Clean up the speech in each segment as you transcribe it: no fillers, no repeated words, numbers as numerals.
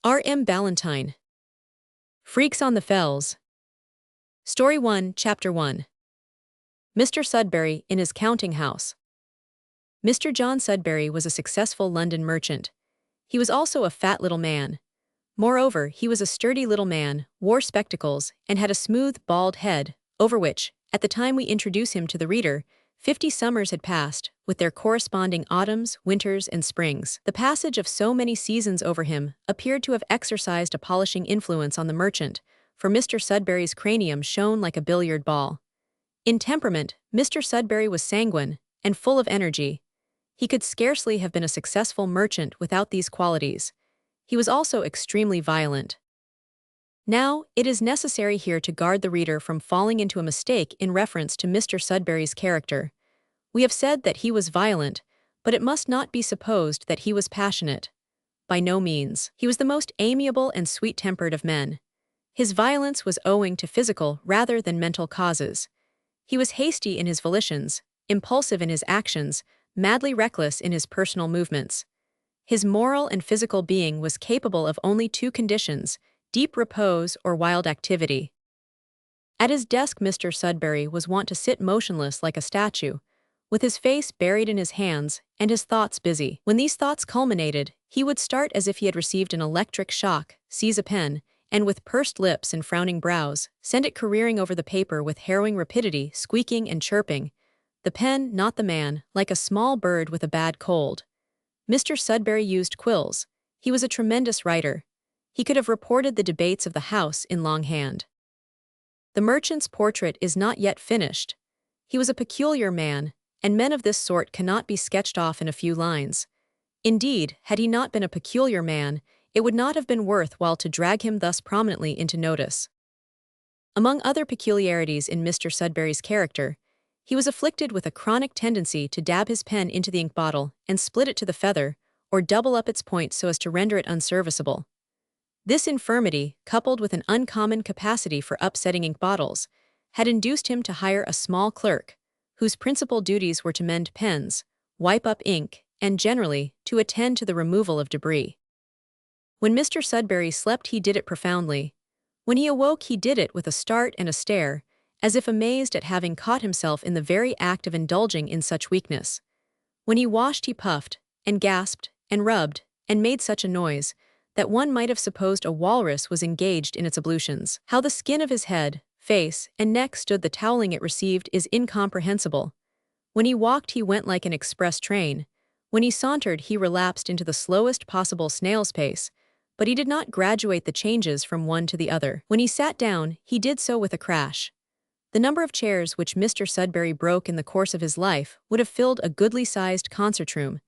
R.M. Ballantyne. Freaks on the Fells. Story 1, Chapter 1. Mr. Sudbury in his counting house. Mr. John Sudbury was a successful London merchant. He was also a fat little man. Moreover, he was a sturdy little man, wore spectacles, and had a smooth, bald head, over which, at the time we introduce him to the reader, 50 summers had passed, with their corresponding autumns, winters, and springs. The passage of so many seasons over him appeared to have exercised a polishing influence on the merchant, for Mr. Sudbury's cranium shone like a billiard ball. In temperament, Mr. Sudbury was sanguine and full of energy. He could scarcely have been a successful merchant without these qualities. He was also extremely violent. Now, it is necessary here to guard the reader from falling into a mistake in reference to Mr. Sudbury's character. We have said that he was violent, but it must not be supposed that he was passionate. By no means. He was the most amiable and sweet-tempered of men. His violence was owing to physical rather than mental causes. He was hasty in his volitions, impulsive in his actions, madly reckless in his personal movements. His moral and physical being was capable of only two conditions: deep repose or wild activity. At his desk Mr. Sudbury was wont to sit motionless like a statue, with his face buried in his hands and his thoughts busy. When these thoughts culminated, he would start as if he had received an electric shock, seize a pen, and with pursed lips and frowning brows, send it careering over the paper with harrowing rapidity, squeaking and chirping. The pen, not the man, like a small bird with a bad cold. Mr. Sudbury used quills. He was a tremendous writer. He could have reported the debates of the House in longhand. The merchant's portrait is not yet finished. He was a peculiar man, and men of this sort cannot be sketched off in a few lines. Indeed, had he not been a peculiar man, it would not have been worth while to drag him thus prominently into notice. Among other peculiarities in Mr. Sudbury's character, he was afflicted with a chronic tendency to dab his pen into the ink bottle and split it to the feather, or double up its point so as to render it unserviceable. This infirmity, coupled with an uncommon capacity for upsetting ink bottles, had induced him to hire a small clerk, whose principal duties were to mend pens, wipe up ink, and generally, to attend to the removal of debris. When Mr. Sudbury slept he did it profoundly. When he awoke he did it with a start and a stare, as if amazed at having caught himself in the very act of indulging in such weakness. When he washed he puffed, and gasped, and rubbed, and made such a noise, that one might have supposed a walrus was engaged in its ablutions. How the skin of his head, face, and neck stood the toweling it received is incomprehensible. When he walked he went like an express train. When he sauntered he relapsed into the slowest possible snail's pace, but he did not graduate the changes from one to the other. When he sat down, he did so with a crash. The number of chairs which Mr. Sudbury broke in the course of his life would have filled a goodly-sized concert room,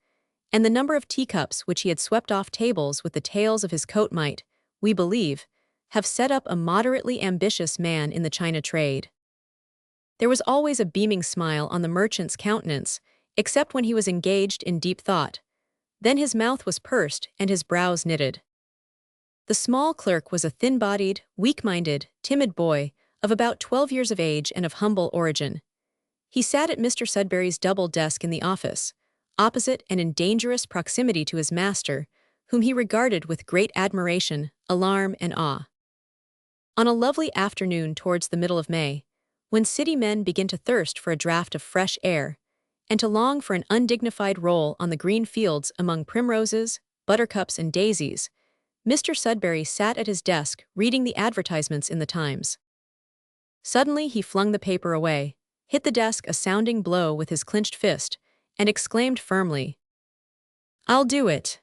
and the number of teacups which he had swept off tables with the tails of his coat might, we believe, have set up a moderately ambitious man in the china trade. There was always a beaming smile on the merchant's countenance, except when he was engaged in deep thought. Then his mouth was pursed and his brows knitted. The small clerk was a thin-bodied, weak-minded, timid boy, of about 12 years of age and of humble origin. He sat at Mr. Sudbury's double desk in the office, opposite and in dangerous proximity to his master, whom he regarded with great admiration, alarm, and awe. On a lovely afternoon towards the middle of May, when city men begin to thirst for a draught of fresh air, and to long for an undignified roll on the green fields among primroses, buttercups, and daisies, Mr. Sudbury sat at his desk reading the advertisements in the Times. Suddenly he flung the paper away, hit the desk a sounding blow with his clenched fist, and exclaimed firmly, "I'll do it."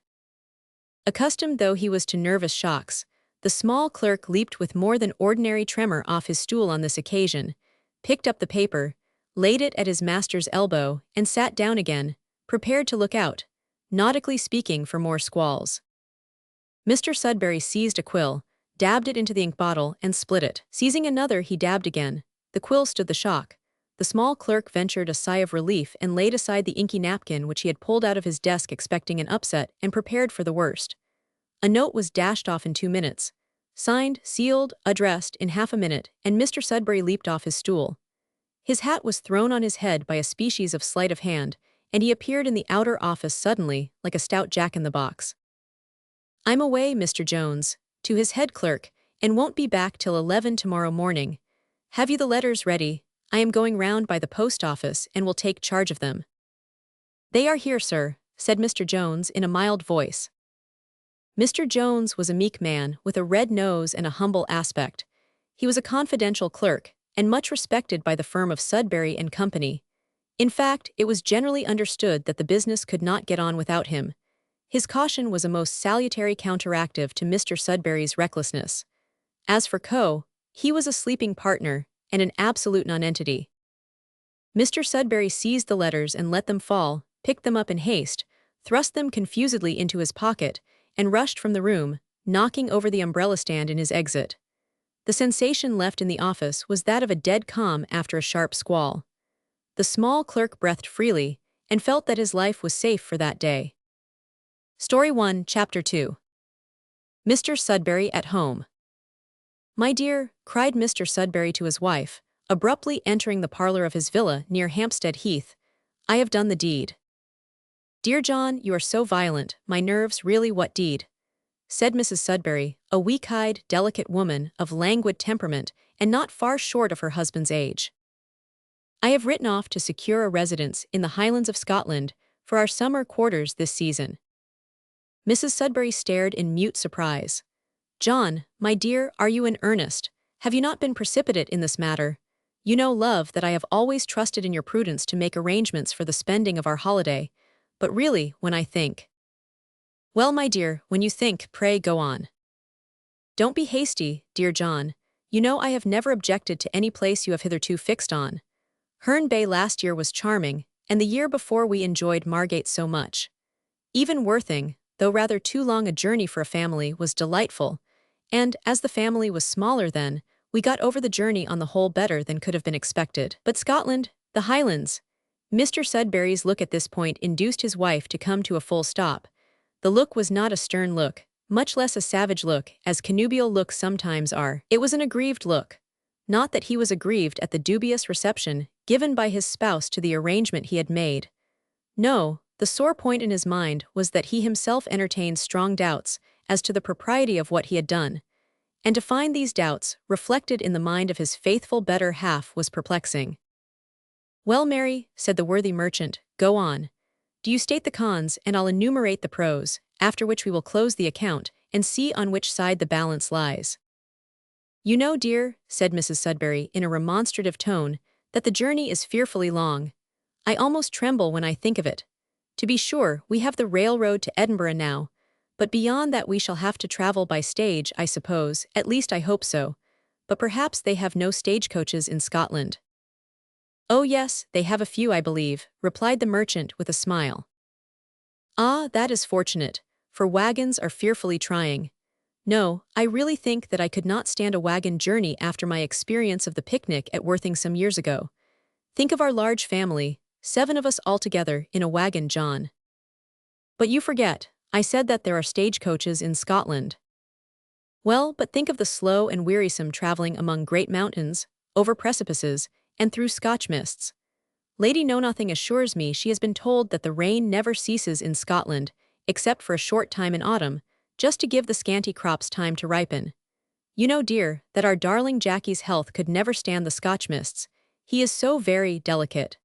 Accustomed though he was to nervous shocks, the small clerk leaped with more than ordinary tremor off his stool on this occasion, picked up the paper, laid it at his master's elbow, and sat down again, prepared to look out, nautically speaking, for more squalls. Mr. Sudbury seized a quill, dabbed it into the ink bottle, and split it. Seizing another he dabbed again. The quill stood the shock. The small clerk ventured a sigh of relief and laid aside the inky napkin which he had pulled out of his desk expecting an upset and prepared for the worst. A note was dashed off in 2 minutes, signed, sealed, addressed in half a minute, and Mr. Sudbury leaped off his stool. His hat was thrown on his head by a species of sleight of hand, and he appeared in the outer office suddenly, like a stout jack-in-the-box. I'm away, Mr. Jones, to his head clerk, and won't be back till 11 tomorrow morning. Have you the letters ready? I am going round by the post office and will take charge of them. They are here, sir, said Mr. Jones in a mild voice. Mr. Jones was a meek man with a red nose and a humble aspect. He was a confidential clerk, and much respected by the firm of Sudbury and Company. In fact, it was generally understood that the business could not get on without him. His caution was a most salutary counteractive to Mr. Sudbury's recklessness. As for Co., he was a sleeping partner, and an absolute nonentity. Mr. Sudbury seized the letters and let them fall, picked them up in haste, thrust them confusedly into his pocket, and rushed from the room, knocking over the umbrella stand in his exit. The sensation left in the office was that of a dead calm after a sharp squall. The small clerk breathed freely, and felt that his life was safe for that day. Story 1, Chapter 2. Mr. Sudbury at home. My dear, cried Mr. Sudbury to his wife, abruptly entering the parlor of his villa near Hampstead Heath, I have done the deed. Dear John, you are so violent, my nerves, really what deed? Said Mrs. Sudbury, a weak-eyed, delicate woman of languid temperament and not far short of her husband's age. I have written off to secure a residence in the Highlands of Scotland for our summer quarters this season. Mrs. Sudbury stared in mute surprise. John, my dear, are you in earnest? Have you not been precipitate in this matter? You know, love, that I have always trusted in your prudence to make arrangements for the spending of our holiday, but really, when I think— Well, my dear, when you think, pray go on. Don't be hasty, dear John. You know I have never objected to any place you have hitherto fixed on. Herne Bay last year was charming, and the year before we enjoyed Margate so much. Even Worthing, though rather too long a journey for a family, was delightful, and, as the family was smaller then, we got over the journey on the whole better than could have been expected. But Scotland, the Highlands— Mr. Sudbury's look at this point induced his wife to come to a full stop. The look was not a stern look, much less a savage look, as connubial looks sometimes are. It was an aggrieved look. Not that he was aggrieved at the dubious reception given by his spouse to the arrangement he had made. No, the sore point in his mind was that he himself entertained strong doubts as to the propriety of what he had done, and to find these doubts reflected in the mind of his faithful better half was perplexing. Well, Mary, said the worthy merchant, go on. Do you state the cons, and I'll enumerate the pros, after which we will close the account, and see on which side the balance lies. You know, dear, said Mrs. Sudbury in a remonstrative tone, that the journey is fearfully long. I almost tremble when I think of it. To be sure, we have the railroad to Edinburgh now, but beyond that we shall have to travel by stage, I suppose, at least I hope so, but perhaps they have no stagecoaches in Scotland. Oh yes, they have a few, I believe, replied the merchant with a smile. Ah, that is fortunate, for wagons are fearfully trying. No, I really think that I could not stand a wagon journey after my experience of the picnic at Worthing some years ago. Think of our large family, 7 of us altogether, in a wagon, John. But you forget, I said that there are stagecoaches in Scotland. Well, but think of the slow and wearisome travelling among great mountains, over precipices, and through Scotch mists. Lady Know-Nothing assures me she has been told that the rain never ceases in Scotland, except for a short time in autumn, just to give the scanty crops time to ripen. You know, dear, that our darling Jackie's health could never stand the Scotch mists. He is so very delicate.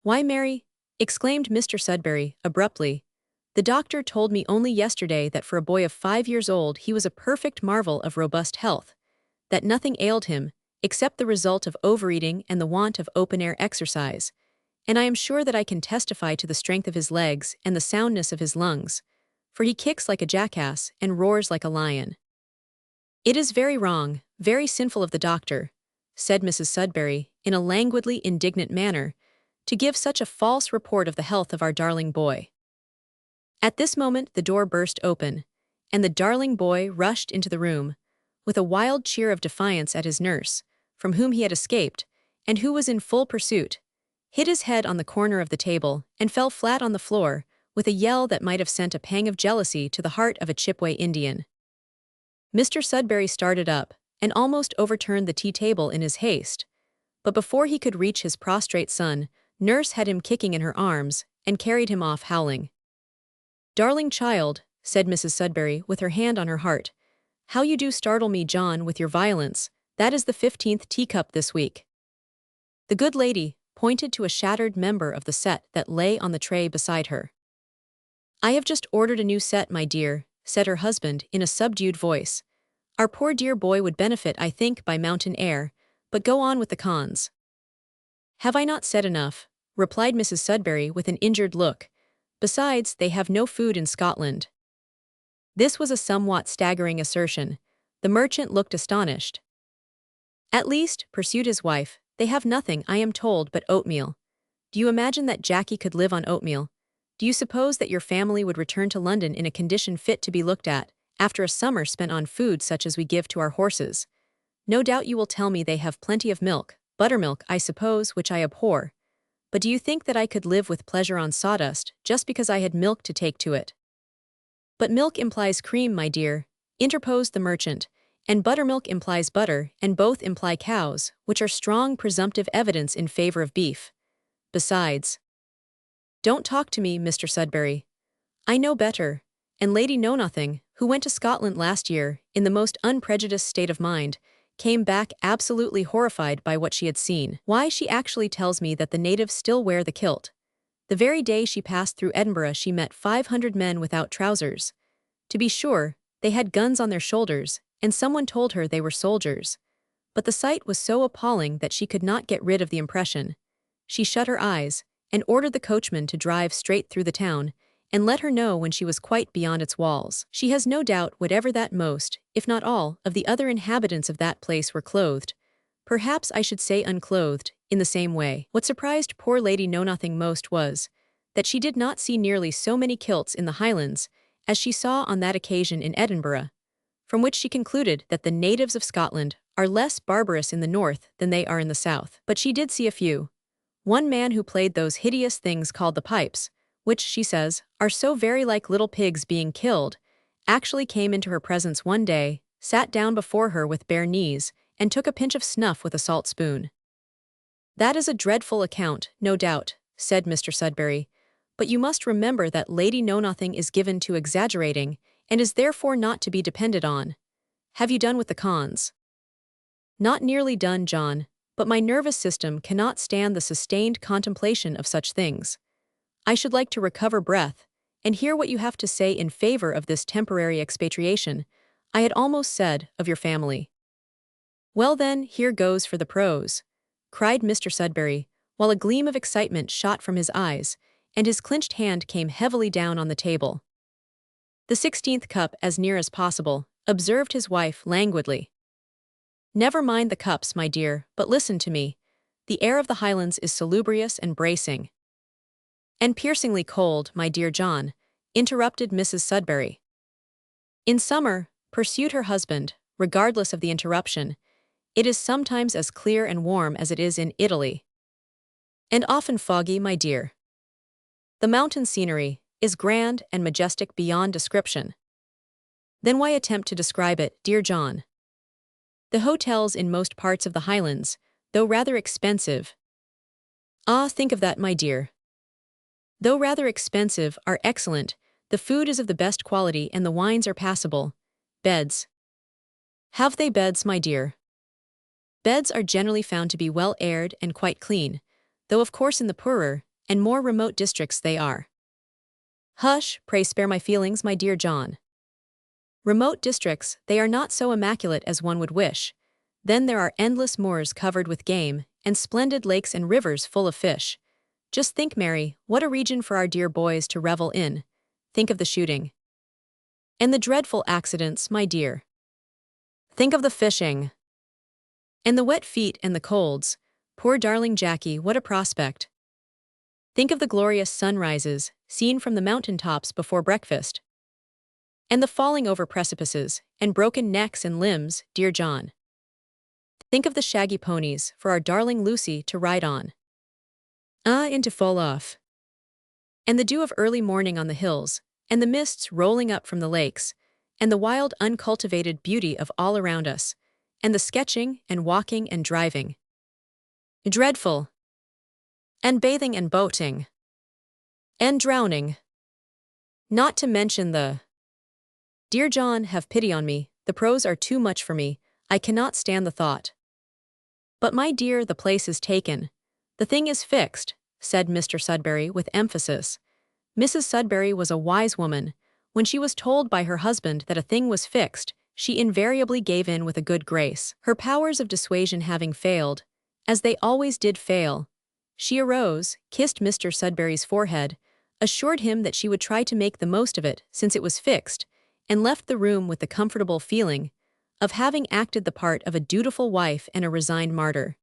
Why, Mary, exclaimed Mr. Sudbury, abruptly, the doctor told me only yesterday that for a boy of 5 years old he was a perfect marvel of robust health, that nothing ailed him, except the result of overeating and the want of open-air exercise, and I am sure that I can testify to the strength of his legs and the soundness of his lungs, for he kicks like a jackass and roars like a lion. It is very wrong, very sinful of the doctor, said Mrs. Sudbury, in a languidly indignant manner, to give such a false report of the health of our darling boy. At this moment the door burst open, and the darling boy rushed into the room, with a wild cheer of defiance at his nurse, from whom he had escaped, and who was in full pursuit, hit his head on the corner of the table, and fell flat on the floor, with a yell that might have sent a pang of jealousy to the heart of a Chippewa Indian. Mr. Sudbury started up, and almost overturned the tea-table in his haste, but before he could reach his prostrate son, Nurse had him kicking in her arms, and carried him off howling. Darling child, said Mrs. Sudberry with her hand on her heart. "How you do startle me, John, with your violence. That is the 15th teacup this week." The good lady pointed to a shattered member of the set that lay on the tray beside her. "I have just ordered a new set, my dear," said her husband in a subdued voice. "Our poor dear boy would benefit, I think, by mountain air, but go on with the cons." "Have I not said enough?" replied Mrs. Sudberry with an injured look. "Besides, they have no food in Scotland." This was a somewhat staggering assertion. The merchant looked astonished. "At least," pursued his wife, "they have nothing, I am told, but oatmeal. Do you imagine that Jackie could live on oatmeal? Do you suppose that your family would return to London in a condition fit to be looked at, after a summer spent on food such as we give to our horses? No doubt you will tell me they have plenty of milk, buttermilk, I suppose, which I abhor. But do you think that I could live with pleasure on sawdust, just because I had milk to take to it?" "But milk implies cream, my dear," interposed the merchant, "and buttermilk implies butter, and both imply cows, which are strong presumptive evidence in favor of beef. Besides—" "Don't talk to me, Mr. Sudberry. I know better, and Lady Know-Nothing, who went to Scotland last year, in the most unprejudiced state of mind, came back absolutely horrified by what she had seen. Why, she actually tells me that the natives still wear the kilt. The very day she passed through Edinburgh she met 500 men without trousers. To be sure, they had guns on their shoulders, and someone told her they were soldiers. But the sight was so appalling that she could not get rid of the impression. She shut her eyes, and ordered the coachman to drive straight through the town, and let her know when she was quite beyond its walls. She has no doubt whatever that most, if not all, of the other inhabitants of that place were clothed. Perhaps I should say unclothed, in the same way. What surprised poor Lady Know-Nothing most was, that she did not see nearly so many kilts in the Highlands, as she saw on that occasion in Edinburgh, from which she concluded that the natives of Scotland are less barbarous in the north than they are in the south. But she did see a few. One man who played those hideous things called the pipes, which, she says, are so very like little pigs being killed, actually came into her presence one day, sat down before her with bare knees, and took a pinch of snuff with a salt spoon. "That is a dreadful account, no doubt," said Mr. Sudberry, "but you must remember that Lady Know-Nothing is given to exaggerating, and is therefore not to be depended on. Have you done with the cons?" "Not nearly done, John, but my nervous system cannot stand the sustained contemplation of such things. I should like to recover breath, and hear what you have to say in favor of this temporary expatriation, I had almost said, of your family." "Well then, here goes for the prose," cried Mr. Sudberry, while a gleam of excitement shot from his eyes, and his clenched hand came heavily down on the table. "The 16th cup as near as possible," observed his wife languidly. "Never mind the cups, my dear, but listen to me. The air of the Highlands is salubrious and bracing." "And piercingly cold, my dear John," interrupted Mrs. Sudberry. "In summer," pursued her husband, regardless of the interruption, "it is sometimes as clear and warm as it is in Italy. And often foggy, my dear. The mountain scenery is grand and majestic beyond description." "Then why attempt to describe it, dear John? The hotels in most parts of the Highlands, though rather expensive—" "Ah, think of that, my dear. Though rather expensive, are excellent, the food is of the best quality and the wines are passable. Beds. Have they beds, my dear?" "Beds are generally found to be well aired and quite clean, though of course in the poorer and more remote districts they are." "Hush, pray spare my feelings, my dear John. Remote districts, they are not so immaculate as one would wish. Then there are endless moors covered with game, and splendid lakes and rivers full of fish. Just think, Mary, what a region for our dear boys to revel in. Think of the shooting. And the dreadful accidents, my dear. Think of the fishing. And the wet feet and the colds. Poor darling Jackie, what a prospect. Think of the glorious sunrises, seen from the mountain tops before breakfast. And the falling over precipices, and broken necks and limbs, dear John. Think of the shaggy ponies for our darling Lucy to ride on. Ah, and to fall off. And the dew of early morning on the hills, and the mists rolling up from the lakes, and the wild uncultivated beauty of all around us, and the sketching and walking and driving. Dreadful. And bathing and boating. And drowning. Not to mention the Dear John, have pity on me, the pros are too much for me, I cannot stand the thought. But my dear, the place is taken. The thing is fixed, said Mr. Sudberry with emphasis. Mrs. Sudberry was a wise woman. When she was told by her husband that a thing was fixed, she invariably gave in with a good grace. Her powers of dissuasion having failed, as they always did fail, she arose, kissed Mr. Sudberry's forehead, assured him that she would try to make the most of it since it was fixed, and left the room with the comfortable feeling of having acted the part of a dutiful wife and a resigned martyr.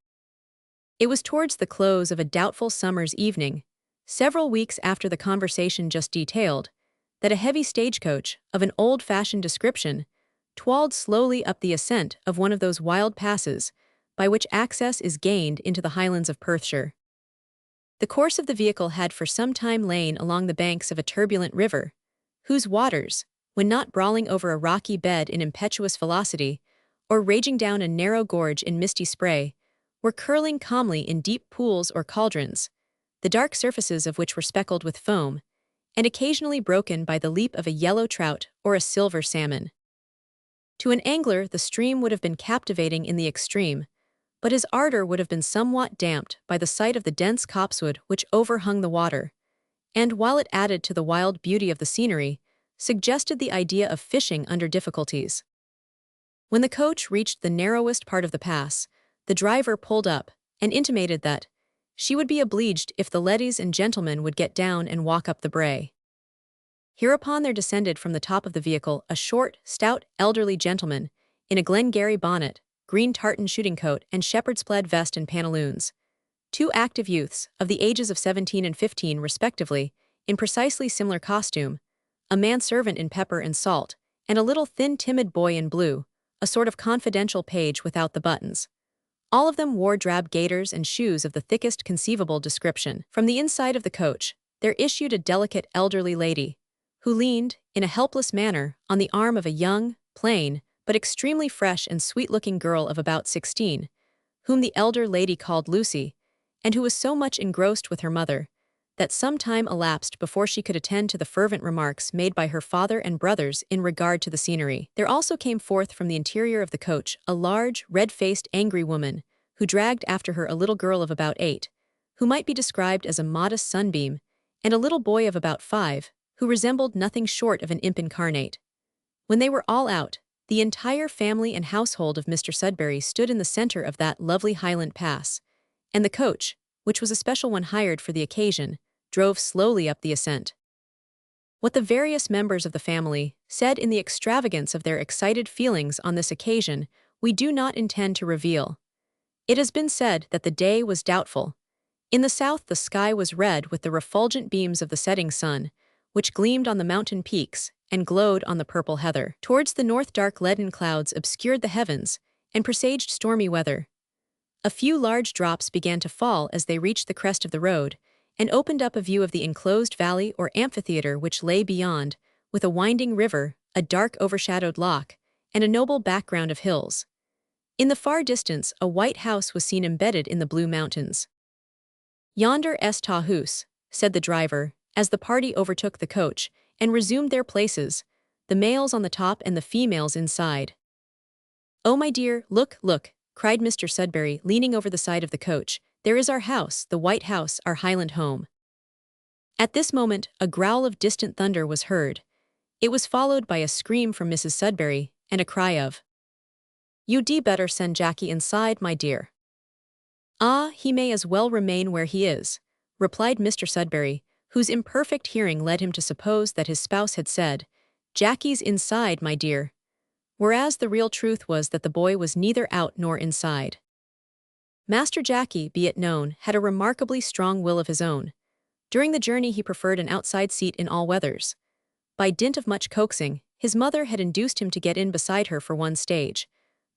It was towards the close of a doubtful summer's evening, several weeks after the conversation just detailed, that a heavy stagecoach of an old-fashioned description twalled slowly up the ascent of one of those wild passes by which access is gained into the highlands of Perthshire. The course of the vehicle had for some time lain along the banks of a turbulent river, whose waters, when not brawling over a rocky bed in impetuous velocity, or raging down a narrow gorge in misty spray, were curling calmly in deep pools or cauldrons, the dark surfaces of which were speckled with foam, and occasionally broken by the leap of a yellow trout or a silver salmon. To an angler, the stream would have been captivating in the extreme, but his ardor would have been somewhat damped by the sight of the dense copsewood which overhung the water, and while it added to the wild beauty of the scenery, suggested the idea of fishing under difficulties. When the coach reached the narrowest part of the pass, the driver pulled up and intimated that she would be obliged if the ladies and gentlemen would get down and walk up the brae. Hereupon there descended from the top of the vehicle a short, stout, elderly gentleman, in a Glengarry bonnet, green tartan shooting coat and shepherd's plaid vest and pantaloons. Two active youths, of the ages of 17 and 15 respectively, in precisely similar costume, a manservant in pepper and salt, and a little thin timid boy in blue, a sort of confidential page without the buttons. All of them wore drab gaiters and shoes of the thickest conceivable description. From the inside of the coach, there issued a delicate elderly lady, who leaned, in a helpless manner, on the arm of a young, plain, but extremely fresh and sweet-looking girl of about 16, whom the elder lady called Lucy, and who was so much engrossed with her mother, that some time elapsed before she could attend to the fervent remarks made by her father and brothers in regard to the scenery. There also came forth from the interior of the coach a large, red-faced, angry woman, who dragged after her a little girl of about 8, who might be described as a modest sunbeam, and a little boy of about 5, who resembled nothing short of an imp incarnate. When they were all out, the entire family and household of Mr. Sudberry stood in the center of that lovely Highland pass, and the coach, which was a special one hired for the occasion, drove slowly up the ascent. What the various members of the family said in the extravagance of their excited feelings on this occasion we do not intend to reveal. It has been said that the day was doubtful. In the south the sky was red with the refulgent beams of the setting sun, which gleamed on the mountain peaks and glowed on the purple heather. Towards the north dark leaden clouds obscured the heavens and presaged stormy weather. A few large drops began to fall as they reached the crest of the road, and opened up a view of the enclosed valley or amphitheater which lay beyond, with a winding river, a dark overshadowed loch, and a noble background of hills. In the far distance a white house was seen embedded in the blue mountains. "Yonder est ta hoose," said the driver, as the party overtook the coach and resumed their places, the males on the top and the females inside. "Oh, my dear, look, look," cried Mr. Sudberry, leaning over the side of the coach. "There is our house, the White House, our Highland home." At this moment, a growl of distant thunder was heard. It was followed by a scream from Mrs. Sudberry, and a cry of, "You'd better send Jackie inside, my dear." "Ah, he may as well remain where he is," replied Mr. Sudberry, whose imperfect hearing led him to suppose that his spouse had said, "Jackie's inside, my dear," whereas the real truth was that the boy was neither out nor inside. Master Jackie, be it known, had a remarkably strong will of his own. During the journey he preferred an outside seat in all weathers. By dint of much coaxing, his mother had induced him to get in beside her for one stage,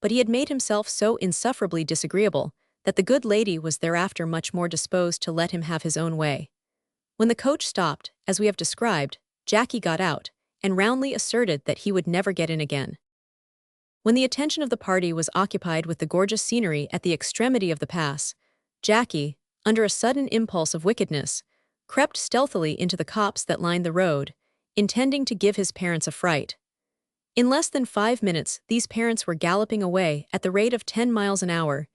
but he had made himself so insufferably disagreeable that the good lady was thereafter much more disposed to let him have his own way. When the coach stopped, as we have described, Jackie got out, and roundly asserted that he would never get in again. When the attention of the party was occupied with the gorgeous scenery at the extremity of the pass, Jackie, under a sudden impulse of wickedness, crept stealthily into the copse that lined the road, intending to give his parents a fright. In less than 5 minutes, these parents were galloping away at the rate of 10 miles an hour,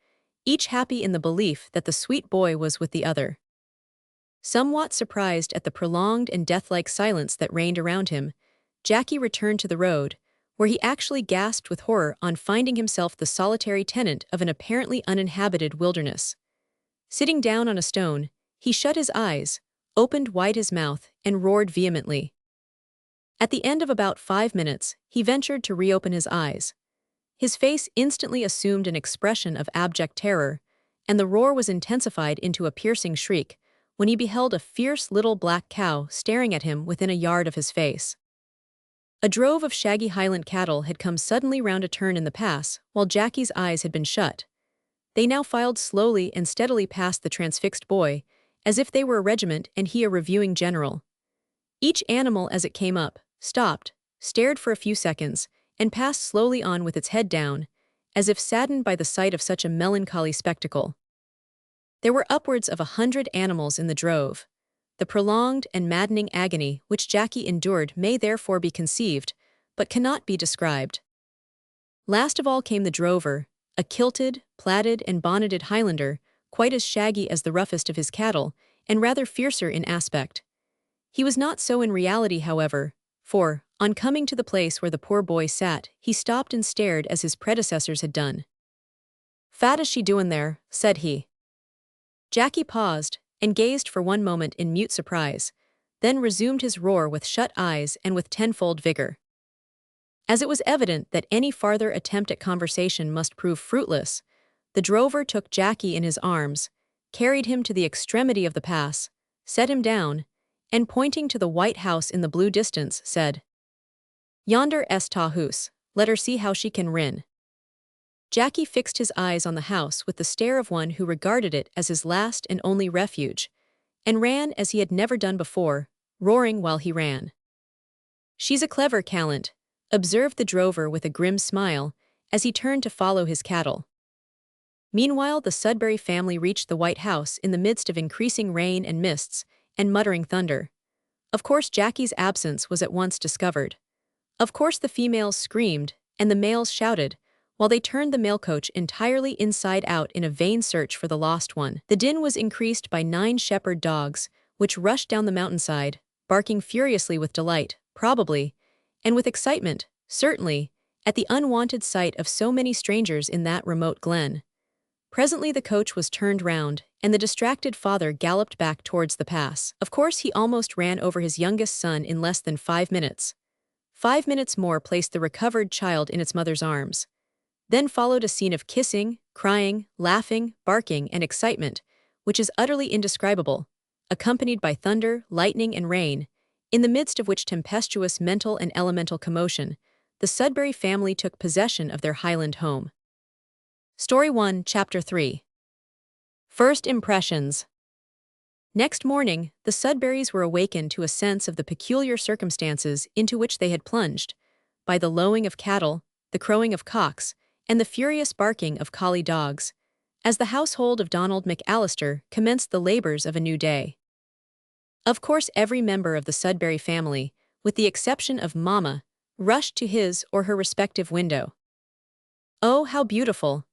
each happy in the belief that the sweet boy was with the other. Somewhat surprised at the prolonged and death-like silence that reigned around him, Jackie returned to the road, where he actually gasped with horror on finding himself the solitary tenant of an apparently uninhabited wilderness. Sitting down on a stone, he shut his eyes, opened wide his mouth, and roared vehemently. At the end of about 5 minutes, he ventured to reopen his eyes. His face instantly assumed an expression of abject terror, and the roar was intensified into a piercing shriek when he beheld a fierce little black cow staring at him within a yard of his face. A drove of shaggy Highland cattle had come suddenly round a turn in the pass, while Jackie's eyes had been shut. They now filed slowly and steadily past the transfixed boy, as if they were a regiment and he a reviewing general. Each animal as it came up, stopped, stared for a few seconds, and passed slowly on with its head down, as if saddened by the sight of such a melancholy spectacle. There were upwards of 100 animals in the drove. The prolonged and maddening agony which Jackie endured may therefore be conceived, but cannot be described. Last of all came the drover, a kilted, plaited, and bonneted Highlander, quite as shaggy as the roughest of his cattle, and rather fiercer in aspect. He was not so in reality, however, for, on coming to the place where the poor boy sat, he stopped and stared as his predecessors had done. "Fat is she doin' there?" said he. Jackie paused, and gazed for one moment in mute surprise, then resumed his roar with shut eyes and with tenfold vigor. As it was evident that any farther attempt at conversation must prove fruitless, the drover took Jackie in his arms, carried him to the extremity of the pass, set him down, and pointing to the white house in the blue distance, said, "Yonder est ta hoose, let her see how she can rin." Jackie fixed his eyes on the house with the stare of one who regarded it as his last and only refuge, and ran as he had never done before, roaring while he ran. "She's a clever callant," observed the drover with a grim smile, as he turned to follow his cattle. Meanwhile the Sudberry family reached the white house in the midst of increasing rain and mists, and muttering thunder. Of course Jackie's absence was at once discovered. Of course the females screamed, and the males shouted, while they turned the mail coach entirely inside out in a vain search for the lost one. The din was increased by 9 shepherd dogs, which rushed down the mountainside, barking furiously with delight, probably, and with excitement, certainly, at the unwonted sight of so many strangers in that remote glen. Presently the coach was turned round, and the distracted father galloped back towards the pass. Of course he almost ran over his youngest son in less than 5 minutes. 5 minutes more placed the recovered child in its mother's arms. Then followed a scene of kissing, crying, laughing, barking, and excitement, which is utterly indescribable, accompanied by thunder, lightning, and rain, in the midst of which tempestuous mental and elemental commotion, the Sudberry family took possession of their Highland home. Story 1, Chapter 3. First Impressions. Next morning, the Sudberrys were awakened to a sense of the peculiar circumstances into which they had plunged, by the lowing of cattle, the crowing of cocks, and the furious barking of collie dogs, as the household of Donald McAllister commenced the labors of a new day. Of course every member of the Sudberry family, with the exception of Mamma, rushed to his or her respective window. "Oh, how beautiful!"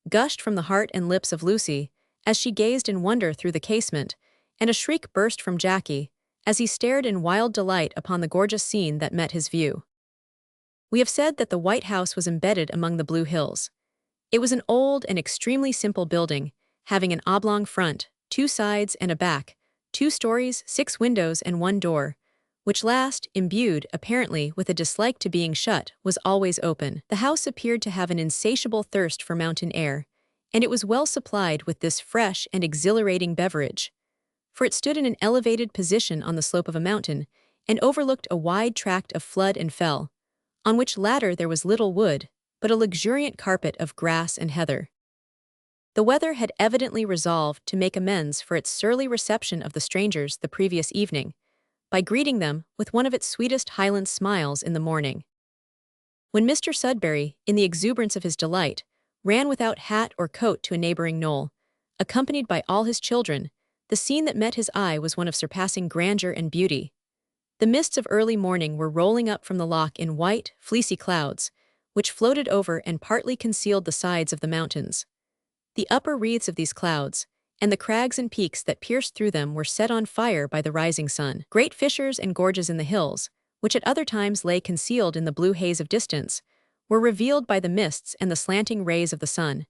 gushed from the heart and lips of Lucy, as she gazed in wonder through the casement, and a shriek burst from Jackie, as he stared in wild delight upon the gorgeous scene that met his view. We have said that the White House was embedded among the Blue Hills. It was an old and extremely simple building, having an oblong front, 2 sides and a back, 2 stories, 6 windows and 1 door, which last, imbued, apparently, with a dislike to being shut, was always open. The house appeared to have an insatiable thirst for mountain air, and it was well supplied with this fresh and exhilarating beverage, for it stood in an elevated position on the slope of a mountain, and overlooked a wide tract of flood and fell, on which latter there was little wood, but a luxuriant carpet of grass and heather. The weather had evidently resolved to make amends for its surly reception of the strangers the previous evening, by greeting them with one of its sweetest Highland smiles in the morning. When Mr. Sudberry, in the exuberance of his delight, ran without hat or coat to a neighboring knoll, accompanied by all his children, the scene that met his eye was one of surpassing grandeur and beauty. The mists of early morning were rolling up from the loch in white, fleecy clouds, which floated over and partly concealed the sides of the mountains. The upper wreaths of these clouds, and the crags and peaks that pierced through them were set on fire by the rising sun. Great fissures and gorges in the hills, which at other times lay concealed in the blue haze of distance, were revealed by the mists and the slanting rays of the sun,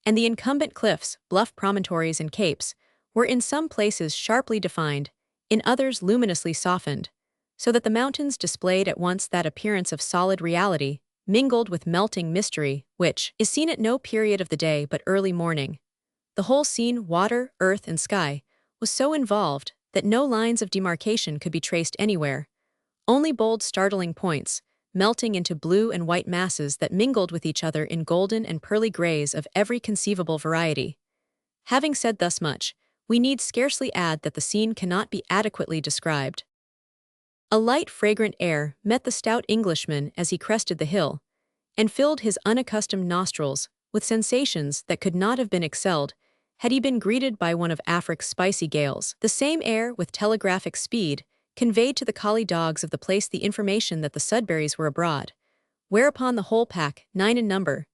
and the incumbent cliffs, bluff promontories and capes, were in some places sharply defined, in others luminously softened, so that the mountains displayed at once that appearance of solid reality, mingled with melting mystery, which is seen at no period of the day but early morning. The whole scene, water, earth, and sky, was so involved that no lines of demarcation could be traced anywhere, only bold startling points, melting into blue and white masses that mingled with each other in golden and pearly grays of every conceivable variety. Having said thus much, we need scarcely add that the scene cannot be adequately described. A light, fragrant air met the stout Englishman as he crested the hill, and filled his unaccustomed nostrils with sensations that could not have been excelled had he been greeted by one of Afric's spicy gales. The same air, with telegraphic speed, conveyed to the collie dogs of the place the information that the Sudberrys were abroad, whereupon the whole pack, 9 in number,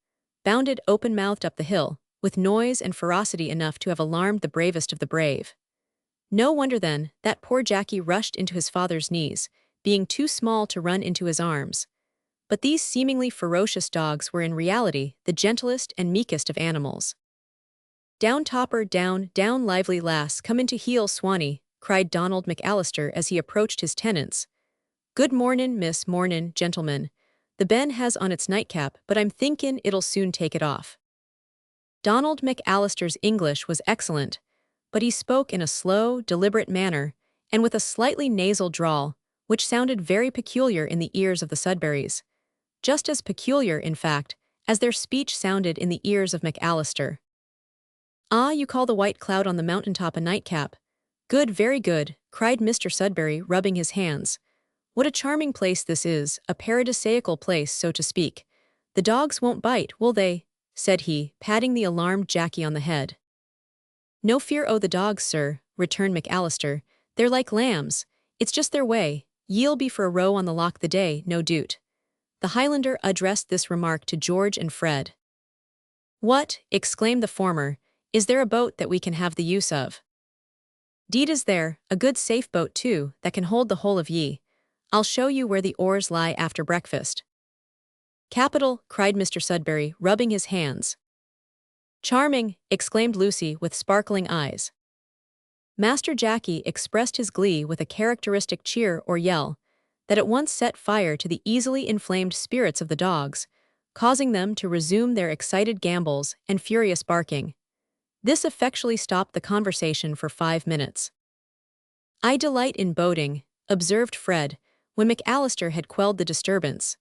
bounded open-mouthed up the hill, with noise and ferocity enough to have alarmed the bravest of the brave. No wonder, then, that poor Jackie rushed into his father's knees, being too small to run into his arms. But these seemingly ferocious dogs were in reality the gentlest and meekest of animals. "Down, Topper, down, down, lively lass, come into heel, Swanee," cried Donald McAllister as he approached his tenants. "Good mornin', miss, mornin', gentlemen. The ben has on its nightcap, but I'm thinkin' it'll soon take it off." Donald McAllister's English was excellent, but he spoke in a slow, deliberate manner, and with a slightly nasal drawl, which sounded very peculiar in the ears of the Sudberrys. Just as peculiar, in fact, as their speech sounded in the ears of McAllister. "Ah, you call the white cloud on the mountain-top a nightcap? Good, very good," cried Mr. Sudberry, rubbing his hands. "What a charming place this is, a paradisaical place, so to speak. The dogs won't bite, will they?" said he, patting the alarmed Jackie on the head. "No fear o' the dogs, sir," returned McAllister. "They're like lambs. It's just their way. Ye'll be for a row on the loch the day, no doot." The Highlander addressed this remark to George and Fred. "What," exclaimed the former, "is there a boat that we can have the use of?" "'Deed is there, a good safe boat too, that can hold the whole of ye. I'll show you where the oars lie after breakfast." "Capital," cried Mr. Sudberry, rubbing his hands. "Charming," exclaimed Lucy with sparkling eyes. Master Jackie expressed his glee with a characteristic cheer or yell, that at once set fire to the easily inflamed spirits of the dogs, causing them to resume their excited gambols and furious barking. This effectually stopped the conversation for 5 minutes. "I delight in boating," observed Fred, when McAllister had quelled the disturbance.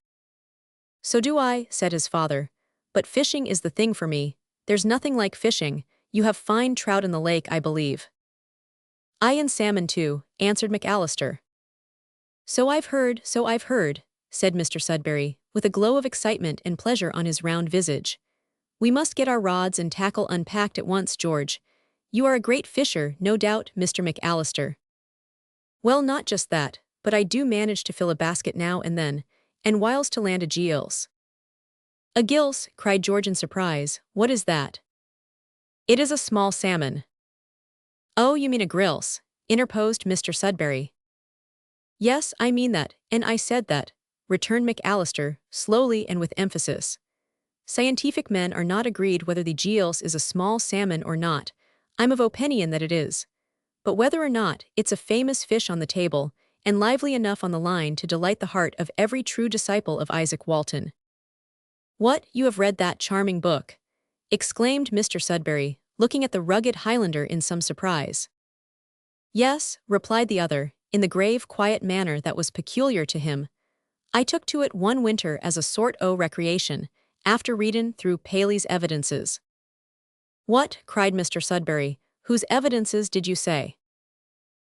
"So do I," said his father, "but fishing is the thing for me. There's nothing like fishing. You have fine trout in the lake, I believe." "Aye, and salmon too," answered McAllister. "So I've heard," said Mr. Sudberry, with a glow of excitement and pleasure on his round visage. "We must get our rods and tackle unpacked at once, George. You are a great fisher, no doubt, Mr. McAllister." "Well, not just that, but I do manage to fill a basket now and then, and whiles to land a gilse." "A gilse," cried George in surprise. "What is that?" "It is a small salmon." "Oh, you mean a grilse," interposed Mr. Sudberry. "Yes, I mean that, and I said that," returned McAllister, slowly and with emphasis. "Scientific men are not agreed whether the gilse is a small salmon or not. I'm of opinion that it is. But whether or not, it's a famous fish on the table, and lively enough on the line to delight the heart of every true disciple of Isaac Walton." "What, you have read that charming book?" exclaimed Mr. Sudberry, looking at the rugged Highlander in some surprise. "Yes," replied the other, in the grave, quiet manner that was peculiar to him. "I took to it one winter as a sort o' recreation, after readin' through Paley's evidences." "What," cried Mr. Sudberry, "whose evidences did you say?"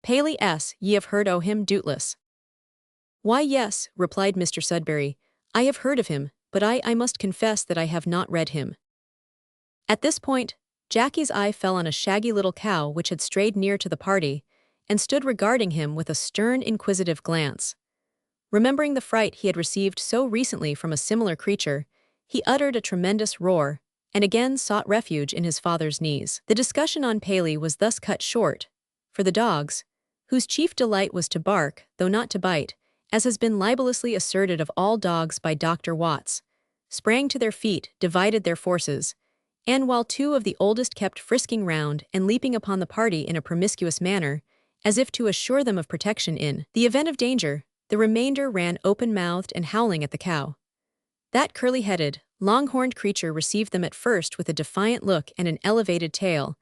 "Paley S. Ye have heard o' him, doubtless." "Why, yes," replied Mr. Sudberry, "I have heard of him, but I must confess that I have not read him." At this point, Jackie's eye fell on a shaggy little cow which had strayed near to the party, and stood regarding him with a stern, inquisitive glance. Remembering the fright he had received so recently from a similar creature, he uttered a tremendous roar, and again sought refuge in his father's knees. The discussion on Paley was thus cut short, for the dogs, whose chief delight was to bark, though not to bite, as has been libelously asserted of all dogs by Dr. Watts, sprang to their feet, divided their forces, and while two of the oldest kept frisking round and leaping upon the party in a promiscuous manner, as if to assure them of protection in the event of danger, the remainder ran open-mouthed and howling at the cow. That curly-headed, long-horned creature received them at first with a defiant look and an elevated tail,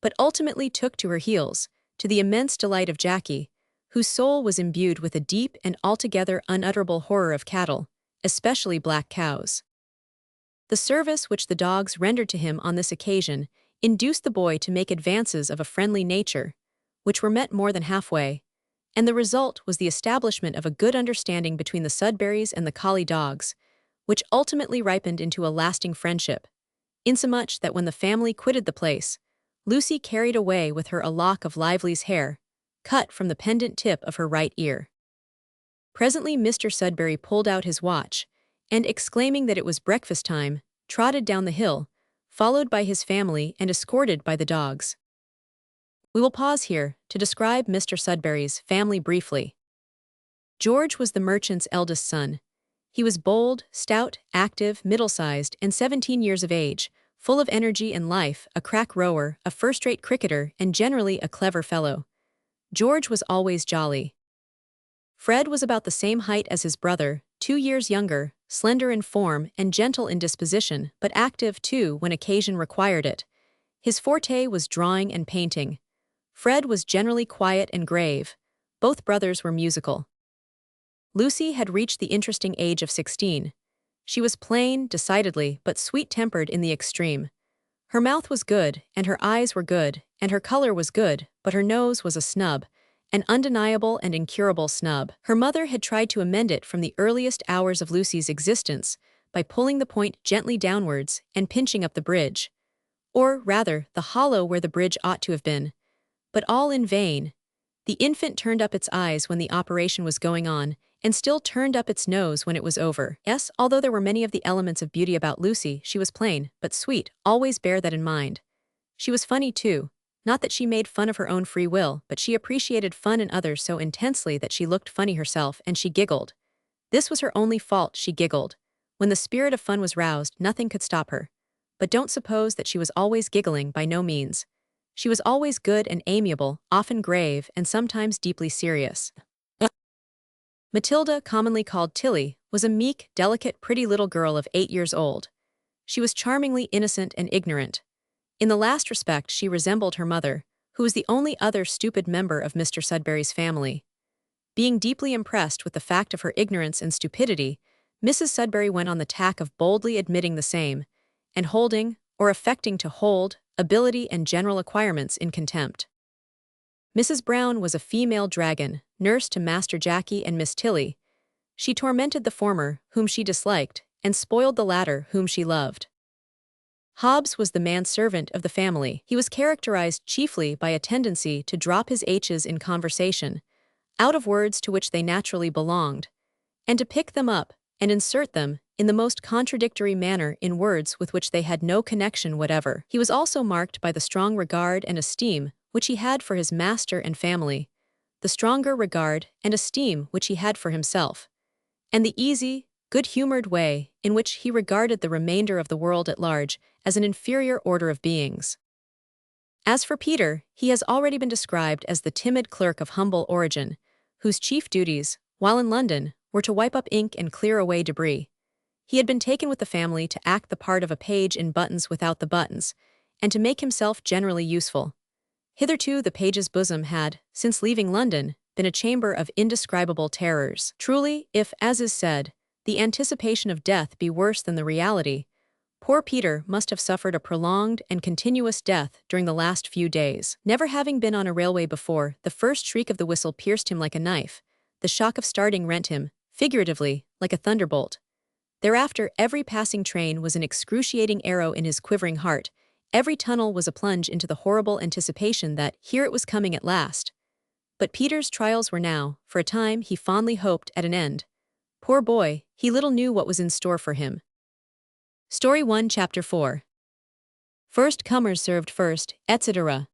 but ultimately took to her heels, to the immense delight of Jackie, whose soul was imbued with a deep and altogether unutterable horror of cattle, especially black cows. The service which the dogs rendered to him on this occasion induced the boy to make advances of a friendly nature, which were met more than halfway, and the result was the establishment of a good understanding between the Sudberrys and the collie dogs, which ultimately ripened into a lasting friendship, insomuch that when the family quitted the place, Lucy carried away with her a lock of Lively's hair, cut from the pendant tip of her right ear. Presently Mr. Sudberry pulled out his watch, and exclaiming that it was breakfast time, trotted down the hill, followed by his family and escorted by the dogs. We will pause here to describe Mr. Sudberry's family briefly. George was the merchant's eldest son. He was bold, stout, active, middle-sized, and 17 years of age, full of energy and life, a crack rower, a first-rate cricketer, and generally a clever fellow. George was always jolly. Fred was about the same height as his brother, 2 years younger, slender in form and gentle in disposition, but active, too, when occasion required it. His forte was drawing and painting. Fred was generally quiet and grave. Both brothers were musical. Lucy had reached the interesting age of 16. She was plain, decidedly, but sweet-tempered in the extreme. Her mouth was good, and her eyes were good, and her color was good, but her nose was a snub, an undeniable and incurable snub. Her mother had tried to amend it from the earliest hours of Lucy's existence by pulling the point gently downwards and pinching up the bridge, or, rather, the hollow where the bridge ought to have been. But all in vain. The infant turned up its eyes when the operation was going on, and still turned up its nose when it was over. Yes, although there were many of the elements of beauty about Lucy, she was plain, but sweet. Always bear that in mind. She was funny, too. Not that she made fun of her own free will, but she appreciated fun in others so intensely that she looked funny herself, and she giggled. This was her only fault, she giggled. When the spirit of fun was roused, nothing could stop her. But don't suppose that she was always giggling, by no means. She was always good and amiable, often grave, and sometimes deeply serious. Matilda, commonly called Tilly, was a meek, delicate, pretty little girl of 8 years old. She was charmingly innocent and ignorant. In the last respect she resembled her mother, who was the only other stupid member of Mr. Sudberry's family. Being deeply impressed with the fact of her ignorance and stupidity, Mrs. Sudberry went on the tack of boldly admitting the same, and holding, or affecting to hold, ability and general acquirements in contempt. Mrs. Brown was a female dragon, nurse to Master Jackie and Miss Tilly. She tormented the former, whom she disliked, and spoiled the latter, whom she loved. Hobbs was the manservant of the family. He was characterized chiefly by a tendency to drop his H's in conversation, out of words to which they naturally belonged, and to pick them up and insert them in the most contradictory manner in words with which they had no connection whatever. He was also marked by the strong regard and esteem which he had for his master and family, the stronger regard and esteem which he had for himself, and the easy, good-humored way in which he regarded the remainder of the world at large as an inferior order of beings. As for Peter, he has already been described as the timid clerk of humble origin, whose chief duties, while in London, were to wipe up ink and clear away debris. He had been taken with the family to act the part of a page in buttons without the buttons, and to make himself generally useful. Hitherto the page's bosom had, since leaving London, been a chamber of indescribable terrors. Truly, if, as is said, the anticipation of death be worse than the reality, poor Peter must have suffered a prolonged and continuous death during the last few days. Never having been on a railway before, the first shriek of the whistle pierced him like a knife. The shock of starting rent him, figuratively, like a thunderbolt. Thereafter every passing train was an excruciating arrow in his quivering heart. Every tunnel was a plunge into the horrible anticipation that here it was coming at last. But Peter's trials were now, for a time he fondly hoped, at an end. Poor boy, he little knew what was in store for him. Story 1 Chapter 4. First comers served first, etc.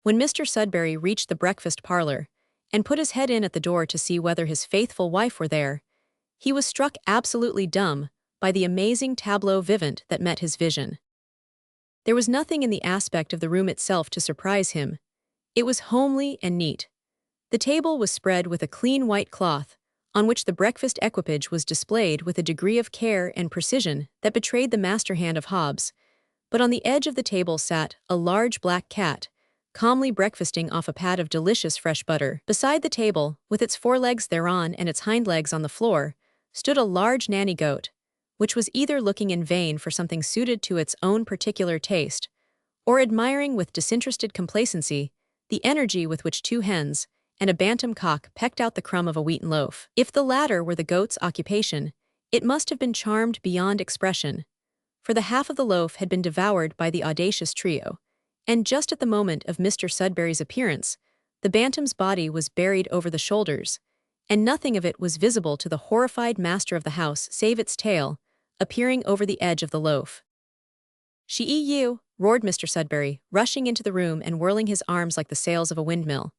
When Mr. Sudberry reached the breakfast parlor, and put his head in at the door to see whether his faithful wife were there, he was struck absolutely dumb by the amazing tableau vivant that met his vision. There was nothing in the aspect of the room itself to surprise him. It was homely and neat. The table was spread with a clean white cloth, on which the breakfast equipage was displayed with a degree of care and precision that betrayed the master hand of Hobbes, but on the edge of the table sat a large black cat, calmly breakfasting off a pat of delicious fresh butter. Beside the table, with its forelegs thereon and its hind legs on the floor, stood a large nanny goat, which was either looking in vain for something suited to its own particular taste, or admiring with disinterested complacency the energy with which 2 hens and a bantam cock pecked out the crumb of a wheaten loaf. If the latter were the goat's occupation, it must have been charmed beyond expression, for the half of the loaf had been devoured by the audacious trio, and just at the moment of Mr. Sudberry's appearance, the bantam's body was buried over the shoulders, and nothing of it was visible to the horrified master of the house save its tail, appearing over the edge of the loaf. "She-you!" roared Mr. Sudberry, rushing into the room and whirling his arms like the sails of a windmill.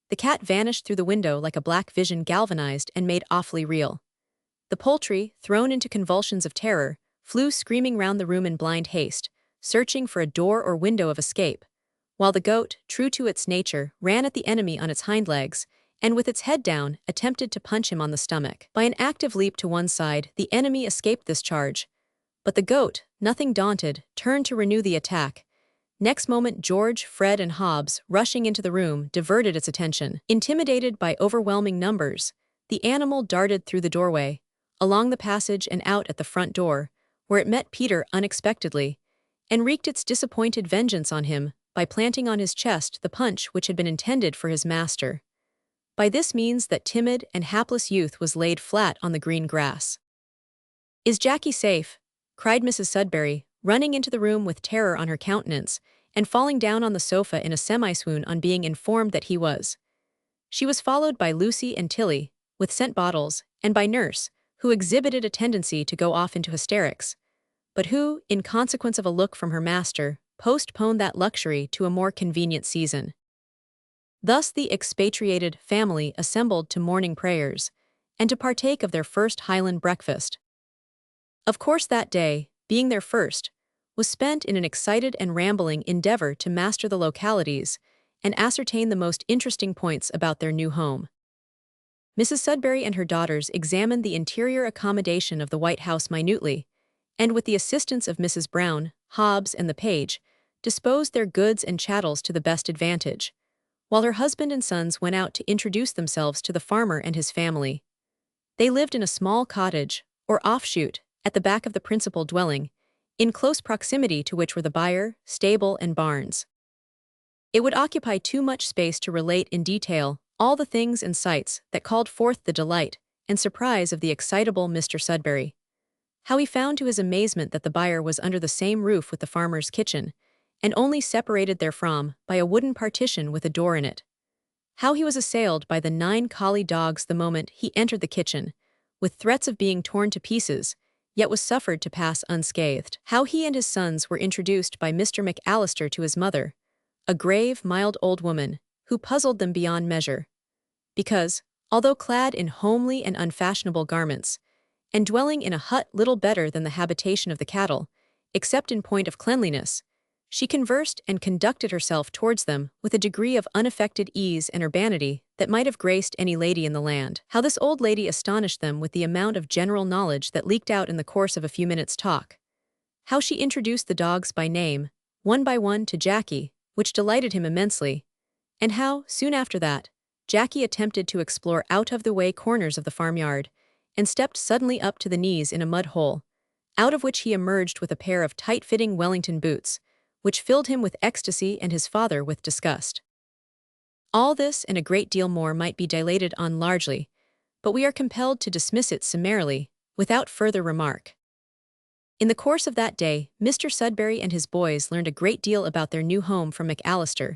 The cat vanished through the window like a black vision galvanized and made awfully real. The poultry, thrown into convulsions of terror, flew screaming round the room in blind haste, searching for a door or window of escape, while the goat, true to its nature, ran at the enemy on its hind legs, and with its head down, attempted to punch him on the stomach. By an active leap to one side, the enemy escaped this charge, but the goat, nothing daunted, turned to renew the attack. Next moment George, Fred, and Hobbes, rushing into the room, diverted its attention. Intimidated by overwhelming numbers, the animal darted through the doorway, along the passage and out at the front door, where it met Peter unexpectedly, and wreaked its disappointed vengeance on him by planting on his chest the punch which had been intended for his master. By this means that timid and hapless youth was laid flat on the green grass. "Is Jackie safe?" cried Mrs. Sudberry, running into the room with terror on her countenance, and falling down on the sofa in a semi-swoon on being informed that he was. She was followed by Lucy and Tilly, with scent bottles, and by Nurse, who exhibited a tendency to go off into hysterics, but who, in consequence of a look from her master, postponed that luxury to a more convenient season. Thus the expatriated family assembled to morning prayers, and to partake of their first Highland breakfast. Of course that day, being their first, was spent in an excited and rambling endeavor to master the localities and ascertain the most interesting points about their new home. Mrs. Sudberry and her daughters examined the interior accommodation of the White House minutely, and with the assistance of Mrs. Brown, Hobbes, and the page, disposed their goods and chattels to the best advantage, while her husband and sons went out to introduce themselves to the farmer and his family. They lived in a small cottage, or offshoot, at the back of the principal dwelling, in close proximity to which were the byre, stable, and barns. It would occupy too much space to relate in detail all the things and sights that called forth the delight and surprise of the excitable Mr. Sudberry. How he found to his amazement that the byre was under the same roof with the farmer's kitchen, and only separated therefrom by a wooden partition with a door in it. How he was assailed by the 9 collie dogs the moment he entered the kitchen, with threats of being torn to pieces, yet was suffered to pass unscathed. How he and his sons were introduced by Mr. McAllister to his mother, a grave, mild old woman, who puzzled them beyond measure. Because, although clad in homely and unfashionable garments, and dwelling in a hut little better than the habitation of the cattle, except in point of cleanliness, she conversed and conducted herself towards them with a degree of unaffected ease and urbanity that might have graced any lady in the land. How this old lady astonished them with the amount of general knowledge that leaked out in the course of a few minutes' talk. How she introduced the dogs by name, one by one, to Jackie, which delighted him immensely, and how, soon after that, Jackie attempted to explore out-of-the-way corners of the farmyard, and stepped suddenly up to the knees in a mud hole, out of which he emerged with a pair of tight-fitting Wellington boots, which filled him with ecstasy and his father with disgust. All this and a great deal more might be dilated on largely, but we are compelled to dismiss it summarily, without further remark. In the course of that day, Mr. Sudberry and his boys learned a great deal about their new home from McAllister,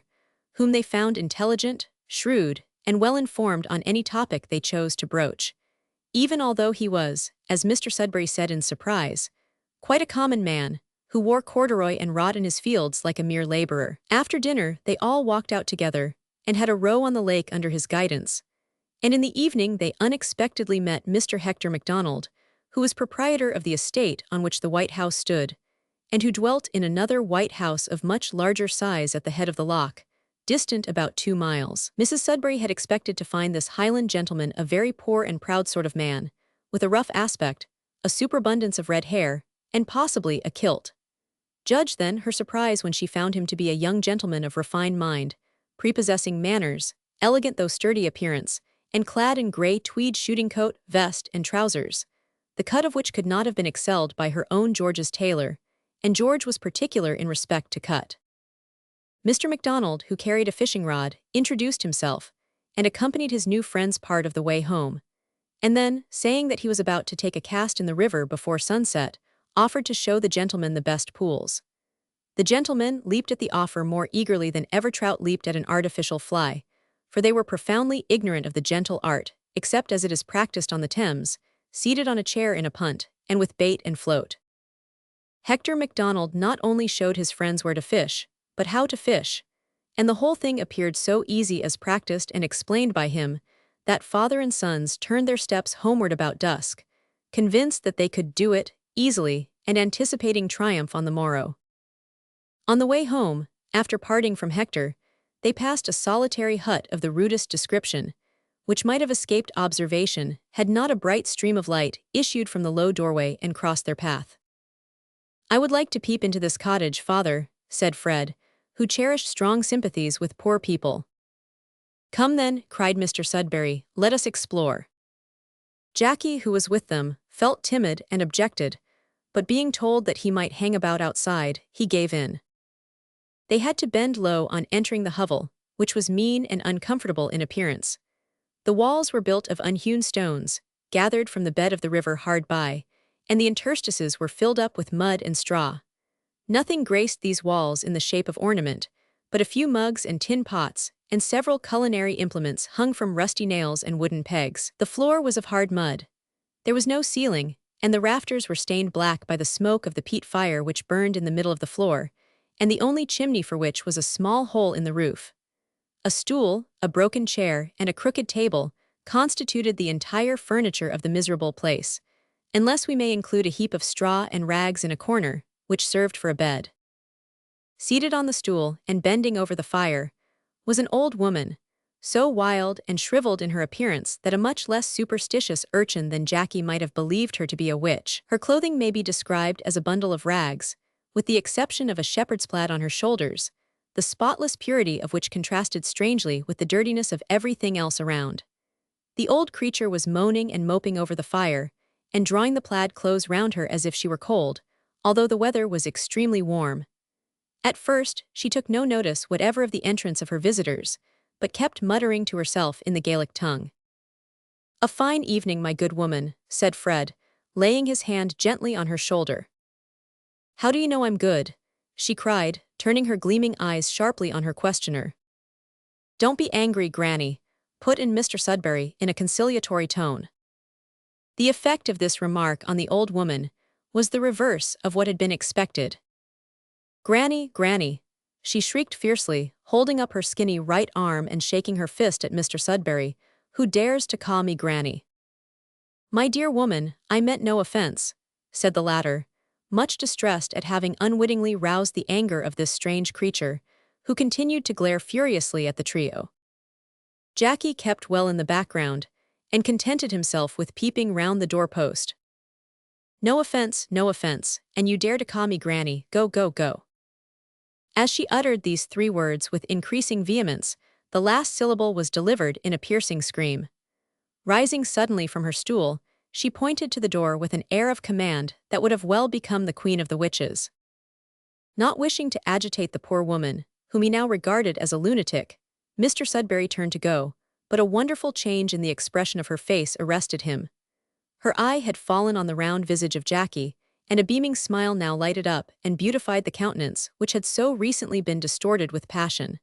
whom they found intelligent, shrewd, and well-informed on any topic they chose to broach, even although he was, as Mr. Sudberry said in surprise, quite a common man, who wore corduroy and wrought in his fields like a mere laborer. After dinner, they all walked out together, and had a row on the lake under his guidance, and in the evening they unexpectedly met Mr. Hector MacDonald, who was proprietor of the estate on which the White House stood, and who dwelt in another white house of much larger size at the head of the loch, distant about 2 miles. Mrs. Sudberry had expected to find this Highland gentleman a very poor and proud sort of man, with a rough aspect, a superabundance of red hair, and possibly a kilt. Judge then her surprise when she found him to be a young gentleman of refined mind, prepossessing manners, elegant though sturdy appearance, and clad in grey tweed shooting coat, vest, and trousers, the cut of which could not have been excelled by her own George's tailor, and George was particular in respect to cut. Mr. MacDonald, who carried a fishing rod, introduced himself, and accompanied his new friends part of the way home, and then, saying that he was about to take a cast in the river before sunset, offered to show the gentleman the best pools. The gentlemen leaped at the offer more eagerly than ever trout leaped at an artificial fly, for they were profoundly ignorant of the gentle art, except as it is practiced on the Thames, seated on a chair in a punt, and with bait and float. Hector MacDonald not only showed his friends where to fish, but how to fish, and the whole thing appeared so easy as practiced and explained by him, that father and sons turned their steps homeward about dusk, convinced that they could do it easily and anticipating triumph on the morrow. On the way home, after parting from Hector, they passed a solitary hut of the rudest description, which might have escaped observation had not a bright stream of light issued from the low doorway and crossed their path. "I would like to peep into this cottage, father," said Fred, who cherished strong sympathies with poor people. "Come then," cried Mr. Sudberry, "let us explore." Jackie, who was with them, felt timid and objected, but being told that he might hang about outside, he gave in. They had to bend low on entering the hovel, which was mean and uncomfortable in appearance. The walls were built of unhewn stones, gathered from the bed of the river hard by, and the interstices were filled up with mud and straw. Nothing graced these walls in the shape of ornament, but a few mugs and tin pots, and several culinary implements hung from rusty nails and wooden pegs. The floor was of hard mud. There was no ceiling, and the rafters were stained black by the smoke of the peat fire which burned in the middle of the floor, and the only chimney for which was a small hole in the roof. A stool, a broken chair, and a crooked table constituted the entire furniture of the miserable place, unless we may include a heap of straw and rags in a corner, which served for a bed. Seated on the stool and bending over the fire was an old woman, so wild and shriveled in her appearance that a much less superstitious urchin than Jackie might have believed her to be a witch. Her clothing may be described as a bundle of rags, with the exception of a shepherd's plaid on her shoulders, the spotless purity of which contrasted strangely with the dirtiness of everything else around. The old creature was moaning and moping over the fire, and drawing the plaid close round her as if she were cold, although the weather was extremely warm. At first, she took no notice whatever of the entrance of her visitors, but kept muttering to herself in the Gaelic tongue. "A fine evening, my good woman," said Fred, laying his hand gently on her shoulder. "How do you know I'm good?" she cried, turning her gleaming eyes sharply on her questioner. "Don't be angry, Granny," put in Mr. Sudberry in a conciliatory tone. The effect of this remark on the old woman was the reverse of what had been expected. "Granny, Granny," she shrieked fiercely, holding up her skinny right arm and shaking her fist at Mr. Sudberry, "who dares to call me Granny?" "My dear woman, I meant no offense," said the latter, much distressed at having unwittingly roused the anger of this strange creature, who continued to glare furiously at the trio. Jackie kept well in the background, and contented himself with peeping round the doorpost. No offense, and you dare to call me Granny, go, go, go." As she uttered these 3 words with increasing vehemence, the last syllable was delivered in a piercing scream. Rising suddenly from her stool, she pointed to the door with an air of command that would have well become the Queen of the Witches. Not wishing to agitate the poor woman, whom he now regarded as a lunatic, Mr. Sudberry turned to go, but a wonderful change in the expression of her face arrested him. Her eye had fallen on the round visage of Jackie, and a beaming smile now lighted up and beautified the countenance which had so recently been distorted with passion.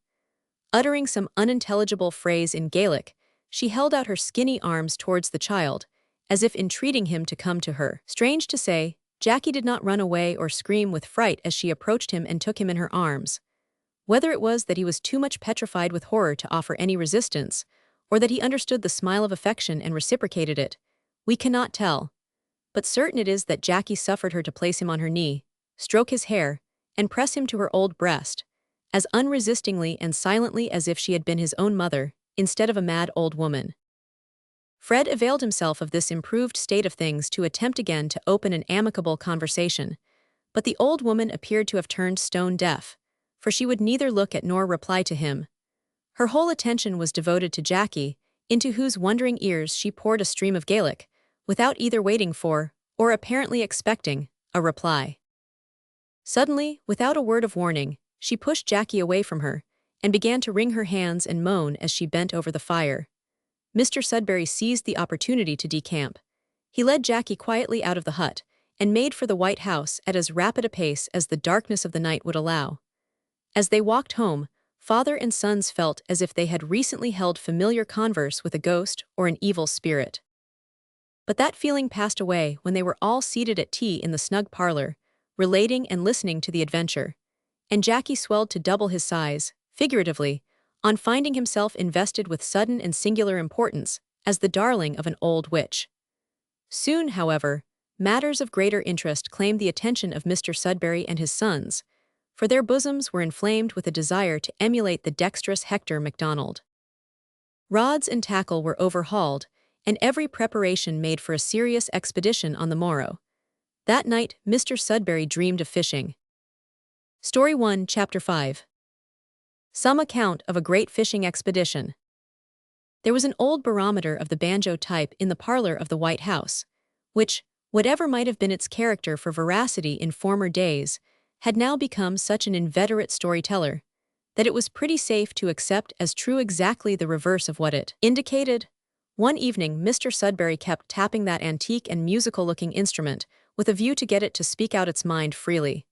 Uttering some unintelligible phrase in Gaelic, she held out her skinny arms towards the child, as if entreating him to come to her. Strange to say, Jackie did not run away or scream with fright as she approached him and took him in her arms. Whether it was that he was too much petrified with horror to offer any resistance, or that he understood the smile of affection and reciprocated it, we cannot tell. But certain it is that Jackie suffered her to place him on her knee, stroke his hair, and press him to her old breast, as unresistingly and silently as if she had been his own mother, instead of a mad old woman. Fred availed himself of this improved state of things to attempt again to open an amicable conversation, but the old woman appeared to have turned stone deaf, for she would neither look at nor reply to him. Her whole attention was devoted to Jackie, into whose wondering ears she poured a stream of Gaelic, without either waiting for, or apparently expecting, a reply. Suddenly, without a word of warning, she pushed Jackie away from her, and began to wring her hands and moan as she bent over the fire. Mr. Sudberry seized the opportunity to decamp. He led Jackie quietly out of the hut, and made for the White House at as rapid a pace as the darkness of the night would allow. As they walked home, father and sons felt as if they had recently held familiar converse with a ghost or an evil spirit. But that feeling passed away when they were all seated at tea in the snug parlor, relating and listening to the adventure, and Jackie swelled to double his size, figuratively, on finding himself invested with sudden and singular importance as the darling of an old witch. Soon, however, matters of greater interest claimed the attention of Mr. Sudberry and his sons, for their bosoms were inflamed with a desire to emulate the dexterous Hector MacDonald. Rods and tackle were overhauled, and every preparation made for a serious expedition on the morrow. That night, Mr. Sudberry dreamed of fishing. Story 1, Chapter 5. Some account of a great fishing expedition. There was an old barometer of the banjo type in the parlor of the White House, which, whatever might have been its character for veracity in former days, had now become such an inveterate storyteller that it was pretty safe to accept as true exactly the reverse of what it indicated. One evening, Mr. Sudberry kept tapping that antique and musical-looking instrument with a view to get it to speak out its mind freely.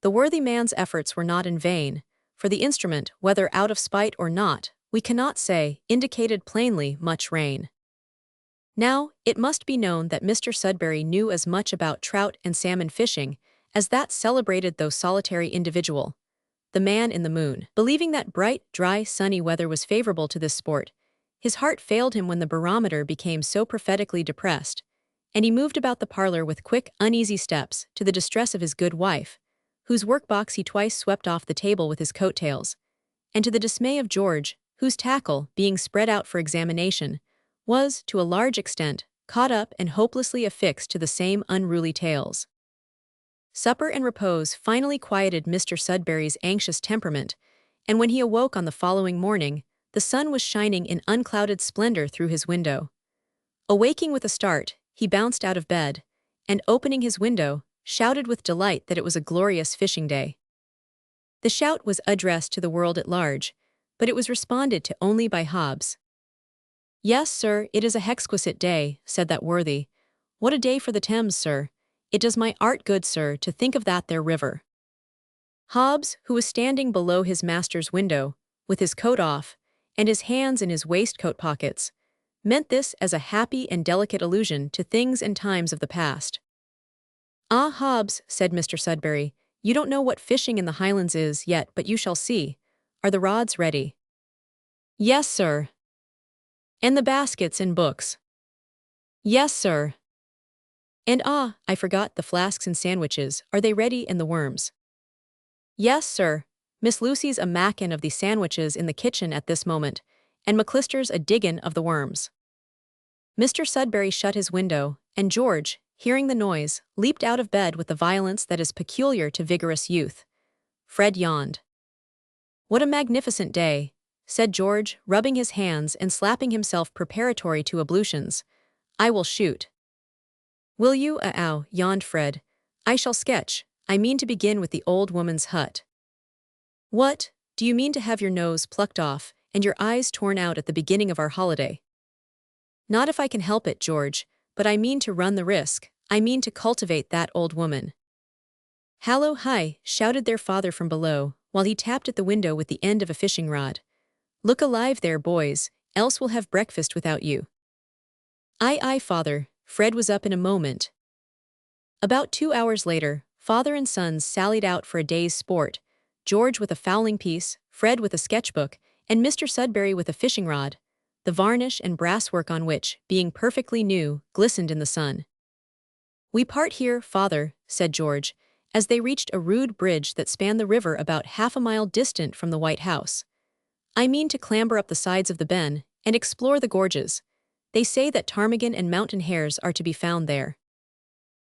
The worthy man's efforts were not in vain, for the instrument, whether out of spite or not, we cannot say, indicated plainly much rain. Now, it must be known that Mr. Sudberry knew as much about trout and salmon fishing as that celebrated though solitary individual, the man in the moon. Believing that bright, dry, sunny weather was favorable to this sport, his heart failed him when the barometer became so prophetically depressed, and he moved about the parlor with quick, uneasy steps to the distress of his good wife, whose workbox he twice swept off the table with his coat-tails, and to the dismay of George, whose tackle, being spread out for examination, was, to a large extent, caught up and hopelessly affixed to the same unruly tails. Supper and repose finally quieted Mr. Sudberry's anxious temperament, and when he awoke on the following morning, the sun was shining in unclouded splendor through his window. Awaking with a start, he bounced out of bed, and opening his window, shouted with delight that it was a glorious fishing day. The shout was addressed to the world at large, but it was responded to only by Hobbs. "Yes, sir, it is a hexquisite day," said that worthy. "What a day for the Thames, sir. It does my art good, sir, to think of that there river." Hobbs, who was standing below his master's window, with his coat off, and his hands in his waistcoat pockets, meant this as a happy and delicate allusion to things and times of the past. "Ah, Hobbs," said Mr. Sudberry, "you don't know what fishing in the Highlands is yet, but you shall see. Are the rods ready?" "Yes, sir." "And the baskets and books?" "Yes, sir." "And I forgot the flasks and sandwiches, are they ready, and the worms?" "Yes, sir. Miss Lucy's a mackin' of the sandwiches in the kitchen at this moment, and McClister's a diggin' of the worms." Mr. Sudberry shut his window, and George, hearing the noise, leaped out of bed with the violence that is peculiar to vigorous youth. Fred yawned. "What a magnificent day," said George, rubbing his hands and slapping himself preparatory to ablutions. "I will shoot." "Will you? Ow," yawned Fred. "I shall sketch. I mean to begin with the old woman's hut." "What, do you mean to have your nose plucked off and your eyes torn out at the beginning of our holiday?" "Not if I can help it, George, but I mean to run the risk. I mean to cultivate that old woman." "Hallo, hi," shouted their father from below, while he tapped at the window with the end of a fishing rod. Look alive there, boys, else we'll have breakfast without you." "Aye, aye, father." Fred was up in a moment. About 2 hours later, father and sons sallied out for a day's sport, George with a fowling piece, Fred with a sketchbook, and Mr. Sudberry with a fishing rod, the varnish and brasswork on which, being perfectly new, glistened in the sun. "We part here, father," said George, as they reached a rude bridge that spanned the river about half a mile distant from the White House. "I mean to clamber up the sides of the Ben and explore the gorges. They say that ptarmigan and mountain hares are to be found there."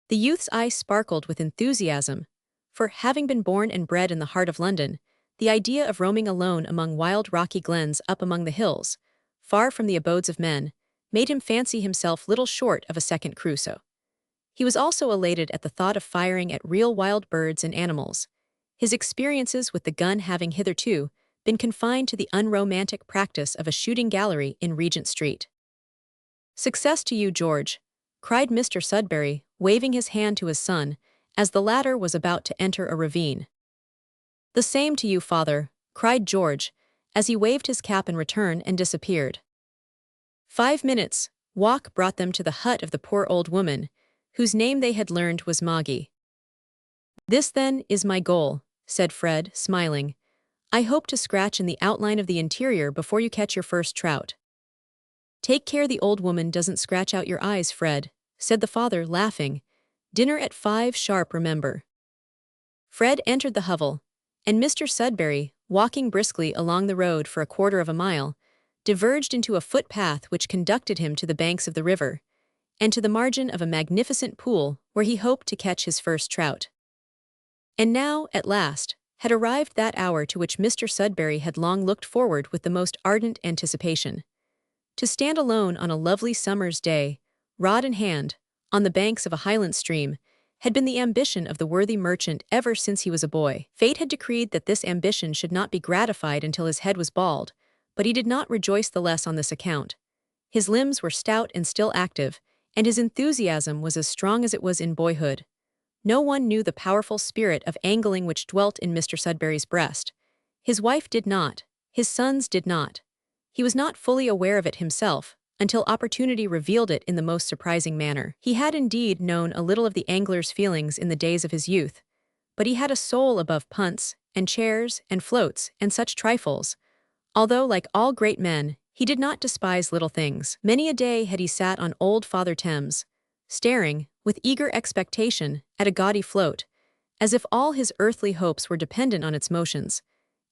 The youth's eyes sparkled with enthusiasm, for, having been born and bred in the heart of London, the idea of roaming alone among wild rocky glens up among the hills, far from the abodes of men, made him fancy himself little short of a second Crusoe. He was also elated at the thought of firing at real wild birds and animals, his experiences with the gun having hitherto been confined to the unromantic practice of a shooting gallery in Regent Street. "Success to you, George," cried Mr. Sudberry, waving his hand to his son, as the latter was about to enter a ravine. "The same to you, father," cried George, as he waved his cap in return and disappeared. 5 minutes' walk brought them to the hut of the poor old woman, whose name they had learned was Moggy. "This, then, is my goal," said Fred, smiling. "I hope to scratch in the outline of the interior before you catch your first trout." "Take care the old woman doesn't scratch out your eyes, Fred," said the father, laughing. "Dinner at 5 sharp, remember." Fred entered the hovel, and Mr. Sudberry, walking briskly along the road for a quarter of a mile, diverged into a footpath which conducted him to the banks of the river, and to the margin of a magnificent pool where he hoped to catch his first trout. And now, at last, had arrived that hour to which Mr. Sudberry had long looked forward with the most ardent anticipation. To stand alone on a lovely summer's day, rod in hand, on the banks of a Highland stream, had been the ambition of the worthy merchant ever since he was a boy. Fate had decreed that this ambition should not be gratified until his head was bald, but he did not rejoice the less on this account. His limbs were stout and still active, and his enthusiasm was as strong as it was in boyhood. No one knew the powerful spirit of angling which dwelt in Mr. Sudberry's breast. His wife did not, his sons did not. He was not fully aware of it himself, until opportunity revealed it in the most surprising manner. He had indeed known a little of the angler's feelings in the days of his youth, but he had a soul above punts, and chairs, and floats, and such trifles, although, like all great men, he did not despise little things. Many a day had he sat on old Father Thames, staring, with eager expectation, at a gaudy float, as if all his earthly hopes were dependent on its motions,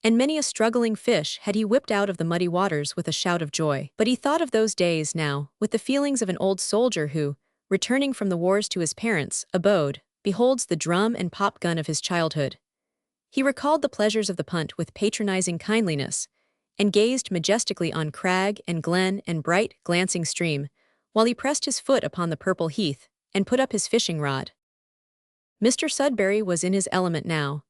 and many a struggling fish had he whipped out of the muddy waters with a shout of joy. But he thought of those days now with the feelings of an old soldier who, returning from the wars to his parents' abode, beholds the drum and pop gun of his childhood. He recalled the pleasures of the punt with patronizing kindliness, and gazed majestically on crag and glen and bright, glancing stream, while he pressed his foot upon the purple heath, and put up his fishing rod. Mr. Sudberry was in his element now.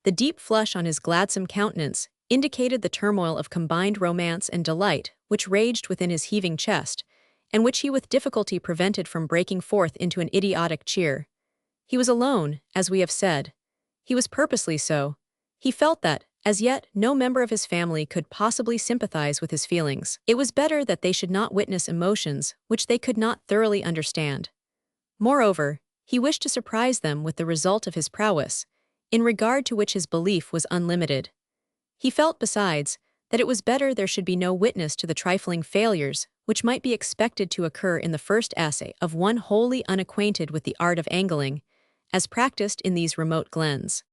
The deep flush on his gladsome countenance indicated the turmoil of combined romance and delight which raged within his heaving chest, and which he with difficulty prevented from breaking forth into an idiotic cheer. He was alone, as we have said. He was purposely so. He felt that, as yet, no member of his family could possibly sympathize with his feelings. It was better that they should not witness emotions which they could not thoroughly understand. Moreover, he wished to surprise them with the result of his prowess, in regard to which his belief was unlimited. He felt, besides, that it was better there should be no witness to the trifling failures which might be expected to occur in the first essay of one wholly unacquainted with the art of angling, as practiced in these remote glens.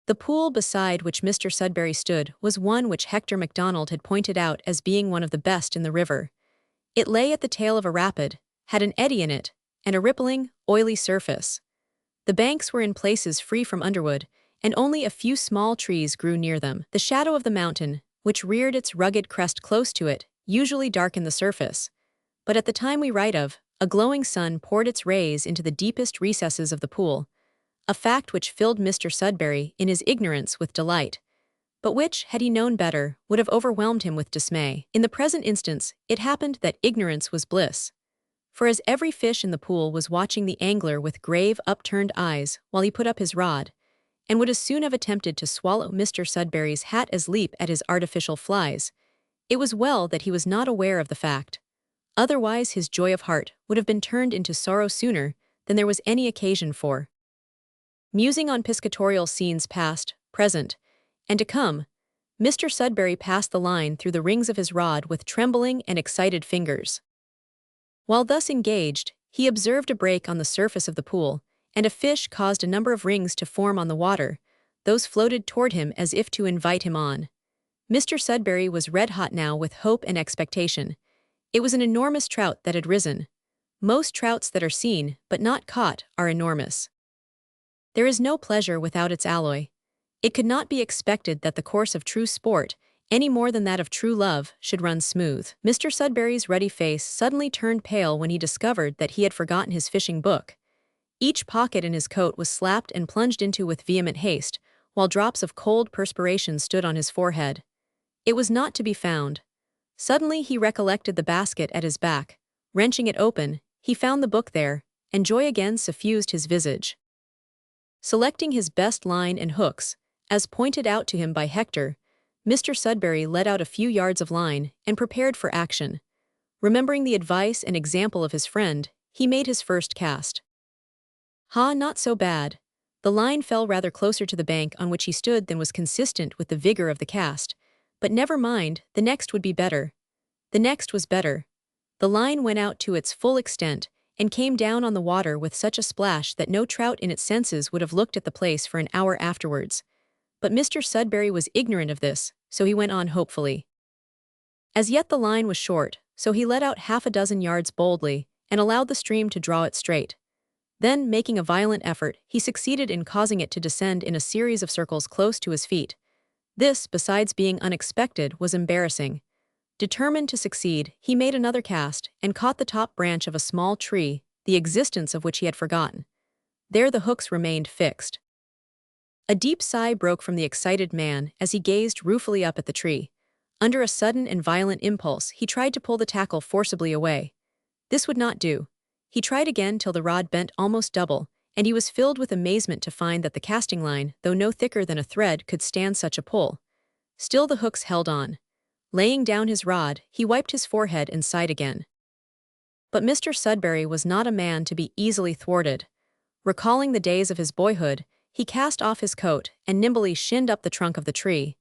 The pool beside which Mr. Sudberry stood was one which Hector MacDonald had pointed out as being one of the best in the river. It lay at the tail of a rapid, had an eddy in it, and a rippling, oily surface. The banks were in places free from underwood, and only a few small trees grew near them. The shadow of the mountain, which reared its rugged crest close to it, usually darkened the surface, but at the time we write of, a glowing sun poured its rays into the deepest recesses of the pool, a fact which filled Mr. Sudberry in his ignorance with delight, but which, had he known better, would have overwhelmed him with dismay. In the present instance, it happened that ignorance was bliss. For as every fish in the pool was watching the angler with grave upturned eyes while he put up his rod, and would as soon have attempted to swallow Mr. Sudberry's hat as leap at his artificial flies, It was well that he was not aware of the fact. Otherwise his joy of heart would have been turned into sorrow sooner than there was any occasion for. Musing on piscatorial scenes past, present, and to come, Mr. Sudberry passed the line through the rings of his rod with trembling and excited fingers. While thus engaged, he observed a break on the surface of the pool, and a fish caused a number of rings to form on the water. Those floated toward him as if to invite him on. Mr. Sudberry was red-hot now with hope and expectation. It was an enormous trout that had risen. Most trouts that are seen, but not caught, are enormous. There is no pleasure without its alloy. It could not be expected that the course of true sport, any more than that of true love, should run smooth. Mr. Sudberry's ruddy face suddenly turned pale when he discovered that he had forgotten his fishing book. Each pocket in his coat was slapped and plunged into with vehement haste, while drops of cold perspiration stood on his forehead. It was not to be found. Suddenly he recollected the basket at his back. Wrenching it open, he found the book there, and joy again suffused his visage. Selecting his best line and hooks, as pointed out to him by Hector, Mr. Sudberry let out a few yards of line and prepared for action. Remembering the advice and example of his friend, he made his first cast. Not so bad. The line fell rather closer to the bank on which he stood than was consistent with the vigor of the cast. But never mind, the next would be better. The next was better. The line went out to its full extent, and came down on the water with such a splash that no trout in its senses would have looked at the place for an hour afterwards. But Mr. Sudberry was ignorant of this, so he went on hopefully. As yet the line was short, so he let out half a dozen yards boldly, and allowed the stream to draw it straight. Then, making a violent effort, he succeeded in causing it to descend in a series of circles close to his feet. This, besides being unexpected, was embarrassing. Determined to succeed, he made another cast, and caught the top branch of a small tree, the existence of which he had forgotten. There the hooks remained fixed. A deep sigh broke from the excited man as he gazed ruefully up at the tree. Under a sudden and violent impulse, he tried to pull the tackle forcibly away. This would not do. He tried again till the rod bent almost double, and he was filled with amazement to find that the casting line, though no thicker than a thread, could stand such a pull. Still the hooks held on. Laying down his rod, he wiped his forehead and sighed again. But Mr. Sudberry was not a man to be easily thwarted. Recalling the days of his boyhood, he cast off his coat and nimbly shinned up the trunk of the tree.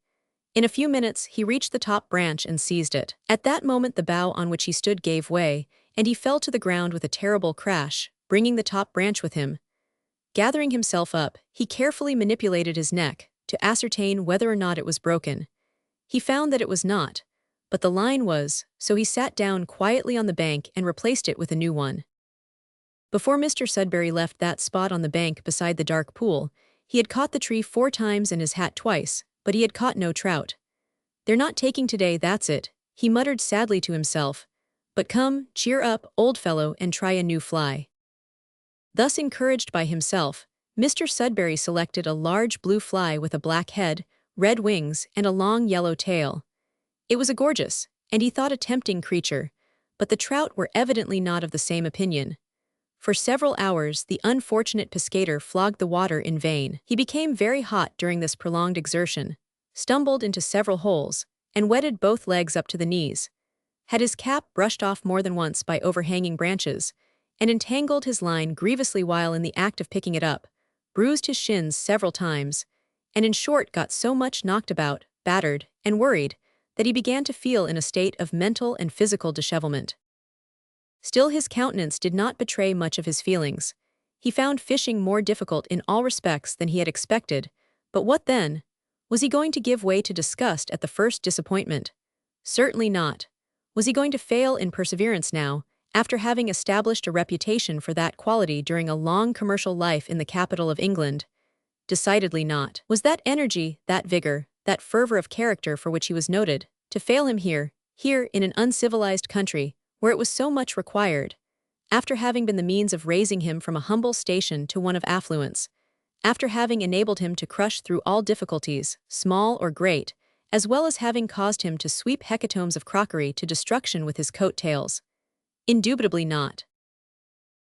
In a few minutes he reached the top branch and seized it. At that moment the bough on which he stood gave way, and he fell to the ground with a terrible crash, bringing the top branch with him. Gathering himself up, he carefully manipulated his neck to ascertain whether or not it was broken. He found that it was not, but the line was, so he sat down quietly on the bank and replaced it with a new one. Before Mr. Sudberry left that spot on the bank beside the dark pool, he had caught the tree 4 times and his hat twice, but he had caught no trout. "They're not taking today, that's it," he muttered sadly to himself. "But come, cheer up, old fellow, and try a new fly." Thus encouraged by himself, Mr. Sudberry selected a large blue fly with a black head, red wings, and a long yellow tail. It was a gorgeous, and he thought a tempting creature, but the trout were evidently not of the same opinion. For several hours the unfortunate pescator flogged the water in vain. He became very hot during this prolonged exertion, stumbled into several holes, and wetted both legs up to the knees. Had his cap brushed off more than once by overhanging branches, and entangled his line grievously while in the act of picking it up, bruised his shins several times, and in short got so much knocked about, battered, and worried, that he began to feel in a state of mental and physical dishevelment. Still his countenance did not betray much of his feelings. He found fishing more difficult in all respects than he had expected, but what then? Was he going to give way to disgust at the first disappointment? Certainly not. Was he going to fail in perseverance now, after having established a reputation for that quality during a long commercial life in the capital of England? Decidedly not. Was that energy, that vigor, that fervor of character for which he was noted, to fail him here in an uncivilized country, where it was so much required, after having been the means of raising him from a humble station to one of affluence, after having enabled him to crush through all difficulties, small or great, as well as having caused him to sweep hecatombs of crockery to destruction with his coat-tails? Indubitably not.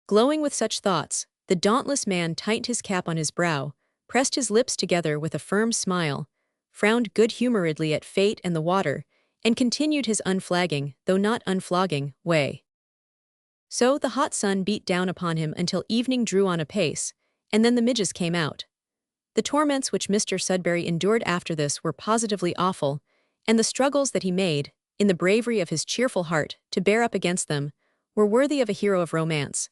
Glowing with such thoughts, the dauntless man tightened his cap on his brow, pressed his lips together with a firm smile, frowned good-humoredly at fate and the water, and continued his unflagging, though not unflogging, way. So the hot sun beat down upon him until evening drew on apace, and then the midges came out. The torments which Mr. Sudberry endured after this were positively awful, and the struggles that he made, in the bravery of his cheerful heart, to bear up against them, were worthy of a hero of romance.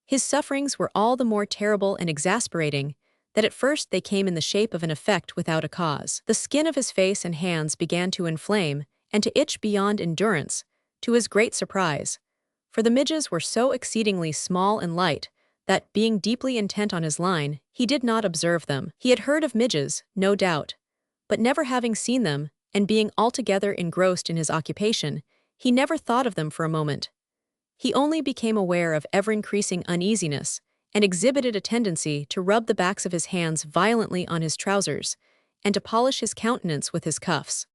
His sufferings were all the more terrible and exasperating, that at first they came in the shape of an effect without a cause. The skin of his face and hands began to inflame, and to itch beyond endurance, to his great surprise. For the midges were so exceedingly small and light, that, being deeply intent on his line, he did not observe them. He had heard of midges, no doubt, but never having seen them, and being altogether engrossed in his occupation, he never thought of them for a moment. He only became aware of ever-increasing uneasiness, and exhibited a tendency to rub the backs of his hands violently on his trousers, and to polish his countenance with his cuffs.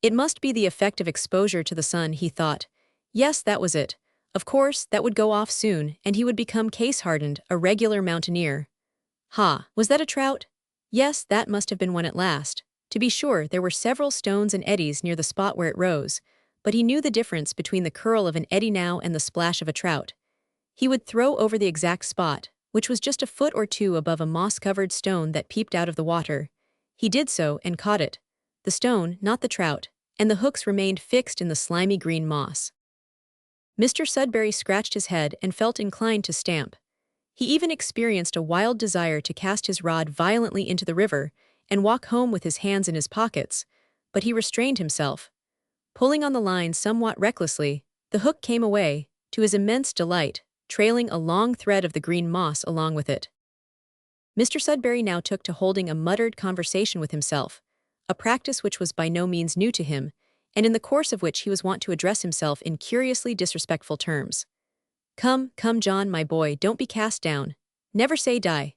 It must be the effect of exposure to the sun, he thought. Yes, that was it. Of course, that would go off soon, and he would become case-hardened, a regular mountaineer. Ha! Was that a trout? Yes, that must have been one at last. To be sure, there were several stones and eddies near the spot where it rose, but he knew the difference between the curl of an eddy now and the splash of a trout. He would throw over the exact spot, which was just a foot or two above a moss-covered stone that peeped out of the water. He did so and caught it. The stone, not the trout, and the hooks remained fixed in the slimy green moss. Mr. Sudberry scratched his head and felt inclined to stamp. He even experienced a wild desire to cast his rod violently into the river and walk home with his hands in his pockets, but he restrained himself. Pulling on the line somewhat recklessly, the hook came away, to his immense delight, trailing a long thread of the green moss along with it. Mr. Sudberry now took to holding a muttered conversation with himself, a practice which was by no means new to him, and in the course of which he was wont to address himself in curiously disrespectful terms. Come, come, John, my boy, don't be cast down. Never say die.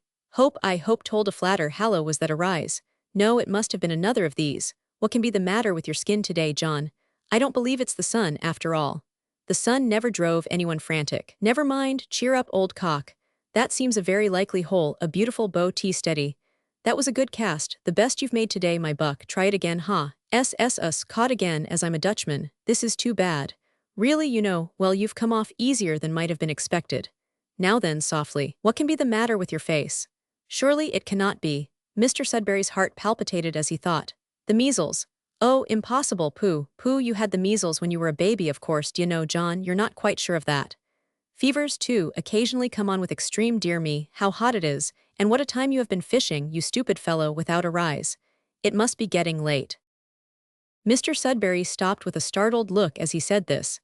I hope told a flatter hallow was that a rise. No, it must have been another of these. What can be the matter with your skin today, John? I don't believe it's the sun, after all. The sun never drove anyone frantic. Never mind, cheer up, old cock. That seems a very likely hole, a beautiful bow tea steady. That was a good cast, the best you've made today, my buck. Try it again, ha. Us caught again, as I'm a Dutchman. This is too bad. Really, you know, well, you've come off easier than might have been expected. Now then, softly, what can be the matter with your face? Surely it cannot be. Mr. Sudberry's heart palpitated as he thought. The measles. Oh, impossible, pooh, you had the measles when you were a baby, of course, d'you know, John, you're not quite sure of that. Fevers, too, occasionally come on with extreme, dear me, how hot it is, and what a time you have been fishing, you stupid fellow, without a rise. It must be getting late. Mr. Sudberry stopped with a startled look as he said this.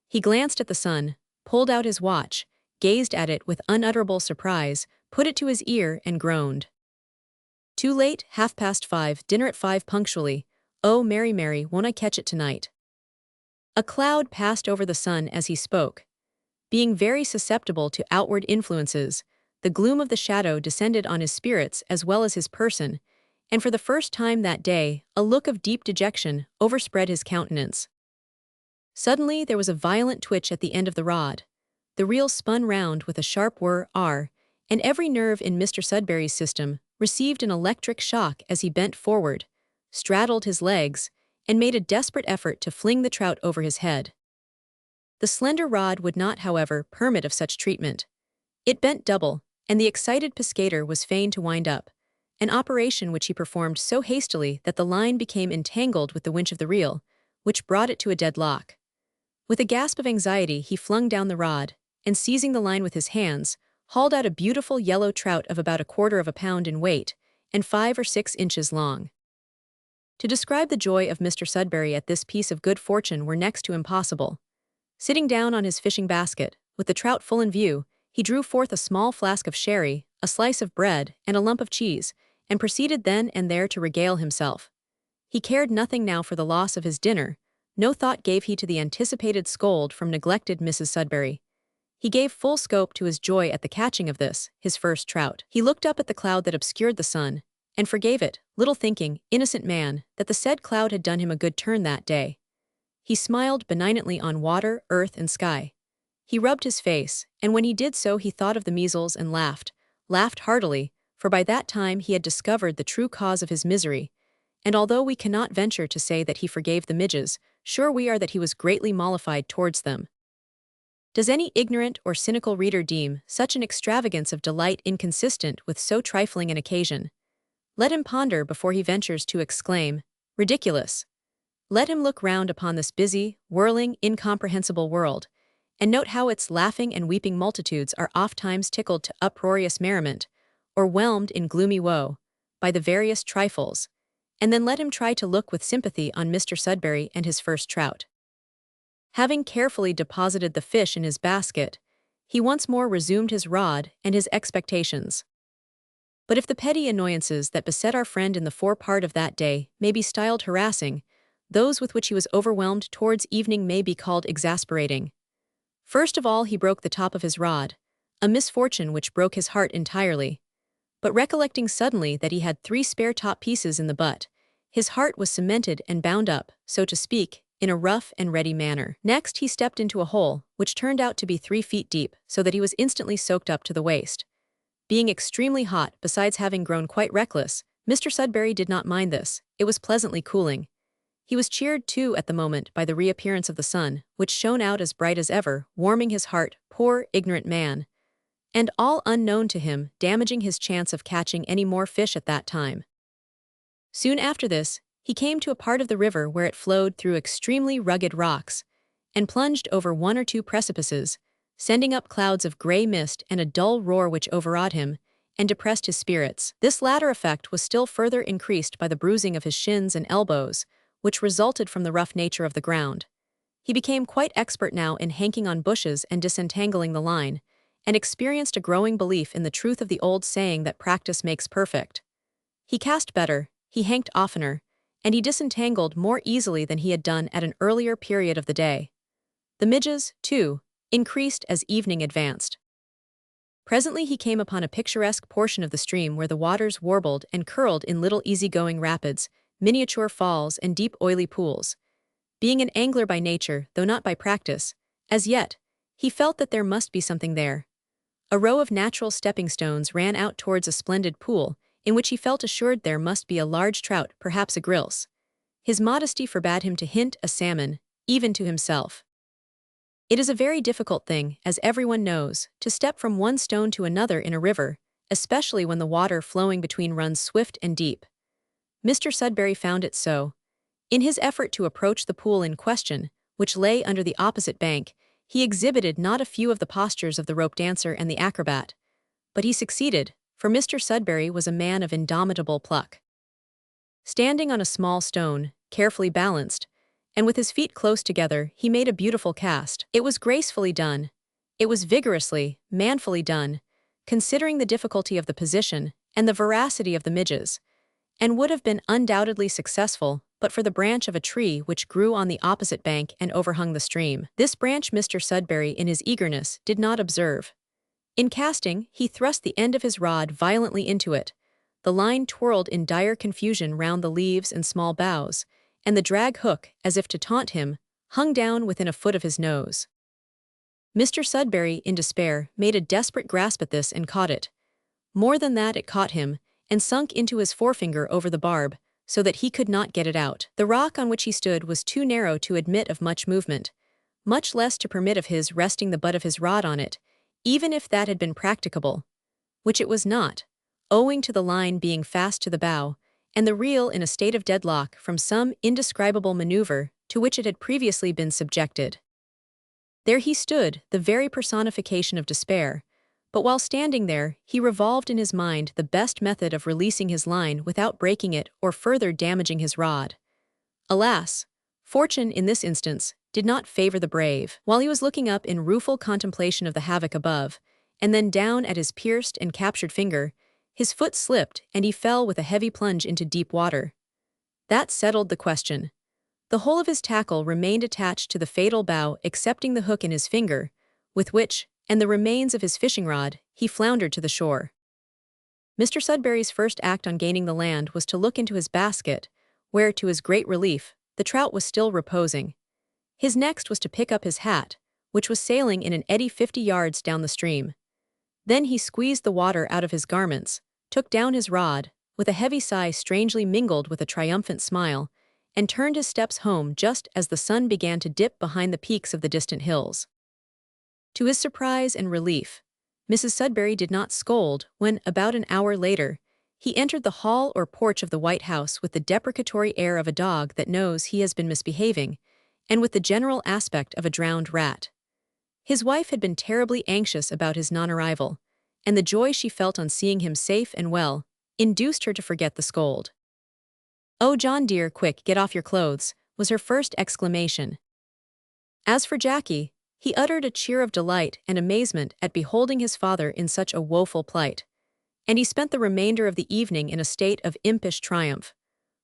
He glanced at the sun, pulled out his watch, gazed at it with unutterable surprise, put it to his ear, and groaned. Too late, 5:30, dinner at 5 punctually. Oh, Mary, won't I catch it tonight? A cloud passed over the sun as he spoke. Being very susceptible to outward influences, the gloom of the shadow descended on his spirits as well as his person, and for the first time that day, a look of deep dejection overspread his countenance. Suddenly there was a violent twitch at the end of the rod. The reel spun round with a sharp whir, and every nerve in Mr. Sudberry's system received an electric shock as he bent forward, straddled his legs, and made a desperate effort to fling the trout over his head. The slender rod would not, however, permit of such treatment. It bent double, and the excited pescator was fain to wind up, an operation which he performed so hastily that the line became entangled with the winch of the reel, which brought it to a dead lock. With a gasp of anxiety he flung down the rod, and seizing the line with his hands, hauled out a beautiful yellow trout of about 1/4 pound in weight, and 5 or 6 inches long. To describe the joy of Mr. Sudberry at this piece of good fortune were next to impossible. Sitting down on his fishing basket, with the trout full in view, he drew forth a small flask of sherry, a slice of bread, and a lump of cheese, and proceeded then and there to regale himself. He cared nothing now for the loss of his dinner, no thought gave he to the anticipated scold from neglected Mrs. Sudberry. He gave full scope to his joy at the catching of this, his first trout. He looked up at the cloud that obscured the sun, and forgave it, little thinking, innocent man, that the said cloud had done him a good turn that day. He smiled benignantly on water, earth, and sky. He rubbed his face, and when he did so he thought of the measles and laughed heartily, for by that time he had discovered the true cause of his misery, and although we cannot venture to say that he forgave the midges, sure we are that he was greatly mollified towards them. Does any ignorant or cynical reader deem such an extravagance of delight inconsistent with so trifling an occasion? Let him ponder before he ventures to exclaim, "Ridiculous!" Let him look round upon this busy, whirling, incomprehensible world, and note how its laughing and weeping multitudes are ofttimes tickled to uproarious merriment, or whelmed in gloomy woe, by the veriest trifles, and then let him try to look with sympathy on Mr. Sudberry and his first trout. Having carefully deposited the fish in his basket, he once more resumed his rod and his expectations. But if the petty annoyances that beset our friend in the forepart of that day may be styled harassing, those with which he was overwhelmed towards evening may be called exasperating. First of all he broke the top of his rod, a misfortune which broke his heart entirely. But recollecting suddenly that he had 3 spare top pieces in the butt, his heart was cemented and bound up, so to speak, in a rough and ready manner. Next he stepped into a hole, which turned out to be 3 feet deep, so that he was instantly soaked up to the waist. Being extremely hot, besides having grown quite reckless, Mr. Sudberry did not mind this. It was pleasantly cooling. He was cheered, too, at the moment by the reappearance of the sun, which shone out as bright as ever, warming his heart, poor, ignorant man, and all unknown to him, damaging his chance of catching any more fish at that time. Soon after this, he came to a part of the river where it flowed through extremely rugged rocks, and plunged over 1 or 2 precipices, sending up clouds of grey mist and a dull roar which overawed him, and depressed his spirits. This latter effect was still further increased by the bruising of his shins and elbows, which resulted from the rough nature of the ground. He became quite expert now in hanking on bushes and disentangling the line, and experienced a growing belief in the truth of the old saying that practice makes perfect. He cast better, he hanked oftener, and he disentangled more easily than he had done at an earlier period of the day. The midges, too, increased as evening advanced. Presently he came upon a picturesque portion of the stream where the waters warbled and curled in little easy-going rapids, miniature falls, and deep oily pools. Being an angler by nature, though not by practice, as yet, he felt that there must be something there. A row of natural stepping stones ran out towards a splendid pool, in which he felt assured there must be a large trout, perhaps a grilse. His modesty forbade him to hint a salmon, even to himself. It is a very difficult thing, as everyone knows, to step from one stone to another in a river, especially when the water flowing between runs swift and deep. Mr. Sudberry found it so. In his effort to approach the pool in question, which lay under the opposite bank, he exhibited not a few of the postures of the rope dancer and the acrobat. But he succeeded, for Mr. Sudberry was a man of indomitable pluck. Standing on a small stone, carefully balanced, and with his feet close together, he made a beautiful cast. It was gracefully done. It was vigorously, manfully done, considering the difficulty of the position and the veracity of the midges, and would have been undoubtedly successful but for the branch of a tree which grew on the opposite bank and overhung the stream. This branch Mr. Sudberry, in his eagerness, did not observe. In casting, he thrust the end of his rod violently into it. The line twirled in dire confusion round the leaves and small boughs, and the drag hook, as if to taunt him, hung down within a foot of his nose. Mr. Sudberry, in despair, made a desperate grasp at this and caught it. More than that, it caught him, and sunk into his forefinger over the barb, so that he could not get it out. The rock on which he stood was too narrow to admit of much movement, much less to permit of his resting the butt of his rod on it, even if that had been practicable, which it was not, owing to the line being fast to the bow, and the reel in a state of deadlock from some indescribable maneuver to which it had previously been subjected. There he stood, the very personification of despair, but while standing there, he revolved in his mind the best method of releasing his line without breaking it or further damaging his rod. Alas, fortune, in this instance, did not favor the brave. While he was looking up in rueful contemplation of the havoc above, and then down at his pierced and captured finger, his foot slipped and he fell with a heavy plunge into deep water. That settled the question. The whole of his tackle remained attached to the fatal bough excepting the hook in his finger, with which, and the remains of his fishing rod, he floundered to the shore. Mr. Sudberry's first act on gaining the land was to look into his basket, where, to his great relief, the trout was still reposing. His next was to pick up his hat, which was sailing in an eddy 50 yards down the stream. Then he squeezed the water out of his garments, took down his rod, with a heavy sigh strangely mingled with a triumphant smile, and turned his steps home just as the sun began to dip behind the peaks of the distant hills. To his surprise and relief, Mrs. Sudberry did not scold when, about an hour later, he entered the hall or porch of the White House with the deprecatory air of a dog that knows he has been misbehaving, and with the general aspect of a drowned rat. His wife had been terribly anxious about his non-arrival, and the joy she felt on seeing him safe and well induced her to forget the scold. "Oh, John dear, quick, get off your clothes," was her first exclamation. As for Jackie, he uttered a cheer of delight and amazement at beholding his father in such a woeful plight, and he spent the remainder of the evening in a state of impish triumph,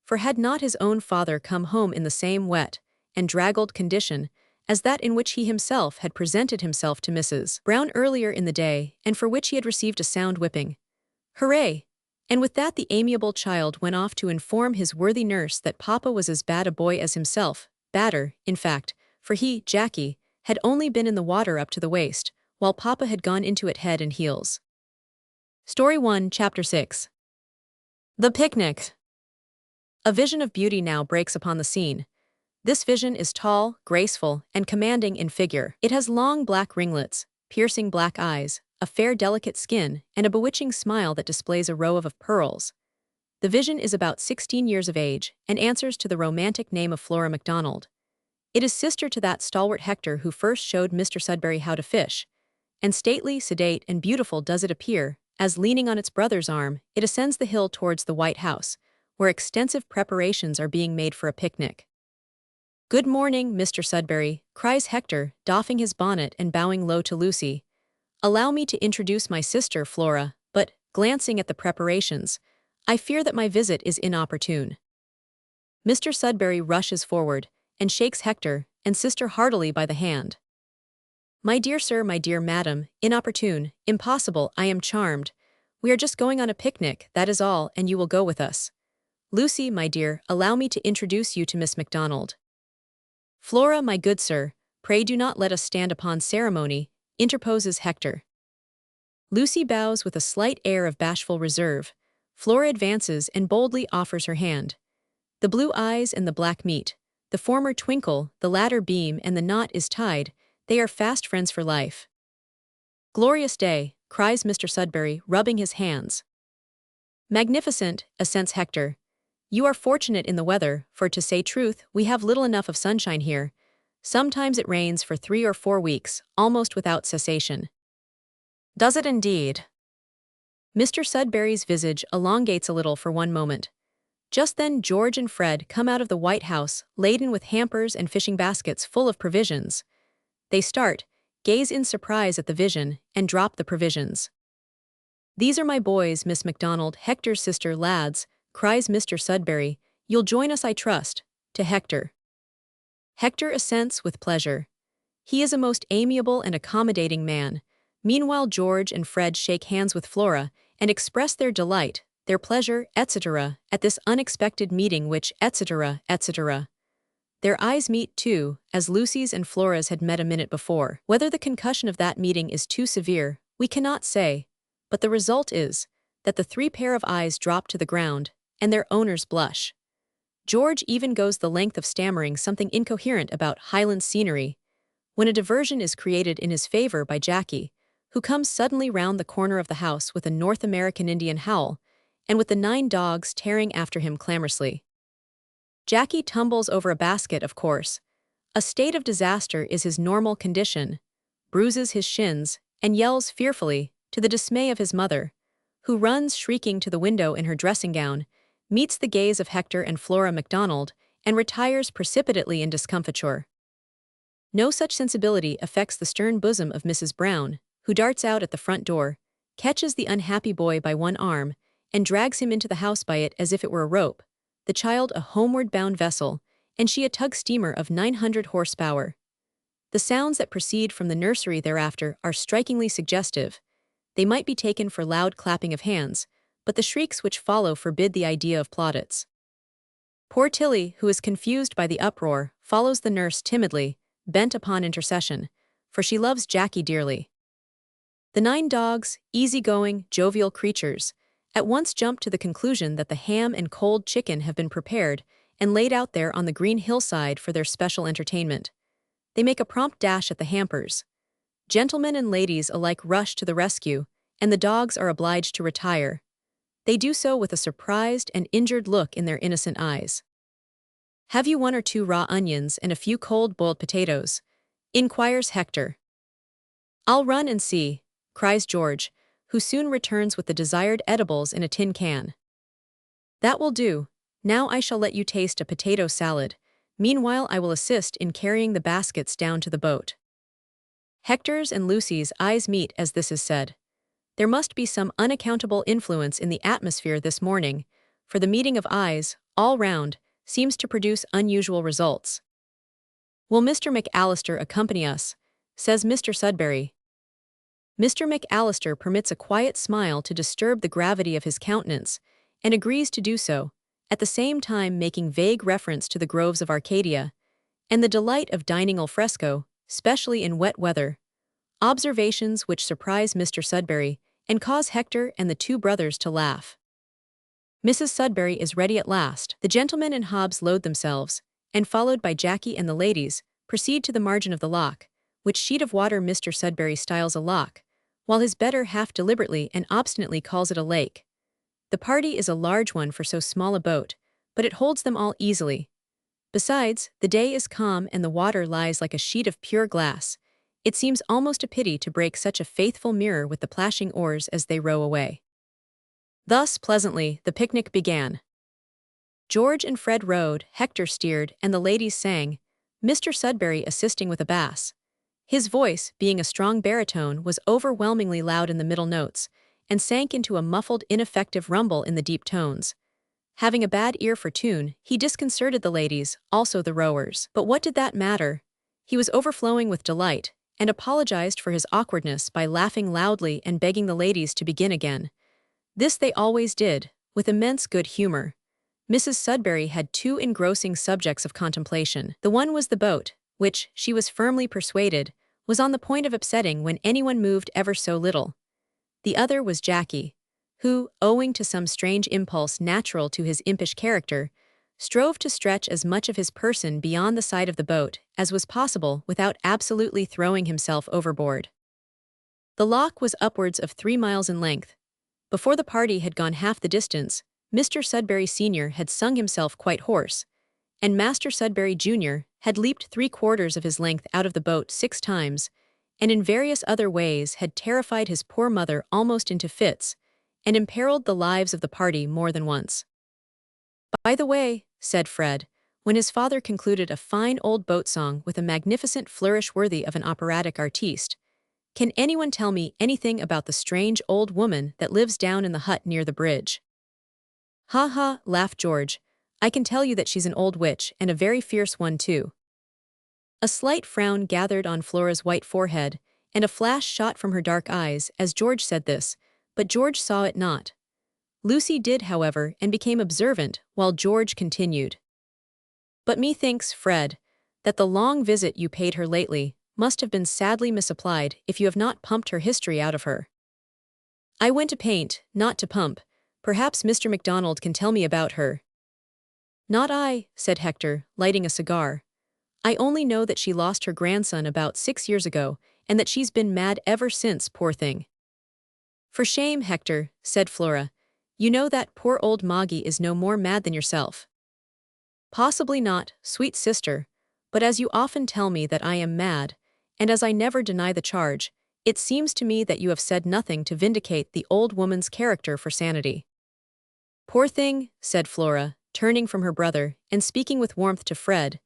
for had not his own father come home in the same wet and draggled condition as that in which he himself had presented himself to Mrs. Brown earlier in the day, and for which he had received a sound whipping. Hooray! And with that the amiable child went off to inform his worthy nurse that Papa was as bad a boy as himself, badder, in fact, for he, Jackie, had only been in the water up to the waist, while Papa had gone into it head and heels. Story 1, Chapter 6. The Picnic. A vision of beauty now breaks upon the scene. This vision is tall, graceful, and commanding in figure. It has long black ringlets, piercing black eyes, a fair delicate skin, and a bewitching smile that displays a row of pearls. The vision is about 16 years of age, and answers to the romantic name of Flora MacDonald. It is sister to that stalwart Hector who first showed Mr. Sudberry how to fish, and stately, sedate, and beautiful does it appear, as leaning on its brother's arm, it ascends the hill towards the White House, where extensive preparations are being made for a picnic. "Good morning, Mr. Sudberry," cries Hector, doffing his bonnet and bowing low to Lucy. "Allow me to introduce my sister, Flora, but, glancing at the preparations, I fear that my visit is inopportune." Mr. Sudberry rushes forward, and shakes Hector and sister heartily by the hand. "My dear sir, my dear madam, inopportune, impossible, I am charmed. We are just going on a picnic, that is all, and you will go with us. Lucy, my dear, allow me to introduce you to Miss MacDonald." "Flora, my good sir, pray do not let us stand upon ceremony," interposes Hector. Lucy bows with a slight air of bashful reserve. Flora advances and boldly offers her hand. The blue eyes and the black meet. The former twinkle, the latter beam, and the knot is tied. They are fast friends for life. "Glorious day," cries Mr. Sudberry, rubbing his hands. "Magnificent," assents Hector. "You are fortunate in the weather, for to say truth, we have little enough of sunshine here. Sometimes it rains for 3 or 4 weeks, almost without cessation." "Does it indeed?" Mr. Sudberry's visage elongates a little for one moment. Just then George and Fred come out of the White House, laden with hampers and fishing baskets full of provisions. They start, gaze in surprise at the vision, and drop the provisions. "These are my boys, Miss MacDonald, Hector's sister, lads," cries Mr. Sudberry. "You'll join us, I trust," to Hector. Hector assents with pleasure. He is a most amiable and accommodating man. Meanwhile George and Fred shake hands with Flora, and express their delight, their pleasure, etc., at this unexpected meeting which, etc., etc. Their eyes meet too, as Lucy's and Flora's had met a minute before. Whether the concussion of that meeting is too severe, we cannot say, but the result is that the 3 pair of eyes drop to the ground, and their owners blush. George even goes the length of stammering something incoherent about Highland scenery, when a diversion is created in his favor by Jackie, who comes suddenly round the corner of the house with a North American Indian howl, and with the 9 dogs tearing after him clamorously. Jackie tumbles over a basket, of course. A state of disaster is his normal condition, bruises his shins, and yells fearfully, to the dismay of his mother, who runs shrieking to the window in her dressing gown, meets the gaze of Hector and Flora MacDonald, and retires precipitately in discomfiture. No such sensibility affects the stern bosom of Mrs. Brown, who darts out at the front door, catches the unhappy boy by one arm, and drags him into the house by it as if it were a rope, the child a homeward-bound vessel, and she a tug steamer of 900 horsepower. The sounds that proceed from the nursery thereafter are strikingly suggestive. They might be taken for loud clapping of hands, but the shrieks which follow forbid the idea of plaudits. Poor Tilly, who is confused by the uproar, follows the nurse timidly, bent upon intercession, for she loves Jackie dearly. The 9 dogs, easy-going, jovial creatures, at once jump to the conclusion that the ham and cold chicken have been prepared and laid out there on the green hillside for their special entertainment. They make a prompt dash at the hampers. Gentlemen and ladies alike rush to the rescue, and the dogs are obliged to retire. They do so with a surprised and injured look in their innocent eyes. "Have you 1 or 2 raw onions and a few cold boiled potatoes?" inquires Hector. "I'll run and see," cries George, who soon returns with the desired edibles in a tin can. "That will do. Now I shall let you taste a potato salad. Meanwhile I will assist in carrying the baskets down to the boat." Hector's and Lucy's eyes meet as this is said. There must be some unaccountable influence in the atmosphere this morning, for the meeting of eyes, all round, seems to produce unusual results. "Will Mr. McAllister accompany us?" says Mr. Sudberry. Mr. McAllister permits a quiet smile to disturb the gravity of his countenance, and agrees to do so, at the same time making vague reference to the groves of Arcadia, and the delight of dining al fresco, especially in wet weather. Observations which surprise Mr. Sudberry, and cause Hector and the 2 brothers to laugh. Mrs. Sudberry is ready at last. The gentlemen and Hobbs load themselves, and followed by Jackie and the ladies, proceed to the margin of the loch, which sheet of water Mr. Sudberry styles a loch, while his better half deliberately and obstinately calls it a lake. The party is a large one for so small a boat, but it holds them all easily. Besides, the day is calm and the water lies like a sheet of pure glass. It seems almost a pity to break such a faithful mirror with the plashing oars as they row away. Thus, pleasantly, the picnic began. George and Fred rowed, Hector steered, and the ladies sang, Mr. Sudberry assisting with a bass. His voice, being a strong baritone, was overwhelmingly loud in the middle notes, and sank into a muffled, ineffective rumble in the deep tones. Having a bad ear for tune, he disconcerted the ladies, also the rowers. But what did that matter? He was overflowing with delight, and apologized for his awkwardness by laughing loudly and begging the ladies to begin again. This they always did, with immense good humor. Mrs. Sudberry had 2 engrossing subjects of contemplation. The one was the boat, which, she was firmly persuaded, was on the point of upsetting when anyone moved ever so little. The other was Jackie, who, owing to some strange impulse natural to his impish character, strove to stretch as much of his person beyond the side of the boat as was possible without absolutely throwing himself overboard. The loch was upwards of 3 miles in length. Before the party had gone half the distance, Mr. Sudberry Sr. had sung himself quite hoarse, and Master Sudberry Jr. had leaped 3/4 of his length out of the boat 6 times, and in various other ways had terrified his poor mother almost into fits, and imperiled the lives of the party more than once. "By the way," said Fred, when his father concluded a fine old boat song with a magnificent flourish worthy of an operatic artiste, "can anyone tell me anything about the strange old woman that lives down in the hut near the bridge?" "Ha ha," laughed George, "I can tell you that she's an old witch, and a very fierce one too." A slight frown gathered on Flora's white forehead, and a flash shot from her dark eyes as George said this, but George saw it not. Lucy did, however, and became observant, while George continued. "But methinks, Fred, that the long visit you paid her lately must have been sadly misapplied if you have not pumped her history out of her." "I went to paint, not to pump. Perhaps Mr. MacDonald can tell me about her." "Not I," said Hector, lighting a cigar. "I only know that she lost her grandson about 6 years ago, and that she's been mad ever since, poor thing." "For shame, Hector," said Flora. "You know that poor old Moggy is no more mad than yourself." "Possibly not, sweet sister, but as you often tell me that I am mad, and as I never deny the charge, it seems to me that you have said nothing to vindicate the old woman's character for sanity." "Poor thing," said Flora, turning from her brother, and speaking with warmth to Fred,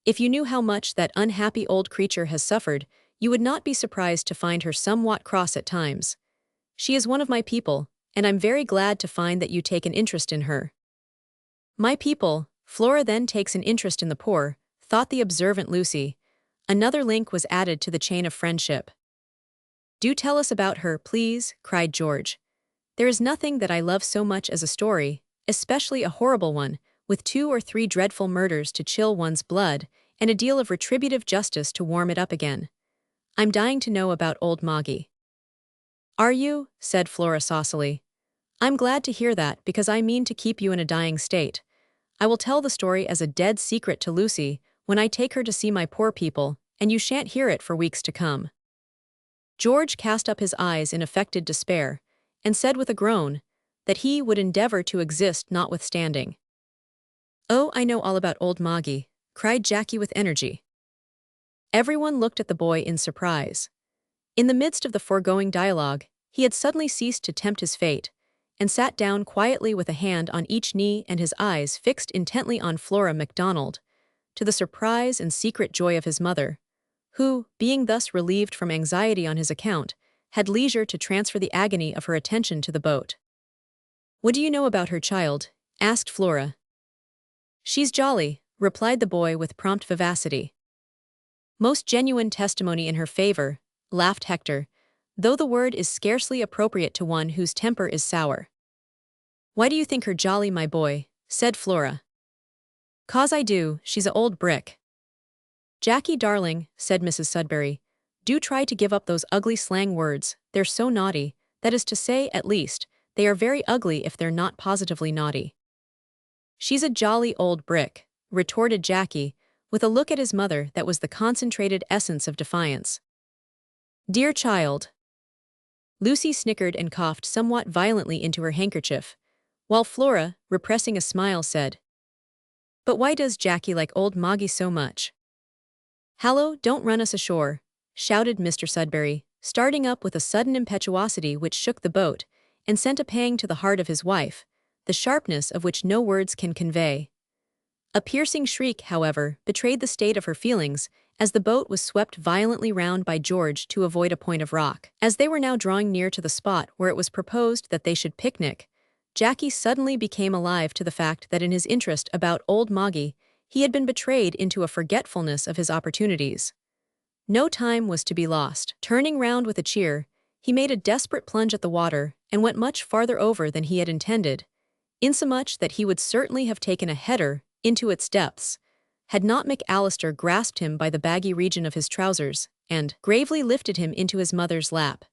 "if you knew how much that unhappy old creature has suffered, you would not be surprised to find her somewhat cross at times. She is one of my people, and I'm very glad to find that you take an interest in her." "My people, Flora then takes an interest in the poor," thought the observant Lucy. Another link was added to the chain of friendship. "Do tell us about her, please," cried George. "There is nothing that I love so much as a story, especially a horrible one, with 2 or 3 dreadful murders to chill one's blood, and a deal of retributive justice to warm it up again. I'm dying to know about old Moggy." "Are you?" said Flora saucily. I'm glad to hear that because I mean to keep you in a dying state. I will tell the story as a dead secret to Lucy when I take her to see my poor people, and you shan't hear it for weeks to come." George cast up his eyes in affected despair, and said with a groan that he would endeavor to exist notwithstanding. "Oh, I know all about old Moggy," cried Jackie with energy. Everyone looked at the boy in surprise. In the midst of the foregoing dialogue, he had suddenly ceased to tempt his fate, and sat down quietly with a hand on each knee and his eyes fixed intently on Flora MacDonald, to the surprise and secret joy of his mother, who, being thus relieved from anxiety on his account, had leisure to transfer the agony of her attention to the boat. "What do you know about her, child?" asked Flora. "She's jolly," replied the boy with prompt vivacity. "Most genuine testimony in her favor," laughed Hector, though the word is scarcely appropriate to one whose temper is sour. "Why do you think her jolly, my boy?" said Flora. "'Cause I do, she's a old brick." "Jackie darling," said Mrs. Sudberry, "do try to give up those ugly slang words, they're so naughty, that is to say, at least, they are very ugly if they're not positively naughty." "She's a jolly old brick," retorted Jackie, with a look at his mother that was the concentrated essence of defiance. "Dear child." Lucy snickered and coughed somewhat violently into her handkerchief, while Flora, repressing a smile, said, "But why does Jackie like old Moggy so much?" "Hallo, don't run us ashore," shouted Mr. Sudberry, starting up with a sudden impetuosity which shook the boat, and sent a pang to the heart of his wife, the sharpness of which no words can convey. A piercing shriek, however, betrayed the state of her feelings, as the boat was swept violently round by George to avoid a point of rock. As they were now drawing near to the spot where it was proposed that they should picnic, Jackie suddenly became alive to the fact that in his interest about old Moggy, he had been betrayed into a forgetfulness of his opportunities. No time was to be lost. Turning round with a cheer, he made a desperate plunge at the water and went much farther over than he had intended, insomuch that he would certainly have taken a header into its depths, had not McAllister grasped him by the baggy region of his trousers, and gravely lifted him into his mother's lap.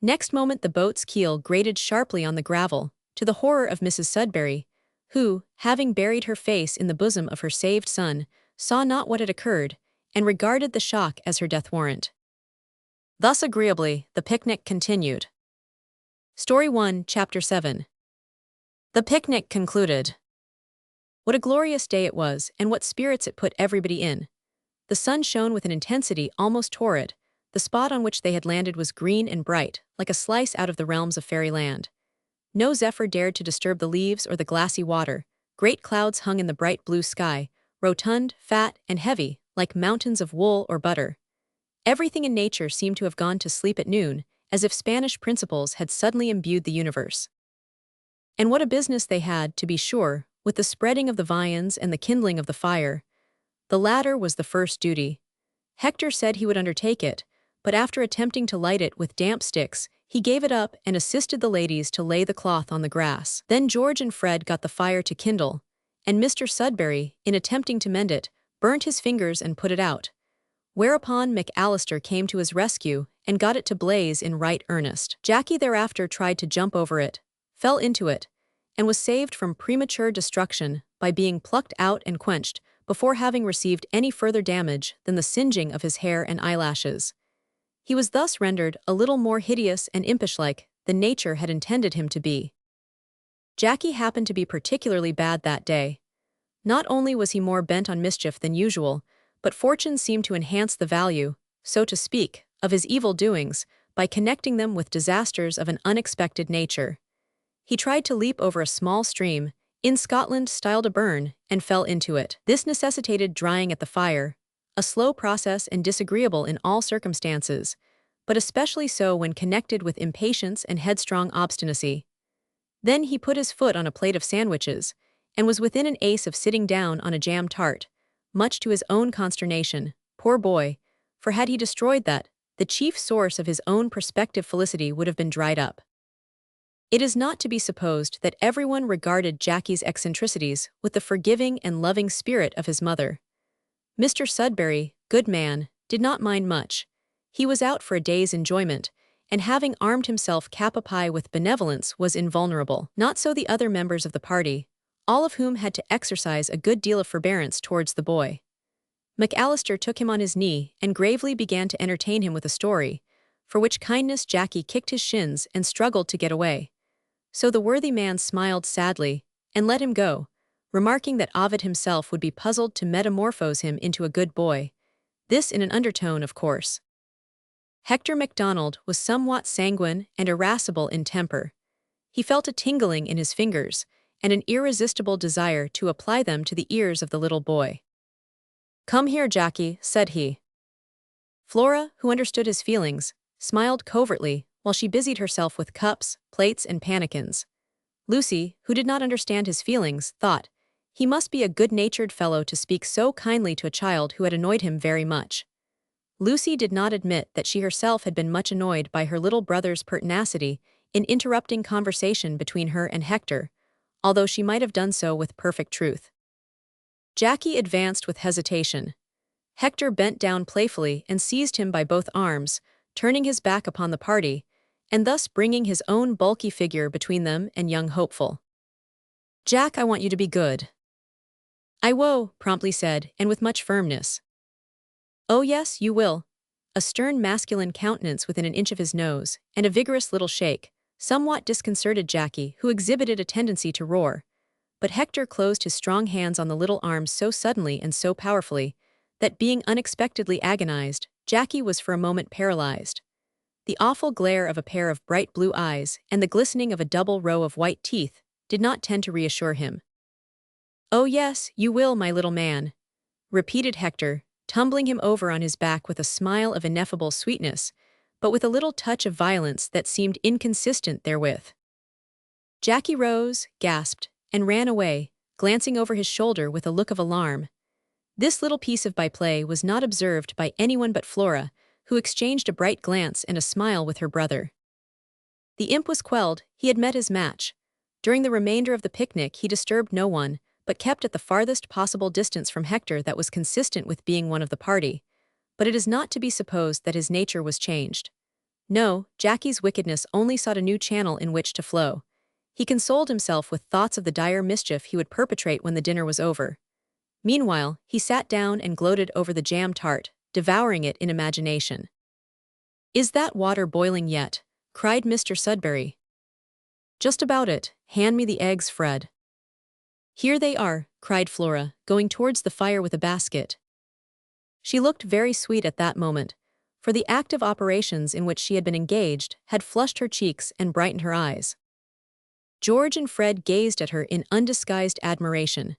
Next moment the boat's keel grated sharply on the gravel, to the horror of Mrs. Sudberry, who, having buried her face in the bosom of her saved son, saw not what had occurred, and regarded the shock as her death warrant. Thus agreeably, the picnic continued. Story 1, Chapter 7. The picnic concluded. What a glorious day it was, and what spirits it put everybody in. The sun shone with an intensity almost torrid. The spot on which they had landed was green and bright, like a slice out of the realms of fairyland. No zephyr dared to disturb the leaves or the glassy water. Great clouds hung in the bright blue sky, rotund, fat, and heavy, like mountains of wool or butter. Everything in nature seemed to have gone to sleep at noon, as if Spanish principles had suddenly imbued the universe. And what a business they had, to be sure, with the spreading of the viands and the kindling of the fire. The latter was the first duty. Hector said he would undertake it, but after attempting to light it with damp sticks, he gave it up and assisted the ladies to lay the cloth on the grass. Then George and Fred got the fire to kindle, and Mr. Sudberry, in attempting to mend it, burnt his fingers and put it out. Whereupon McAllister came to his rescue and got it to blaze in right earnest. Jackie thereafter tried to jump over it, fell into it, and was saved from premature destruction by being plucked out and quenched before having received any further damage than the singeing of his hair and eyelashes. He was thus rendered a little more hideous and impish-like than nature had intended him to be. Jackie happened to be particularly bad that day. Not only was he more bent on mischief than usual, but fortune seemed to enhance the value, so to speak, of his evil doings by connecting them with disasters of an unexpected nature. He tried to leap over a small stream, in Scotland styled a burn, and fell into it. This necessitated drying at the fire, a slow process and disagreeable in all circumstances, but especially so when connected with impatience and headstrong obstinacy. Then he put his foot on a plate of sandwiches, and was within an ace of sitting down on a jam tart, much to his own consternation, poor boy, for had he destroyed that, the chief source of his own prospective felicity would have been dried up. It is not to be supposed that everyone regarded Jackie's eccentricities with the forgiving and loving spirit of his mother. Mr. Sudberry, good man, did not mind much. He was out for a day's enjoyment, and having armed himself cap a pie with benevolence was invulnerable. Not so the other members of the party, all of whom had to exercise a good deal of forbearance towards the boy. McAllister took him on his knee and gravely began to entertain him with a story, for which kindness Jackie kicked his shins and struggled to get away. So the worthy man smiled sadly and let him go, remarking that Ovid himself would be puzzled to metamorphose him into a good boy. This in an undertone, of course. Hector MacDonald was somewhat sanguine and irascible in temper. He felt a tingling in his fingers and an irresistible desire to apply them to the ears of the little boy. "Come here, Jackie," said he. Flora, who understood his feelings, smiled covertly while she busied herself with cups, plates, and pannikins. Lucy, who did not understand his feelings, thought, he must be a good-natured fellow to speak so kindly to a child who had annoyed him very much. Lucy did not admit that she herself had been much annoyed by her little brother's pertinacity in interrupting conversation between her and Hector, although she might have done so with perfect truth. Jackie advanced with hesitation. Hector bent down playfully and seized him by both arms, turning his back upon the party, and thus bringing his own bulky figure between them and young hopeful. "Jack, I want you to be good." "I will," promptly said, and with much firmness. "Oh yes, you will." A stern masculine countenance within an inch of his nose, and a vigorous little shake, somewhat disconcerted Jackie, who exhibited a tendency to roar. But Hector closed his strong hands on the little arms so suddenly and so powerfully, that being unexpectedly agonized, Jackie was for a moment paralyzed. The awful glare of a pair of bright blue eyes and the glistening of a double row of white teeth did not tend to reassure him. "Oh yes, you will, my little man," repeated Hector, tumbling him over on his back with a smile of ineffable sweetness, but with a little touch of violence that seemed inconsistent therewith. Jackie rose, gasped, and ran away, glancing over his shoulder with a look of alarm. This little piece of byplay was not observed by anyone but Flora, who exchanged a bright glance and a smile with her brother. The imp was quelled, he had met his match. During the remainder of the picnic he disturbed no one, but kept at the farthest possible distance from Hector that was consistent with being one of the party. But it is not to be supposed that his nature was changed. No, Jackie's wickedness only sought a new channel in which to flow. He consoled himself with thoughts of the dire mischief he would perpetrate when the dinner was over. Meanwhile, he sat down and gloated over the jam tart, devouring it in imagination. "Is that water boiling yet?" cried Mr. Sudberry. "Just about it. Hand me the eggs, Fred." "Here they are," cried Flora, going towards the fire with a basket. She looked very sweet at that moment, for the active operations in which she had been engaged had flushed her cheeks and brightened her eyes. George and Fred gazed at her in undisguised admiration.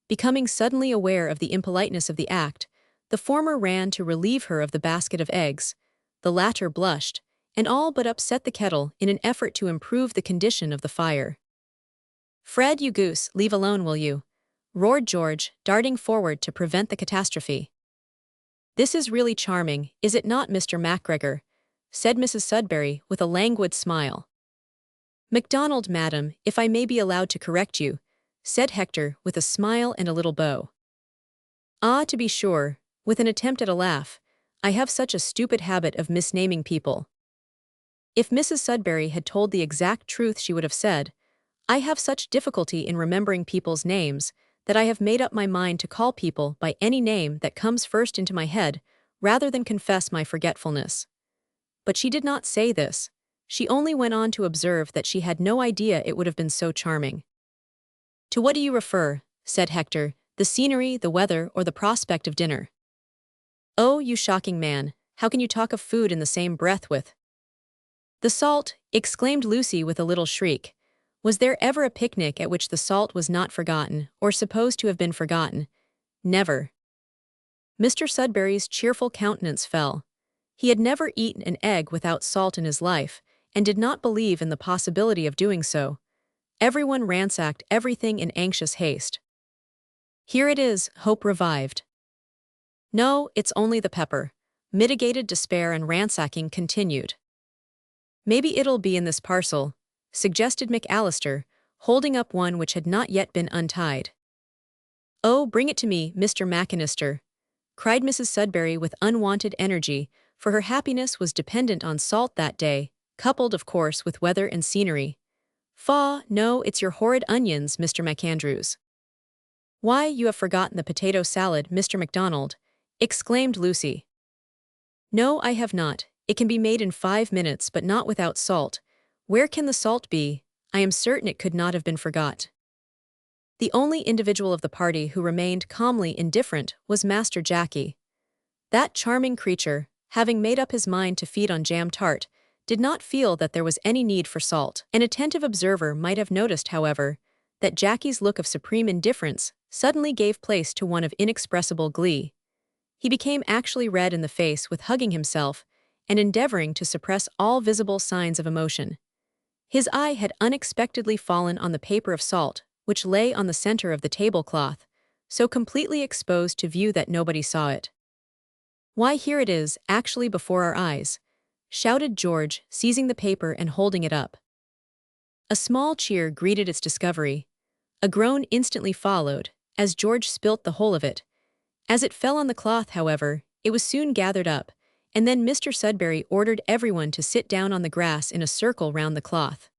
Becoming suddenly aware of the impoliteness of the act, the former ran to relieve her of the basket of eggs, the latter blushed, and all but upset the kettle in an effort to improve the condition of the fire. "Fred, you goose, leave alone, will you?" roared George, darting forward to prevent the catastrophe. "This is really charming, is it not, Mr. MacGregor?" said Mrs. Sudberry with a languid smile. "MacDonald, madam, if I may be allowed to correct you," said Hector with a smile and a little bow. "Ah, to be sure," with an attempt at a laugh, "I have such a stupid habit of misnaming people." If Mrs. Sudberry had told the exact truth she would have said, "I have such difficulty in remembering people's names that I have made up my mind to call people by any name that comes first into my head rather than confess my forgetfulness." But she did not say this. She only went on to observe that she had no idea it would have been so charming. "To what do you refer?" said Hector, "the scenery, the weather, or the prospect of dinner?" "Oh, you shocking man, how can you talk of food in the same breath with—" "The salt," exclaimed Lucy with a little shriek. Was there ever a picnic at which the salt was not forgotten, or supposed to have been forgotten? Never. Mr. Sudberry's cheerful countenance fell. He had never eaten an egg without salt in his life, and did not believe in the possibility of doing so. Everyone ransacked everything in anxious haste. "Here it is," hope revived. "No, it's only the pepper." Mitigated despair and ransacking continued. "Maybe it'll be in this parcel," suggested McAllister, holding up one which had not yet been untied. "Oh, bring it to me, Mr. McAllister," cried Mrs. Sudberry with unwonted energy, for her happiness was dependent on salt that day, coupled of course with weather and scenery. "Faugh, no, it's your horrid onions, Mr. McAndrews." "Why, you have forgotten the potato salad, Mr. MacDonald," exclaimed Lucy. "No, I have not. It can be made in 5 minutes, but not without salt. Where can the salt be? I am certain it could not have been forgot." The only individual of the party who remained calmly indifferent was Master Jackie. That charming creature, having made up his mind to feed on jam tart, did not feel that there was any need for salt. An attentive observer might have noticed, however, that Jackie's look of supreme indifference suddenly gave place to one of inexpressible glee. He became actually red in the face with hugging himself and endeavoring to suppress all visible signs of emotion. His eye had unexpectedly fallen on the paper of salt, which lay on the center of the tablecloth, so completely exposed to view that nobody saw it. "Why, here it is, actually before our eyes," shouted George, seizing the paper and holding it up. A small cheer greeted its discovery. A groan instantly followed, as George spilt the whole of it. As it fell on the cloth, however, it was soon gathered up, and then Mr. Sudberry ordered everyone to sit down on the grass in a circle round the cloth.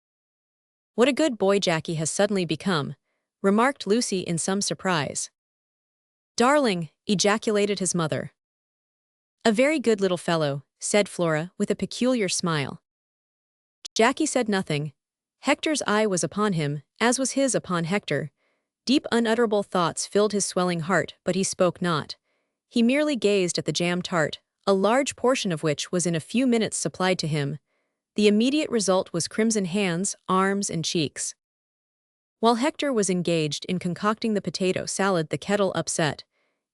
"What a good boy Jackie has suddenly become," remarked Lucy in some surprise. "Darling," ejaculated his mother. "A very good little fellow," said Flora, with a peculiar smile. Jackie said nothing. Hector's eye was upon him, as was his upon Hector. Deep unutterable thoughts filled his swelling heart, but he spoke not. He merely gazed at the jam tart, a large portion of which was in a few minutes supplied to him. The immediate result was crimson hands, arms, and cheeks. While Hector was engaged in concocting the potato salad, the kettle upset,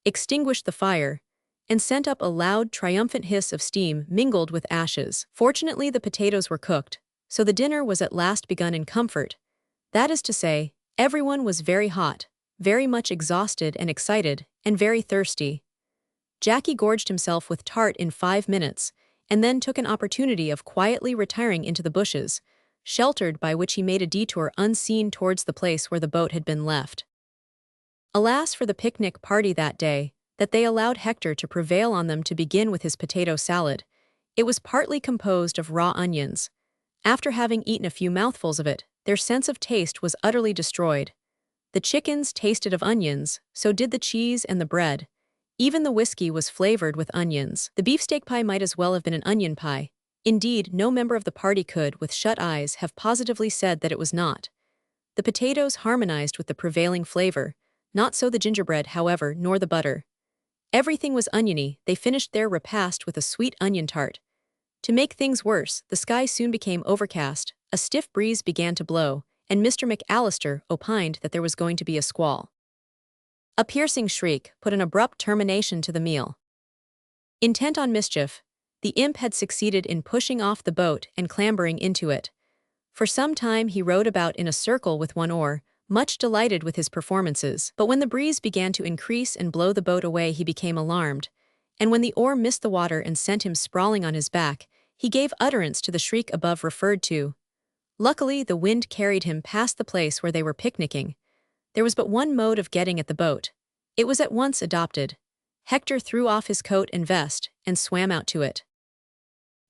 extinguished the fire, and sent up a loud, triumphant hiss of steam mingled with ashes. Fortunately, the potatoes were cooked, so the dinner was at last begun in comfort. That is to say, everyone was very hot, very much exhausted and excited, and very thirsty. Jackie gorged himself with tart in 5 minutes, and then took an opportunity of quietly retiring into the bushes, sheltered by which he made a detour unseen towards the place where the boat had been left. Alas for the picnic party that day, that they allowed Hector to prevail on them to begin with his potato salad. It was partly composed of raw onions. After having eaten a few mouthfuls of it, their sense of taste was utterly destroyed. The chickens tasted of onions, so did the cheese and the bread. Even the whiskey was flavored with onions. The beefsteak pie might as well have been an onion pie. Indeed, no member of the party could, with shut eyes, have positively said that it was not. The potatoes harmonized with the prevailing flavor, not so the gingerbread, however, nor the butter. Everything was oniony. They finished their repast with a sweet onion tart. To make things worse, the sky soon became overcast, a stiff breeze began to blow, and Mr. McAllister opined that there was going to be a squall. A piercing shriek put an abrupt termination to the meal. Intent on mischief, the imp had succeeded in pushing off the boat and clambering into it. For some time he rowed about in a circle with one oar, much delighted with his performances. But when the breeze began to increase and blow the boat away, he became alarmed, and when the oar missed the water and sent him sprawling on his back, he gave utterance to the shriek above referred to. Luckily, the wind carried him past the place where they were picnicking. There was but one mode of getting at the boat. It was at once adopted. Hector threw off his coat and vest and swam out to it.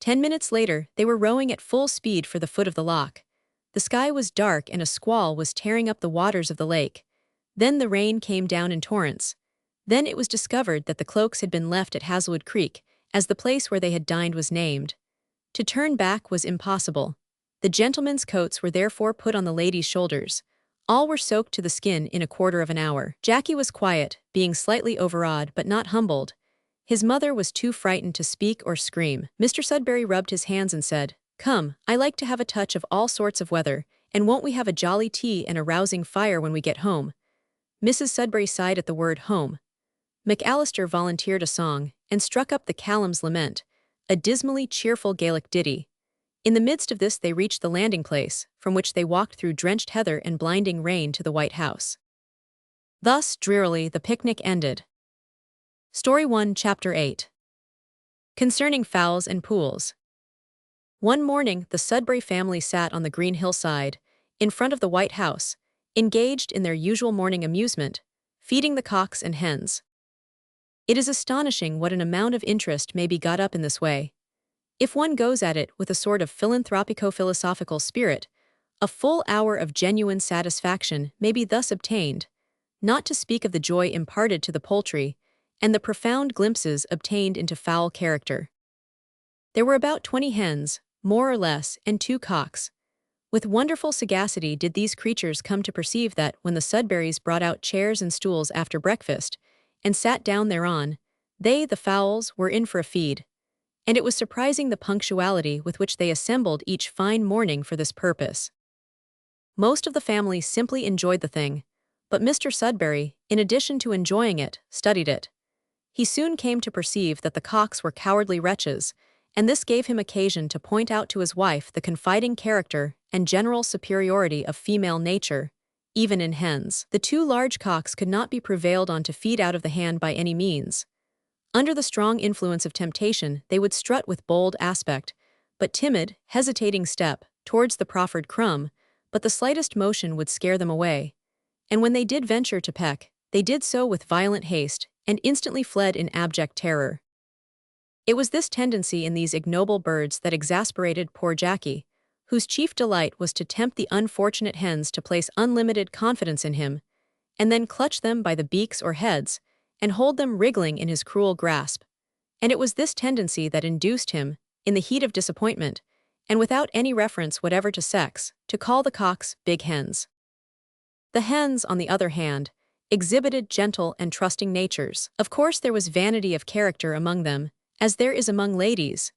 10 minutes later, they were rowing at full speed for the foot of the loch. The sky was dark and a squall was tearing up the waters of the lake. Then the rain came down in torrents. Then it was discovered that the cloaks had been left at Hazelwood Creek, as the place where they had dined was named. To turn back was impossible. The gentlemen's coats were therefore put on the ladies' shoulders. All were soaked to the skin in a quarter of an hour. Jackie was quiet, being slightly overawed but not humbled. His mother was too frightened to speak or scream. Mr. Sudberry rubbed his hands and said, "Come, I like to have a touch of all sorts of weather, and won't we have a jolly tea and a rousing fire when we get home?" Mrs. Sudberry sighed at the word home. McAllister volunteered a song, and struck up the Callum's Lament, a dismally cheerful Gaelic ditty. In the midst of this they reached the landing place, from which they walked through drenched heather and blinding rain to the White House. Thus, drearily, the picnic ended. Story 1, Chapter 8. Concerning Fowls and Pools. One morning, the Sudberry family sat on the green hillside, in front of the White House, engaged in their usual morning amusement, feeding the cocks and hens. It is astonishing what an amount of interest may be got up in this way. If one goes at it with a sort of philanthropico-philosophical spirit, a full hour of genuine satisfaction may be thus obtained, not to speak of the joy imparted to the poultry, and the profound glimpses obtained into fowl character. There were about 20 hens, more or less, and 2 cocks. With wonderful sagacity did these creatures come to perceive that when the Sudberrys brought out chairs and stools after breakfast, and sat down thereon, they, the fowls, were in for a feed. And it was surprising the punctuality with which they assembled each fine morning for this purpose. Most of the family simply enjoyed the thing, but Mr. Sudberry, in addition to enjoying it, studied it. He soon came to perceive that the cocks were cowardly wretches, and this gave him occasion to point out to his wife the confiding character and general superiority of female nature, even in hens. The 2 large cocks could not be prevailed on to feed out of the hand by any means. Under the strong influence of temptation, they would strut with bold aspect, but timid, hesitating step, towards the proffered crumb, but the slightest motion would scare them away. And when they did venture to peck, they did so with violent haste, and instantly fled in abject terror. It was this tendency in these ignoble birds that exasperated poor Jacky, whose chief delight was to tempt the unfortunate hens to place unlimited confidence in him, and then clutch them by the beaks or heads, and hold them wriggling in his cruel grasp. And it was this tendency that induced him, in the heat of disappointment, and without any reference whatever to sex, to call the cocks big hens. The hens, on the other hand, exhibited gentle and trusting natures. Of course there was vanity of character among them, as there is among ladies,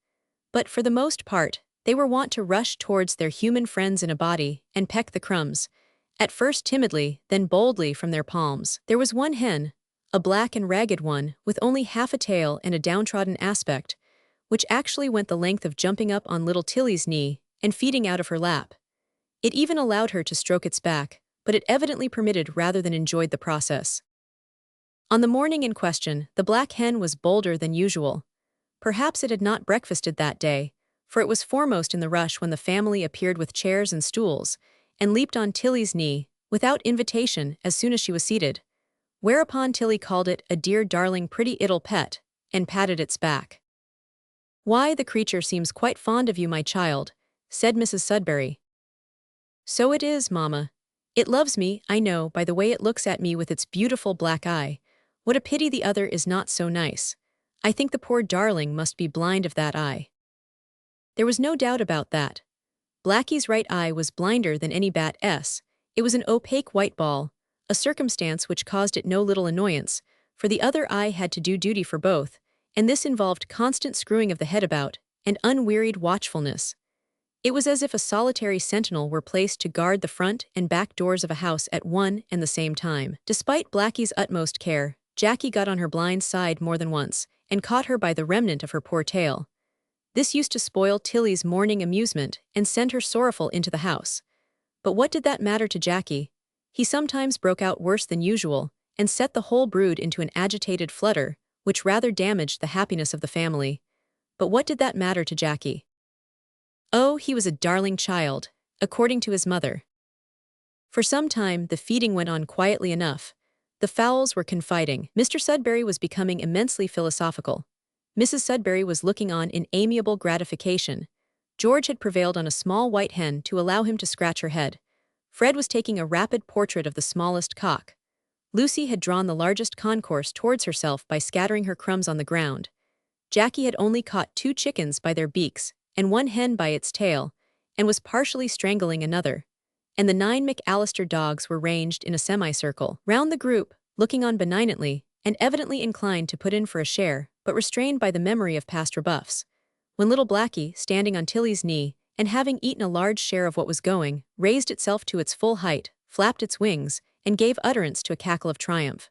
but for the most part, they were wont to rush towards their human friends in a body and peck the crumbs, at first timidly, then boldly from their palms. There was one hen, a black and ragged one, with only half a tail and a downtrodden aspect, which actually went the length of jumping up on little Tilly's knee and feeding out of her lap. It even allowed her to stroke its back, but it evidently permitted rather than enjoyed the process. On the morning in question, the black hen was bolder than usual. Perhaps it had not breakfasted that day, for it was foremost in the rush when the family appeared with chairs and stools, and leaped on Tilly's knee, without invitation, as soon as she was seated. Whereupon Tilly called it a dear darling pretty 'ittle pet, and patted its back. "Why, the creature seems quite fond of you, my child," said Mrs. Sudberry. "So it is, mamma. It loves me, I know, by the way it looks at me with its beautiful black eye. What a pity the other is not so nice. I think the poor darling must be blind of that eye." There was no doubt about that. Blackie's right eye was blinder than any bat's. It was an opaque white ball, a circumstance which caused it no little annoyance, for the other eye had to do duty for both, and this involved constant screwing of the head about, and unwearied watchfulness. It was as if a solitary sentinel were placed to guard the front and back doors of a house at one and the same time. Despite Blackie's utmost care, Jacky got on her blind side more than once, and caught her by the remnant of her poor tail. This used to spoil Tilly's morning amusement and send her sorrowful into the house. But what did that matter to Jacky? He sometimes broke out worse than usual, and set the whole brood into an agitated flutter, which rather damaged the happiness of the family. But what did that matter to Jacky? Oh, he was a darling child, according to his mother. For some time the feeding went on quietly enough. The fowls were confiding. Mr. Sudberry was becoming immensely philosophical. Mrs. Sudberry was looking on in amiable gratification. George had prevailed on a small white hen to allow him to scratch her head. Fred was taking a rapid portrait of the smallest cock. Lucy had drawn the largest concourse towards herself by scattering her crumbs on the ground. Jacky had only caught 2 chickens by their beaks, and 1 hen by its tail, and was partially strangling another. And the 9 McAllister dogs were ranged in a semicircle round the group, looking on benignantly, and evidently inclined to put in for a share, but restrained by the memory of past rebuffs. When little Blackie, standing on Tilly's knee, and having eaten a large share of what was going, raised itself to its full height, flapped its wings, and gave utterance to a cackle of triumph.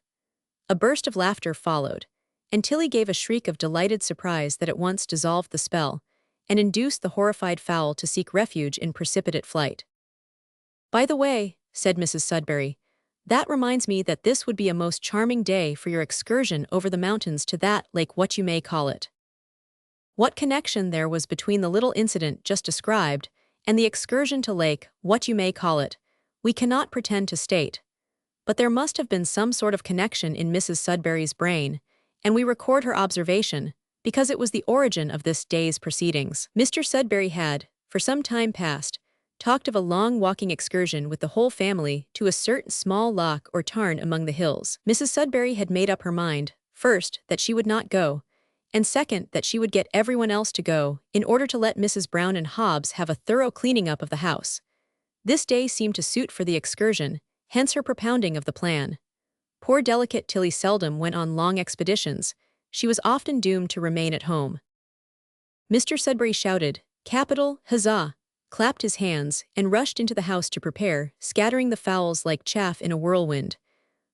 A burst of laughter followed, and Tilly gave a shriek of delighted surprise that at once dissolved the spell, and induced the horrified fowl to seek refuge in precipitate flight. "By the way," said Mrs. Sudberry, "that reminds me that this would be a most charming day for your excursion over the mountains to that lake what you may call it." What connection there was between the little incident just described and the excursion to lake what you may call it, we cannot pretend to state. But there must have been some sort of connection in Mrs. Sudberry's brain, and we record her observation, because it was the origin of this day's proceedings. Mr. Sudberry had, for some time past, talked of a long walking excursion with the whole family to a certain small loch or tarn among the hills. Mrs. Sudberry had made up her mind, first, that she would not go, and second, that she would get everyone else to go, in order to let Mrs. Brown and Hobbs have a thorough cleaning up of the house. This day seemed to suit for the excursion, hence her propounding of the plan. Poor delicate Tilly seldom went on long expeditions. She was often doomed to remain at home. Mr. Sudberry shouted, "Capital, huzzah!" clapped his hands, and rushed into the house to prepare, scattering the fowls like chaff in a whirlwind.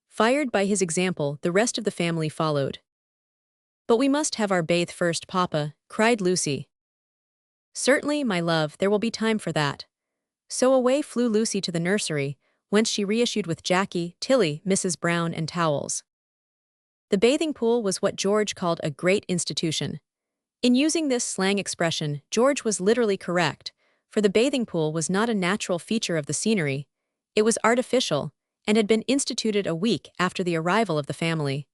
Fired by his example, the rest of the family followed. "But we must have our bathe first, Papa," cried Lucy. "Certainly, my love, there will be time for that." So away flew Lucy to the nursery, whence she reissued with Jackie, Tilly, Mrs. Brown, and towels. The bathing pool was what George called a great institution. In using this slang expression, George was literally correct, for the bathing pool was not a natural feature of the scenery. It was artificial, and had been instituted a week after the arrival of the family.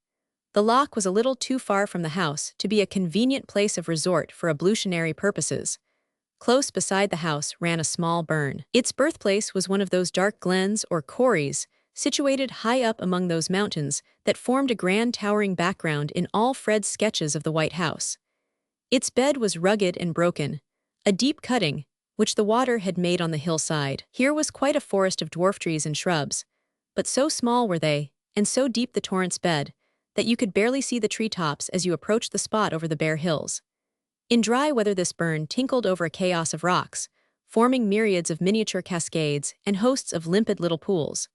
The loch was a little too far from the house to be a convenient place of resort for ablutionary purposes. Close beside the house ran a small burn. Its birthplace was one of those dark glens or corries, situated high up among those mountains that formed a grand towering background in all Fred's sketches of the White House. Its bed was rugged and broken, a deep cutting, which the water had made on the hillside. Here was quite a forest of dwarf trees and shrubs, but so small were they, and so deep the torrent's bed, that you could barely see the treetops as you approached the spot over the bare hills. In dry weather this burn tinkled over a chaos of rocks, forming myriads of miniature cascades and hosts of limpid little pools.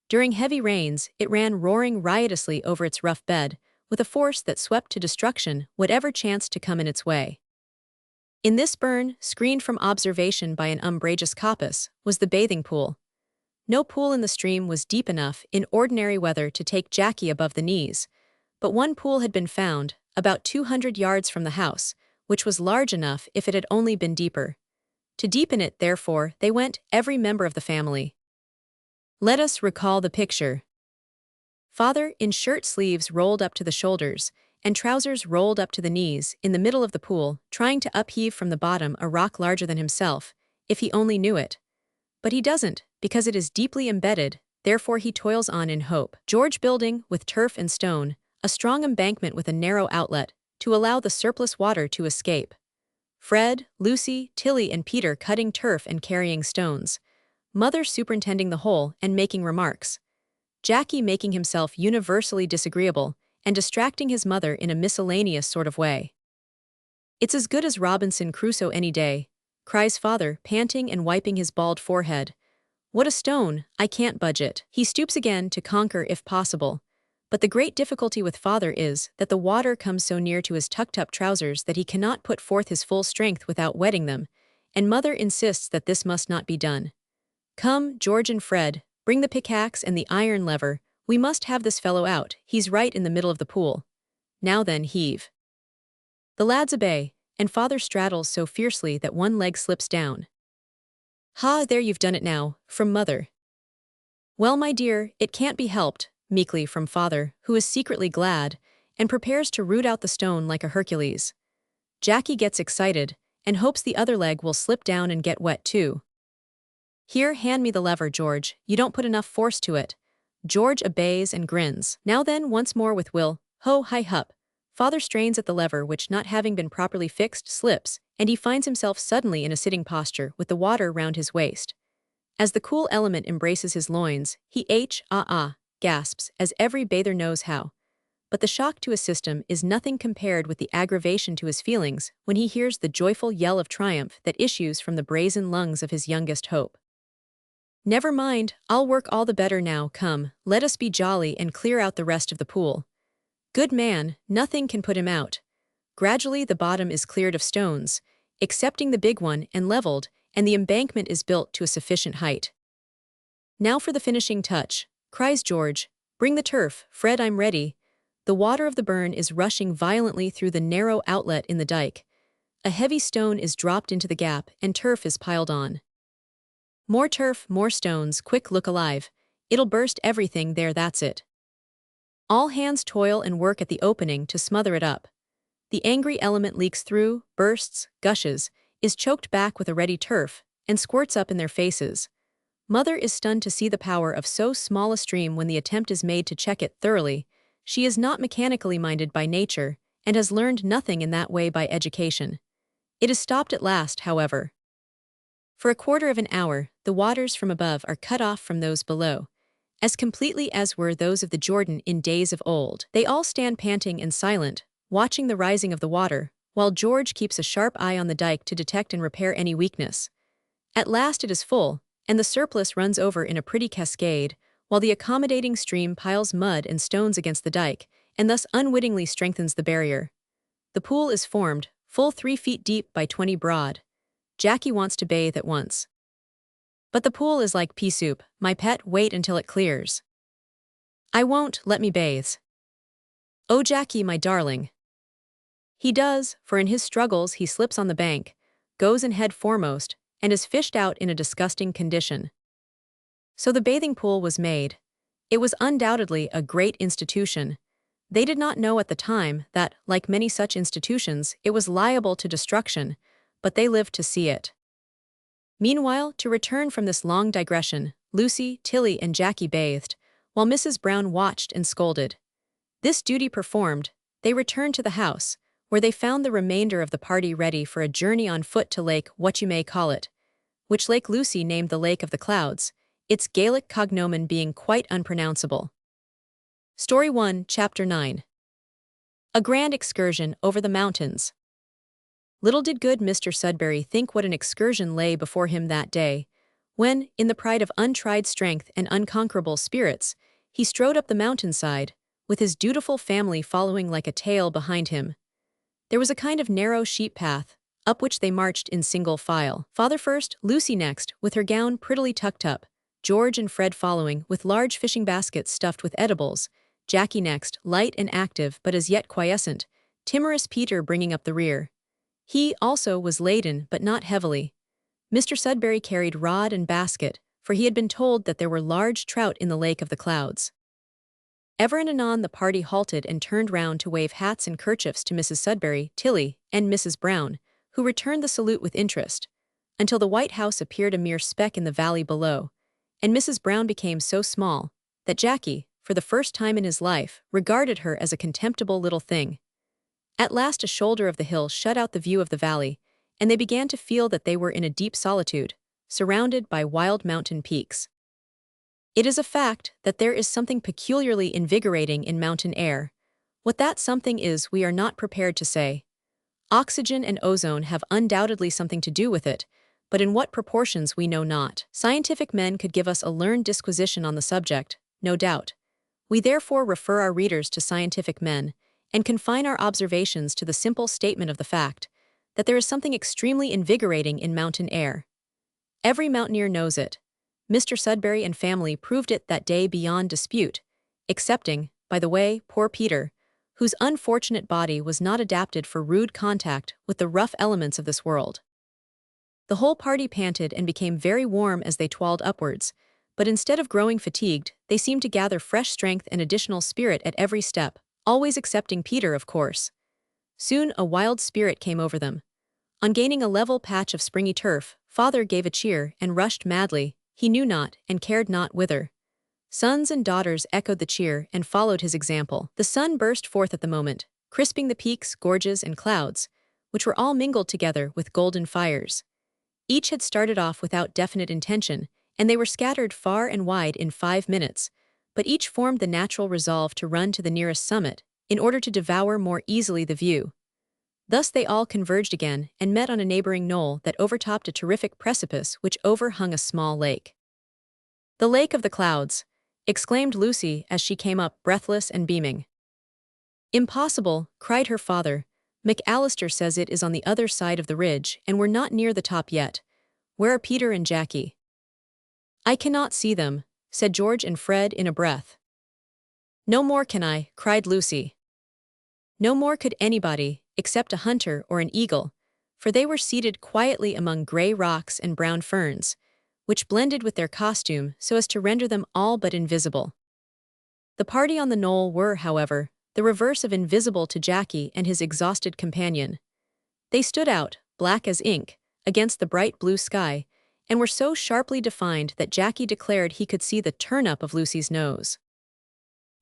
During heavy rains, it ran roaring riotously over its rough bed, with a force that swept to destruction whatever chanced to come in its way. In this burn, screened from observation by an umbrageous coppice, was the bathing pool. No pool in the stream was deep enough in ordinary weather to take Jackie above the knees, but one pool had been found, about 200 yards from the house, which was large enough if it had only been deeper. To deepen it, therefore, they went, every member of the family. Let us recall the picture. Father, in shirt sleeves rolled up to the shoulders, and trousers rolled up to the knees, in the middle of the pool, trying to upheave from the bottom a rock larger than himself, if he only knew it. But he doesn't, because it is deeply embedded, therefore he toils on in hope. George building, with turf and stone, a strong embankment with a narrow outlet, to allow the surplus water to escape. Fred, Lucy, Tilly, and Peter cutting turf and carrying stones. Mother superintending the whole and making remarks. Jackie making himself universally disagreeable and distracting his mother in a miscellaneous sort of way. "It's as good as Robinson Crusoe any day," cries father, panting and wiping his bald forehead. "What a stone, I can't budge it." He stoops again to conquer if possible. But the great difficulty with father is that the water comes so near to his tucked-up trousers that he cannot put forth his full strength without wetting them, and mother insists that this must not be done. "Come, George and Fred, bring the pickaxe and the iron lever, we must have this fellow out, he's right in the middle of the pool. Now then, heave." The lads obey, and father straddles so fiercely that one leg slips down. "Ha, there you've done it now," from mother. "Well, my dear, it can't be helped," meekly from father, who is secretly glad, and prepares to root out the stone like a Hercules. Jackie gets excited, and hopes the other leg will slip down and get wet too. "Here, hand me the lever, George, you don't put enough force to it." George obeys and grins. Now then, once more with will, ho, hi, hup. Father strains at the lever which, not having been properly fixed, slips, and he finds himself suddenly in a sitting posture with the water round his waist. As the cool element embraces his loins, he gasps, as every bather knows how. But the shock to his system is nothing compared with the aggravation to his feelings when he hears the joyful yell of triumph that issues from the brazen lungs of his youngest hope. "Never mind, I'll work all the better now, come, let us be jolly and clear out the rest of the pool." Good man, nothing can put him out. Gradually the bottom is cleared of stones, excepting the big one, and leveled, and the embankment is built to a sufficient height. "Now for the finishing touch," cries George. "Bring the turf, Fred, I'm ready." The water of the burn is rushing violently through the narrow outlet in the dike. A heavy stone is dropped into the gap, and turf is piled on. More turf, more stones, quick, look alive. It'll burst everything there, that's it. All hands toil and work at the opening to smother it up. The angry element leaks through, bursts, gushes, is choked back with a ready turf, and squirts up in their faces. Mother is stunned to see the power of so small a stream when the attempt is made to check it thoroughly. She is not mechanically minded by nature, and has learned nothing in that way by education. It is stopped at last, however. For a quarter of an hour, the waters from above are cut off from those below, as completely as were those of the Jordan in days of old. They all stand panting and silent, watching the rising of the water, while George keeps a sharp eye on the dike to detect and repair any weakness. At last it is full, and the surplus runs over in a pretty cascade, while the accommodating stream piles mud and stones against the dike, and thus unwittingly strengthens the barrier. The pool is formed, full 3 feet deep by 20 broad. Jackie wants to bathe at once. But the pool is like pea soup, my pet, wait until it clears. I won't, let me bathe. Oh Jackie, my darling. He does, for in his struggles he slips on the bank, goes in head foremost, and is fished out in a disgusting condition. So the bathing pool was made. It was undoubtedly a great institution. They did not know at the time that, like many such institutions, it was liable to destruction, but they lived to see it. Meanwhile, to return from this long digression, Lucy, Tilly, and Jackie bathed, while Mrs. Brown watched and scolded. This duty performed, they returned to the house, where they found the remainder of the party ready for a journey on foot to Lake what you may call it, which Lake Lucy named the Lake of the Clouds, its Gaelic cognomen being quite unpronounceable. Story 1, Chapter 9. A Grand Excursion Over the Mountains. Little did good Mr. Sudberry think what an excursion lay before him that day, when, in the pride of untried strength and unconquerable spirits, he strode up the mountainside, with his dutiful family following like a tail behind him. There was a kind of narrow sheep path, up which they marched in single file. Father first, Lucy next, with her gown prettily tucked up, George and Fred following, with large fishing baskets stuffed with edibles, Jackie next, light and active but as yet quiescent, timorous Peter bringing up the rear. He, also, was laden, but not heavily. Mr. Sudberry carried rod and basket, for he had been told that there were large trout in the Lake of the Clouds. Ever and anon the party halted and turned round to wave hats and kerchiefs to Mrs. Sudberry, Tilly, and Mrs. Brown, who returned the salute with interest, until the white house appeared a mere speck in the valley below, and Mrs. Brown became so small that Jackie, for the first time in his life, regarded her as a contemptible little thing. At last a shoulder of the hill shut out the view of the valley, and they began to feel that they were in a deep solitude, surrounded by wild mountain peaks. It is a fact that there is something peculiarly invigorating in mountain air. What that something is we are not prepared to say. Oxygen and ozone have undoubtedly something to do with it, but in what proportions we know not. Scientific men could give us a learned disquisition on the subject, no doubt. We therefore refer our readers to scientific men, and confine our observations to the simple statement of the fact that there is something extremely invigorating in mountain air. Every mountaineer knows it. Mr. Sudberry and family proved it that day beyond dispute, excepting, by the way, poor Peter, whose unfortunate body was not adapted for rude contact with the rough elements of this world. The whole party panted and became very warm as they toiled upwards, but instead of growing fatigued, they seemed to gather fresh strength and additional spirit at every step, always excepting Peter, of course. Soon a wild spirit came over them. On gaining a level patch of springy turf, father gave a cheer and rushed madly, he knew not and cared not whither. Sons and daughters echoed the cheer and followed his example. The sun burst forth at the moment, crisping the peaks, gorges, and clouds, which were all mingled together with golden fires. Each had started off without definite intention, and they were scattered far and wide in 5 minutes, but each formed the natural resolve to run to the nearest summit, in order to devour more easily the view. Thus they all converged again and met on a neighboring knoll that overtopped a terrific precipice which overhung a small lake. "The Lake of the Clouds," exclaimed Lucy as she came up breathless and beaming. "Impossible," cried her father. "McAllister says it is on the other side of the ridge, and we're not near the top yet. Where are Peter and Jackie?" "I cannot see them," said George and Fred in a breath. "No more can I," cried Lucy. No more could anybody, except a hunter or an eagle, for they were seated quietly among gray rocks and brown ferns, which blended with their costume so as to render them all but invisible. The party on the knoll were, however, the reverse of invisible to Jackie and his exhausted companion. They stood out, black as ink, against the bright blue sky, and were so sharply defined that Jackie declared he could see the turn-up of Lucy's nose.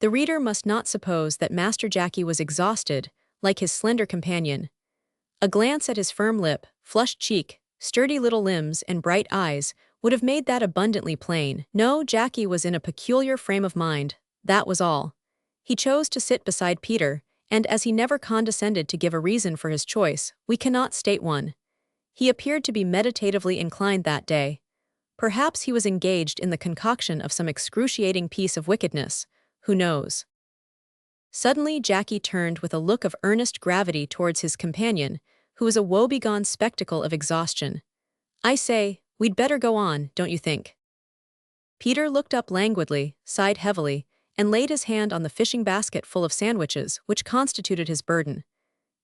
The reader must not suppose that Master Jackie was exhausted, like his slender companion. A glance at his firm lip, flushed cheek, sturdy little limbs, and bright eyes would have made that abundantly plain. No, Jackie was in a peculiar frame of mind, that was all. He chose to sit beside Peter, and as he never condescended to give a reason for his choice, we cannot state one. He appeared to be meditatively inclined that day. Perhaps he was engaged in the concoction of some excruciating piece of wickedness, who knows? Suddenly Jackie turned with a look of earnest gravity towards his companion, who was a woebegone spectacle of exhaustion. "I say, we'd better go on, don't you think?" Peter looked up languidly, sighed heavily, and laid his hand on the fishing basket full of sandwiches which constituted his burden.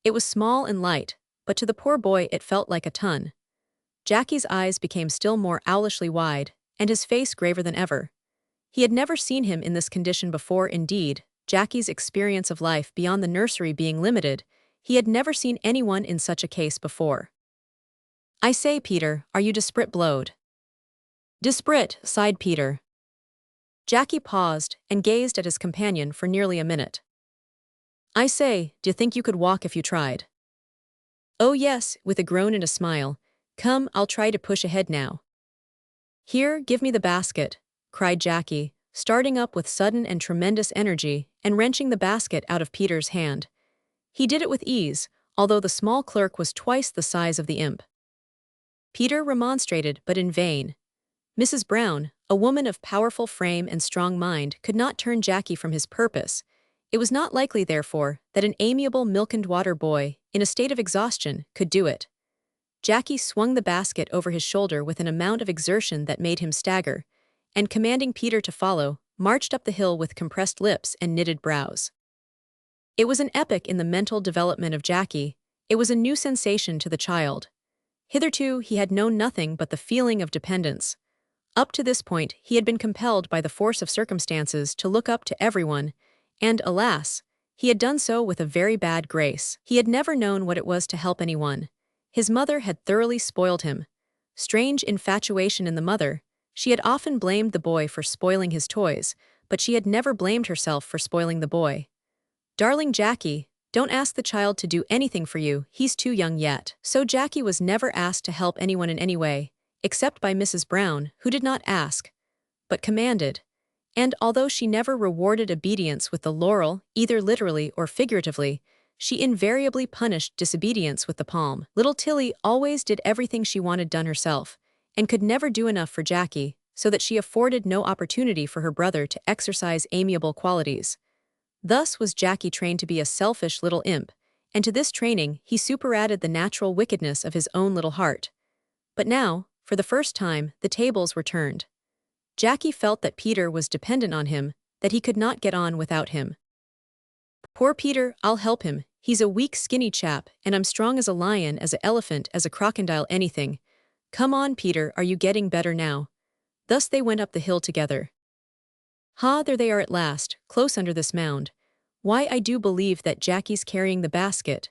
It was small and light, but to the poor boy it felt like a ton. Jackie's eyes became still more owlishly wide, and his face graver than ever. He had never seen him in this condition before. Indeed, Jackie's experience of life beyond the nursery being limited, he had never seen anyone in such a case before. "I say, Peter, are you desprit blowed?" "Desprit," sighed Peter. Jackie paused and gazed at his companion for nearly a minute. "I say, d'you think you could walk if you tried?" "Oh yes," with a groan and a smile. "Come, I'll try to push ahead now." "Here, give me the basket," cried Jackie, starting up with sudden and tremendous energy and wrenching the basket out of Peter's hand. He did it with ease, although the small clerk was twice the size of the imp. Peter remonstrated, but in vain. Mrs. Brown, a woman of powerful frame and strong mind, could not turn Jackie from his purpose. It was not likely, therefore, that an amiable milk-and-water boy, in a state of exhaustion, could do it. Jackie swung the basket over his shoulder with an amount of exertion that made him stagger, and commanding Peter to follow, marched up the hill with compressed lips and knitted brows. It was an epoch in the mental development of Jackie. It was a new sensation to the child. Hitherto he had known nothing but the feeling of dependence. Up to this point he had been compelled by the force of circumstances to look up to everyone, and, alas, he had done so with a very bad grace. He had never known what it was to help anyone. His mother had thoroughly spoiled him. Strange infatuation in the mother. She had often blamed the boy for spoiling his toys, but she had never blamed herself for spoiling the boy. "Darling Jackie, don't ask the child to do anything for you, he's too young yet." So Jackie was never asked to help anyone in any way, except by Mrs. Brown, who did not ask, but commanded. And although she never rewarded obedience with the laurel, either literally or figuratively, she invariably punished disobedience with the palm. Little Tilly always did everything she wanted done herself, and could never do enough for Jackie, so that she afforded no opportunity for her brother to exercise amiable qualities. Thus was Jackie trained to be a selfish little imp, and to this training he superadded the natural wickedness of his own little heart. But now, for the first time, the tables were turned. Jackie felt that Peter was dependent on him, that he could not get on without him. "Poor Peter, I'll help him. He's a weak, skinny chap, and I'm strong as a lion, as an elephant, as a crocodile, anything. Come on, Peter, are you getting better now?" Thus they went up the hill together. "Ha, there they are at last, close under this mound. Why, I do believe that Jackie's carrying the basket."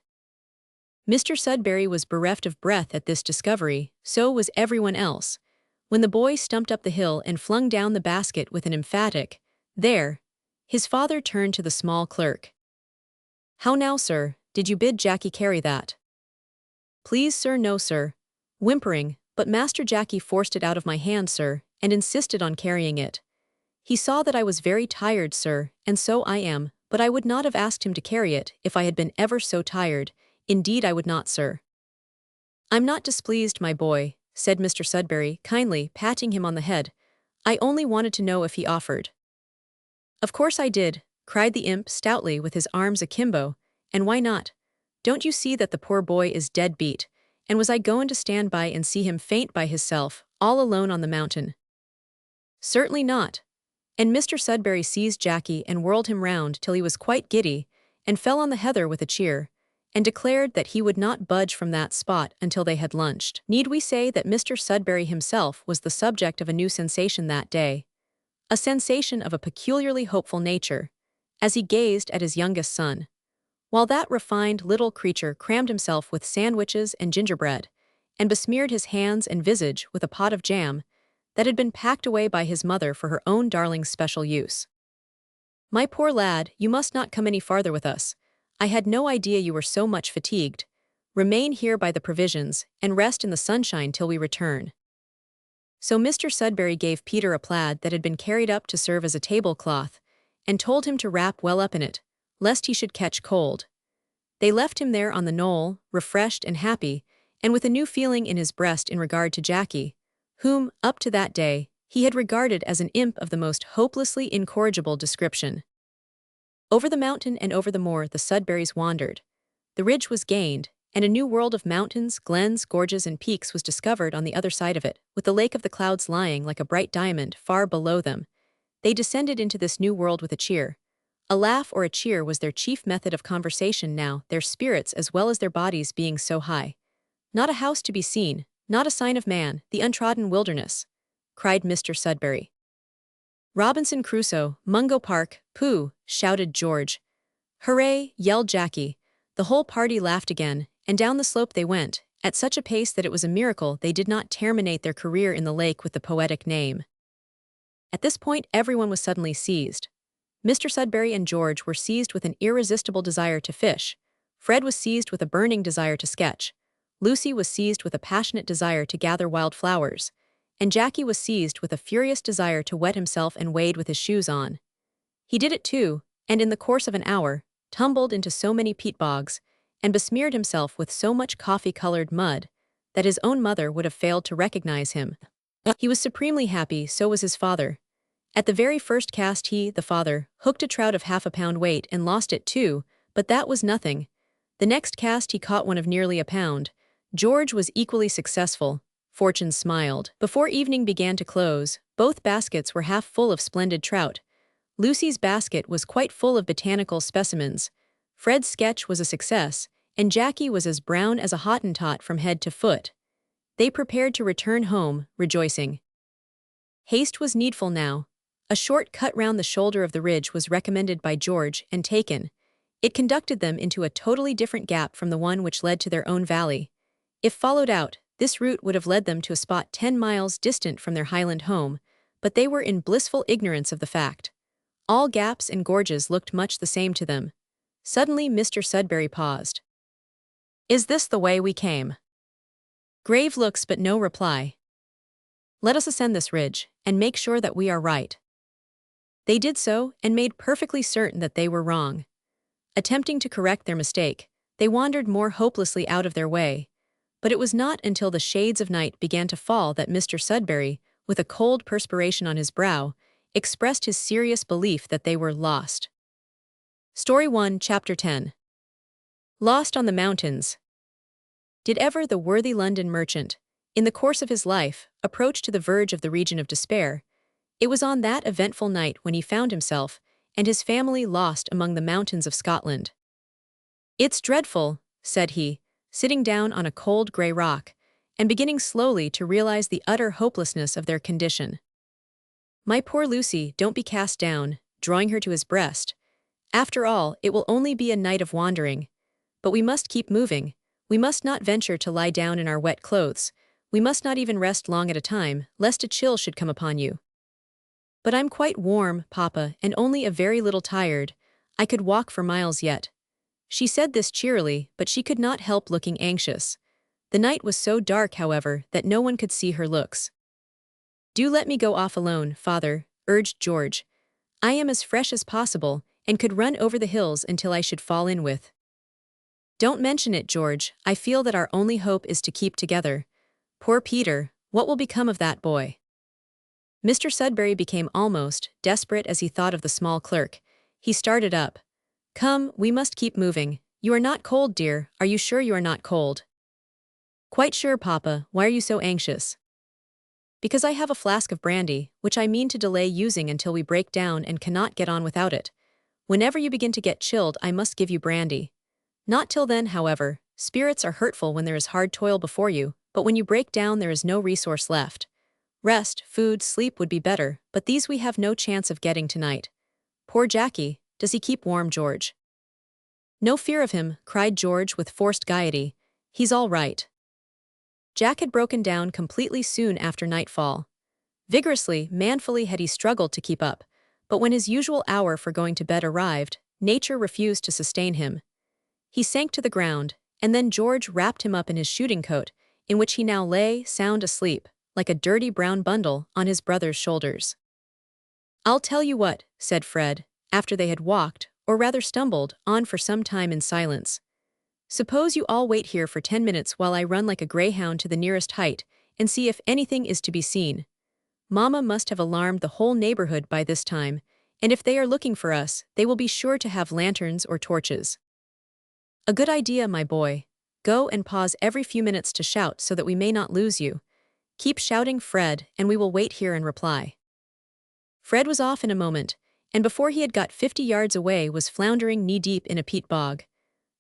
Mr. Sudberry was bereft of breath at this discovery, so was everyone else. When the boy stumped up the hill and flung down the basket with an emphatic, "There," his father turned to the small clerk. "How now, sir, did you bid Jackie carry that?" "Please, sir, no, sir." Whimpering, but Master Jackie forced it out of my hand, sir, and insisted on carrying it. "He saw that I was very tired, sir, and so I am, but I would not have asked him to carry it if I had been ever so tired. Indeed I would not, sir." "I'm not displeased, my boy," said Mr. Sudberry, kindly, patting him on the head. "I only wanted to know if he offered." "Of course I did," cried the imp stoutly with his arms akimbo, "and why not? Don't you see that the poor boy is dead beat, and was I goin' to stand by and see him faint by hisself, all alone on the mountain? Certainly not." And Mr. Sudberry seized Jackie and whirled him round till he was quite giddy, and fell on the heather with a cheer, and declared that he would not budge from that spot until they had lunched. Need we say that Mr. Sudberry himself was the subject of a new sensation that day? a sensation of a peculiarly hopeful nature, as he gazed at his youngest son. While that refined little creature crammed himself with sandwiches and gingerbread, and besmeared his hands and visage with a pot of jam that had been packed away by his mother for her own darling's special use. "My poor lad, you must not come any farther with us. I had no idea you were so much fatigued. Remain here by the provisions, and rest in the sunshine till we return." So Mr. Sudberry gave Peter a plaid that had been carried up to serve as a tablecloth, and told him to wrap well up in it, lest he should catch cold. They left him there on the knoll, refreshed and happy, and with a new feeling in his breast in regard to Jackie, whom, up to that day, he had regarded as an imp of the most hopelessly incorrigible description. Over the mountain and over the moor the Sudberrys wandered. The ridge was gained, and a new world of mountains, glens, gorges, and peaks was discovered on the other side of it, with the Lake of the Clouds lying like a bright diamond far below them. They descended into this new world with a cheer. A laugh or a cheer was their chief method of conversation now, their spirits as well as their bodies being so high. "Not a house to be seen, not a sign of man, the untrodden wilderness," cried Mr. Sudberry. "Robinson Crusoe, Mungo Park, pooh," shouted George. "Hooray," yelled Jackie. The whole party laughed again, and down the slope they went, at such a pace that it was a miracle they did not terminate their career in the lake with the poetic name. At this point everyone was suddenly seized. Mr. Sudberry and George were seized with an irresistible desire to fish. Fred was seized with a burning desire to sketch. Lucy was seized with a passionate desire to gather wild flowers, and Jackie was seized with a furious desire to wet himself and wade with his shoes on. He did it too, and in the course of an hour, tumbled into so many peat bogs, and besmeared himself with so much coffee-colored mud, that his own mother would have failed to recognize him. He was supremely happy, so was his father. At the very first cast he, the father, hooked a trout of half a pound weight and lost it too, but that was nothing. The next cast he caught one of nearly a pound. George was equally successful. Fortune smiled. Before evening began to close, both baskets were half full of splendid trout. Lucy's basket was quite full of botanical specimens. Fred's sketch was a success, and Jackie was as brown as a Hottentot from head to foot. They prepared to return home, rejoicing. Haste was needful now. A short cut round the shoulder of the ridge was recommended by George and taken. It conducted them into a totally different gap from the one which led to their own valley. If followed out, this route would have led them to a spot 10 miles distant from their highland home, but they were in blissful ignorance of the fact. All gaps and gorges looked much the same to them. Suddenly Mr. Sudberry paused. "Is this the way we came?" Grave looks but no reply. "Let us ascend this ridge, and make sure that we are right." They did so, and made perfectly certain that they were wrong. Attempting to correct their mistake, they wandered more hopelessly out of their way. But it was not until the shades of night began to fall that Mr. Sudberry, with a cold perspiration on his brow, expressed his serious belief that they were lost. Story 1, Chapter 10. Lost on the Mountains. Did ever the worthy London merchant, in the course of his life, approach to the verge of the region of despair? It was on that eventful night when he found himself and his family lost among the mountains of Scotland. "It's dreadful," said he, sitting down on a cold grey rock, and beginning slowly to realize the utter hopelessness of their condition. "My poor Lucy, don't be cast down," drawing her to his breast. "After all, it will only be a night of wandering. But we must keep moving. We must not venture to lie down in our wet clothes. We must not even rest long at a time, lest a chill should come upon you." "But I'm quite warm, Papa, and only a very little tired. I could walk for miles yet." She said this cheerily, but she could not help looking anxious. The night was so dark, however, that no one could see her looks. "Do let me go off alone, Father," urged George. "I am as fresh as possible, and could run over the hills until I should fall in with." "Don't mention it, George. I feel that our only hope is to keep together. Poor Peter, what will become of that boy?" Mr. Sudberry became almost desperate as he thought of the small clerk. He started up. "Come, we must keep moving. You are not cold, dear. Are you sure you are not cold?" "Quite sure, Papa. Why are you so anxious?" "Because I have a flask of brandy, which I mean to delay using until we break down and cannot get on without it. Whenever you begin to get chilled, I must give you brandy. Not till then, however. Spirits are hurtful when there is hard toil before you, but when you break down there is no resource left. Rest, food, sleep would be better, but these we have no chance of getting tonight. Poor Jackie, does he keep warm, George? No fear of him, cried George with forced gaiety. He's all right. Jack had broken down completely soon after nightfall. Vigorously, manfully had he struggled to keep up, but when his usual hour for going to bed arrived, nature refused to sustain him. He sank to the ground, and then George wrapped him up in his shooting coat, in which he now lay, sound asleep, like a dirty brown bundle, on his brother's shoulders. I'll tell you what, said Fred, after they had walked, or rather stumbled, on for some time in silence. Suppose you all wait here for 10 minutes while I run like a greyhound to the nearest height, and see if anything is to be seen. Mama must have alarmed the whole neighborhood by this time, and if they are looking for us, they will be sure to have lanterns or torches. A good idea, my boy. Go and pause every few minutes to shout so that we may not lose you. Keep shouting, Fred, and we will wait here and reply. Fred was off in a moment, and before he had got 50 yards away was floundering knee-deep in a peat bog.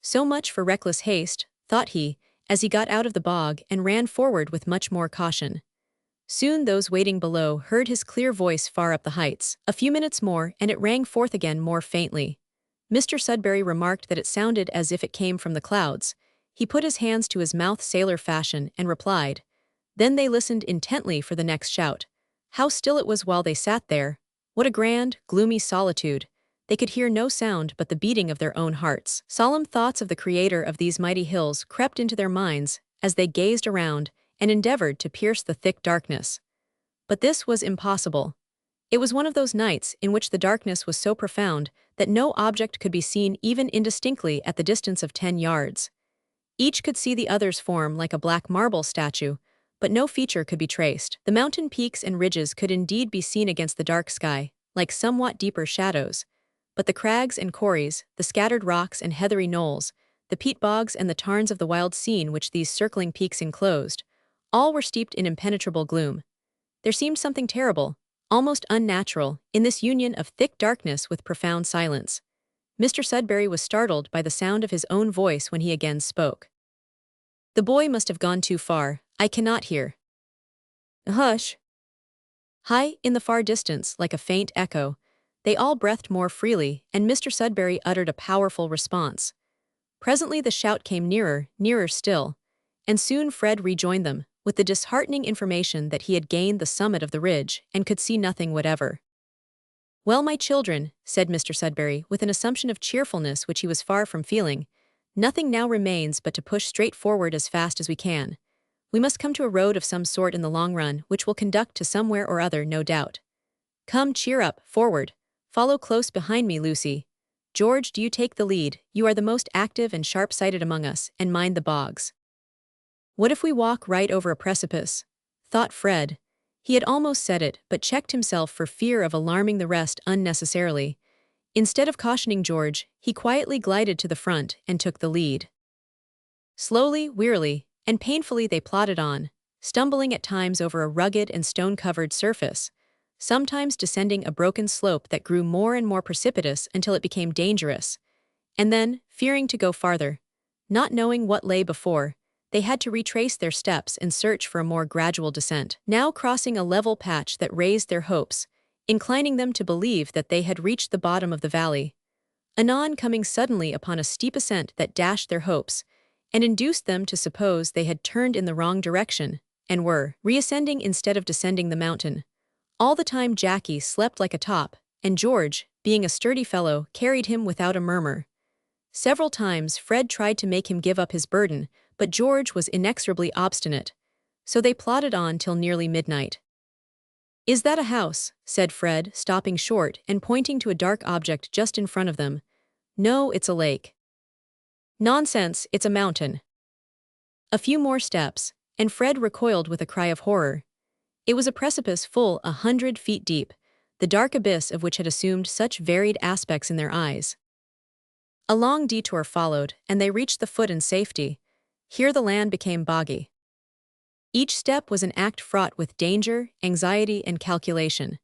So much for reckless haste, thought he, as he got out of the bog and ran forward with much more caution. Soon those waiting below heard his clear voice far up the heights. A few minutes more, and it rang forth again more faintly. Mr. Sudberry remarked that it sounded as if it came from the clouds. He put his hands to his mouth sailor fashion and replied. Then they listened intently for the next shout. How still it was while they sat there. What a grand, gloomy solitude. They could hear no sound but the beating of their own hearts. Solemn thoughts of the Creator of these mighty hills crept into their minds as they gazed around and endeavored to pierce the thick darkness. But this was impossible. It was one of those nights in which the darkness was so profound that no object could be seen even indistinctly at the distance of 10 yards. Each could see the other's form like a black marble statue, but no feature could be traced. The mountain peaks and ridges could indeed be seen against the dark sky, like somewhat deeper shadows, but the crags and corries, the scattered rocks and heathery knolls, the peat bogs and the tarns of the wild scene which these circling peaks enclosed, all were steeped in impenetrable gloom. There seemed something terrible, almost unnatural, in this union of thick darkness with profound silence. Mr. Sudberry was startled by the sound of his own voice when he again spoke. The boy must have gone too far. I cannot hear. Hush! High, in the far distance, like a faint echo, they all breathed more freely, and Mr. Sudberry uttered a powerful response. Presently the shout came nearer, nearer still, and soon Fred rejoined them, with the disheartening information that he had gained the summit of the ridge and could see nothing whatever. Well, my children, said Mr. Sudberry, with an assumption of cheerfulness which he was far from feeling, nothing now remains but to push straight forward as fast as we can. We must come to a road of some sort in the long run, which will conduct to somewhere or other, no doubt. Come, cheer up, forward. Follow close behind me, Lucy. George, do you take the lead? You are the most active and sharp-sighted among us, and mind the bogs. What if we walk right over a precipice? Thought Fred. He had almost said it, but checked himself for fear of alarming the rest unnecessarily. Instead of cautioning George, he quietly glided to the front and took the lead. Slowly, wearily, and painfully they plodded on, stumbling at times over a rugged and stone-covered surface, sometimes descending a broken slope that grew more and more precipitous until it became dangerous, and then, fearing to go farther, not knowing what lay before, they had to retrace their steps and search for a more gradual descent, now crossing a level patch that raised their hopes, inclining them to believe that they had reached the bottom of the valley, anon coming suddenly upon a steep ascent that dashed their hopes, and induced them to suppose they had turned in the wrong direction, and were reascending instead of descending the mountain. All the time Jackie slept like a top, and George, being a sturdy fellow, carried him without a murmur. Several times Fred tried to make him give up his burden, but George was inexorably obstinate, so they plodded on till nearly midnight. Is that a house? Said Fred, stopping short and pointing to a dark object just in front of them. No, it's a lake. Nonsense, it's a mountain. A few more steps, and Fred recoiled with a cry of horror. It was a precipice full 100 feet deep, the dark abyss of which had assumed such varied aspects in their eyes. A long detour followed, and they reached the foot in safety. Here the land became boggy. Each step was an act fraught with danger, anxiety, and calculation.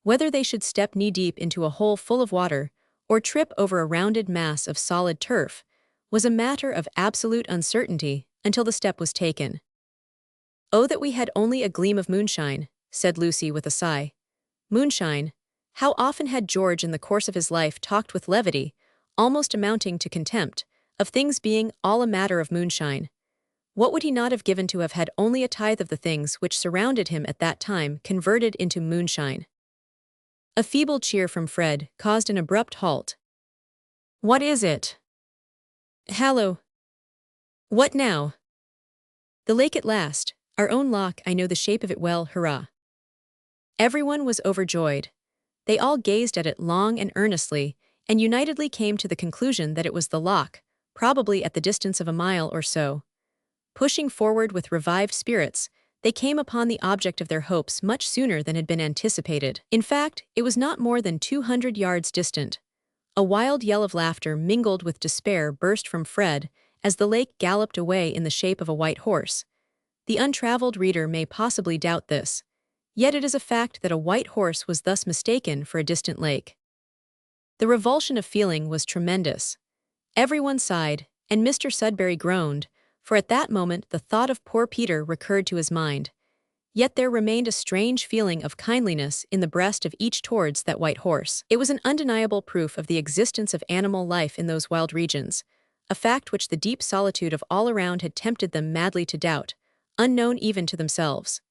Whether they should step knee-deep into a hole full of water, or trip over a rounded mass of solid turf, was a matter of absolute uncertainty until the step was taken. Oh, that we had only a gleam of moonshine, said Lucy with a sigh. Moonshine. How often had George in the course of his life talked with levity, almost amounting to contempt, of things being all a matter of moonshine. What would he not have given to have had only a tithe of the things which surrounded him at that time converted into moonshine? A feeble cheer from Fred caused an abrupt halt. What is it? Hallo. What now? The lake at last, our own loch, I know the shape of it well, hurrah. Everyone was overjoyed. They all gazed at it long and earnestly, and unitedly came to the conclusion that it was the loch, probably at the distance of a mile or so. Pushing forward with revived spirits, they came upon the object of their hopes much sooner than had been anticipated. In fact, it was not more than 200 yards distant. A wild yell of laughter mingled with despair burst from Fred as the lake galloped away in the shape of a white horse. The untraveled reader may possibly doubt this, yet it is a fact that a white horse was thus mistaken for a distant lake. The revulsion of feeling was tremendous. Everyone sighed, and Mr. Sudberry groaned, for at that moment the thought of poor Peter recurred to his mind. Yet there remained a strange feeling of kindliness in the breast of each towards that white horse. It was an undeniable proof of the existence of animal life in those wild regions, a fact which the deep solitude of all around had tempted them madly to doubt, unknown even to themselves.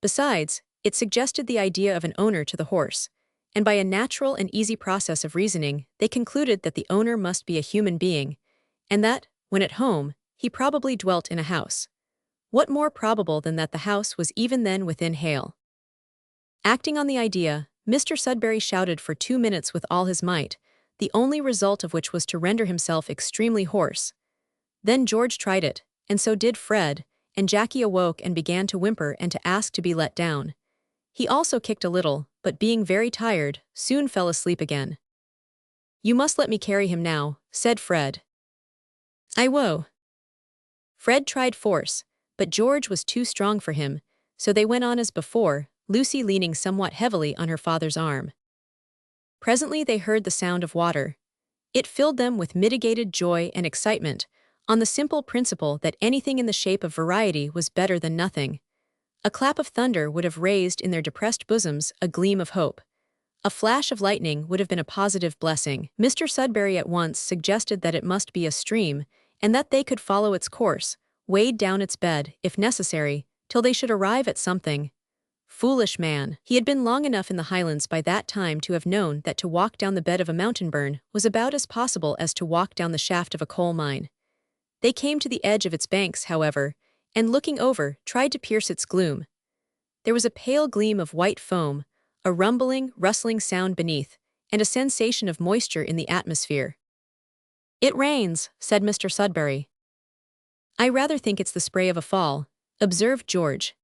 Besides, it suggested the idea of an owner to the horse, and by a natural and easy process of reasoning, they concluded that the owner must be a human being, and that, when at home, he probably dwelt in a house. What more probable than that the house was even then within hail? Acting on the idea, Mr. Sudberry shouted for 2 minutes with all his might, the only result of which was to render himself extremely hoarse. Then George tried it, and so did Fred, and Jackie awoke and began to whimper and to ask to be let down. He also kicked a little, but being very tired, soon fell asleep again. "You must let me carry him now," said Fred. "I wo." Fred tried force, but George was too strong for him, so they went on as before, Lucy leaning somewhat heavily on her father's arm. Presently they heard the sound of water. It filled them with mitigated joy and excitement, on the simple principle that anything in the shape of variety was better than nothing. A clap of thunder would have raised in their depressed bosoms a gleam of hope. A flash of lightning would have been a positive blessing. Mr. Sudberry at once suggested that it must be a stream, and that they could follow its course, wade down its bed, if necessary, till they should arrive at something. Foolish man! He had been long enough in the Highlands by that time to have known that to walk down the bed of a mountain burn was about as possible as to walk down the shaft of a coal mine. They came to the edge of its banks, however, and looking over, tried to pierce its gloom. There was a pale gleam of white foam, a rumbling, rustling sound beneath, and a sensation of moisture in the atmosphere. "It rains," said Mr. Sudberry. "I rather think it's the spray of a fall," observed George.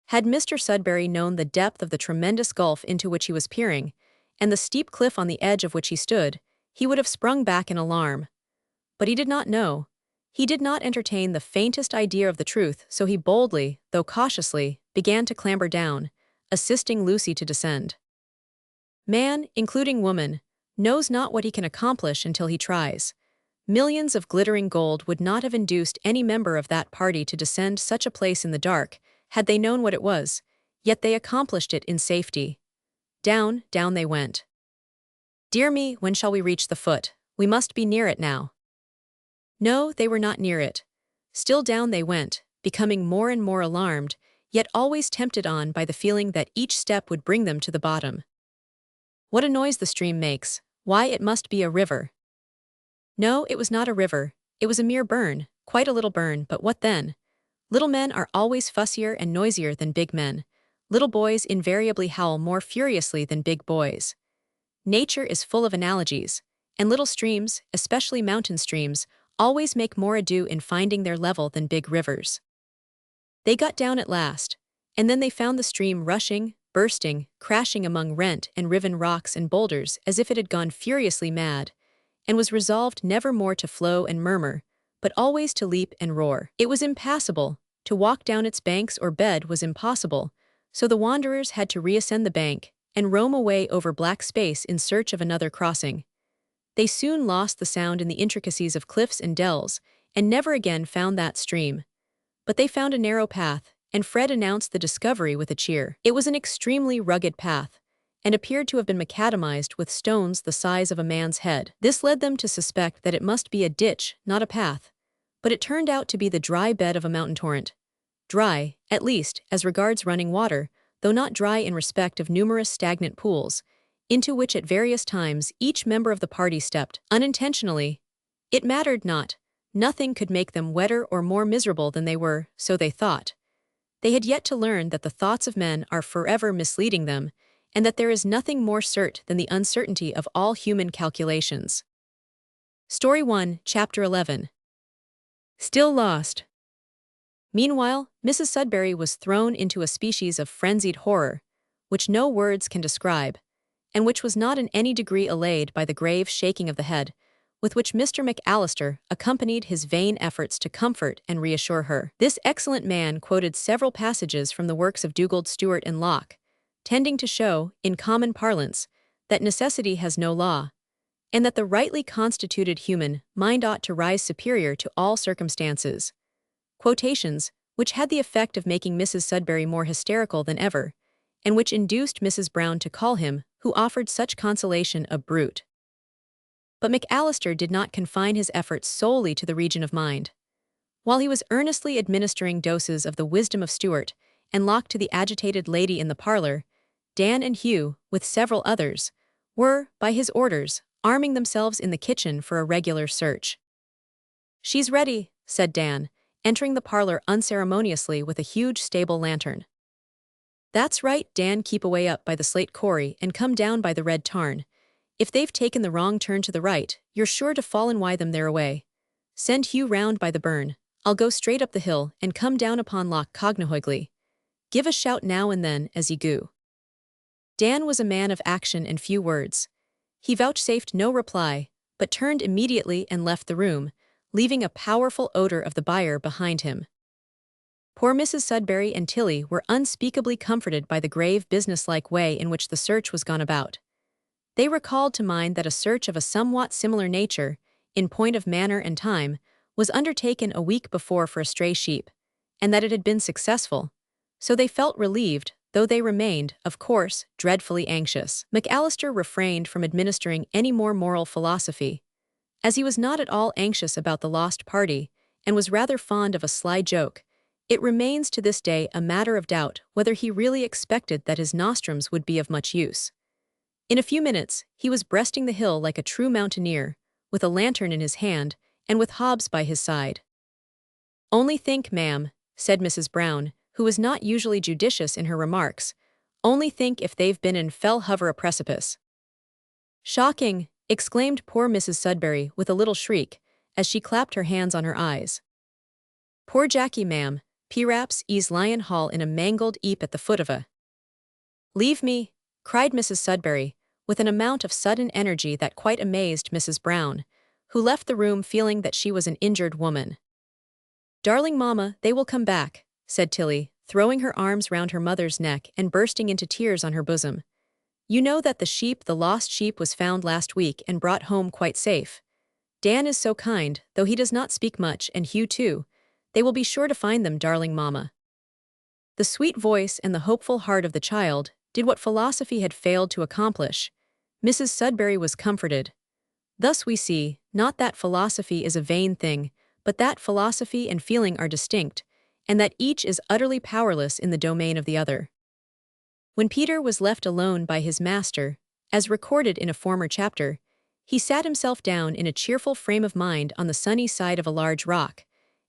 Had Mr. Sudberry known the depth of the tremendous gulf into which he was peering, and the steep cliff on the edge of which he stood, he would have sprung back in alarm. But he did not know. He did not entertain the faintest idea of the truth, so he boldly, though cautiously, began to clamber down, assisting Lucy to descend. Man, including woman, knows not what he can accomplish until he tries. Millions of glittering gold would not have induced any member of that party to descend such a place in the dark, had they known what it was, yet they accomplished it in safety. Down, down they went. "Dear me, when shall we reach the foot? We must be near it now." No, they were not near it. Still down they went, becoming more and more alarmed, yet always tempted on by the feeling that each step would bring them to the bottom. What a noise the stream makes! Why, it must be a river. No, it was not a river, it was a mere burn, quite a little burn, but what then? Little men are always fussier and noisier than big men. Little boys invariably howl more furiously than big boys. Nature is full of analogies, and little streams, especially mountain streams, always make more ado in finding their level than big rivers. They got down at last, and then they found the stream rushing, bursting, crashing among rent and riven rocks and boulders as if it had gone furiously mad, and was resolved never more to flow and murmur, but always to leap and roar. It was impassable. To walk down its banks or bed was impossible, so the wanderers had to reascend the bank and roam away over black space in search of another crossing. They soon lost the sound in the intricacies of cliffs and dells, and never again found that stream. But they found a narrow path, and Fred announced the discovery with a cheer. It was an extremely rugged path, and appeared to have been macadamized with stones the size of a man's head. This led them to suspect that it must be a ditch, not a path, but it turned out to be the dry bed of a mountain torrent. Dry, at least, as regards running water, though not dry in respect of numerous stagnant pools, into which at various times each member of the party stepped, unintentionally. It mattered not. Nothing could make them wetter or more miserable than they were, so they thought. They had yet to learn that the thoughts of men are forever misleading them, and that there is nothing more certain than the uncertainty of all human calculations. Story 1, Chapter 11. Still lost. Meanwhile, Mrs. Sudberry was thrown into a species of frenzied horror, which no words can describe, and which was not in any degree allayed by the grave shaking of the head, with which Mr. McAllister accompanied his vain efforts to comfort and reassure her. This excellent man quoted several passages from the works of Dugald Stewart and Locke, tending to show, in common parlance, that necessity has no law, and that the rightly constituted human mind ought to rise superior to all circumstances. Quotations, which had the effect of making Mrs. Sudberry more hysterical than ever, and which induced Mrs. Brown to call him, who offered such consolation, a brute. But McAllister did not confine his efforts solely to the region of mind. While he was earnestly administering doses of the wisdom of Stewart and Locke to the agitated lady in the parlor, Dan and Hugh, with several others, were, by his orders, arming themselves in the kitchen for a regular search. "She's ready," said Dan, entering the parlor unceremoniously with a huge stable lantern. "That's right, Dan, keep away up by the slate quarry and come down by the red tarn. If they've taken the wrong turn to the right, you're sure to fall and why them their away. Send Hugh round by the burn. I'll go straight up the hill and come down upon Loch Cognahoigly. Give a shout now and then as ye go." Dan was a man of action and few words. He vouchsafed no reply, but turned immediately and left the room, leaving a powerful odor of the byre behind him. Poor Mrs. Sudberry and Tilly were unspeakably comforted by the grave businesslike way in which the search was gone about. They recalled to mind that a search of a somewhat similar nature, in point of manner and time, was undertaken a week before for a stray sheep, and that it had been successful, so they felt relieved, though they remained, of course, dreadfully anxious. McAllister refrained from administering any more moral philosophy, as he was not at all anxious about the lost party, and was rather fond of a sly joke. It remains to this day a matter of doubt whether he really expected that his nostrums would be of much use. In a few minutes, he was breasting the hill like a true mountaineer, with a lantern in his hand, and with Hobbs by his side. "Only think, ma'am," said Mrs. Brown, who was not usually judicious in her remarks, "only think if they've been and fell hover a precipice." "Shocking!" exclaimed poor Mrs. Sudberry with a little shriek, as she clapped her hands on her eyes. "Poor Jacky, ma'am, p'raps 'e's lyin' hall in a mangled 'eap at the foot of a—" "Leave me," cried Mrs. Sudberry, with an amount of sudden energy that quite amazed Mrs. Brown, who left the room feeling that she was an injured woman. "Darling mamma, they will come back," said Tilly, throwing her arms round her mother's neck and bursting into tears on her bosom. "You know that the lost sheep was found last week and brought home quite safe. Dan is so kind, though he does not speak much, and Hugh too. They will be sure to find them, darling mamma." The sweet voice and the hopeful heart of the child did what philosophy had failed to accomplish. Mrs. Sudberry was comforted. Thus we see, not that philosophy is a vain thing, but that philosophy and feeling are distinct, and that each is utterly powerless in the domain of the other. When Peter was left alone by his master, as recorded in a former chapter, he sat himself down in a cheerful frame of mind on the sunny side of a large rock,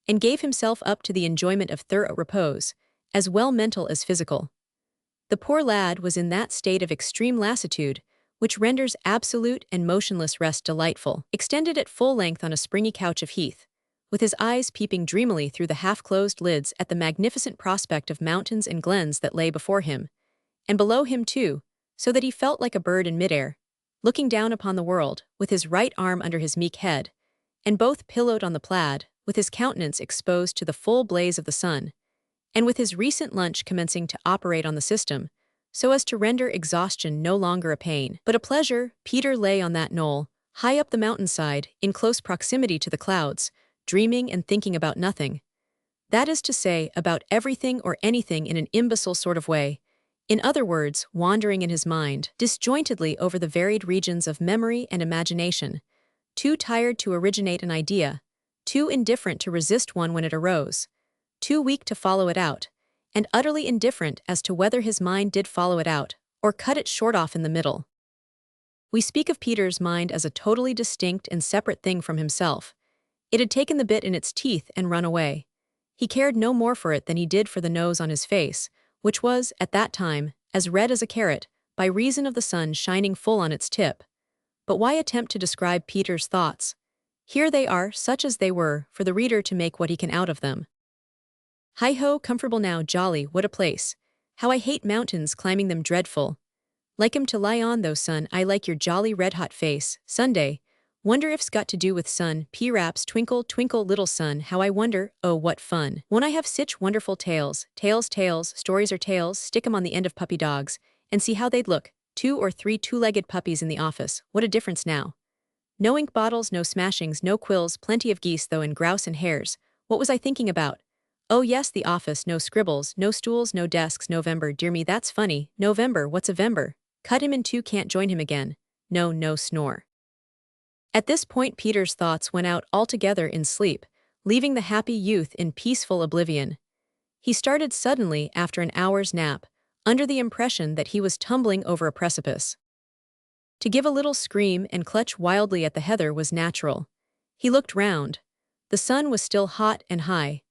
and gave himself up to the enjoyment of thorough repose, as well mental as physical. The poor lad was in that state of extreme lassitude which renders absolute and motionless rest delightful, extended at full length on a springy couch of heath, with his eyes peeping dreamily through the half-closed lids at the magnificent prospect of mountains and glens that lay before him, and below him too, so that he felt like a bird in midair, looking down upon the world, with his right arm under his meek head, and both pillowed on the plaid, with his countenance exposed to the full blaze of the sun, and with his recent lunch commencing to operate on the system, so as to render exhaustion no longer a pain, but a pleasure. Peter lay on that knoll, high up the mountainside, in close proximity to the clouds, dreaming and thinking about nothing. That is to say, about everything or anything in an imbecile sort of way. In other words, wandering in his mind, disjointedly over the varied regions of memory and imagination, too tired to originate an idea, too indifferent to resist one when it arose, too weak to follow it out, and utterly indifferent as to whether his mind did follow it out, or cut it short off in the middle. We speak of Peter's mind as a totally distinct and separate thing from himself. It had taken the bit in its teeth and run away. He cared no more for it than he did for the nose on his face, which was, at that time, as red as a carrot, by reason of the sun shining full on its tip. But why attempt to describe Peter's thoughts? Here they are, such as they were, for the reader to make what he can out of them. Hi-ho, comfortable now, jolly, what a place. How I hate mountains, climbing them dreadful. Like 'em to lie on though, son, I like your jolly red-hot face. Sunday. Wonder if's got to do with sun, P-raps, twinkle, twinkle, little sun, how I wonder, oh, what fun. Won't I have sich wonderful tales, tales, stories or tales, stick 'em on the end of puppy dogs, and see how they'd look, 2 or 3 two-legged puppies in the office, what a difference now. No ink bottles, no smashings, no quills, plenty of geese though and grouse and hares. What was I thinking about? Oh yes, the office, no scribbles, no stools, no desks, November, dear me, that's funny, November, what's a Vember? Cut him in two, can't join him again. No, snore. At this point Peter's thoughts went out altogether in sleep, leaving the happy youth in peaceful oblivion. He started suddenly after an hour's nap, under the impression that he was tumbling over a precipice. To give a little scream and clutch wildly at the heather was natural. He looked round. The sun was still hot and high.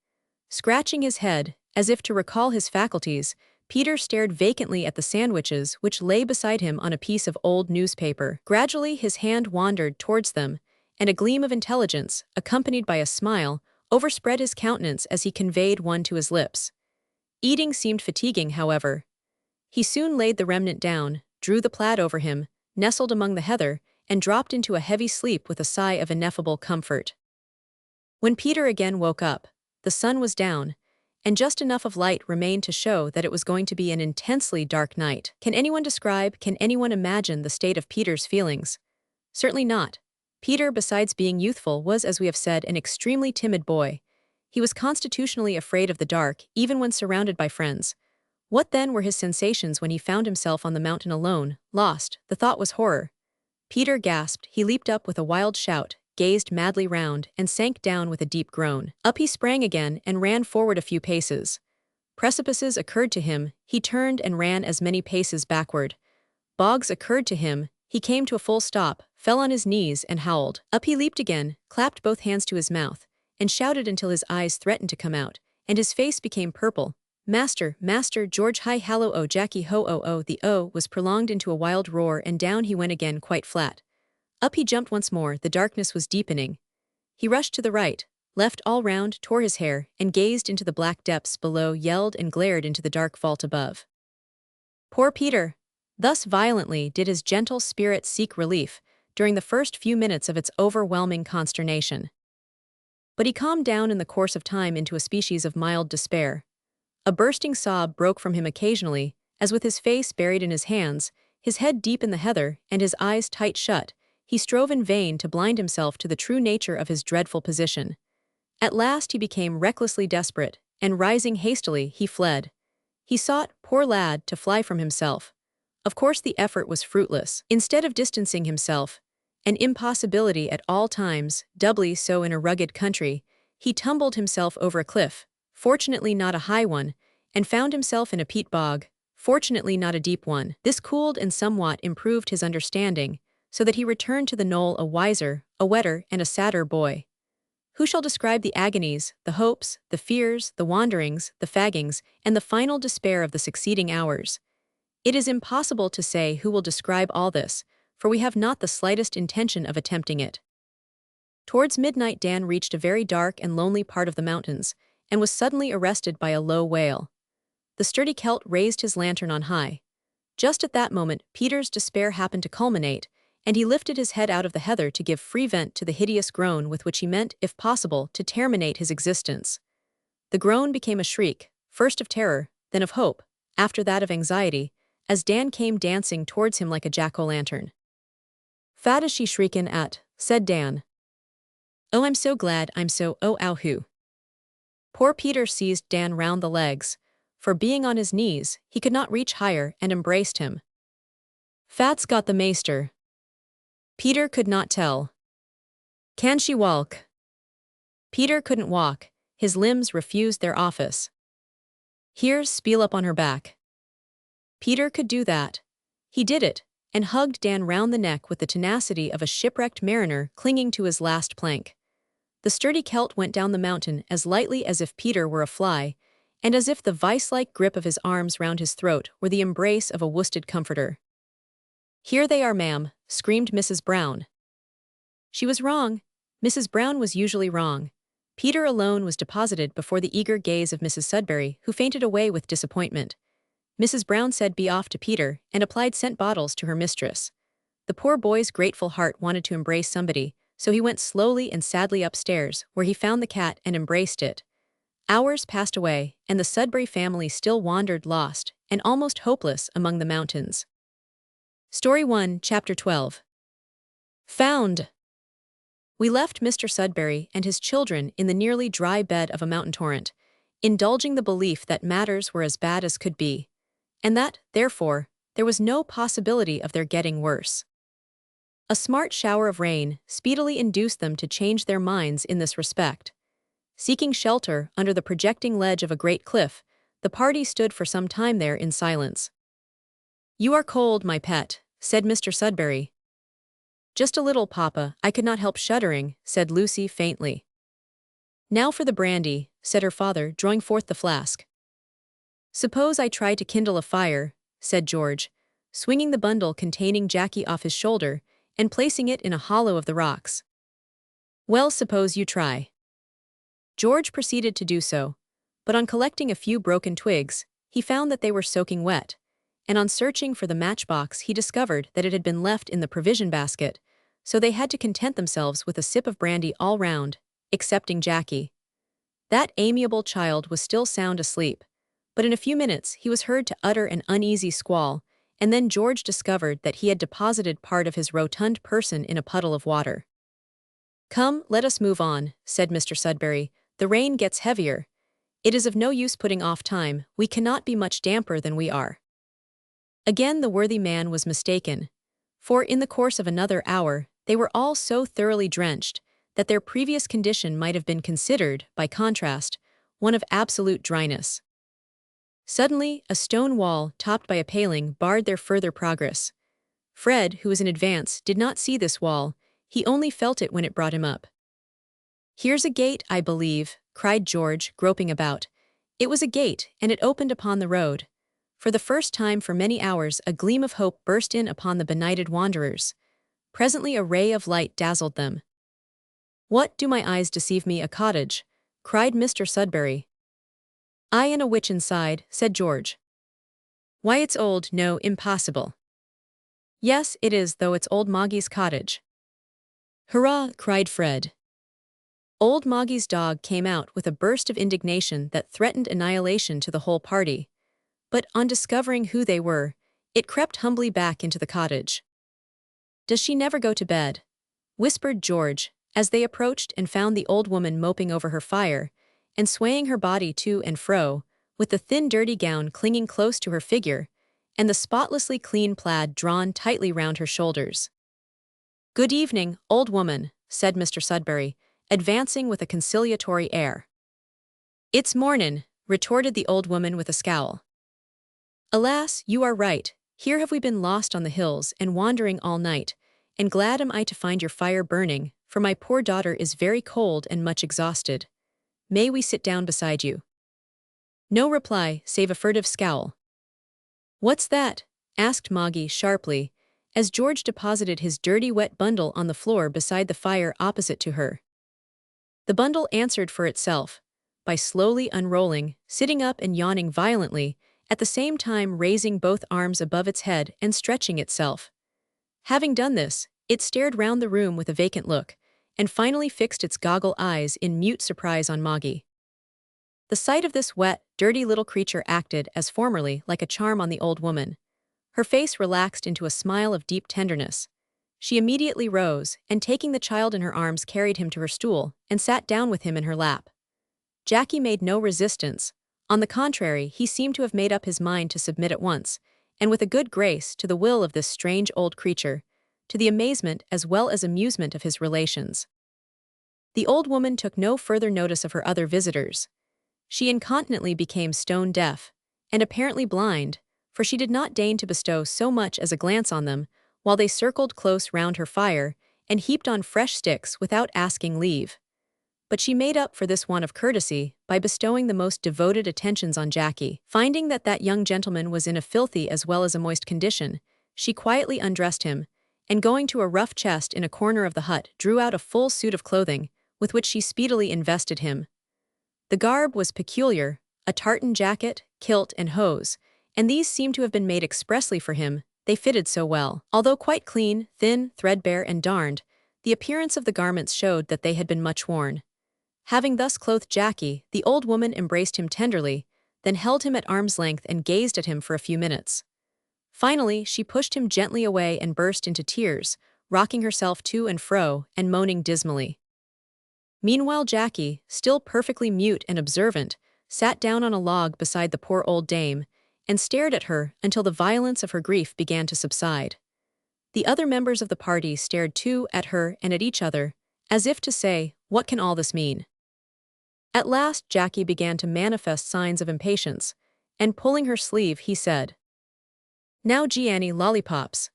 Scratching his head, as if to recall his faculties, Peter stared vacantly at the sandwiches which lay beside him on a piece of old newspaper. Gradually his hand wandered towards them, and a gleam of intelligence, accompanied by a smile, overspread his countenance as he conveyed one to his lips. Eating seemed fatiguing, however. He soon laid the remnant down, drew the plaid over him, nestled among the heather, and dropped into a heavy sleep with a sigh of ineffable comfort. When Peter again woke up, the sun was down, and just enough of light remained to show that it was going to be an intensely dark night. Can anyone imagine the state of Peter's feelings? Certainly not. Peter, besides being youthful, was, as we have said, an extremely timid boy. He was constitutionally afraid of the dark, even when surrounded by friends. What then were his sensations when he found himself on the mountain alone, lost? The thought was horror. Peter gasped, he leaped up with a wild shout, gazed madly round, and sank down with a deep groan. Up he sprang again and ran forward a few paces. Precipices occurred to him, he turned and ran as many paces backward. Bogs occurred to him, he came to a full stop, fell on his knees and howled. Up he leaped again, clapped both hands to his mouth, and shouted until his eyes threatened to come out, and his face became purple. Master, George, hi, hallo, oh, Jackie, ho, oh, oh, the oh was prolonged into a wild roar, and down he went again quite flat. Up he jumped once more, the darkness was deepening. He rushed to the right, left all round, tore his hair, and gazed into the black depths below, yelled and glared into the dark vault above. Poor Peter! Thus violently did his gentle spirit seek relief during the first few minutes of its overwhelming consternation. But he calmed down in the course of time into a species of mild despair. A bursting sob broke from him occasionally, as with his face buried in his hands, his head deep in the heather, and his eyes tight shut, he strove in vain to blind himself to the true nature of his dreadful position. At last he became recklessly desperate, and rising hastily, he fled. He sought, poor lad, to fly from himself. Of course the effort was fruitless. Instead of distancing himself, an impossibility at all times, doubly so in a rugged country, he tumbled himself over a cliff, fortunately not a high one, and found himself in a peat bog, fortunately not a deep one. This cooled and somewhat improved his understanding, so that he returned to the knoll a wiser, a wetter, and a sadder boy. Who shall describe the agonies, the hopes, the fears, the wanderings, the faggings, and the final despair of the succeeding hours? It is impossible to say who will describe all this, for we have not the slightest intention of attempting it. Towards midnight Dan reached a very dark and lonely part of the mountains, and was suddenly arrested by a low wail. The sturdy Celt raised his lantern on high. Just at that moment Peter's despair happened to culminate, and he lifted his head out of the heather to give free vent to the hideous groan with which he meant, if possible, to terminate his existence. The groan became a shriek, first of terror, then of hope, after that of anxiety, as Dan came dancing towards him like a jack-o'-lantern. "Fat is she shriekin' at," said Dan. "Oh, I'm so glad, I'm so, oh, ow, hoo. Poor Peter seized Dan round the legs, for being on his knees, he could not reach higher, and embraced him. "Fat's got the maester." Peter could not tell. "Can she walk?" Peter couldn't walk, his limbs refused their office. "Here's spiel up on her back." Peter could do that. He did it, and hugged Dan round the neck with the tenacity of a shipwrecked mariner clinging to his last plank. The sturdy Celt went down the mountain as lightly as if Peter were a fly, and as if the vice-like grip of his arms round his throat were the embrace of a worsted comforter. "Here they are, ma'am," screamed Mrs. Brown. She was wrong. Mrs. Brown was usually wrong. Peter alone was deposited before the eager gaze of Mrs. Sudberry, who fainted away with disappointment. Mrs. Brown said "be off" to Peter, and applied scent bottles to her mistress. The poor boy's grateful heart wanted to embrace somebody, so he went slowly and sadly upstairs, where he found the cat and embraced it. Hours passed away, and the Sudberry family still wandered lost and almost hopeless among the mountains. Story 1, Chapter 12. Found. We left Mr. Sudberry and his children in the nearly dry bed of a mountain torrent, indulging the belief that matters were as bad as could be, and that, therefore, there was no possibility of their getting worse. A smart shower of rain speedily induced them to change their minds in this respect. Seeking shelter under the projecting ledge of a great cliff, the party stood for some time there in silence. "You are cold, my pet," said Mr. Sudberry. "Just a little, Papa, I could not help shuddering," said Lucy faintly. "Now for the brandy," said her father, drawing forth the flask. "Suppose I try to kindle a fire," said George, swinging the bundle containing Jackie off his shoulder and placing it in a hollow of the rocks. "Well, suppose you try." George proceeded to do so, but on collecting a few broken twigs, he found that they were soaking wet, and on searching for the matchbox he discovered that it had been left in the provision basket, so they had to content themselves with a sip of brandy all round, excepting Jackie. That amiable child was still sound asleep, but in a few minutes he was heard to utter an uneasy squall, and then George discovered that he had deposited part of his rotund person in a puddle of water. "Come, let us move on," said Mr. Sudberry. "The rain gets heavier. It is of no use putting off time, we cannot be much damper than we are." Again the worthy man was mistaken, for in the course of another hour they were all so thoroughly drenched that their previous condition might have been considered, by contrast, one of absolute dryness. Suddenly, a stone wall, topped by a paling, barred their further progress. Fred, who was in advance, did not see this wall, he only felt it when it brought him up. "Here's a gate, I believe," cried George, groping about. It was a gate, and it opened upon the road. For the first time for many hours a gleam of hope burst in upon the benighted wanderers. Presently a ray of light dazzled them. "What, do my eyes deceive me, a cottage?" cried Mr. Sudberry. "I and a witch inside," said George. "Why, it's old, no, impossible." "Yes, it is, though it's old Moggy's cottage." "Hurrah!" cried Fred. Old Moggy's dog came out with a burst of indignation that threatened annihilation to the whole party. But on discovering who they were, it crept humbly back into the cottage. "Does she never go to bed?" whispered George, as they approached and found the old woman moping over her fire, and swaying her body to and fro, with the thin dirty gown clinging close to her figure, and the spotlessly clean plaid drawn tightly round her shoulders. "Good evening, old woman," said Mr. Sudberry, advancing with a conciliatory air. "It's mornin'," retorted the old woman with a scowl. "Alas, you are right. Here have we been lost on the hills and wandering all night, and glad am I to find your fire burning, for my poor daughter is very cold and much exhausted. May we sit down beside you?" No reply, save a furtive scowl. "What's that?" asked Moggy sharply, as George deposited his dirty wet bundle on the floor beside the fire opposite to her. The bundle answered for itself, by slowly unrolling, sitting up and yawning violently, at the same time raising both arms above its head and stretching itself. Having done this, it stared round the room with a vacant look, and finally fixed its goggle eyes in mute surprise on Moggy. The sight of this wet, dirty little creature acted, as formerly, like a charm on the old woman. Her face relaxed into a smile of deep tenderness. She immediately rose, and taking the child in her arms carried him to her stool, and sat down with him in her lap. Jackie made no resistance. On the contrary, he seemed to have made up his mind to submit at once, and with a good grace, to the will of this strange old creature, to the amazement as well as amusement of his relations. The old woman took no further notice of her other visitors. She incontinently became stone deaf, and apparently blind, for she did not deign to bestow so much as a glance on them, while they circled close round her fire and heaped on fresh sticks without asking leave. But she made up for this want of courtesy by bestowing the most devoted attentions on Jackie. Finding that that young gentleman was in a filthy as well as a moist condition, she quietly undressed him, and going to a rough chest in a corner of the hut, drew out a full suit of clothing, with which she speedily invested him. The garb was peculiar, a tartan jacket, kilt, and hose, and these seemed to have been made expressly for him, they fitted so well. Although quite clean, thin, threadbare, and darned, the appearance of the garments showed that they had been much worn. Having thus clothed Jackie, the old woman embraced him tenderly, then held him at arm's length and gazed at him for a few minutes. Finally, she pushed him gently away and burst into tears, rocking herself to and fro and moaning dismally. Meanwhile Jackie, still perfectly mute and observant, sat down on a log beside the poor old dame, and stared at her until the violence of her grief began to subside. The other members of the party stared too at her and at each other, as if to say, "What can all this mean?" At last Jackie began to manifest signs of impatience, and pulling her sleeve he said, "Now Gianni lollipops."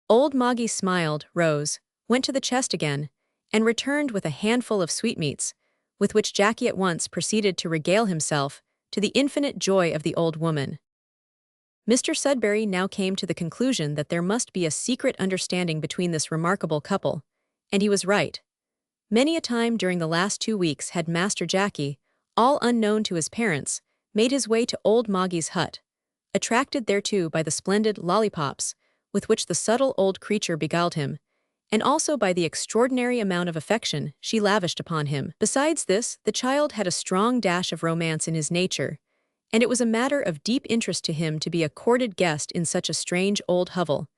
Old Moggy smiled, rose, went to the chest again, and returned with a handful of sweetmeats, with which Jackie at once proceeded to regale himself, to the infinite joy of the old woman. Mr. Sudberry now came to the conclusion that there must be a secret understanding between this remarkable couple, and he was right. Many a time during the last 2 weeks had Master Jackie, all unknown to his parents, made his way to old Moggy's hut, attracted thereto by the splendid lollipops with which the subtle old creature beguiled him, and also by the extraordinary amount of affection she lavished upon him. Besides this, the child had a strong dash of romance in his nature, and it was a matter of deep interest to him to be a courted guest in such a strange old hovel,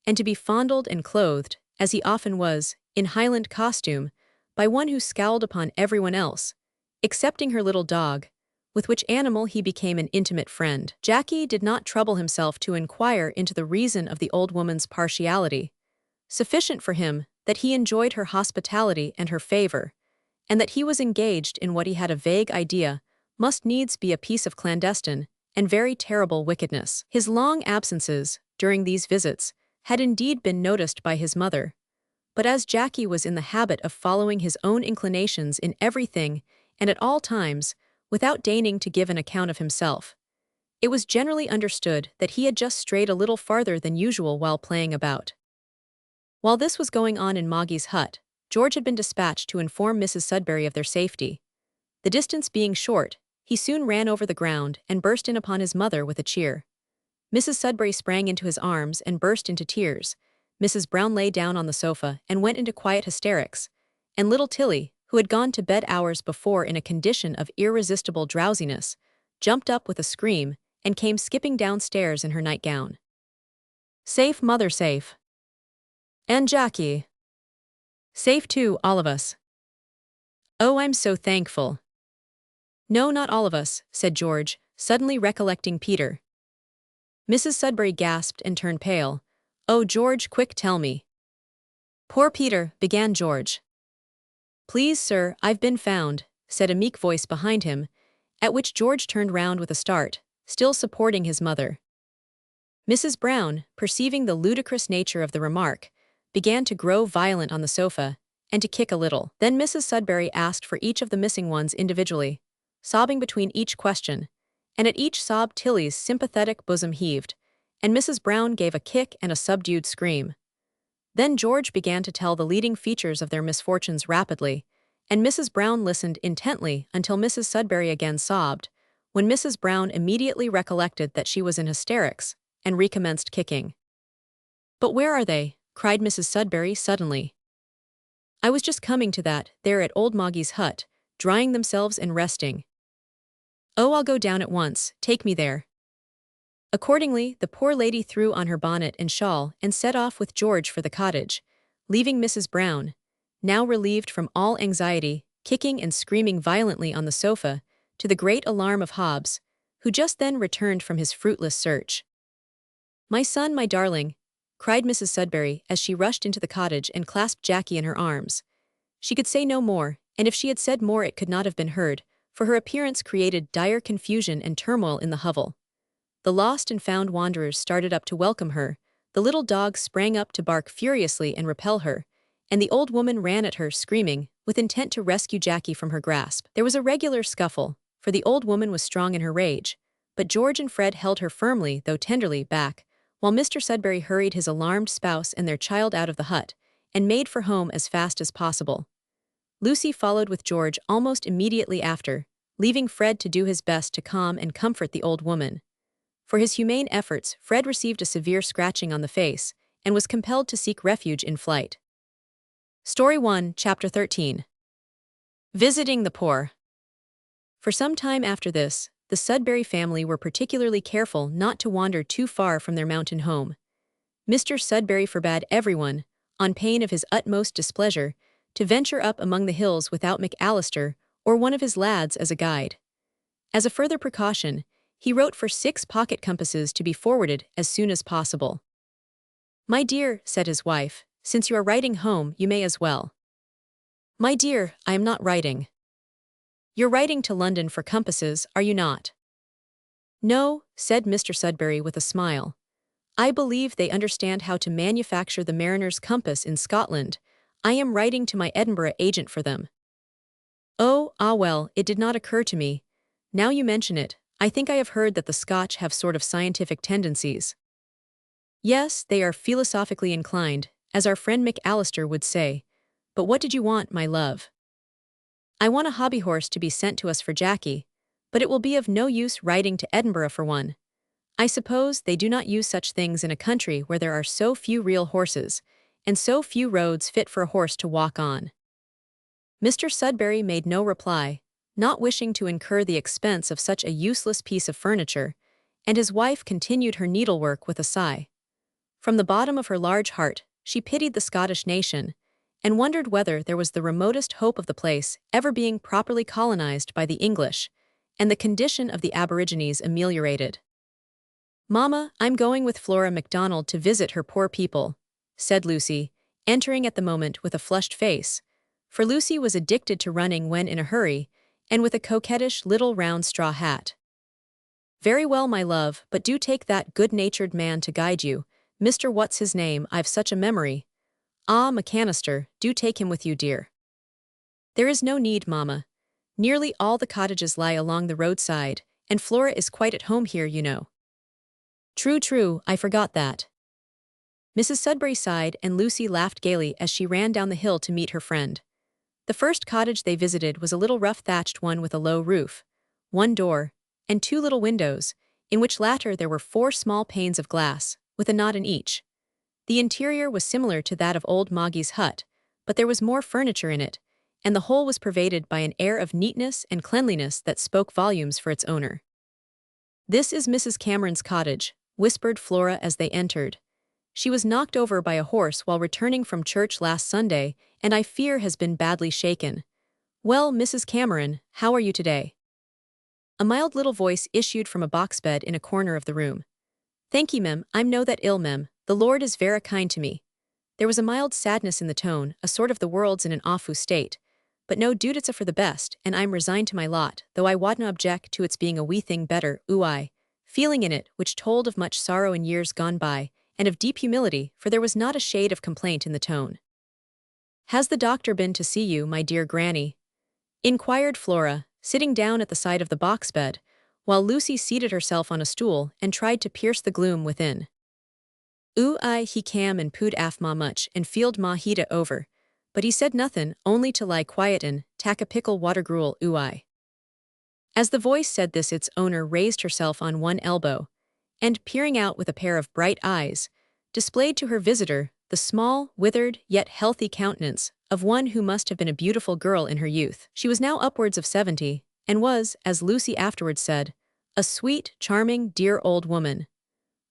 and to be fondled and clothed, as he often was, in Highland costume, by one who scowled upon everyone else, excepting her little dog, with which animal he became an intimate friend. Jackie did not trouble himself to inquire into the reason of the old woman's partiality. Sufficient for him that he enjoyed her hospitality and her favor, and that he was engaged in what he had a vague idea must needs be a piece of clandestine and very terrible wickedness. His long absences, during these visits, had indeed been noticed by his mother, but as Jackie was in the habit of following his own inclinations in everything and at all times, without deigning to give an account of himself, it was generally understood that he had just strayed a little farther than usual while playing about. While this was going on in Moggy's hut, George had been dispatched to inform Mrs. Sudberry of their safety. The distance being short, he soon ran over the ground and burst in upon his mother with a cheer. Mrs. Sudberry sprang into his arms and burst into tears. Mrs. Brown lay down on the sofa and went into quiet hysterics, and little Tilly, who had gone to bed hours before in a condition of irresistible drowsiness, jumped up with a scream and came skipping downstairs in her nightgown. "Safe, mother, safe. And Jackie?" "Safe too, all of us." "Oh, I'm so thankful." "No, not all of us," said George, suddenly recollecting Peter. Mrs. Sudberry gasped and turned pale. "Oh, George, quick, tell me." "Poor Peter," began George. "Please, sir, I've been found," said a meek voice behind him, at which George turned round with a start, still supporting his mother. Mrs. Brown, perceiving the ludicrous nature of the remark, began to grow violent on the sofa, and to kick a little. Then Mrs. Sudberry asked for each of the missing ones individually, sobbing between each question, and at each sob Tilly's sympathetic bosom heaved, and Mrs. Brown gave a kick and a subdued scream. Then George began to tell the leading features of their misfortunes rapidly, and Mrs. Brown listened intently until Mrs. Sudberry again sobbed, when Mrs. Brown immediately recollected that she was in hysterics, and recommenced kicking. "But where are they?" cried Mrs. Sudberry suddenly. "I was just coming to that, there at old Moggy's hut, drying themselves and resting." "Oh, I'll go down at once, take me there." Accordingly, the poor lady threw on her bonnet and shawl and set off with George for the cottage, leaving Mrs. Brown, now relieved from all anxiety, kicking and screaming violently on the sofa, to the great alarm of Hobbs, who just then returned from his fruitless search. "My son, my darling," cried Mrs. Sudberry as she rushed into the cottage and clasped Jackie in her arms. She could say no more, and if she had said more it could not have been heard, for her appearance created dire confusion and turmoil in the hovel. The lost and found wanderers started up to welcome her, the little dog sprang up to bark furiously and repel her, and the old woman ran at her, screaming, with intent to rescue Jackie from her grasp. There was a regular scuffle, for the old woman was strong in her rage, but George and Fred held her firmly, though tenderly, back, while Mr. Sudberry hurried his alarmed spouse and their child out of the hut, and made for home as fast as possible. Lucy followed with George almost immediately after, leaving Fred to do his best to calm and comfort the old woman. For his humane efforts, Fred received a severe scratching on the face, and was compelled to seek refuge in flight. Story 1, Chapter 13. Visiting the Poor. For some time after this, the Sudberry family were particularly careful not to wander too far from their mountain home. Mr. Sudberry forbade everyone, on pain of his utmost displeasure, to venture up among the hills without McAllister or one of his lads as a guide. As a further precaution, he wrote for 6 pocket compasses to be forwarded as soon as possible. "My dear," said his wife, "since you are writing home, you may as well." "My dear, I am not writing." "You're writing to London for compasses, are you not?" "No," said Mr. Sudberry with a smile. "I believe they understand how to manufacture the mariner's compass in Scotland. I am writing to my Edinburgh agent for them." "Oh, well, it did not occur to me. Now you mention it, I think I have heard that the Scotch have sort of scientific tendencies." "Yes, they are philosophically inclined, as our friend McAllister would say. But what did you want, my love?" "I want a hobby horse to be sent to us for Jackie, but it will be of no use writing to Edinburgh for one. I suppose they do not use such things in a country where there are so few real horses, and so few roads fit for a horse to walk on." Mr. Sudberry made no reply, not wishing to incur the expense of such a useless piece of furniture, and his wife continued her needlework with a sigh. From the bottom of her large heart, she pitied the Scottish nation, and wondered whether there was the remotest hope of the place ever being properly colonized by the English, and the condition of the aborigines ameliorated. "Mamma, I'm going with Flora MacDonald to visit her poor people," said Lucy, entering at the moment with a flushed face, for Lucy was addicted to running when in a hurry, and with a coquettish little round straw hat. "Very well, my love, but do take that good-natured man to guide you, Mr. What's-his-name, I've such a memory. Ah, McAllister, do take him with you, dear." "There is no need, mamma. Nearly all the cottages lie along the roadside, and Flora is quite at home here, you know." True, I forgot that." Mrs. Sudberry sighed, and Lucy laughed gaily as she ran down the hill to meet her friend. The first cottage they visited was a little rough-thatched one with a low roof, 1 door, and 2 little windows, in which latter there were 4 small panes of glass, with a knot in each. The interior was similar to that of old Moggie's hut, but there was more furniture in it, and the whole was pervaded by an air of neatness and cleanliness that spoke volumes for its owner. "This is Mrs. Cameron's cottage," whispered Flora as they entered. "She was knocked over by a horse while returning from church last Sunday, and I fear has been badly shaken. Well, Mrs. Cameron, how are you today?" A mild little voice issued from a box bed in a corner of the room. "Thank ye, mem, I'm no that ill, mem. The Lord is vera kind to me." There was a mild sadness in the tone, a sort of the world's in an awfu' state. "But no doot it's a for the best, and I'm resigned to my lot, though I wadna object to its being a wee thing better, I," feeling in it which told of much sorrow in years gone by, and of deep humility, for there was not a shade of complaint in the tone. "Has the doctor been to see you, my dear granny?" inquired Flora, sitting down at the side of the box bed, while Lucy seated herself on a stool and tried to pierce the gloom within. He cam and pooed af ma much and feeled ma heata over, but he said nothin', only to lie quiet and tack a pickle water gruel I. As the voice said this its owner raised herself on one elbow, and, peering out with a pair of bright eyes, displayed to her visitor the small, withered, yet healthy countenance of one who must have been a beautiful girl in her youth. She was now upwards of 70, and was, as Lucy afterwards said, a sweet, charming, dear old woman.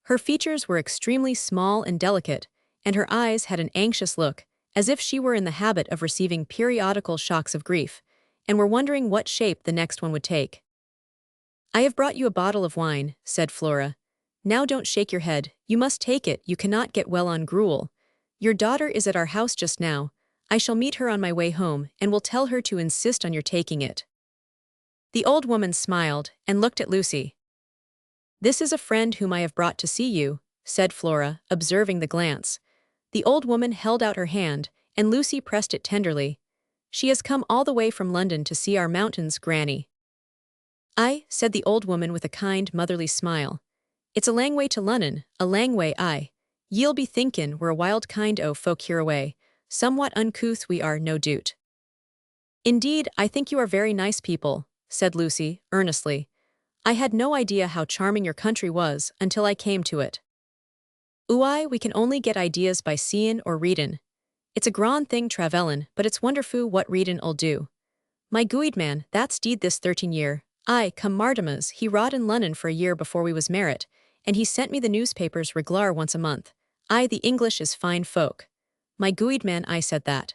Her features were extremely small and delicate, and her eyes had an anxious look, as if she were in the habit of receiving periodical shocks of grief, and were wondering what shape the next one would take. "I have brought you a bottle of wine," said Flora. "Now don't shake your head, you must take it, you cannot get well on gruel. Your daughter is at our house just now. I shall meet her on my way home and will tell her to insist on your taking it." The old woman smiled and looked at Lucy. "This is a friend whom I have brought to see you," said Flora, observing the glance. The old woman held out her hand, and Lucy pressed it tenderly. "She has come all the way from London to see our mountains, Granny." "Aye," said the old woman with a kind, motherly smile. "It's a lang way to Lunnon, a lang way, aye. Ye'll be thinkin' we're a wild kind o' folk hereaway. Somewhat uncouth we are, no doot." "Indeed, I think you are very nice people," said Lucy, earnestly. "I had no idea how charming your country was until I came to it." "Ooh, we can only get ideas by seein' or readin'. It's a grand thing travellin', but it's wonderful what readin'll do. My guid man, that's deed this 13 year. Aye, come Martimas, he wrought in Lunnon for a year before we was marrit, and he sent me the newspapers reglar once a month. Aye, the English is fine folk. My guid man, I said that."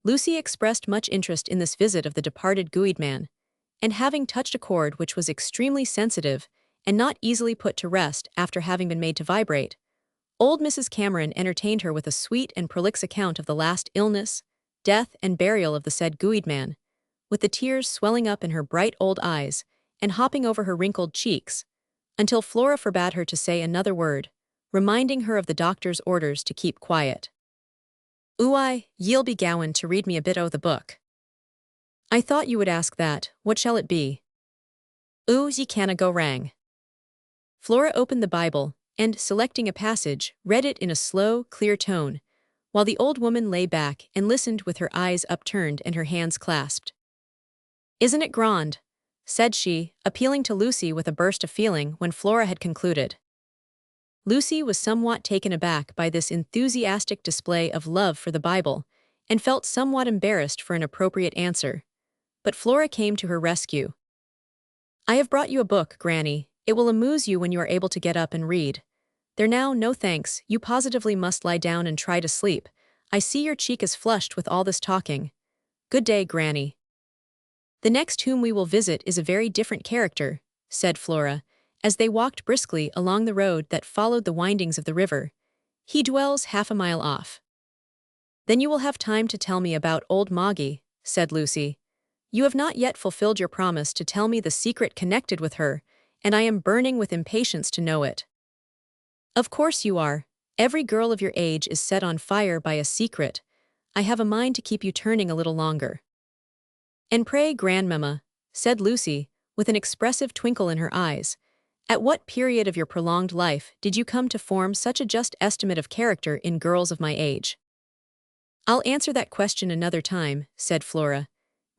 Lucy expressed much interest in this visit of the departed guid man, and having touched a chord which was extremely sensitive and not easily put to rest after having been made to vibrate, old Mrs. Cameron entertained her with a sweet and prolix account of the last illness, death, and burial of the said guid man, with the tears swelling up in her bright old eyes and hopping over her wrinkled cheeks, until Flora forbade her to say another word, reminding her of the doctor's orders to keep quiet. "Ooh, ye'll be gowan to read me a bit o' the book." "I thought you would ask that. What shall it be?" "Ooh, ye canna go wrang." Flora opened the Bible, and, selecting a passage, read it in a slow, clear tone, while the old woman lay back and listened with her eyes upturned and her hands clasped. "Isn't it grand?" said she, appealing to Lucy with a burst of feeling when Flora had concluded. Lucy was somewhat taken aback by this enthusiastic display of love for the Bible, and felt somewhat embarrassed for an appropriate answer. But Flora came to her rescue. "I have brought you a book, Granny. It will amuse you when you are able to get up and read. There now, no thanks, you positively must lie down and try to sleep. I see your cheek is flushed with all this talking. Good day, Granny." "The next whom we will visit is a very different character," said Flora, as they walked briskly along the road that followed the windings of the river. "He dwells half a mile off." "Then you will have time to tell me about old Moggy," said Lucy. "You have not yet fulfilled your promise to tell me the secret connected with her, and I am burning with impatience to know it." "Of course you are. Every girl of your age is set on fire by a secret. I have a mind to keep you turning a little longer." "And pray, grandmamma," said Lucy, with an expressive twinkle in her eyes, "at what period of your prolonged life did you come to form such a just estimate of character in girls of my age?" "I'll answer that question another time," said Flora.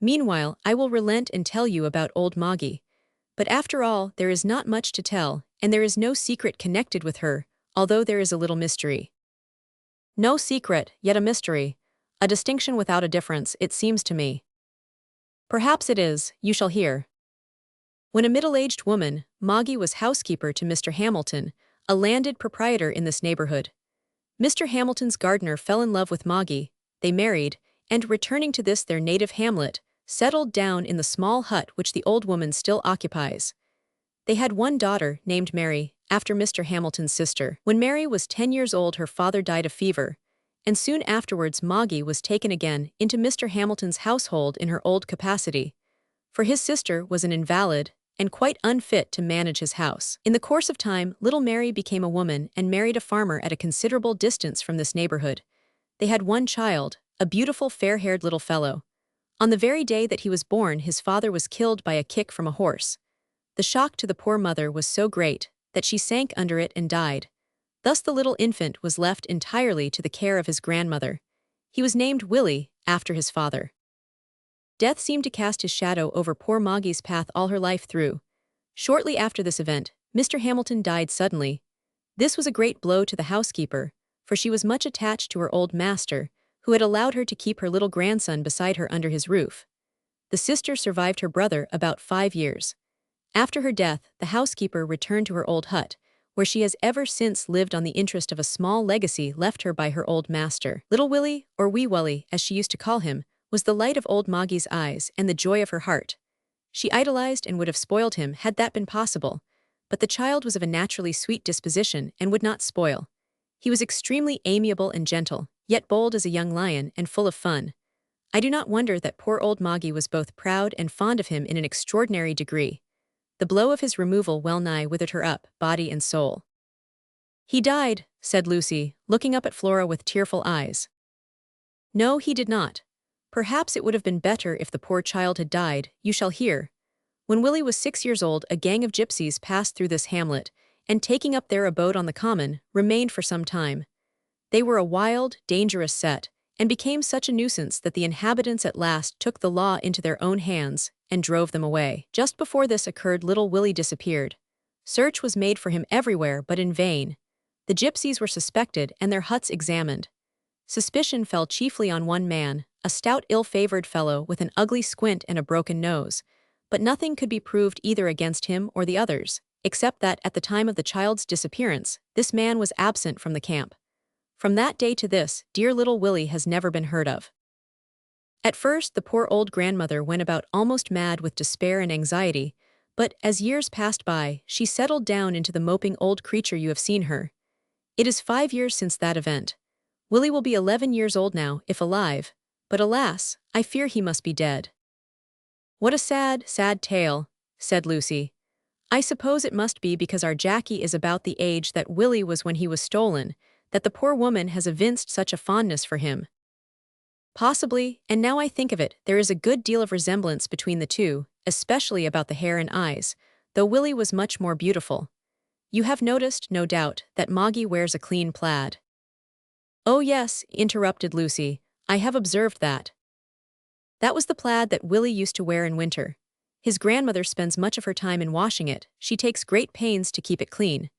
"Meanwhile, I will relent and tell you about old Moggy. But after all, there is not much to tell, and there is no secret connected with her, although there is a little mystery." "No secret, yet a mystery. A distinction without a difference, it seems to me." "Perhaps it is, you shall hear. When a middle-aged woman, Moggy was housekeeper to Mr. Hamilton, a landed proprietor in this neighborhood. Mr. Hamilton's gardener fell in love with Moggy, they married, and returning to this their native hamlet, settled down in the small hut which the old woman still occupies. They had one daughter, named Mary, after Mr. Hamilton's sister. When Mary was 10 years old, her father died of fever, and soon afterwards Moggy was taken again into Mr. Hamilton's household in her old capacity, for his sister was an invalid and quite unfit to manage his house. In the course of time, little Mary became a woman and married a farmer at a considerable distance from this neighborhood. They had one child, a beautiful fair-haired little fellow. On the very day that he was born, his father was killed by a kick from a horse. The shock to the poor mother was so great that she sank under it and died. Thus the little infant was left entirely to the care of his grandmother. He was named Willie, after his father. Death seemed to cast his shadow over poor Moggy's path all her life through. Shortly after this event, Mr. Hamilton died suddenly. This was a great blow to the housekeeper, for she was much attached to her old master, who had allowed her to keep her little grandson beside her under his roof. The sister survived her brother about 5 years. After her death, the housekeeper returned to her old hut, where she has ever since lived on the interest of a small legacy left her by her old master. Little Willie, or Wee Wully, as she used to call him, was the light of old Maggie's eyes and the joy of her heart. She idolized and would have spoiled him had that been possible, but the child was of a naturally sweet disposition and would not spoil. He was extremely amiable and gentle, yet bold as a young lion and full of fun. I do not wonder that poor old Maggie was both proud and fond of him in an extraordinary degree. The blow of his removal well-nigh withered her up, body and soul. "He died," said Lucy, looking up at Flora with tearful eyes. "No, he did not. Perhaps it would have been better if the poor child had died, you shall hear. When Willie was 6 years old, a gang of gypsies passed through this hamlet, and taking up their abode on the common, remained for some time. They were a wild, dangerous set, and became such a nuisance that the inhabitants at last took the law into their own hands and drove them away. Just before this occurred, little Willie disappeared. Search was made for him everywhere, but in vain. The gypsies were suspected and their huts examined. Suspicion fell chiefly on one man, a stout, ill-favored fellow with an ugly squint and a broken nose, but nothing could be proved either against him or the others, except that at the time of the child's disappearance, this man was absent from the camp. From that day to this, dear little Willie has never been heard of. At first, the poor old grandmother went about almost mad with despair and anxiety, but as years passed by, she settled down into the moping old creature you have seen her. It is 5 years since that event. Willie will be 11 years old now, if alive, but alas, I fear he must be dead." "What a sad, sad tale," said Lucy. "I suppose it must be because our Jackie is about the age that Willie was when he was stolen, that the poor woman has evinced such a fondness for him." "Possibly, and now I think of it, there is a good deal of resemblance between the two, especially about the hair and eyes, though Willie was much more beautiful. You have noticed, no doubt, that Maggie wears a clean plaid." "Oh yes," interrupted Lucy, "I have observed that. That was the plaid that Willie used to wear in winter. His grandmother spends much of her time in washing it. She takes great pains to keep it clean.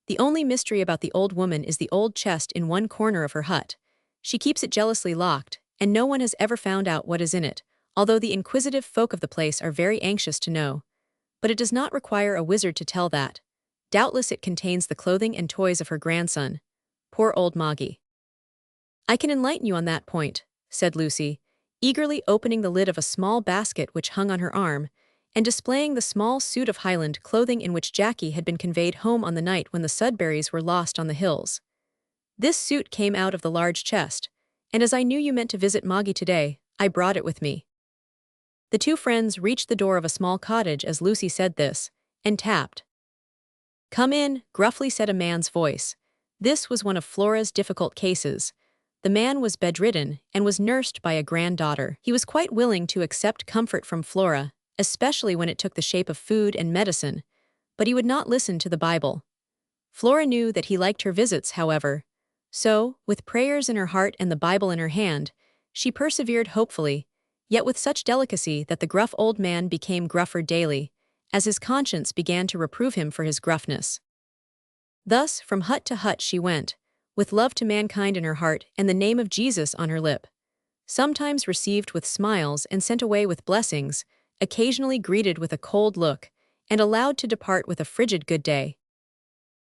The only mystery about the old woman is the old chest in one corner of her hut. She keeps it jealously locked, and no one has ever found out what is in it, although the inquisitive folk of the place are very anxious to know. But it does not require a wizard to tell that. Doubtless it contains the clothing and toys of her grandson. Poor old Maggie." "I can enlighten you on that point," said Lucy, eagerly opening the lid of a small basket which hung on her arm, and displaying the small suit of Highland clothing in which Jackie had been conveyed home on the night when the Sudberrys were lost on the hills. "This suit came out of the large chest, and as I knew you meant to visit Maggie today, I brought it with me." The two friends reached the door of a small cottage as Lucy said this, and tapped. "Come in," gruffly said a man's voice. This was one of Flora's difficult cases. The man was bedridden and was nursed by a granddaughter. He was quite willing to accept comfort from Flora, especially when it took the shape of food and medicine, but he would not listen to the Bible. Flora knew that he liked her visits, however, so, with prayers in her heart and the Bible in her hand, she persevered hopefully, yet with such delicacy that the gruff old man became gruffer daily, as his conscience began to reprove him for his gruffness. Thus, from hut to hut she went, with love to mankind in her heart and the name of Jesus on her lip. Sometimes received with smiles and sent away with blessings, occasionally greeted with a cold look, and allowed to depart with a frigid good day.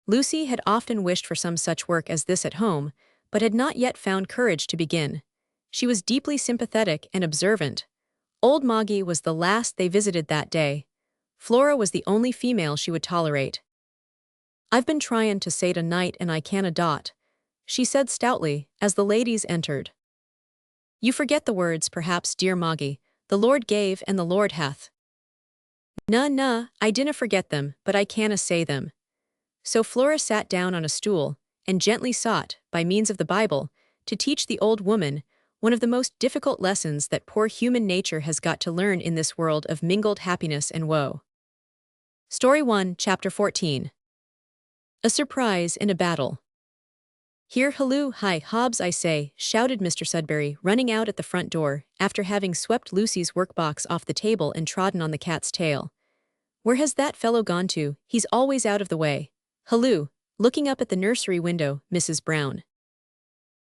Lucy had often wished for some such work as this at home, but had not yet found courage to begin. She was deeply sympathetic and observant. Old Maggie was the last they visited that day. Flora was the only female she would tolerate. "I've been tryin' to say to night and I can't a dot," she said stoutly, as the ladies entered. "You forget the words, perhaps, dear Maggie. The Lord gave and the Lord hath." "Nah, I dinna forget them, but I canna say them." So Flora sat down on a stool, and gently sought, by means of the Bible, to teach the old woman one of the most difficult lessons that poor human nature has got to learn in this world of mingled happiness and woe. Story 1, Chapter 14. A Surprise in a Battle. "Here, halloo, hi, Hobbs, I say," shouted Mr. Sudberry, running out at the front door, after having swept Lucy's workbox off the table and trodden on the cat's tail. "Where has that fellow gone to? He's always out of the way. Halloo," looking up at the nursery window, Mrs. Brown.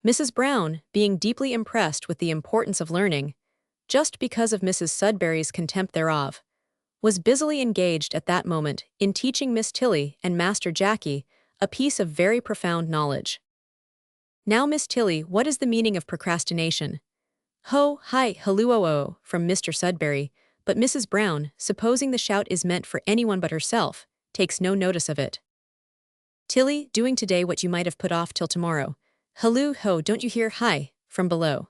Mrs. Brown, being deeply impressed with the importance of learning, just because of Mrs. Sudberry's contempt thereof, was busily engaged at that moment in teaching Miss Tilly and Master Jackie a piece of very profound knowledge. "Now, Miss Tilly, what is the meaning of procrastination?" Ho, hi, halloo from Mr. Sudberry, but Mrs. Brown, supposing the shout is meant for anyone but herself, takes no notice of it. Tilly, doing today what you might have put off till tomorrow. Halloo ho, don't you hear hi, from below.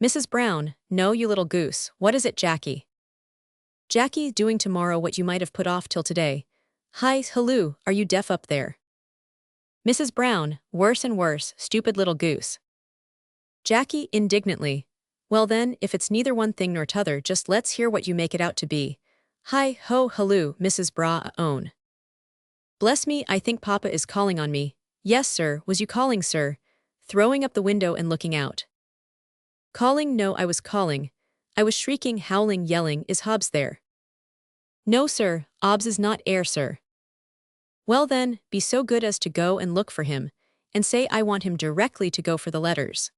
Mrs. Brown, no, you little goose, what is it, Jackie? Jackie, doing tomorrow what you might have put off till today. Hi, halloo, are you deaf up there? Mrs. Brown, worse and worse, stupid little goose. Jackie, indignantly, well then, if it's neither one thing nor t'other, just let's hear what you make it out to be. Hi, ho, halloo, Mrs. Bra, own. Bless me, I think Papa is calling on me. Yes, sir, was you calling, sir? Throwing up the window and looking out. Calling, no, I was calling. I was shrieking, howling, yelling, is Hobbs there? No, sir, Hobbs is not air, sir. Well then, be so good as to go and look for him, and say I want him directly to go for the letters.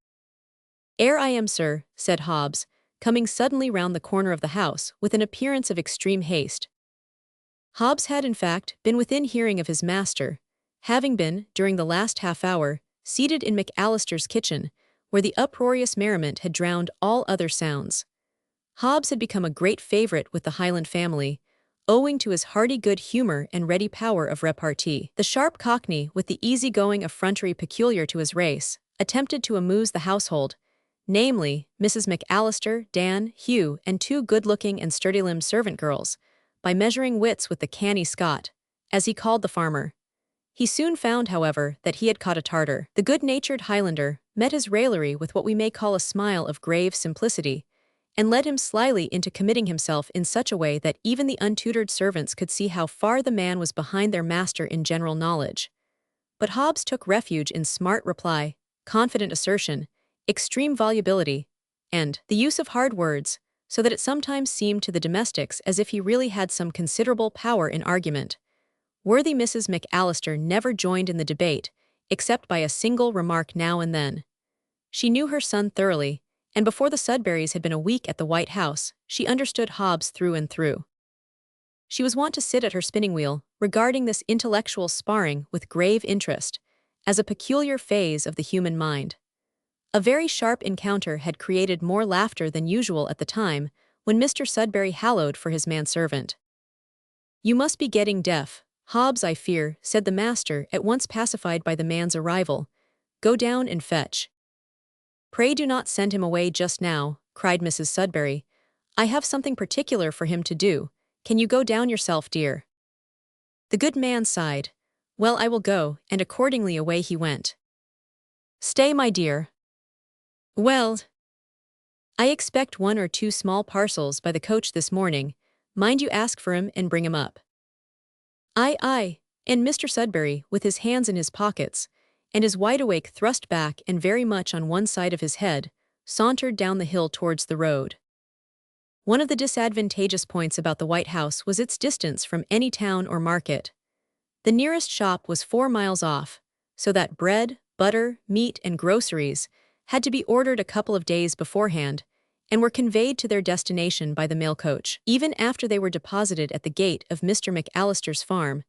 Ere I am, sir, said Hobbs, coming suddenly round the corner of the house with an appearance of extreme haste. Hobbs had in fact been within hearing of his master, having been, during the last half-hour, seated in McAllister's kitchen, where the uproarious merriment had drowned all other sounds. Hobbs had become a great favourite with the Highland family, owing to his hearty good humour and ready power of repartee. The sharp Cockney, with the easy-going effrontery peculiar to his race, attempted to amuse the household, namely, Mrs. McAllister, Dan, Hugh, and two good-looking and sturdy-limbed servant girls, by measuring wits with the canny Scot, as he called the farmer. He soon found, however, that he had caught a tartar. The good-natured Highlander met his raillery with what we may call a smile of grave simplicity, and led him slyly into committing himself in such a way that even the untutored servants could see how far the man was behind their master in general knowledge. But Hobbs took refuge in smart reply, confident assertion, extreme volubility, and the use of hard words, so that it sometimes seemed to the domestics as if he really had some considerable power in argument. Worthy Mrs. McAllister never joined in the debate, except by a single remark now and then. She knew her son thoroughly, and before the Sudberrys had been a week at the White House, she understood Hobbs through and through. She was wont to sit at her spinning-wheel, regarding this intellectual sparring with grave interest, as a peculiar phase of the human mind. A very sharp encounter had created more laughter than usual at the time, when Mr. Sudberry hallooed for his manservant. You must be getting deaf, Hobbs, I fear, said the master, at once pacified by the man's arrival. Go down and fetch. Pray do not send him away just now, cried Mrs. Sudberry. I have something particular for him to do. Can you go down yourself, dear? The good man sighed. Well, I will go, and accordingly away he went. Stay, my dear. Well, I expect 1 or 2 small parcels by the coach this morning. Mind you ask for 'em and bring 'em up. Aye, and Mr. Sudberry, with his hands in his pockets, and his wide-awake thrust back and very much on one side of his head, sauntered down the hill towards the road. One of the disadvantageous points about the White House was its distance from any town or market. The nearest shop was 4 miles off, so that bread, butter, meat, and groceries had to be ordered a couple of days beforehand, and were conveyed to their destination by the mail coach. Even after they were deposited at the gate of Mr. McAllister's farm,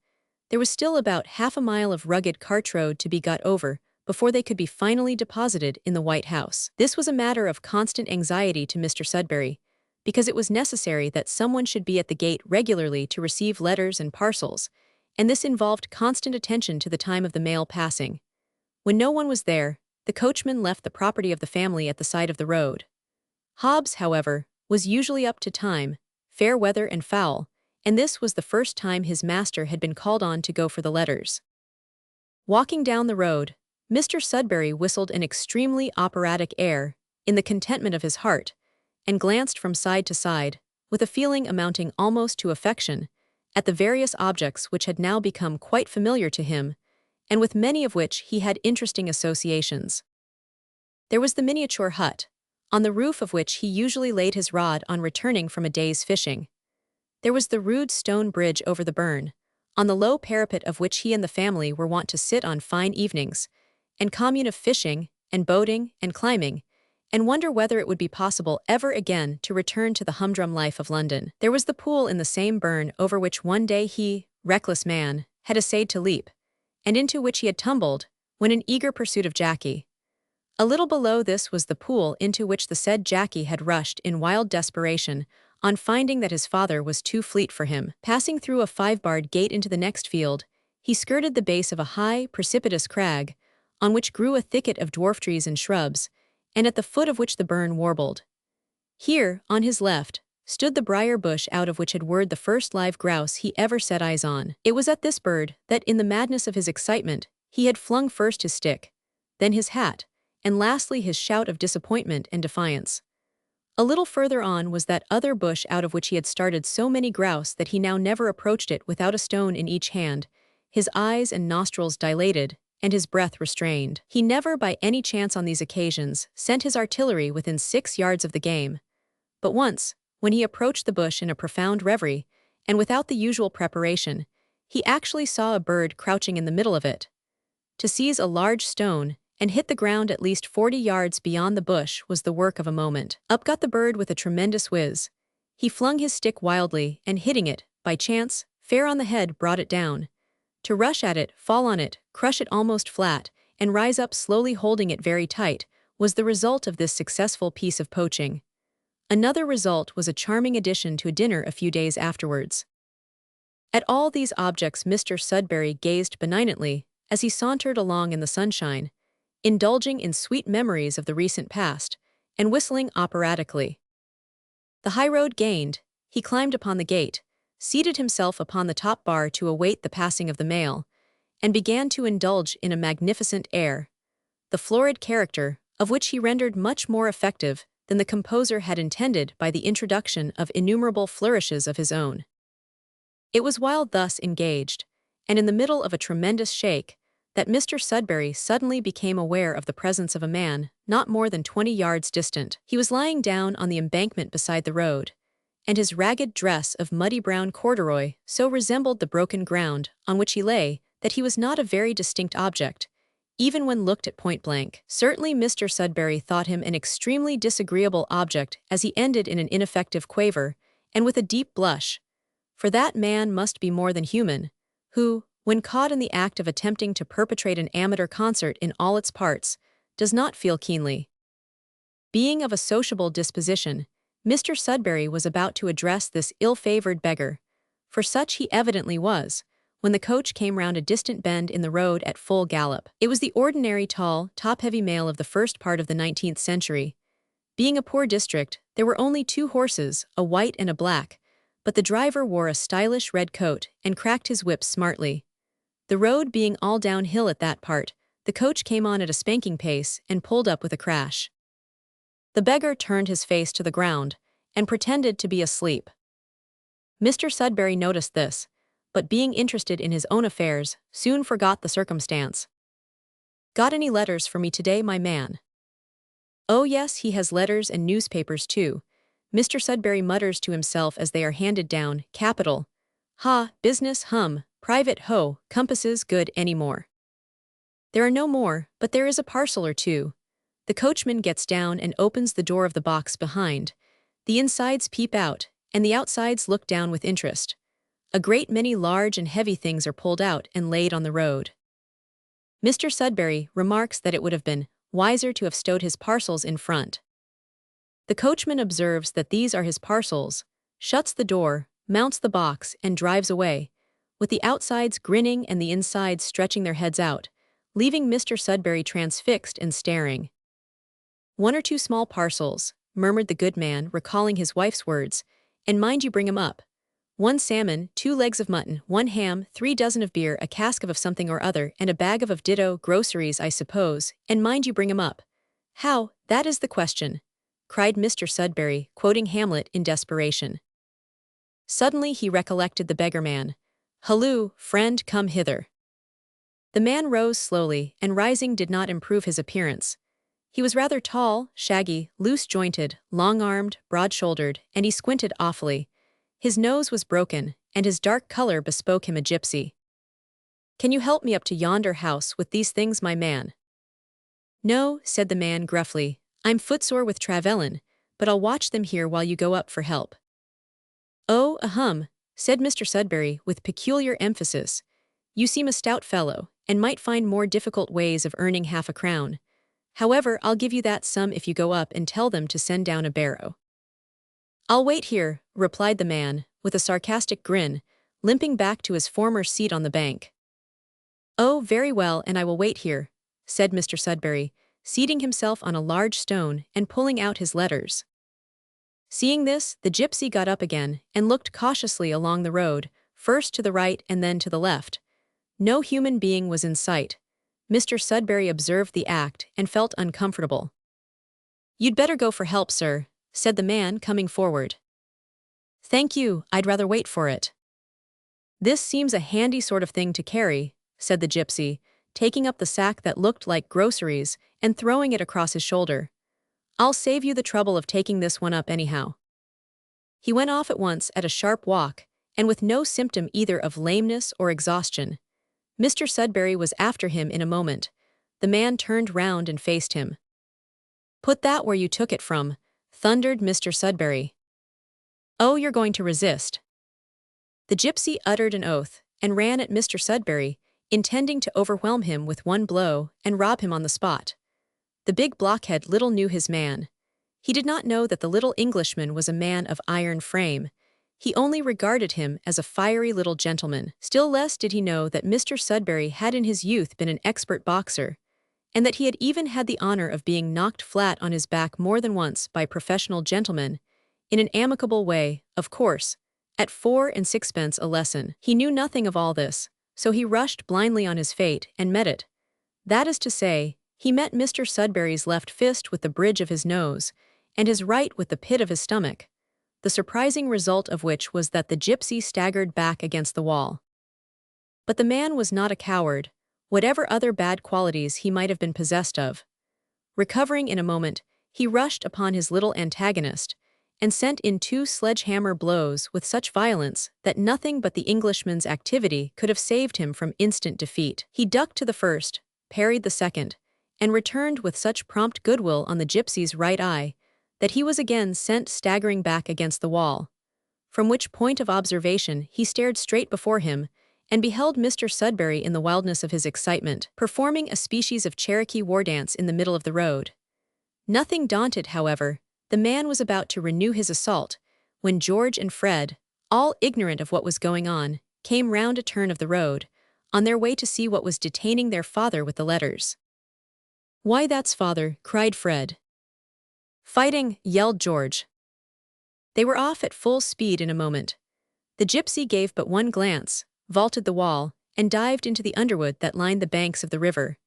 there was still about half a mile of rugged cart road to be got over before they could be finally deposited in the White House. This was a matter of constant anxiety to Mr. Sudberry, because it was necessary that someone should be at the gate regularly to receive letters and parcels, and this involved constant attention to the time of the mail passing. When no one was there, the coachman left the property of the family at the side of the road. Hobbs, however, was usually up to time, fair weather and foul, and this was the first time his master had been called on to go for the letters. Walking down the road, Mr. Sudberry whistled an extremely operatic air, in the contentment of his heart, and glanced from side to side, with a feeling amounting almost to affection, at the various objects which had now become quite familiar to him, and with many of which he had interesting associations. There was the miniature hut, on the roof of which he usually laid his rod on returning from a day's fishing. There was the rude stone bridge over the burn, on the low parapet of which he and the family were wont to sit on fine evenings, and commune of fishing, and boating, and climbing, and wonder whether it would be possible ever again to return to the humdrum life of London. There was the pool in the same burn over which one day he, reckless man, had essayed to leap, and into which he had tumbled, when in eager pursuit of Jackie. A little below this was the pool into which the said Jackie had rushed in wild desperation on finding that his father was too fleet for him. Passing through a 5-barred gate into the next field, he skirted the base of a high, precipitous crag, on which grew a thicket of dwarf trees and shrubs, and at the foot of which the burn warbled. Here, on his left, stood the briar bush out of which had whirred the first live grouse he ever set eyes on. It was at this bird that, in the madness of his excitement, he had flung first his stick, then his hat, and lastly his shout of disappointment and defiance. A little further on was that other bush out of which he had started so many grouse that he now never approached it without a stone in each hand, his eyes and nostrils dilated, and his breath restrained. He never by any chance on these occasions sent his artillery within 6 yards of the game. But once, when he approached the bush in a profound reverie, and without the usual preparation, he actually saw a bird crouching in the middle of it. To seize a large stone and hit the ground at least 40 yards beyond the bush was the work of a moment. Up got the bird with a tremendous whiz. He flung his stick wildly, and hitting it, by chance, fair on the head brought it down. To rush at it, fall on it, crush it almost flat, and rise up slowly holding it very tight, was the result of this successful piece of poaching. Another result was a charming addition to a dinner a few days afterwards. At all these objects Mr. Sudberry gazed benignantly as he sauntered along in the sunshine, indulging in sweet memories of the recent past, and whistling operatically. The highroad gained, he climbed upon the gate, seated himself upon the top bar to await the passing of the mail, and began to indulge in a magnificent air, the florid character of which he rendered much more effective than the composer had intended by the introduction of innumerable flourishes of his own. It was while thus engaged, and in the middle of a tremendous shake, that Mr. Sudberry suddenly became aware of the presence of a man not more than 20 yards distant. He was lying down on the embankment beside the road, and his ragged dress of muddy brown corduroy so resembled the broken ground on which he lay that he was not a very distinct object, even when looked at point blank. Certainly Mr. Sudberry thought him an extremely disagreeable object as he ended in an ineffective quaver, and with a deep blush, for that man must be more than human, who, when caught in the act of attempting to perpetrate an amateur concert in all its parts, does not feel keenly. Being of a sociable disposition, Mr. Sudberry was about to address this ill-favored beggar, for such he evidently was, when the coach came round a distant bend in the road at full gallop. It was the ordinary tall, top-heavy mail of the first part of the 19th century. Being a poor district, there were only 2 horses, a white and a black, but the driver wore a stylish red coat and cracked his whip smartly. The road being all downhill at that part, the coach came on at a spanking pace and pulled up with a crash. The beggar turned his face to the ground and pretended to be asleep. Mr. Sudberry noticed this, but being interested in his own affairs, soon forgot the circumstance. "Got any letters for me today, my man?" "Oh yes, he has letters and newspapers too," Mr. Sudberry mutters to himself as they are handed down. "Capital. Ha, business, hum, private, ho, compasses, good, any more?" "There are no more, but there is a parcel or two." The coachman gets down and opens the door of the box behind. The insides peep out, and the outsides look down with interest. A great many large and heavy things are pulled out and laid on the road. Mr. Sudberry remarks that it would have been wiser to have stowed his parcels in front. The coachman observes that these are his parcels, shuts the door, mounts the box, and drives away, with the outsides grinning and the insides stretching their heads out, leaving Mr. Sudberry transfixed and staring. "1 or 2 small parcels," murmured the good man, recalling his wife's words, "and mind you bring 'em up. 1 salmon, 2 legs of mutton, 1 ham, 3 dozen of beer, a cask of something or other, and a bag of ditto, groceries, I suppose, and mind you bring 'em up." "How, that is the question," cried Mr. Sudberry, quoting Hamlet in desperation. Suddenly he recollected the beggar-man. "Halloo, friend, come hither." The man rose slowly, and rising did not improve his appearance. He was rather tall, shaggy, loose-jointed, long-armed, broad-shouldered, and he squinted awfully. His nose was broken, and his dark color bespoke him a gypsy. "Can you help me up to yonder house with these things, my man?" "No," said the man gruffly, "I'm footsore with travelin', but I'll watch them here while you go up for help." "Oh, ahem," said Mr. Sudberry with peculiar emphasis. "You seem a stout fellow, and might find more difficult ways of earning half a crown. However, I'll give you that sum if you go up and tell them to send down a barrow." "I'll wait here," replied the man, with a sarcastic grin, limping back to his former seat on the bank. "Oh, very well, and I will wait here," said Mr. Sudberry, seating himself on a large stone and pulling out his letters. Seeing this, the gypsy got up again and looked cautiously along the road, first to the right and then to the left. No human being was in sight. Mr. Sudberry observed the act and felt uncomfortable. "You'd better go for help, sir," said the man, coming forward. "Thank you, I'd rather wait for it." "This seems a handy sort of thing to carry," said the gypsy, taking up the sack that looked like groceries and throwing it across his shoulder. "I'll save you the trouble of taking this one up anyhow." He went off at once at a sharp walk, and with no symptom either of lameness or exhaustion. Mr. Sudberry was after him in a moment. The man turned round and faced him. "Put that where you took it from," thundered Mr. Sudberry. "Oh, you're going to resist." The gypsy uttered an oath and ran at Mr. Sudberry, intending to overwhelm him with one blow and rob him on the spot. The big blockhead little knew his man. He did not know that the little Englishman was a man of iron frame. He only regarded him as a fiery little gentleman. Still less did he know that Mr. Sudberry had in his youth been an expert boxer, and that he had even had the honor of being knocked flat on his back more than once by professional gentlemen, in an amicable way, of course, at 4 and 6pence a lesson. He knew nothing of all this, so he rushed blindly on his fate and met it. That is to say, he met Mr. Sudberry's left fist with the bridge of his nose, and his right with the pit of his stomach, the surprising result of which was that the gypsy staggered back against the wall. But the man was not a coward, whatever other bad qualities he might have been possessed of. Recovering in a moment, he rushed upon his little antagonist, and sent in 2 sledge-hammer blows with such violence that nothing but the Englishman's activity could have saved him from instant defeat. He ducked to the first, parried the second, and returned with such prompt goodwill on the gypsy's right eye that he was again sent staggering back against the wall, from which point of observation he stared straight before him and beheld Mr. Sudberry in the wildness of his excitement, performing a species of Cherokee war dance in the middle of the road. Nothing daunted, however, the man was about to renew his assault, when George and Fred, all ignorant of what was going on, came round a turn of the road, on their way to see what was detaining their father with the letters. "Why, that's father," cried Fred. "Fighting," yelled George. They were off at full speed in a moment. The gypsy gave but one glance, vaulted the wall, and dived into the underwood that lined the banks of the river.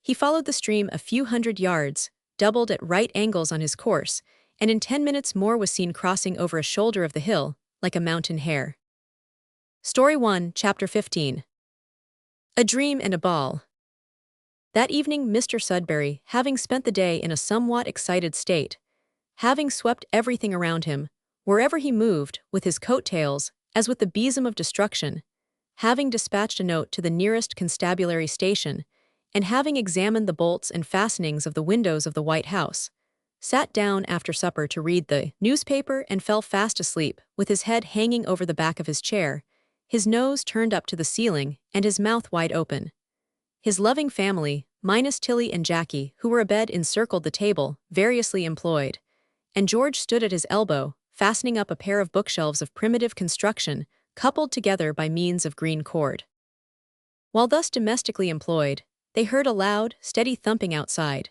He followed the stream a few hundred yards, doubled at right angles on his course, and in 10 minutes more was seen crossing over a shoulder of the hill, like a mountain hare. Story 1, Chapter 15. A Dream and a Ball. That evening Mr. Sudberry, having spent the day in a somewhat excited state, having swept everything around him, wherever he moved, with his coat-tails, as with the besom of destruction, having dispatched a note to the nearest constabulary station, and having examined the bolts and fastenings of the windows of the White House, sat down after supper to read the newspaper and fell fast asleep, with his head hanging over the back of his chair, his nose turned up to the ceiling, and his mouth wide open. His loving family, minus Tilly and Jackie, who were abed, encircled the table, variously employed, and George stood at his elbow, fastening up a pair of bookshelves of primitive construction, coupled together by means of green cord. While thus domestically employed, they heard a loud, steady thumping outside.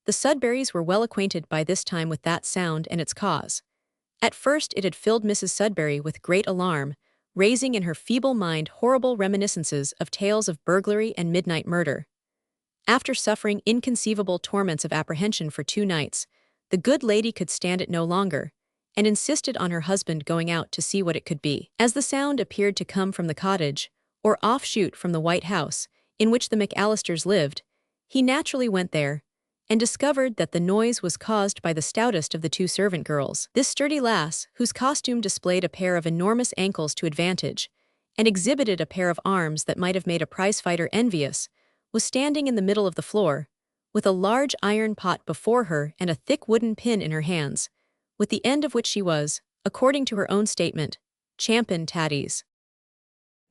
The Sudberrys were well acquainted by this time with that sound and its cause. At first it had filled Mrs. Sudberry with great alarm, raising in her feeble mind horrible reminiscences of tales of burglary and midnight murder. After suffering inconceivable torments of apprehension for 2 nights, the good lady could stand it no longer, and insisted on her husband going out to see what it could be. As the sound appeared to come from the cottage, or offshoot from the White House, in which the McAllisters lived, he naturally went there, and discovered that the noise was caused by the stoutest of the 2 servant girls. This sturdy lass, whose costume displayed a pair of enormous ankles to advantage, and exhibited a pair of arms that might have made a prize-fighter envious, was standing in the middle of the floor, with a large iron pot before her and a thick wooden pin in her hands, with the end of which she was, according to her own statement, champin' tatties.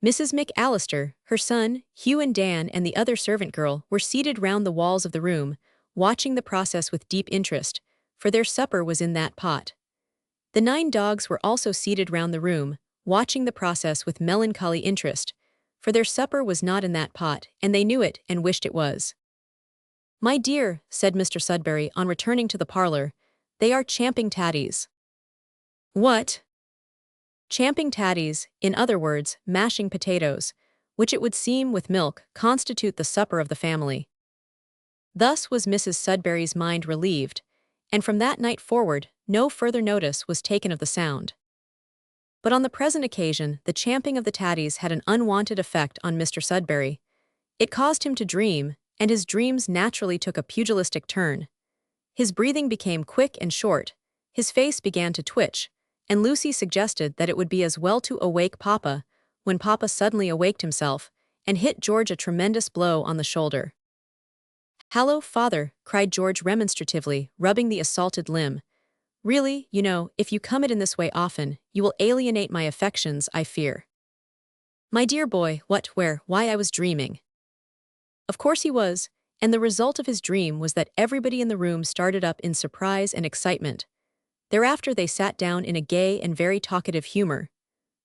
Mrs. McAllister, her son, Hugh and Dan and the other servant girl were seated round the walls of the room, watching the process with deep interest, for their supper was in that pot. The 9 dogs were also seated round the room, watching the process with melancholy interest, for their supper was not in that pot, and they knew it and wished it was. "My dear," said Mr. Sudberry on returning to the parlor, "they are champing tatties." "What?" Champing tatties, in other words, mashing potatoes, which it would seem with milk constitute the supper of the family. Thus was Mrs. Sudberry's mind relieved, and from that night forward no further notice was taken of the sound. But on the present occasion the champing of the tatties had an unwonted effect on Mr. Sudberry. It caused him to dream, and his dreams naturally took a pugilistic turn. His breathing became quick and short, his face began to twitch, and Lucy suggested that it would be as well to awake Papa, when Papa suddenly awaked himself, and hit George a tremendous blow on the shoulder. "Hallo, father," cried George remonstratively, rubbing the assaulted limb. "Really, you know, if you come it in this way often, you will alienate my affections, I fear." "My dear boy, what, where, why I was dreaming." Of course he was, and the result of his dream was that everybody in the room started up in surprise and excitement. Thereafter they sat down in a gay and very talkative humor.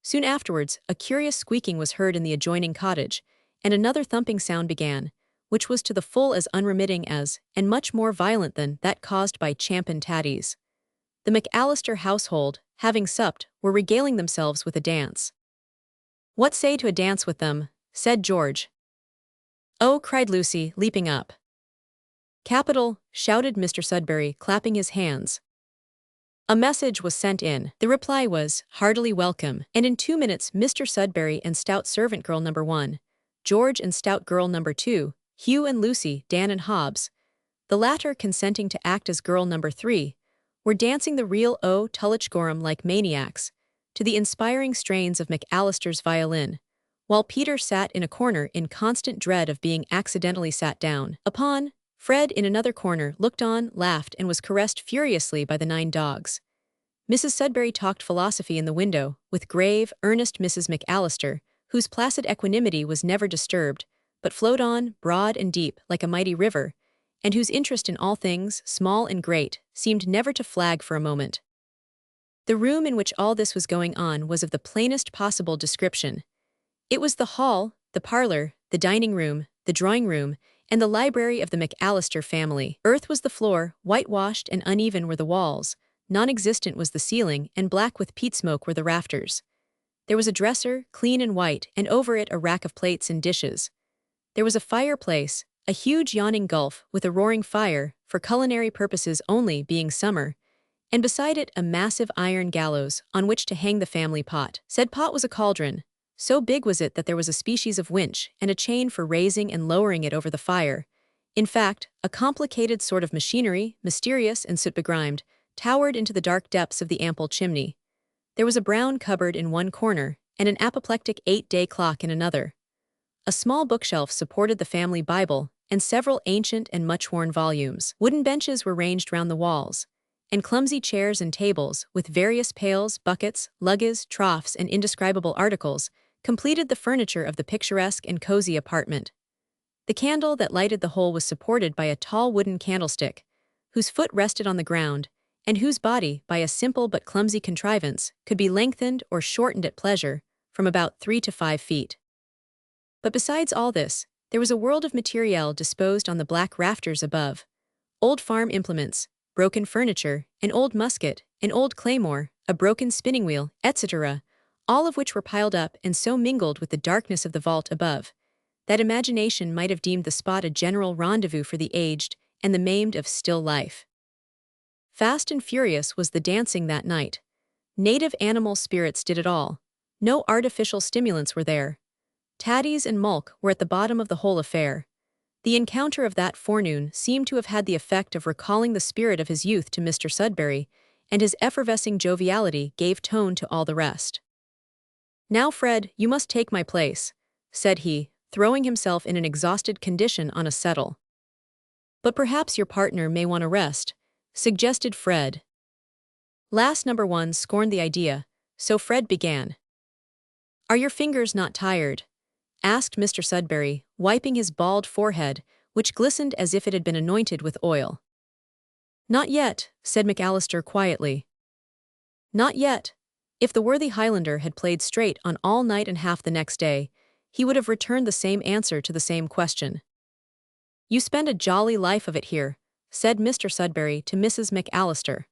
Soon afterwards, a curious squeaking was heard in the adjoining cottage, and another thumping sound began, which was to the full as unremitting as, and much more violent than, that caused by champin tatties. The McAllister household, having supped, were regaling themselves with a dance. "What say to a dance with them?" said George. "Oh," cried Lucy, leaping up. "Capital," shouted Mr. Sudberry, clapping his hands. A message was sent in. The reply was, "Heartily welcome," and in 2 minutes Mr. Sudberry and stout servant girl number 1, George and stout girl number 2, Hugh and Lucy, Dan and Hobbs, the latter consenting to act as girl number 3, were dancing the reel o Tullochgorum like maniacs, to the inspiring strains of McAllister's violin, while Peter sat in a corner in constant dread of being accidentally sat down upon. Fred, in another corner, looked on, laughed, and was caressed furiously by the 9 dogs. Mrs. Sudberry talked philosophy in the window, with grave, earnest Mrs. McAllister, whose placid equanimity was never disturbed, but flowed on, broad and deep, like a mighty river, and whose interest in all things, small and great, seemed never to flag for a moment. The room in which all this was going on was of the plainest possible description. It was the hall, the parlor, the dining room, the drawing room, and the library of the McAllister family. Earth was the floor, whitewashed and uneven were the walls, non-existent was the ceiling, and black with peat smoke were the rafters. There was a dresser, clean and white, and over it a rack of plates and dishes. There was a fireplace, a huge yawning gulf with a roaring fire, for culinary purposes only, being summer, and beside it a massive iron gallows on which to hang the family pot. Said pot was a cauldron. So big was it that there was a species of winch and a chain for raising and lowering it over the fire. In fact, a complicated sort of machinery, mysterious and soot-begrimed, towered into the dark depths of the ample chimney. There was a brown cupboard in one corner, and an apoplectic 8-day clock in another. A small bookshelf supported the family Bible, and several ancient and much-worn volumes. Wooden benches were ranged round the walls, and clumsy chairs and tables, with various pails, buckets, luggage, troughs, and indescribable articles, completed the furniture of the picturesque and cozy apartment. The candle that lighted the whole was supported by a tall wooden candlestick, whose foot rested on the ground, and whose body, by a simple but clumsy contrivance, could be lengthened or shortened at pleasure, from about 3 to 5 feet. But besides all this, there was a world of materiel disposed on the black rafters above. Old farm implements, broken furniture, an old musket, an old claymore, a broken spinning wheel, etc., all of which were piled up and so mingled with the darkness of the vault above, that imagination might have deemed the spot a general rendezvous for the aged and the maimed of still life. Fast and furious was the dancing that night. Native animal spirits did it all. No artificial stimulants were there. Tatties and mulk were at the bottom of the whole affair. The encounter of that forenoon seemed to have had the effect of recalling the spirit of his youth to Mr. Sudberry, and his effervescing joviality gave tone to all the rest. "Now, Fred, you must take my place," said he, throwing himself in an exhausted condition on a settle. "But perhaps your partner may want a rest," suggested Fred. Lass number 1 scorned the idea, so Fred began. "Are your fingers not tired?" asked Mr. Sudberry, wiping his bald forehead, which glistened as if it had been anointed with oil. "Not yet," said McAllister quietly. "Not yet." If the worthy Highlander had played straight on all night and half the next day, he would have returned the same answer to the same question. "You spend a jolly life of it here," said Mr. Sudberry to Mrs. McAllister.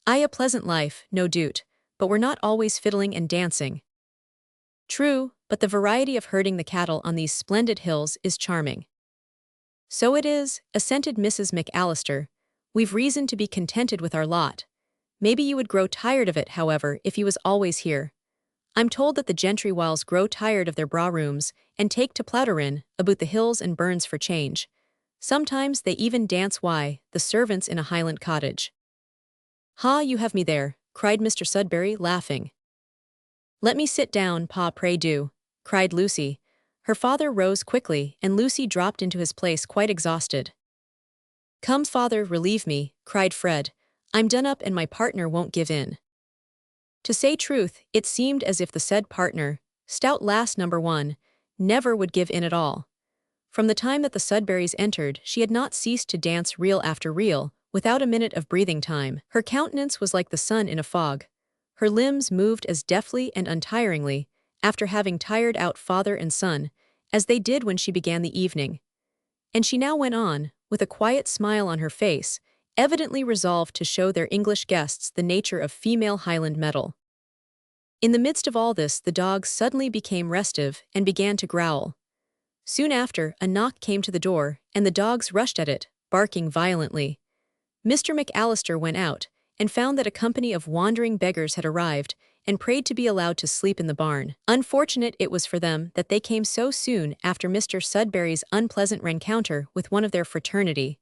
"Aye, a pleasant life, no doubt, but we're not always fiddling and dancing." "True, but the variety of herding the cattle on these splendid hills is charming." "So it is," assented Mrs. McAllister. "We've reason to be contented with our lot. Maybe you would grow tired of it, however, if you was always here. I'm told that the gentry whiles grow tired of their braw rooms and take to Plowderin, about the hills and burns for change. Sometimes they even dance the servants in a Highland cottage." "Ha, you have me there," cried Mr. Sudberry, laughing. "Let me sit down, pa, pray do," cried Lucy. Her father rose quickly, and Lucy dropped into his place quite exhausted. "Come, father, relieve me," cried Fred. "I'm done up and my partner won't give in." To say truth, it seemed as if the said partner, stout lass number 1, never would give in at all. From the time that the Sudberrys entered, she had not ceased to dance reel after reel, without a minute of breathing time. Her countenance was like the sun in a fog. Her limbs moved as deftly and untiringly, after having tired out father and son, as they did when she began the evening. And she now went on, with a quiet smile on her face, evidently resolved to show their English guests the nature of female Highland mettle. In the midst of all this, the dogs suddenly became restive and began to growl. Soon after, a knock came to the door, and the dogs rushed at it, barking violently. Mr. McAllister went out, and found that a company of wandering beggars had arrived, and prayed to be allowed to sleep in the barn. Unfortunate it was for them that they came so soon after Mr. Sudberry's unpleasant rencounter with one of their fraternity.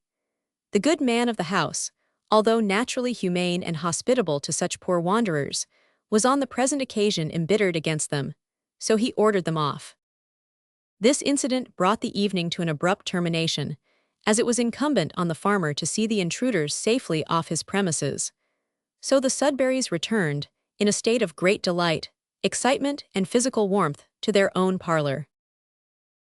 The good man of the house, although naturally humane and hospitable to such poor wanderers, was on the present occasion embittered against them, so he ordered them off. This incident brought the evening to an abrupt termination, as it was incumbent on the farmer to see the intruders safely off his premises. So the Sudberrys returned, in a state of great delight, excitement, and physical warmth, to their own parlor.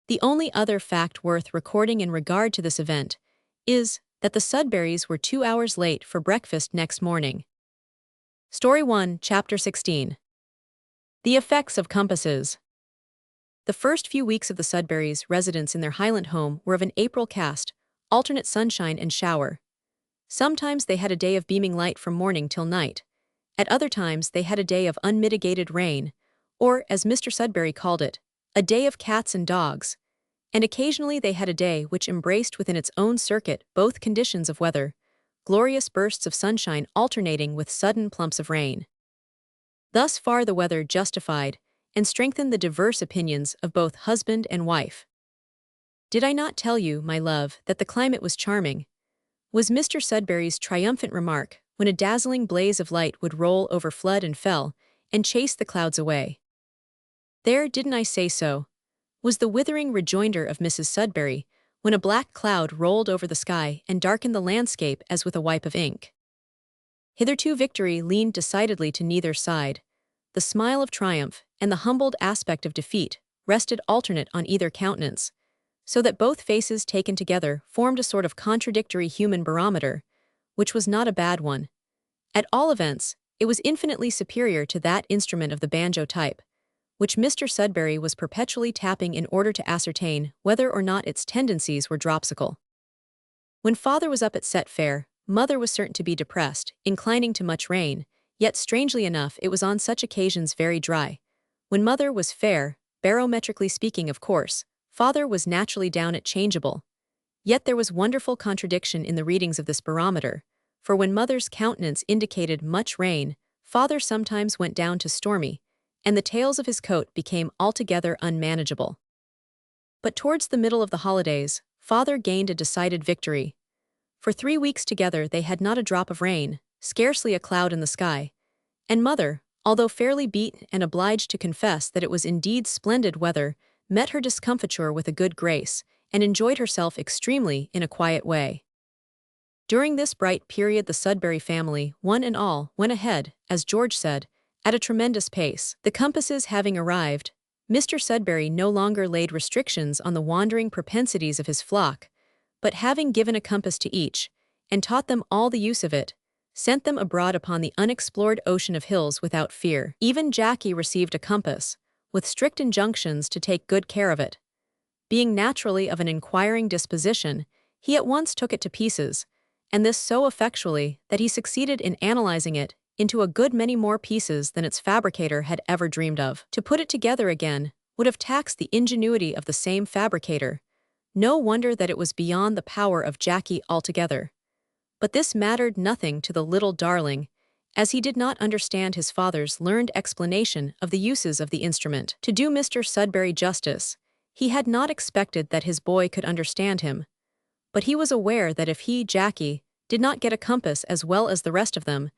The only other fact worth recording in regard to this event is that the Sudberrys were 2 hours late for breakfast next morning. Story 1, Chapter 16. The Effects of Compasses. The first few weeks of the Sudberrys' residence in their Highland home were of an April cast, alternate sunshine and shower. Sometimes they had a day of beaming light from morning till night. At other times they had a day of unmitigated rain, or, as Mr. Sudberry called it, a day of cats and dogs. And occasionally they had a day which embraced within its own circuit both conditions of weather, glorious bursts of sunshine alternating with sudden plumps of rain. Thus far the weather justified and strengthened the diverse opinions of both husband and wife. "Did I not tell you, my love, that the climate was charming?" was Mr. Sudberry's triumphant remark when a dazzling blaze of light would roll over flood and fell and chase the clouds away. "There, didn't I say so?" was the withering rejoinder of Mrs. Sudberry when a black cloud rolled over the sky and darkened the landscape as with a wipe of ink. Hitherto victory leaned decidedly to neither side. The smile of triumph and the humbled aspect of defeat rested alternate on either countenance, so that both faces taken together formed a sort of contradictory human barometer, which was not a bad one. At all events, it was infinitely superior to that instrument of the banjo type, which Mr. Sudberry was perpetually tapping in order to ascertain whether or not its tendencies were dropsical. When father was up at set fair, mother was certain to be depressed, inclining to much rain, yet strangely enough it was on such occasions very dry. When mother was fair, barometrically speaking of course, father was naturally down at changeable. Yet there was wonderful contradiction in the readings of this barometer, for when mother's countenance indicated much rain, father sometimes went down to stormy, and the tails of his coat became altogether unmanageable. But towards the middle of the holidays, father gained a decided victory. For 3 weeks together they had not a drop of rain, scarcely a cloud in the sky, and mother, although fairly beaten and obliged to confess that it was indeed splendid weather, met her discomfiture with a good grace, and enjoyed herself extremely in a quiet way. During this bright period the Sudberry family, one and all, went ahead, as George said, at a tremendous pace. The compasses having arrived, Mr. Sudberry no longer laid restrictions on the wandering propensities of his flock, but having given a compass to each, and taught them all the use of it, sent them abroad upon the unexplored ocean of hills without fear. Even Jackie received a compass, with strict injunctions to take good care of it. Being naturally of an inquiring disposition, he at once took it to pieces, and this so effectually that he succeeded in analyzing it into a good many more pieces than its fabricator had ever dreamed of. To put it together again would have taxed the ingenuity of the same fabricator. No wonder that it was beyond the power of Jackie altogether. But this mattered nothing to the little darling, as he did not understand his father's learned explanation of the uses of the instrument. To do Mr. Sudberry justice, he had not expected that his boy could understand him, but he was aware that if he, Jackie, did not get a compass as well as the rest of them,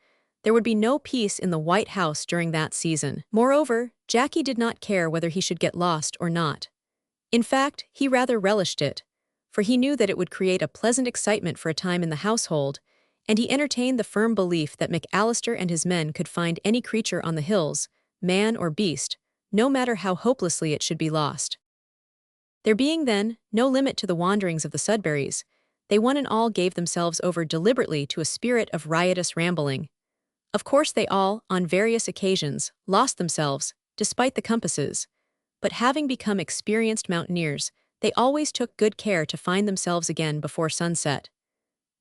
there would be no peace in the White House during that season. Moreover, Jackie did not care whether he should get lost or not. In fact, he rather relished it, for he knew that it would create a pleasant excitement for a time in the household, and he entertained the firm belief that McAllister and his men could find any creature on the hills, man or beast, no matter how hopelessly it should be lost. There being, then, no limit to the wanderings of the Sudberrys, they one and all gave themselves over deliberately to a spirit of riotous rambling. Of course they all, on various occasions, lost themselves, despite the compasses, but having become experienced mountaineers, they always took good care to find themselves again before sunset.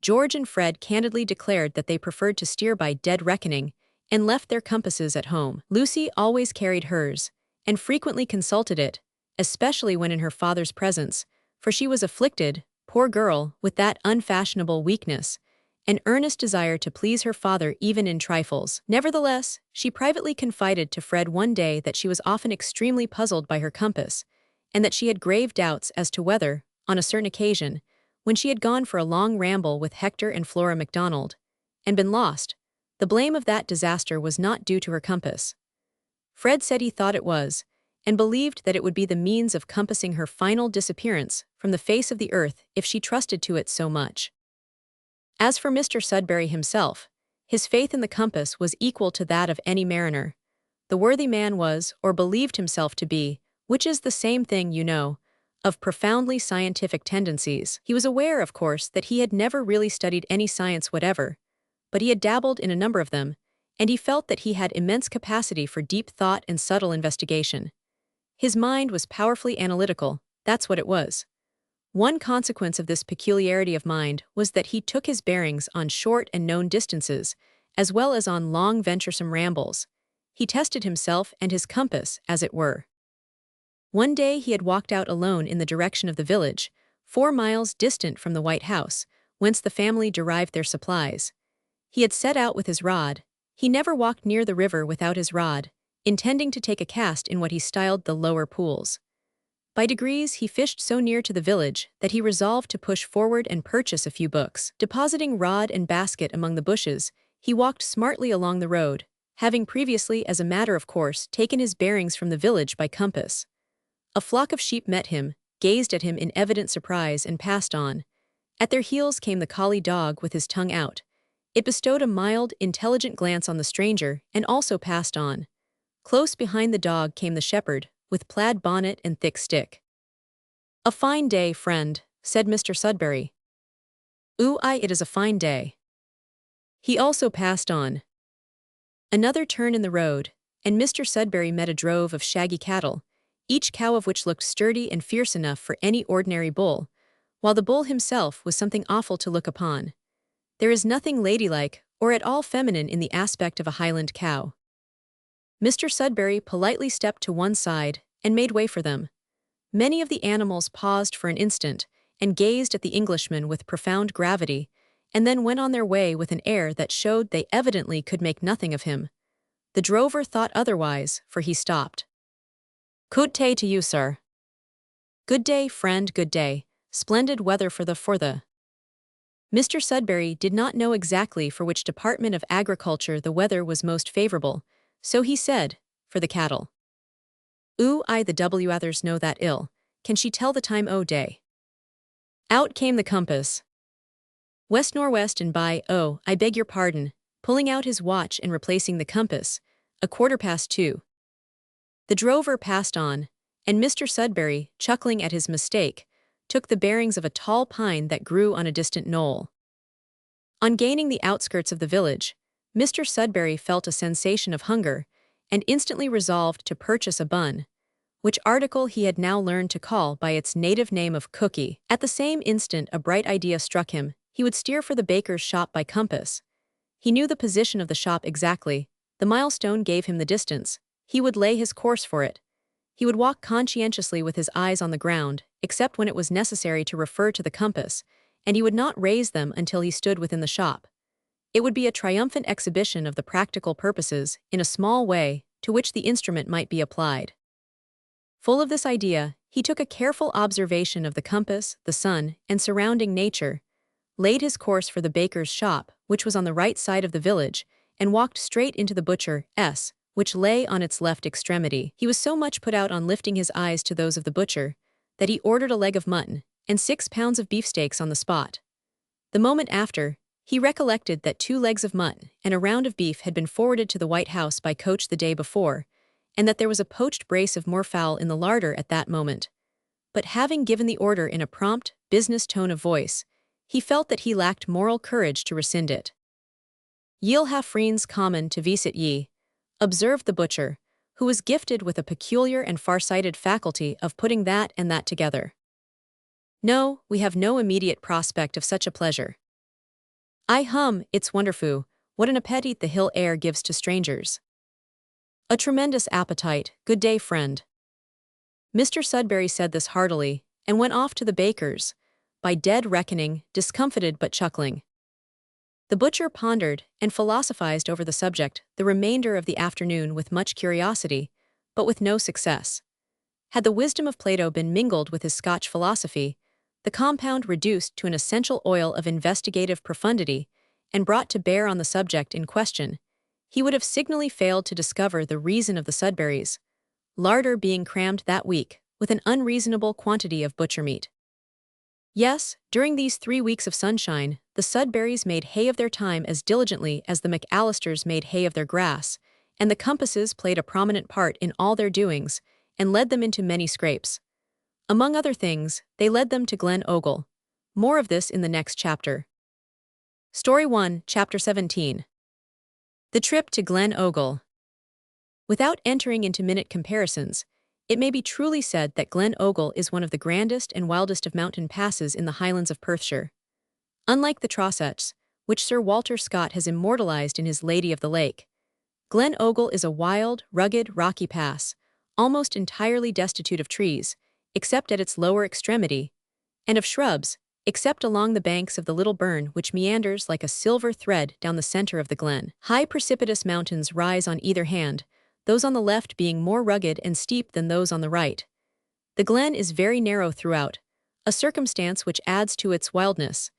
George and Fred candidly declared that they preferred to steer by dead reckoning, and left their compasses at home. Lucy always carried hers, and frequently consulted it, especially when in her father's presence, for she was afflicted, poor girl, with that unfashionable weakness, an earnest desire to please her father even in trifles. Nevertheless, she privately confided to Fred one day that she was often extremely puzzled by her compass, and that she had grave doubts as to whether, on a certain occasion, when she had gone for a long ramble with Hector and Flora MacDonald, and been lost, the blame of that disaster was not due to her compass. Fred said he thought it was, and believed that it would be the means of compassing her final disappearance from the face of the earth if she trusted to it so much. As for Mr. Sudberry himself, his faith in the compass was equal to that of any mariner. The worthy man was, or believed himself to be, which is the same thing, you know, of profoundly scientific tendencies. He was aware, of course, that he had never really studied any science whatever, but he had dabbled in a number of them, and he felt that he had immense capacity for deep thought and subtle investigation. His mind was powerfully analytical, that's what it was. One consequence of this peculiarity of mind was that he took his bearings on short and known distances, as well as on long venturesome rambles. He tested himself and his compass, as it were. One day he had walked out alone in the direction of the village, 4 miles distant from the White House, whence the family derived their supplies. He had set out with his rod. He never walked near the river without his rod, intending to take a cast in what he styled the lower pools. By degrees he fished so near to the village that he resolved to push forward and purchase a few books. Depositing rod and basket among the bushes, he walked smartly along the road, having previously, as a matter of course, taken his bearings from the village by compass. A flock of sheep met him, gazed at him in evident surprise, and passed on. At their heels came the collie dog with his tongue out. It bestowed a mild, intelligent glance on the stranger, and also passed on. Close behind the dog came the shepherd, with plaid bonnet and thick stick. "A fine day, friend," said Mr. Sudberry. "Aye, it is a fine day." He also passed on. Another turn in the road, and Mr. Sudberry met a drove of shaggy cattle, each cow of which looked sturdy and fierce enough for any ordinary bull, while the bull himself was something awful to look upon. There is nothing ladylike or at all feminine in the aspect of a Highland cow. Mr. Sudberry politely stepped to one side and made way for them. Many of the animals paused for an instant and gazed at the Englishman with profound gravity, and then went on their way with an air that showed they evidently could make nothing of him. The drover thought otherwise, for he stopped. "Good day to you, sir." "Good day, friend, good day. Splendid weather for the. Mr. Sudberry did not know exactly for which department of agriculture the weather was most favorable, so he said, "For the cattle." Aye, the others know that ill. Can she tell the time o' day?" Out came the compass. West-northwest and by, I beg your pardon, pulling out his watch and replacing the compass, 2:15. The drover passed on, and Mr. Sudberry, chuckling at his mistake, took the bearings of a tall pine that grew on a distant knoll. On gaining the outskirts of the village, Mr. Sudberry felt a sensation of hunger and instantly resolved to purchase a bun, which article he had now learned to call by its native name of cookie. At the same instant a bright idea struck him. He would steer for the baker's shop by compass. He knew the position of the shop exactly. The milestone gave him the distance. He would lay his course for it. He would walk conscientiously with his eyes on the ground, except when it was necessary to refer to the compass, and he would not raise them until he stood within the shop. It would be a triumphant exhibition of the practical purposes, in a small way, to which the instrument might be applied. Full of this idea, he took a careful observation of the compass, the sun, and surrounding nature, laid his course for the baker's shop, which was on the right side of the village, and walked straight into the butcher's, which lay on its left extremity. He was so much put out on lifting his eyes to those of the butcher, that he ordered a leg of mutton and 6 pounds of beefsteaks on the spot. The moment after, he recollected that 2 legs of mutton and a round of beef had been forwarded to the White House by coach the day before, and that there was a poached brace of moorfowl in the larder at that moment. But having given the order in a prompt, business tone of voice, he felt that he lacked moral courage to rescind it. "Ye'll have freens common to visit ye," observed the butcher, who was gifted with a peculiar and far-sighted faculty of putting that and that together. "No, we have no immediate prospect of such a pleasure." "I hum, it's wonderful, what an appetite the hill air gives to strangers." "A tremendous appetite, good day, friend." Mr. Sudberry said this heartily, and went off to the baker's, by dead reckoning, discomfited but chuckling. The butcher pondered and philosophized over the subject the remainder of the afternoon with much curiosity, but with no success. Had the wisdom of Plato been mingled with his Scotch philosophy, the compound reduced to an essential oil of investigative profundity, and brought to bear on the subject in question, he would have signally failed to discover the reason of the Sudberrys' larder being crammed that week with an unreasonable quantity of butcher meat. Yes, during these 3 weeks of sunshine, the Sudberrys made hay of their time as diligently as the McAllisters made hay of their grass, and the compasses played a prominent part in all their doings, and led them into many scrapes. Among other things, they led them to Glen Ogle. More of this in the next chapter. Story 1, Chapter 17. The Trip to Glen Ogle. Without entering into minute comparisons, it may be truly said that Glen Ogle is one of the grandest and wildest of mountain passes in the Highlands of Perthshire. Unlike the Trossachs, which Sir Walter Scott has immortalized in his Lady of the Lake, Glen Ogle is a wild, rugged, rocky pass, almost entirely destitute of trees, except at its lower extremity, and of shrubs, except along the banks of the little burn which meanders like a silver thread down the center of the glen. High precipitous mountains rise on either hand, those on the left being more rugged and steep than those on the right. The glen is very narrow throughout, a circumstance which adds to its wildness,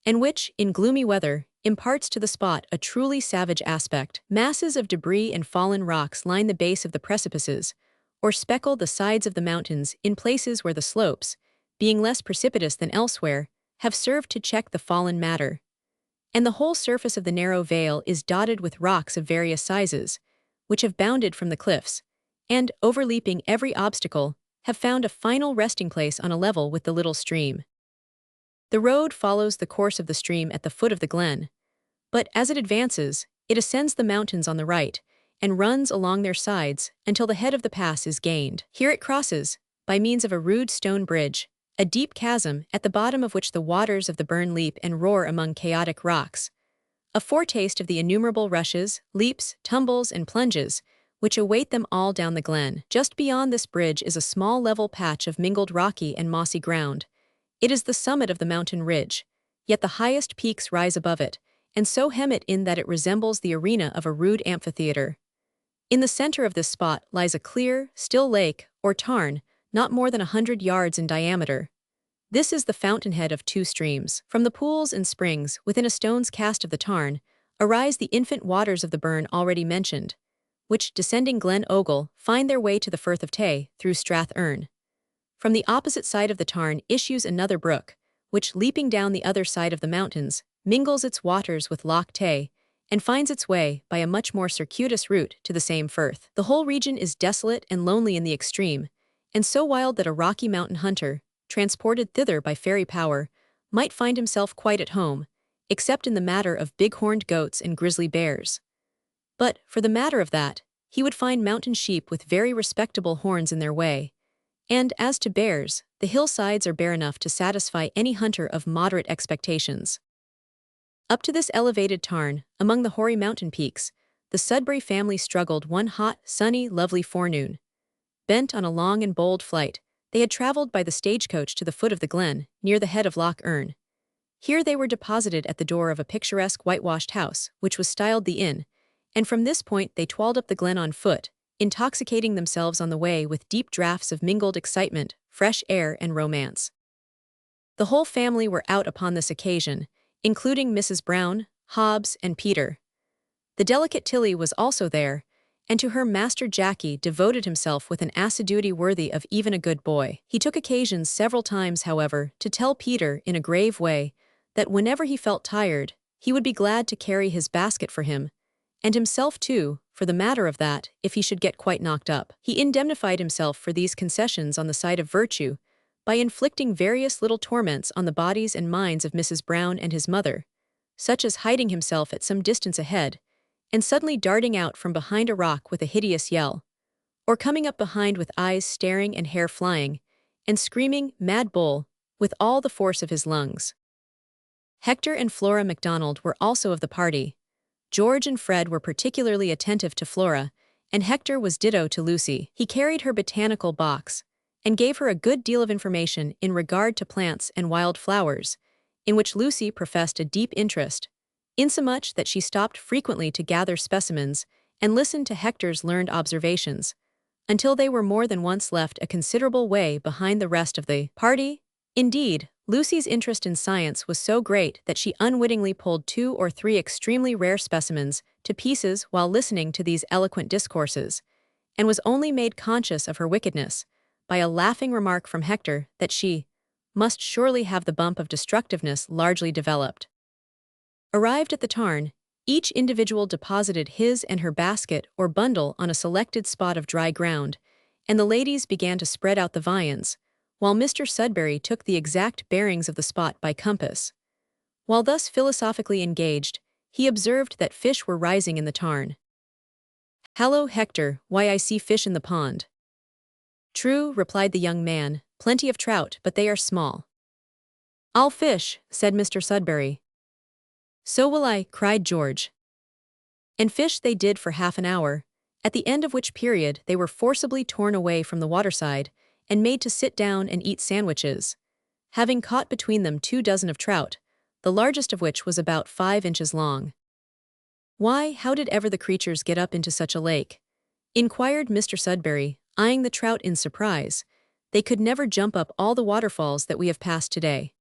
and which, in gloomy weather, imparts to the spot a truly savage aspect. Masses of debris and fallen rocks line the base of the precipices, or speckle the sides of the mountains in places where the slopes, being less precipitous than elsewhere, have served to check the fallen matter. And the whole surface of the narrow vale is dotted with rocks of various sizes, which have bounded from the cliffs, and, overleaping every obstacle, have found a final resting place on a level with the little stream. The road follows the course of the stream at the foot of the glen, but as it advances, it ascends the mountains on the right, and runs along their sides until the head of the pass is gained. Here it crosses, by means of a rude stone bridge, a deep chasm at the bottom of which the waters of the burn leap and roar among chaotic rocks, a foretaste of the innumerable rushes, leaps, tumbles, and plunges, which await them all down the glen. Just beyond this bridge is a small level patch of mingled rocky and mossy ground. It is the summit of the mountain ridge, yet the highest peaks rise above it, and so hem it in that it resembles the arena of a rude amphitheater. In the center of this spot lies a clear, still lake, or tarn, not more than 100 yards in diameter. This is the fountainhead of 2 streams. From the pools and springs, within a stone's cast of the tarn, arise the infant waters of the burn already mentioned, which, descending Glen Ogle, find their way to the Firth of Tay through Strath Erne. From the opposite side of the tarn issues another brook, which, leaping down the other side of the mountains, mingles its waters with Loch Tay, and finds its way, by a much more circuitous route, to the same firth. The whole region is desolate and lonely in the extreme, and so wild that a Rocky Mountain hunter, transported thither by fairy power, might find himself quite at home, except in the matter of big-horned goats and grizzly bears. But, for the matter of that, he would find mountain sheep with very respectable horns in their way. And as to bears, the hillsides are bare enough to satisfy any hunter of moderate expectations. Up to this elevated tarn, among the hoary mountain peaks, the Sudbury family struggled one hot, sunny, lovely forenoon. Bent on a long and bold flight, they had traveled by the stagecoach to the foot of the glen, near the head of Loch Earn. Here they were deposited at the door of a picturesque whitewashed house, which was styled the inn, and from this point they twirled up the glen on foot, intoxicating themselves on the way with deep draughts of mingled excitement, fresh air, and romance. The whole family were out upon this occasion, including Mrs. Brown, Hobbs, and Peter. The delicate Tilly was also there, and to her Master Jackie devoted himself with an assiduity worthy of even a good boy. He took occasions several times, however, to tell Peter in a grave way that whenever he felt tired, he would be glad to carry his basket for him, and himself too, for the matter of that, if he should get quite knocked up. He indemnified himself for these concessions on the side of virtue by inflicting various little torments on the bodies and minds of Mrs. Brown and his mother, such as hiding himself at some distance ahead, and suddenly darting out from behind a rock with a hideous yell, or coming up behind with eyes staring and hair flying, and screaming, "Mad bull," with all the force of his lungs. Hector and Flora MacDonald were also of the party. George and Fred were particularly attentive to Flora, and Hector was ditto to Lucy. He carried her botanical box, and gave her a good deal of information in regard to plants and wild flowers, in which Lucy professed a deep interest, insomuch that she stopped frequently to gather specimens and listen to Hector's learned observations, until they were more than once left a considerable way behind the rest of the party. Indeed, Lucy's interest in science was so great that she unwittingly pulled 2 or 3 extremely rare specimens to pieces while listening to these eloquent discourses, and was only made conscious of her wickedness by a laughing remark from Hector that she must surely have the bump of destructiveness largely developed. Arrived at the tarn, each individual deposited his and her basket or bundle on a selected spot of dry ground, and the ladies began to spread out the viands, while Mr. Sudbury took the exact bearings of the spot by compass. While thus philosophically engaged, he observed that fish were rising in the tarn. "Hallo, Hector, why I see fish in the pond." "True," replied the young man, "plenty of trout, but they are small." "I'll fish," said Mr. Sudbury. "So will I," cried George. And fish they did for half an hour, at the end of which period they were forcibly torn away from the waterside and made to sit down and eat sandwiches, having caught between them 2 dozen of trout, the largest of which was about 5 inches long. "Why, how did ever the creatures get up into such a lake?" inquired Mr. Sudbury, eyeing the trout in surprise. "They could never jump up all the waterfalls that we have passed today."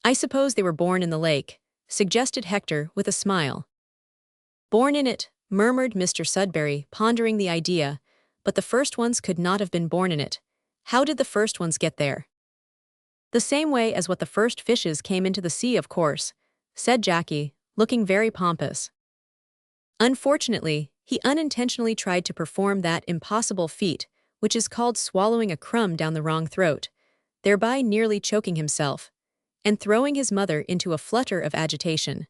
"I suppose they were born in the lake," suggested Hector with a smile. "Born in it," murmured Mr. Sudbury, pondering the idea, "but the first ones could not have been born in it. How did the first ones get there?" "The same way as what the first fishes came into the sea, of course," said Jackie, looking very pompous. Unfortunately, he unintentionally tried to perform that impossible feat which is called swallowing a crumb down the wrong throat, thereby nearly choking himself, and throwing his mother into a flutter of agitation.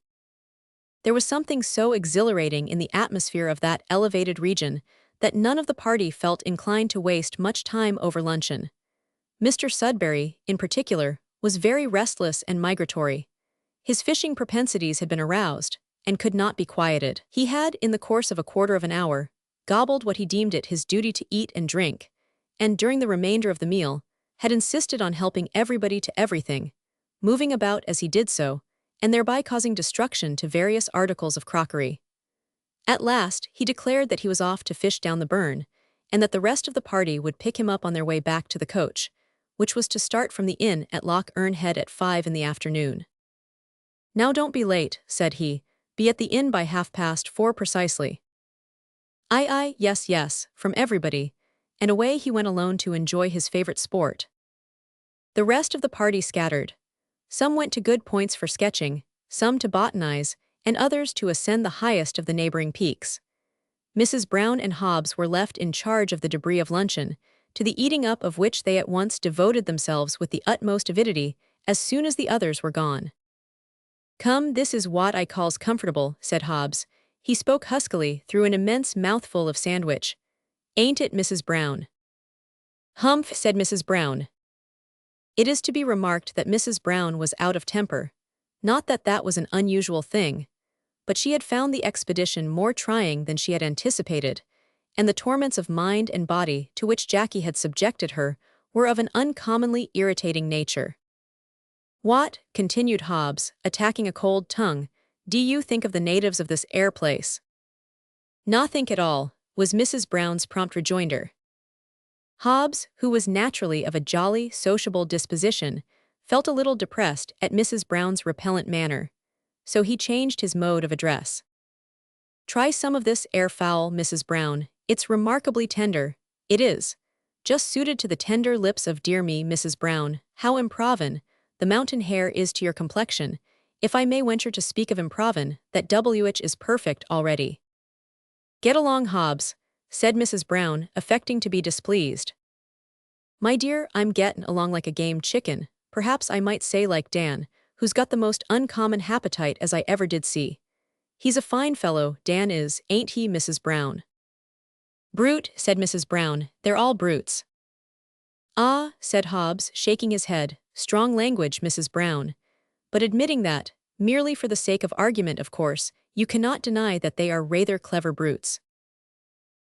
There was something so exhilarating in the atmosphere of that elevated region that none of the party felt inclined to waste much time over luncheon. Mr. Sudbury, in particular, was very restless and migratory. His fishing propensities had been aroused, and could not be quieted. He had, in the course of a quarter of an hour, gobbled what he deemed it his duty to eat and drink, and during the remainder of the meal, had insisted on helping everybody to everything, moving about as he did so, and thereby causing destruction to various articles of crockery. At last, he declared that he was off to fish down the burn, and that the rest of the party would pick him up on their way back to the coach, which was to start from the inn at Loch Earn Head at 5 in the afternoon. "Now don't be late," said he, "be at the inn by 4:30 precisely." "Aye, aye, yes, yes," from everybody, and away he went alone to enjoy his favorite sport. The rest of the party scattered. Some went to good points for sketching, some to botanize, and others to ascend the highest of the neighboring peaks. Mrs. Brown and Hobbs were left in charge of the debris of luncheon, to the eating up of which they at once devoted themselves with the utmost avidity as soon as the others were gone. "Come, this is what I calls comfortable," said Hobbs. He spoke huskily through an immense mouthful of sandwich. "Ain't it, Mrs. Brown?" "Humph," said Mrs. Brown. It is to be remarked that Mrs. Brown was out of temper. Not that that was an unusual thing, but she had found the expedition more trying than she had anticipated, and the torments of mind and body to which Jackie had subjected her were of an uncommonly irritating nature. "What," continued Hobbs, attacking a cold tongue, "do you think of the natives of this air place?" "Nothink at all," was Mrs. Brown's prompt rejoinder. Hobbs, who was naturally of a jolly, sociable disposition, felt a little depressed at Mrs. Brown's repellent manner, so he changed his mode of address. "Try some of this air fowl, Mrs. Brown. It's remarkably tender, it is. Just suited to the tender lips of dear me, Mrs. Brown. How improvin' the mountain hair is to your complexion, if I may venture to speak of improvin', that WH is perfect already." "Get along, Hobbs," said Mrs. Brown, affecting to be displeased. "My dear, I'm gettin' along like a game chicken, perhaps I might say like Dan, who's got the most uncommon happetite as I ever did see. He's a fine fellow, Dan is, ain't he, Mrs. Brown?" "Brute," said Mrs. Brown, "they're all brutes." "Ah," said Hobbs, shaking his head, "strong language, Mrs. Brown. But admitting that, merely for the sake of argument of course, you cannot deny that they are rather clever brutes."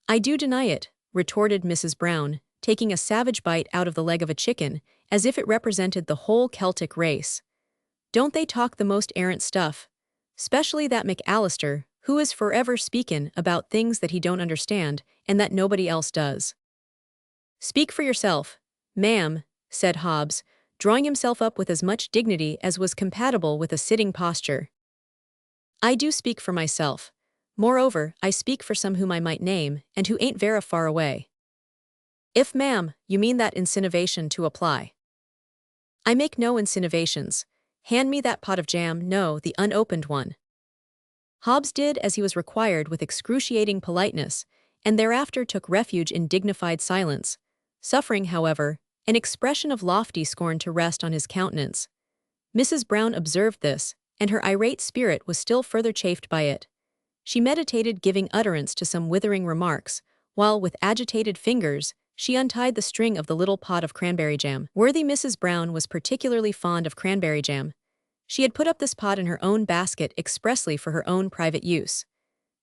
"I do deny it," retorted Mrs. Brown, taking a savage bite out of the leg of a chicken, as if it represented the whole Celtic race. "Don't they talk the most arrant stuff? Specially that McAllister, who is forever speakin' about things that he don't understand, and that nobody else does." "Speak for yourself, ma'am," said Hobbs, drawing himself up with as much dignity as was compatible with a sitting posture. "I do speak for myself. Moreover, I speak for some whom I might name, and who ain't vera far away." "If, ma'am, you mean that insinuation to apply." "I make no insinuations. Hand me that pot of jam, no, the unopened one." Hobbs did as he was required with excruciating politeness, and thereafter took refuge in dignified silence, suffering, however, an expression of lofty scorn to rest on his countenance. Mrs. Brown observed this, and her irate spirit was still further chafed by it. She meditated giving utterance to some withering remarks, while, with agitated fingers, she untied the string of the little pot of cranberry jam. Worthy Mrs. Brown was particularly fond of cranberry jam. She had put up this pot in her own basket expressly for her own private use.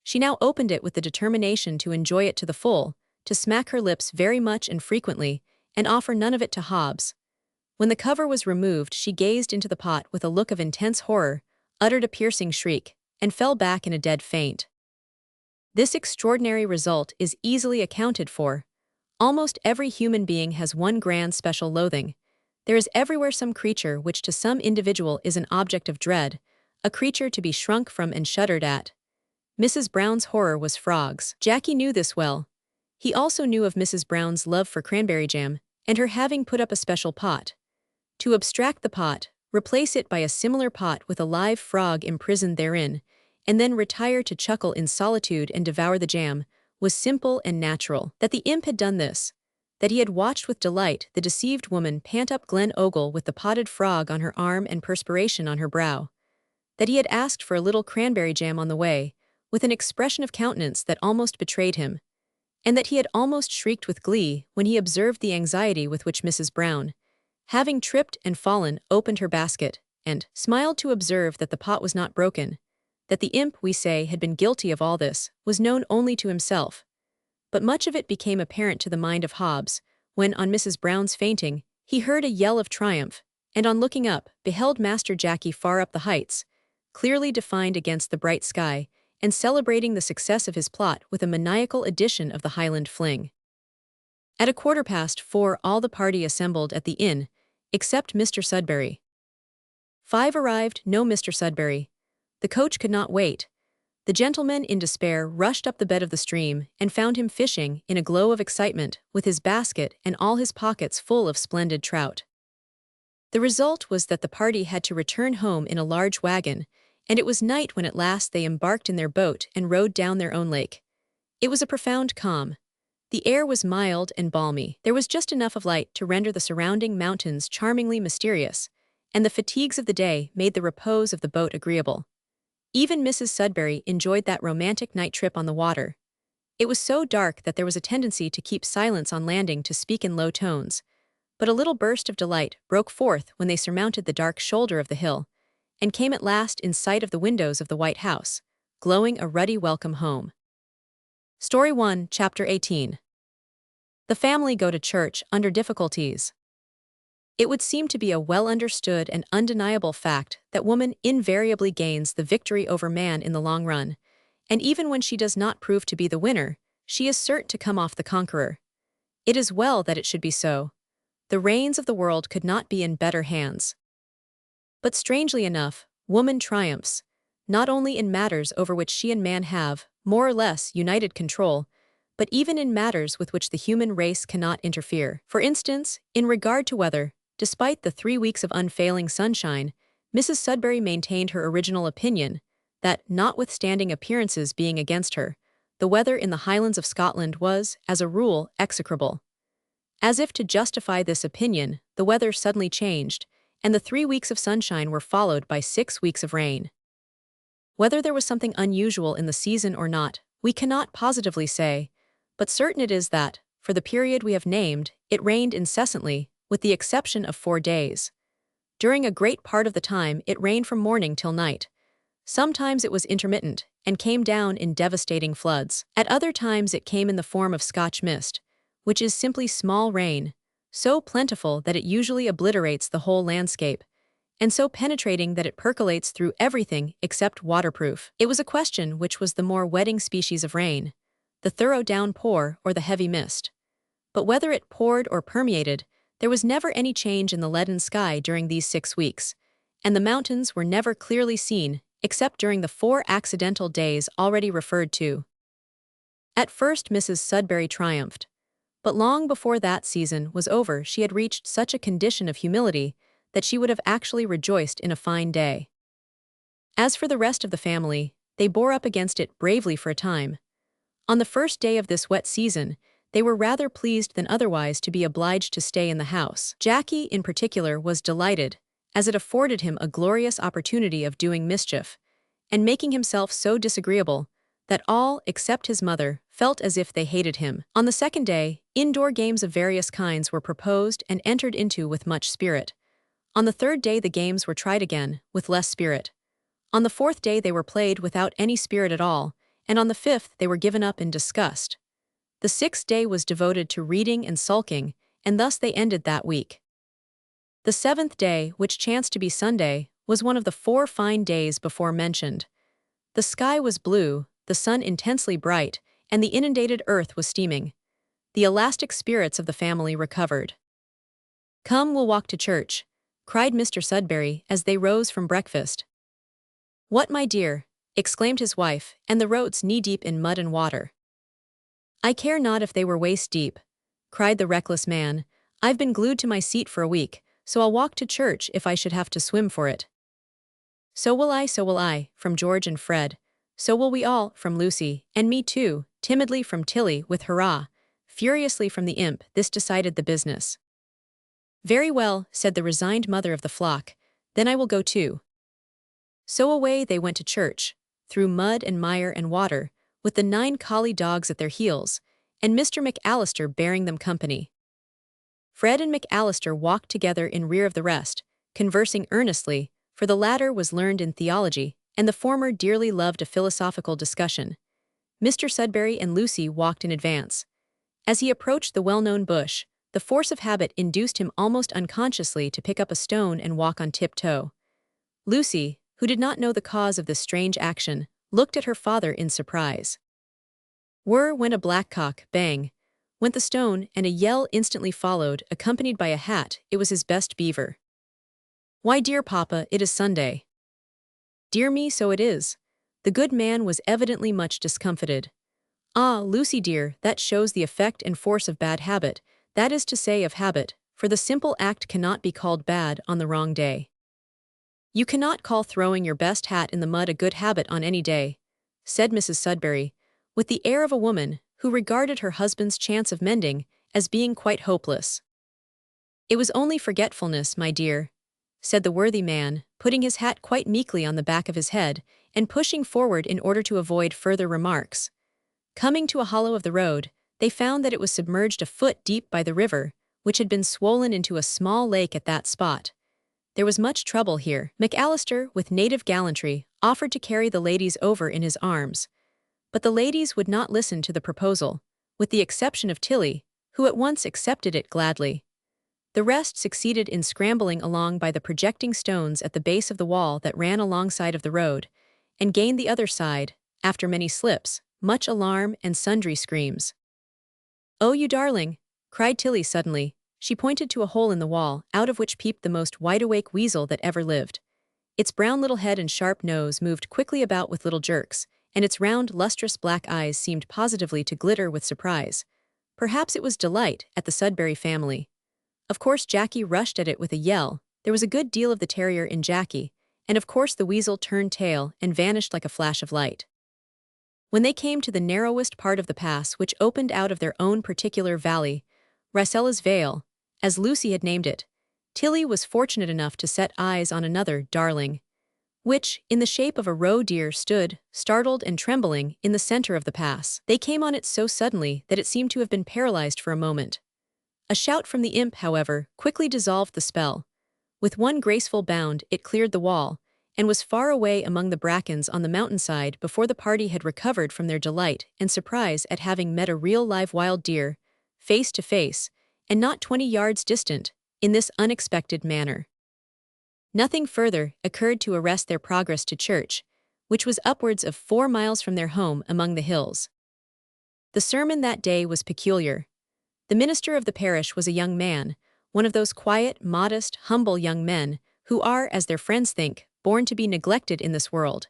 She now opened it with the determination to enjoy it to the full, to smack her lips very much and frequently, and offer none of it to Hobbs. When the cover was removed, she gazed into the pot with a look of intense horror, uttered a piercing shriek, and fell back in a dead faint. This extraordinary result is easily accounted for. Almost every human being has one grand special loathing. There is everywhere some creature which to some individual is an object of dread, a creature to be shrunk from and shuddered at. Mrs. Brown's horror was frogs. Jackie knew this well. He also knew of Mrs. Brown's love for cranberry jam, and her having put up a special pot. To abstract the pot, replace it by a similar pot with a live frog imprisoned therein, and then retire to chuckle in solitude and devour the jam, was simple and natural. That the imp had done this, that he had watched with delight the deceived woman pant up Glen Ogle with the potted frog on her arm and perspiration on her brow, that he had asked for a little cranberry jam on the way, with an expression of countenance that almost betrayed him, and that he had almost shrieked with glee when he observed the anxiety with which Mrs. Brown, having tripped and fallen, opened her basket, and smiled to observe that the pot was not broken. That the imp, we say, had been guilty of all this, was known only to himself. But much of it became apparent to the mind of Hobbs, when, on Mrs. Brown's fainting, he heard a yell of triumph, and on looking up, beheld Master Jackie far up the heights, clearly defined against the bright sky, and celebrating the success of his plot with a maniacal edition of the Highland fling. At 4:15, all the party assembled at the inn, except Mr. Sudberry. 5 arrived, no Mr. Sudberry. The coach could not wait. The gentleman, in despair, rushed up the bed of the stream, and found him fishing, in a glow of excitement, with his basket and all his pockets full of splendid trout. The result was that the party had to return home in a large wagon, and it was night when at last they embarked in their boat and rowed down their own lake. It was a profound calm. The air was mild and balmy. There was just enough of light to render the surrounding mountains charmingly mysterious, and the fatigues of the day made the repose of the boat agreeable. Even Mrs. Sudberry enjoyed that romantic night trip on the water. It was so dark that there was a tendency to keep silence on landing to speak in low tones, but a little burst of delight broke forth when they surmounted the dark shoulder of the hill and came at last in sight of the windows of the White House, glowing a ruddy welcome home. Story 1, Chapter 18. The family go to church under difficulties. It would seem to be a well-understood and undeniable fact that woman invariably gains the victory over man in the long run, and even when she does not prove to be the winner, she is certain to come off the conqueror. It is well that it should be so. The reins of the world could not be in better hands. But strangely enough, woman triumphs, not only in matters over which she and man have, more or less, united control, but even in matters with which the human race cannot interfere. For instance, in regard to weather, despite the 3 weeks of unfailing sunshine, Mrs. Sudberry maintained her original opinion that, notwithstanding appearances being against her, the weather in the Highlands of Scotland was, as a rule, execrable. As if to justify this opinion, the weather suddenly changed, and the 3 weeks of sunshine were followed by 6 weeks of rain. Whether there was something unusual in the season or not, we cannot positively say, but certain it is that, for the period we have named, it rained incessantly, with the exception of 4 days. During a great part of the time it rained from morning till night. Sometimes it was intermittent, and came down in devastating floods. At other times it came in the form of Scotch mist, which is simply small rain, so plentiful that it usually obliterates the whole landscape, and so penetrating that it percolates through everything except waterproof. It was a question which was the more wetting species of rain, the thorough downpour or the heavy mist. But whether it poured or permeated, there was never any change in the leaden sky during these 6 weeks, and the mountains were never clearly seen except during the 4 accidental days already referred to. At first Mrs. Sudberry triumphed, but long before that season was over she had reached such a condition of humility that she would have actually rejoiced in a fine day. As for the rest of the family, they bore up against it bravely for a time. On the first day of this wet season, they were rather pleased than otherwise to be obliged to stay in the house. Jackie, in particular, was delighted, as it afforded him a glorious opportunity of doing mischief, and making himself so disagreeable that all, except his mother, felt as if they hated him. On the second day, indoor games of various kinds were proposed and entered into with much spirit. On the third day the games were tried again, with less spirit. On the fourth day they were played without any spirit at all, and on the fifth they were given up in disgust. The sixth day was devoted to reading and sulking, and thus they ended that week. The seventh day, which chanced to be Sunday, was one of the 4 fine days before mentioned. The sky was blue, the sun intensely bright, and the inundated earth was steaming. The elastic spirits of the family recovered. "Come, we'll walk to church," cried Mr. Sudberry as they rose from breakfast. "What, my dear?" exclaimed his wife, "and the roads knee-deep in mud and water." "I care not if they were waist-deep," cried the reckless man. "I've been glued to my seat for a week, so I'll walk to church if I should have to swim for it." So will I, from George and Fred. "So will we all," from Lucy, and "me too," timidly from Tilly, with "hurrah," furiously from the imp. This decided the business. "Very well," said the resigned mother of the flock, "then I will go too." So away they went to church, through mud and mire and water, with the 9 collie dogs at their heels, and Mr. McAllister bearing them company. Fred and McAllister walked together in rear of the rest, conversing earnestly, for the latter was learned in theology, and the former dearly loved a philosophical discussion. Mr. Sudberry and Lucy walked in advance. As he approached the well-known bush, the force of habit induced him almost unconsciously to pick up a stone and walk on tiptoe. Lucy, who did not know the cause of this strange action, looked at her father in surprise. Whir went a blackcock, bang went the stone, and a yell instantly followed, accompanied by a hat. It was his best beaver. "Why, dear papa, it is Sunday." "Dear me, so it is." The good man was evidently much discomfited. "Ah, Lucy dear, that shows the effect and force of bad habit, that is to say of habit, for the simple act cannot be called bad on the wrong day. You cannot call throwing your best hat in the mud a good habit on any day," said Mrs. Sudberry, with the air of a woman who regarded her husband's chance of mending as being quite hopeless. "It was only forgetfulness, my dear," said the worthy man, putting his hat quite meekly on the back of his head and pushing forward in order to avoid further remarks. Coming to a hollow of the road, they found that it was submerged a foot deep by the river, which had been swollen into a small lake at that spot. There was much trouble here. McAllister, with native gallantry, offered to carry the ladies over in his arms. But the ladies would not listen to the proposal, with the exception of Tilly, who at once accepted it gladly. The rest succeeded in scrambling along by the projecting stones at the base of the wall that ran alongside of the road, and gained the other side, after many slips, much alarm and sundry screams. "Oh, you darling!" cried Tilly suddenly. She pointed to a hole in the wall, out of which peeped the most wide-awake weasel that ever lived. Its brown little head and sharp nose moved quickly about with little jerks, and its round, lustrous black eyes seemed positively to glitter with surprise. Perhaps it was delight at the Sudberry family. Of course Jackie rushed at it with a yell. There was a good deal of the terrier in Jackie, and of course the weasel turned tail and vanished like a flash of light. When they came to the narrowest part of the pass which opened out of their own particular valley, Ricella's Vale, as Lucy had named it, Tilly was fortunate enough to set eyes on another darling, which, in the shape of a roe deer, stood, startled and trembling, in the center of the pass. They came on it so suddenly that it seemed to have been paralyzed for a moment. A shout from the imp, however, quickly dissolved the spell. With one graceful bound, it cleared the wall, and was far away among the brackens on the mountainside before the party had recovered from their delight and surprise at having met a real live wild deer, face to face, and not 20 yards distant, in this unexpected manner. Nothing further occurred to arrest their progress to church, which was upwards of 4 miles from their home among the hills. The sermon that day was peculiar. The minister of the parish was a young man, one of those quiet, modest, humble young men who are, as their friends think, born to be neglected in this world.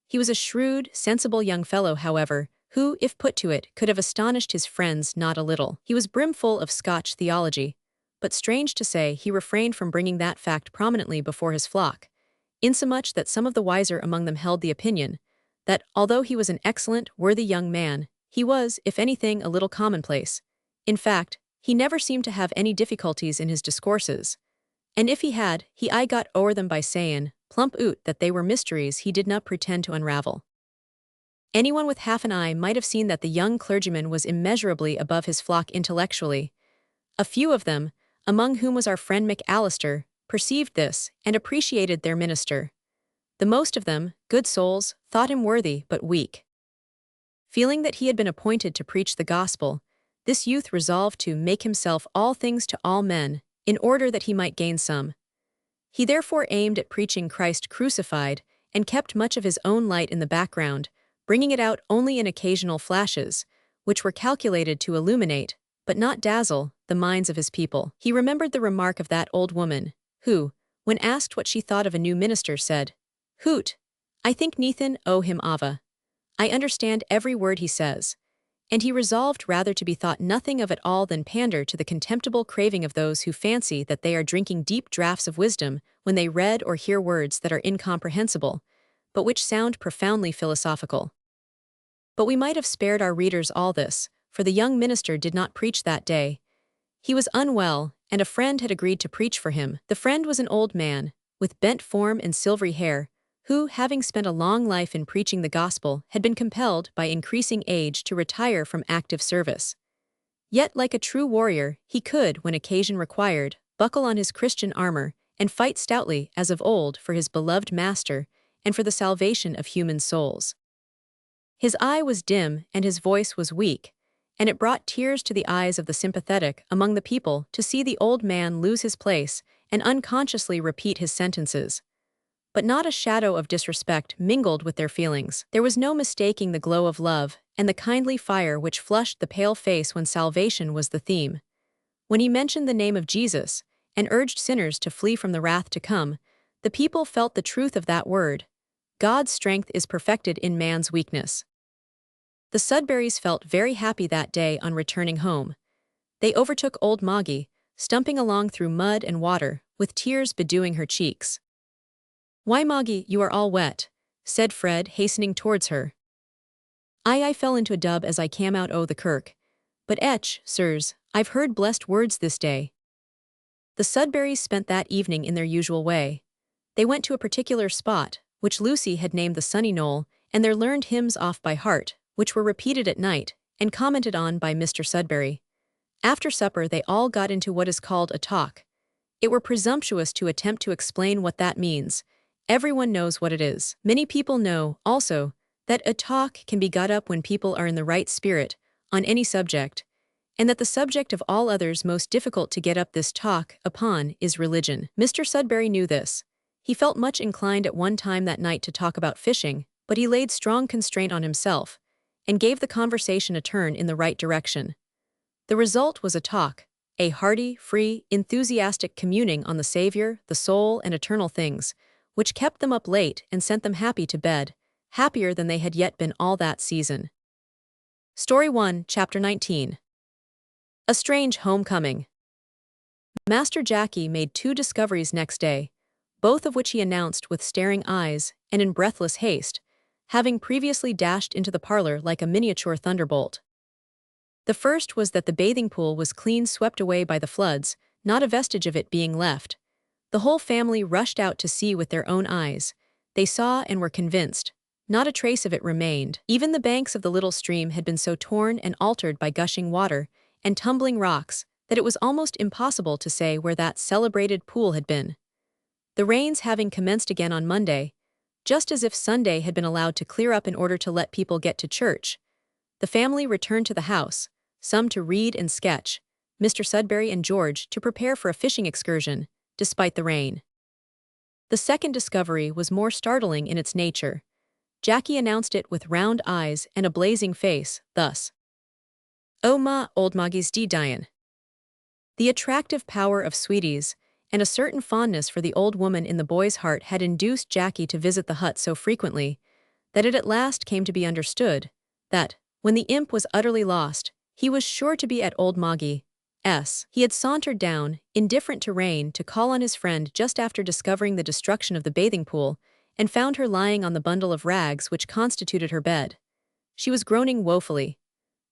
He was a shrewd, sensible young fellow, however, who, if put to it, could have astonished his friends not a little. He was brimful of Scotch theology, but strange to say, he refrained from bringing that fact prominently before his flock, insomuch that some of the wiser among them held the opinion that, although he was an excellent, worthy young man, he was, if anything, a little commonplace. In fact, he never seemed to have any difficulties in his discourses, and if he had, he aye got o'er them by sayin', plump oot, that they were mysteries he did not pretend to unravel. Anyone with half an eye might have seen that the young clergyman was immeasurably above his flock intellectually. A few of them, among whom was our friend McAllister, perceived this and appreciated their minister. The most of them, good souls, thought him worthy but weak. Feeling that he had been appointed to preach the gospel, this youth resolved to make himself all things to all men, in order that he might gain some. He therefore aimed at preaching Christ crucified, and kept much of his own light in the background, bringing it out only in occasional flashes, which were calculated to illuminate, but not dazzle, the minds of his people. He remembered the remark of that old woman, who, when asked what she thought of a new minister, said, "Hoot, I think Nathan owe him Ava. I understand every word he says." And he resolved rather to be thought nothing of it all than pander to the contemptible craving of those who fancy that they are drinking deep draughts of wisdom when they read or hear words that are incomprehensible, but which sound profoundly philosophical. But we might have spared our readers all this, for the young minister did not preach that day. He was unwell, and a friend had agreed to preach for him. The friend was an old man, with bent form and silvery hair, who, having spent a long life in preaching the gospel, had been compelled by increasing age to retire from active service. Yet, like a true warrior, he could, when occasion required, buckle on his Christian armor and fight stoutly, as of old, for his beloved master and for the salvation of human souls. His eye was dim and his voice was weak, and it brought tears to the eyes of the sympathetic among the people to see the old man lose his place and unconsciously repeat his sentences. But not a shadow of disrespect mingled with their feelings. There was no mistaking the glow of love and the kindly fire which flushed the pale face when salvation was the theme. When he mentioned the name of Jesus and urged sinners to flee from the wrath to come, the people felt the truth of that word. God's strength is perfected in man's weakness. The Sudberrys felt very happy that day on returning home. They overtook old Moggy, stumping along through mud and water, with tears bedewing her cheeks. "Why, Moggy, you are all wet," said Fred, hastening towards her. I fell into a dub as I cam out o' the kirk. But sirs, I've heard blessed words this day. The Sudberrys spent that evening in their usual way. They went to a particular spot, which Lucy had named the Sunny Knoll, and there learned hymns off by heart, which were repeated at night, and commented on by Mr. Sudberry. After supper they all got into what is called a talk. It were presumptuous to attempt to explain what that means. Everyone knows what it is. Many people know, also, that a talk can be got up when people are in the right spirit, on any subject, and that the subject of all others most difficult to get up this talk upon is religion. Mr. Sudberry knew this. He felt much inclined at one time that night to talk about fishing, but he laid strong constraint on himself, and gave the conversation a turn in the right direction. The result was a talk, a hearty, free, enthusiastic communing on the Savior, the soul, and eternal things, which kept them up late and sent them happy to bed, happier than they had yet been all that season. Story 1, Chapter 19. A Strange Homecoming. Master Jackie made 2 discoveries next day, both of which he announced with staring eyes and in breathless haste, having previously dashed into the parlor like a miniature thunderbolt. The first was that the bathing pool was clean swept away by the floods, not a vestige of it being left. The whole family rushed out to see with their own eyes. They saw and were convinced. Not a trace of it remained. Even the banks of the little stream had been so torn and altered by gushing water and tumbling rocks that it was almost impossible to say where that celebrated pool had been. The rains having commenced again on Monday, just as if Sunday had been allowed to clear up in order to let people get to church, the family returned to the house, some to read and sketch, Mr. Sudberry and George to prepare for a fishing excursion, despite the rain. The second discovery was more startling in its nature. Jackie announced it with round eyes and a blazing face, thus. "Oh ma, old Maggie's dyin'." The attractive power of sweeties, and a certain fondness for the old woman in the boy's heart had induced Jackie to visit the hut so frequently, that it at last came to be understood that, when the imp was utterly lost, he was sure to be at old Maggie's. He had sauntered down, indifferent to rain, to call on his friend just after discovering the destruction of the bathing pool, and found her lying on the bundle of rags which constituted her bed. She was groaning woefully.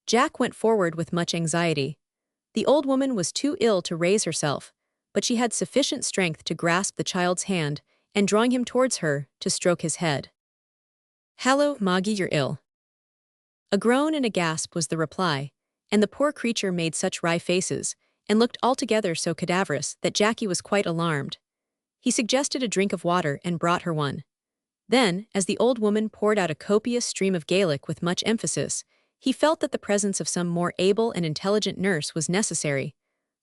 Jack went forward with much anxiety. The old woman was too ill to raise herself, but she had sufficient strength to grasp the child's hand, and drawing him towards her, to stroke his head. "Hallo, Maggie, you're ill." A groan and a gasp was the reply, and the poor creature made such wry faces, and looked altogether so cadaverous that Jackie was quite alarmed. He suggested a drink of water and brought her one. Then, as the old woman poured out a copious stream of Gaelic with much emphasis, he felt that the presence of some more able and intelligent nurse was necessary.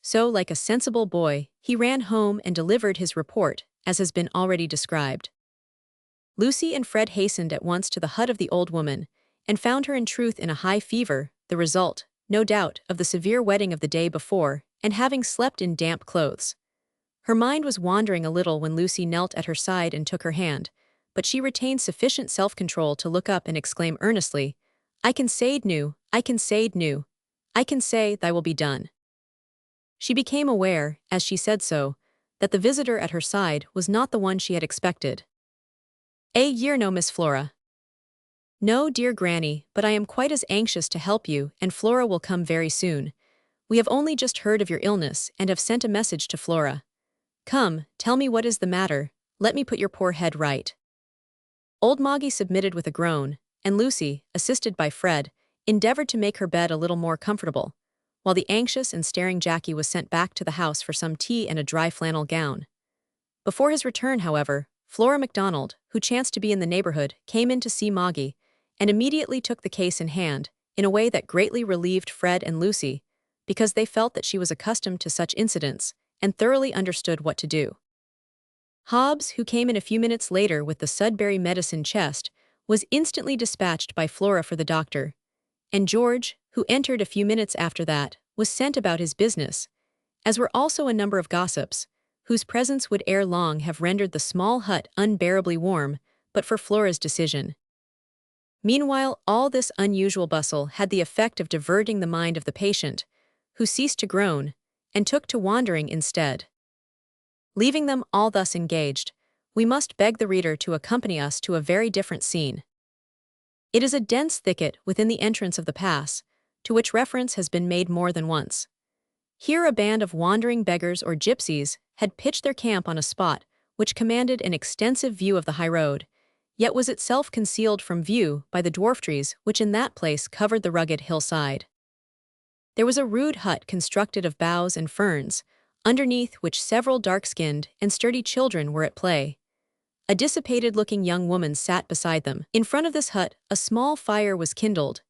So, like a sensible boy, he ran home and delivered his report, as has been already described. Lucy and Fred hastened at once to the hut of the old woman, and found her in truth in a high fever, the result, no doubt, of the severe wetting of the day before, and having slept in damp clothes. Her mind was wandering a little when Lucy knelt at her side and took her hand, but she retained sufficient self-control to look up and exclaim earnestly, "I can say new, I can say new. I can say thy will be done." She became aware, as she said so, that the visitor at her side was not the one she had expected. "Ye're no Miss Flora." "No, dear Granny, but I am quite as anxious to help you, and Flora will come very soon. We have only just heard of your illness and have sent a message to Flora. Come, tell me what is the matter, let me put your poor head right." Old Moggy submitted with a groan, and Lucy, assisted by Fred, endeavored to make her bed a little more comfortable, while the anxious and staring Jackie was sent back to the house for some tea and a dry flannel gown. Before his return, however, Flora MacDonald, who chanced to be in the neighborhood, came in to see Moggy, and immediately took the case in hand, in a way that greatly relieved Fred and Lucy, because they felt that she was accustomed to such incidents, and thoroughly understood what to do. Hobbs, who came in a few minutes later with the Sudberry medicine chest, was instantly dispatched by Flora for the doctor, and George, who entered a few minutes after that, was sent about his business, as were also a number of gossips, whose presence would ere long have rendered the small hut unbearably warm, but for Flora's decision. Meanwhile, all this unusual bustle had the effect of diverting the mind of the patient, who ceased to groan, and took to wandering instead. Leaving them all thus engaged, we must beg the reader to accompany us to a very different scene. It is a dense thicket within the entrance of the pass, to which reference has been made more than once. Here a band of wandering beggars or gypsies had pitched their camp on a spot which commanded an extensive view of the high road, yet was itself concealed from view by the dwarf trees which in that place covered the rugged hillside. There was a rude hut constructed of boughs and ferns, underneath which several dark-skinned and sturdy children were at play. A dissipated-looking young woman sat beside them. In front of this hut, a small fire was kindled,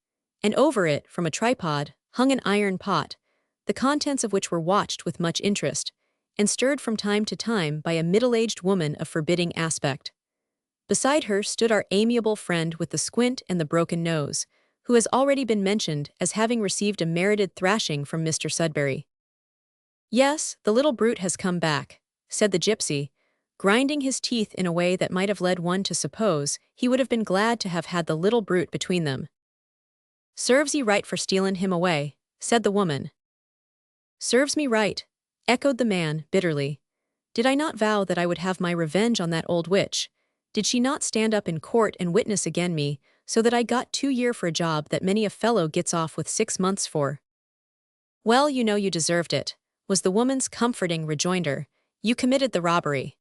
and over it, from a tripod, hung an iron pot, the contents of which were watched with much interest, and stirred from time to time by a middle-aged woman of forbidding aspect. Beside her stood our amiable friend with the squint and the broken nose, who has already been mentioned as having received a merited thrashing from Mr. Sudberry. "Yes, the little brute has come back," said the gypsy, grinding his teeth in a way that might have led one to suppose he would have been glad to have had the little brute between them. "Serves ye right for stealin' him away," said the woman. "Serves me right," echoed the man, bitterly. "Did I not vow that I would have my revenge on that old witch? Did she not stand up in court and witness again me, so that I got 2 year for a job that many a fellow gets off with 6 months for?" "Well, you know you deserved it," was the woman's comforting rejoinder. "You committed the robbery."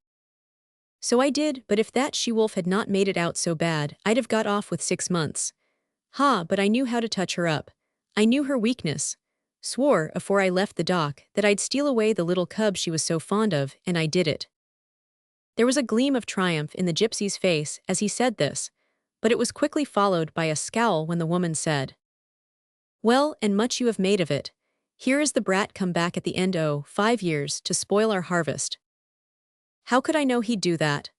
"So I did, but if that she-wolf had not made it out so bad, I'd have got off with 6 months. Ha, but I knew how to touch her up. I knew her weakness. Swore, afore I left the dock, that I'd steal away the little cub she was so fond of, and I did it." There was a gleam of triumph in the gypsy's face as he said this, but it was quickly followed by a scowl when the woman said, "Well, and much you have made of it. Here is the brat come back at the end o' 5 years to spoil our harvest." "How could I know he'd do that?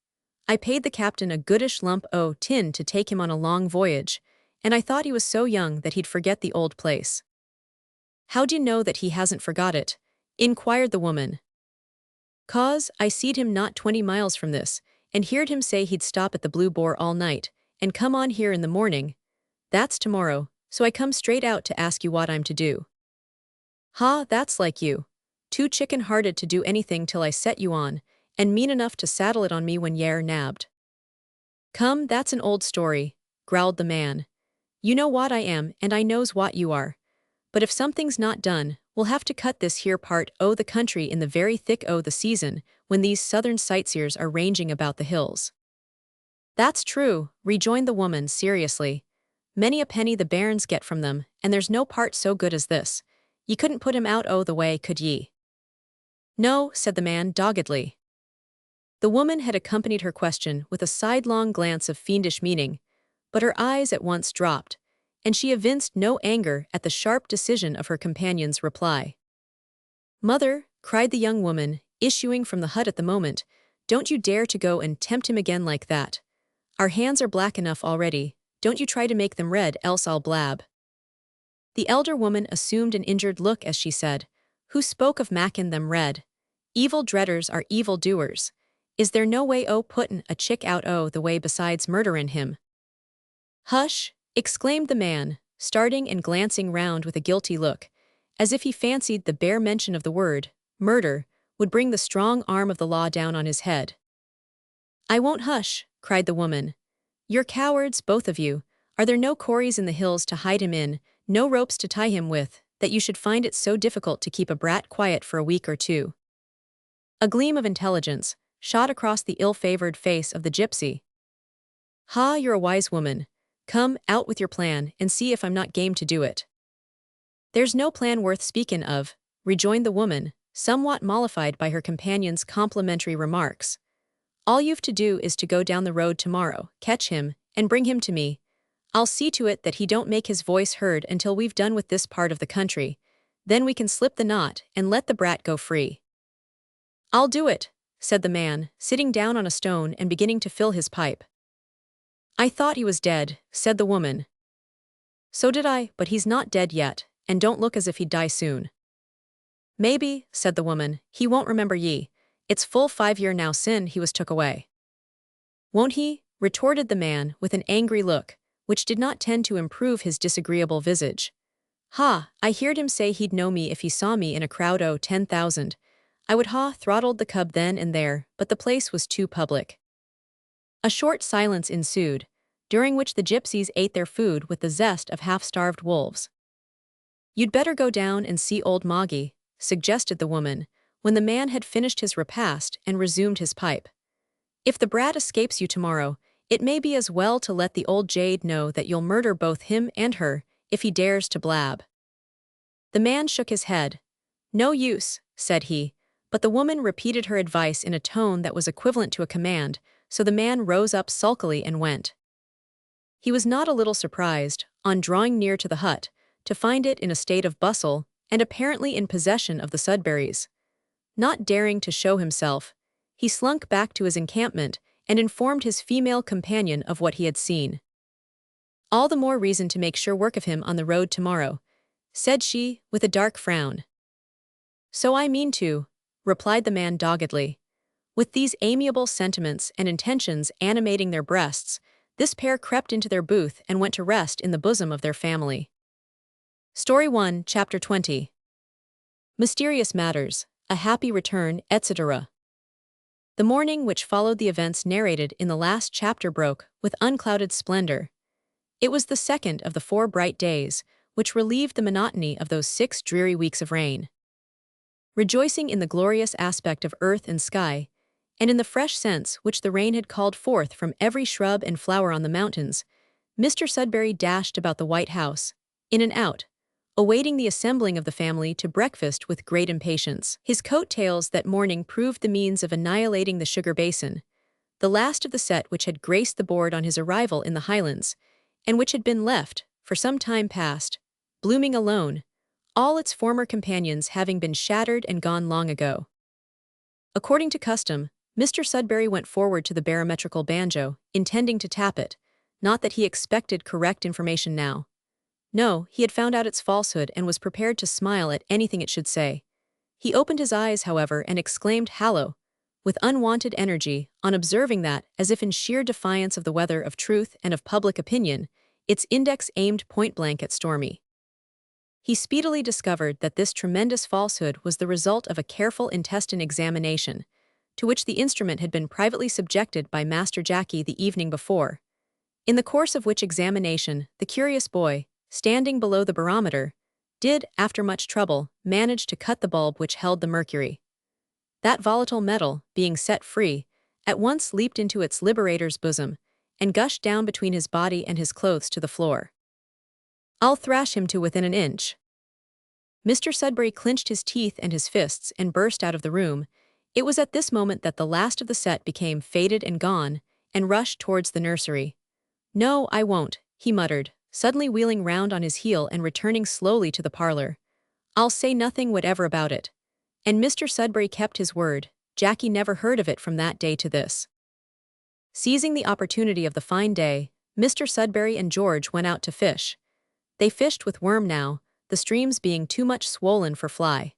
I paid the captain a goodish lump o' tin to take him on a long voyage, and I thought he was so young that he'd forget the old place." "How d'ye know that he hasn't forgot it?" inquired the woman. "'Cause I seed him not 20 miles from this, and heard him say he'd stop at the Blue Boar all night, and come on here in the morning. That's tomorrow, so I come straight out to ask you what I'm to do." "Ha, that's like you. Too chicken-hearted to do anything till I set you on, and mean enough to saddle it on me when ye're nabbed." "Come, that's an old story," growled the man. "You know what I am, and I knows what you are. But if something's not done, we'll have to cut this here part o' the country in the very thick o' the season, when these southern sightseers are ranging about the hills." "That's true," rejoined the woman seriously. "Many a penny the bairns get from them, and there's no part so good as this. Ye couldn't put him out o' the way, could ye?" "No," said the man doggedly. The woman had accompanied her question with a sidelong glance of fiendish meaning, but her eyes at once dropped, and she evinced no anger at the sharp decision of her companion's reply. "Mother," cried the young woman, issuing from the hut at the moment, "don't you dare to go and tempt him again like that. Our hands are black enough already, don't you try to make them red, else I'll blab." The elder woman assumed an injured look as she said, "Who spoke of makin' them red? Evil dreaders are evil doers. Is there no way o' puttin' a chick out o' the way besides murderin' him?" "Hush!" exclaimed the man, starting and glancing round with a guilty look, as if he fancied the bare mention of the word, murder, would bring the strong arm of the law down on his head. "I won't hush," cried the woman. "You're cowards, both of you. Are there no corries in the hills to hide him in, no ropes to tie him with, that you should find it so difficult to keep a brat quiet for a week or 2? A gleam of intelligence shot across the ill-favored face of the gypsy. "Ha, you're a wise woman. Come, out with your plan, and see if I'm not game to do it." "There's no plan worth speakin' of," rejoined the woman, somewhat mollified by her companion's complimentary remarks. "All you've to do is to go down the road tomorrow, catch him, and bring him to me. I'll see to it that he don't make his voice heard until we've done with this part of the country. Then we can slip the knot and let the brat go free." "I'll do it," said the man, sitting down on a stone and beginning to fill his pipe. "I thought he was dead," said the woman. "So did I, but he's not dead yet, and don't look as if he'd die soon." "Maybe," said the woman, "he won't remember ye. It's full 5 year now sin he was took away." "Won't he?" retorted the man with an angry look, which did not tend to improve his disagreeable visage. "Ha, I heard him say he'd know me if he saw me in a crowd o' 10,000. I would ha throttled the cub then and there, but the place was too public." A short silence ensued, during which the gypsies ate their food with the zest of half-starved wolves. "You'd better go down and see old Moggy," suggested the woman, when the man had finished his repast and resumed his pipe. "If the brat escapes you tomorrow, it may be as well to let the old jade know that you'll murder both him and her if he dares to blab." The man shook his head. "No use," said he, but the woman repeated her advice in a tone that was equivalent to a command, so the man rose up sulkily and went. He was not a little surprised, on drawing near to the hut, to find it in a state of bustle and apparently in possession of the Sudberrys. Not daring to show himself, he slunk back to his encampment and informed his female companion of what he had seen. "All the more reason to make sure work of him on the road tomorrow," said she, with a dark frown. "So I mean to," replied the man doggedly. With these amiable sentiments and intentions animating their breasts, this pair crept into their booth and went to rest in the bosom of their family. Story 1, Chapter 20. Mysterious Matters, A Happy Return, etc. The morning which followed the events narrated in the last chapter broke with unclouded splendor. It was the second of the 4 bright days, which relieved the monotony of those 6 dreary weeks of rain. Rejoicing in the glorious aspect of earth and sky, and in the fresh scents which the rain had called forth from every shrub and flower on the mountains, Mr. Sudberry dashed about the white house, in and out, awaiting the assembling of the family to breakfast with great impatience. His coat-tails that morning proved the means of annihilating the sugar basin, the last of the set which had graced the board on his arrival in the Highlands, and which had been left, for some time past, blooming alone, all its former companions having been shattered and gone long ago. According to custom, Mr. Sudberry went forward to the barometrical banjo, intending to tap it, not that he expected correct information now. No, he had found out its falsehood and was prepared to smile at anything it should say. He opened his eyes, however, and exclaimed "Hallo!" with unwonted energy, on observing that, as if in sheer defiance of the weather of truth and of public opinion, its index aimed point-blank at Stormy. He speedily discovered that this tremendous falsehood was the result of a careful intestine examination, to which the instrument had been privately subjected by Master Jacky the evening before, in the course of which examination the curious boy, standing below the barometer, did, after much trouble, manage to cut the bulb which held the mercury. That volatile metal, being set free, at once leaped into its liberator's bosom, and gushed down between his body and his clothes to the floor. "I'll thrash him to within an inch." Mr. Sudberry clinched his teeth and his fists and burst out of the room. It was at this moment that the last of the set became faded and gone, and rushed towards the nursery. "No, I won't," he muttered, suddenly wheeling round on his heel and returning slowly to the parlor. "I'll say nothing whatever about it." And Mr. Sudberry kept his word. Jacky never heard of it from that day to this. Seizing the opportunity of the fine day, Mr. Sudberry and George went out to fish. They fished with worm now, the streams being too much swollen for fly.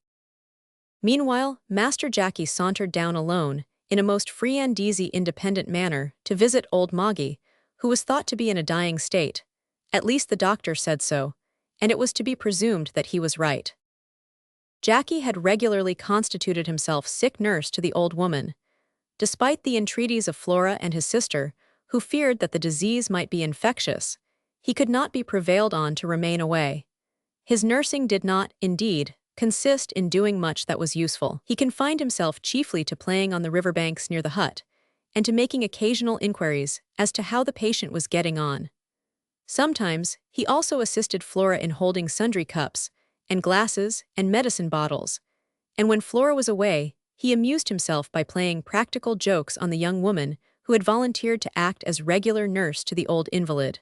Meanwhile, Master Jacky sauntered down alone, in a most free and easy independent manner, to visit old Moggy, who was thought to be in a dying state. At least the doctor said so, and it was to be presumed that he was right. Jacky had regularly constituted himself sick nurse to the old woman. Despite the entreaties of Flora and his sister, who feared that the disease might be infectious, he could not be prevailed on to remain away. His nursing did not, indeed, consist in doing much that was useful. He confined himself chiefly to playing on the riverbanks near the hut, and to making occasional inquiries as to how the patient was getting on. Sometimes, he also assisted Flora in holding sundry cups, and glasses, and medicine bottles, and when Flora was away, he amused himself by playing practical jokes on the young woman who had volunteered to act as regular nurse to the old invalid.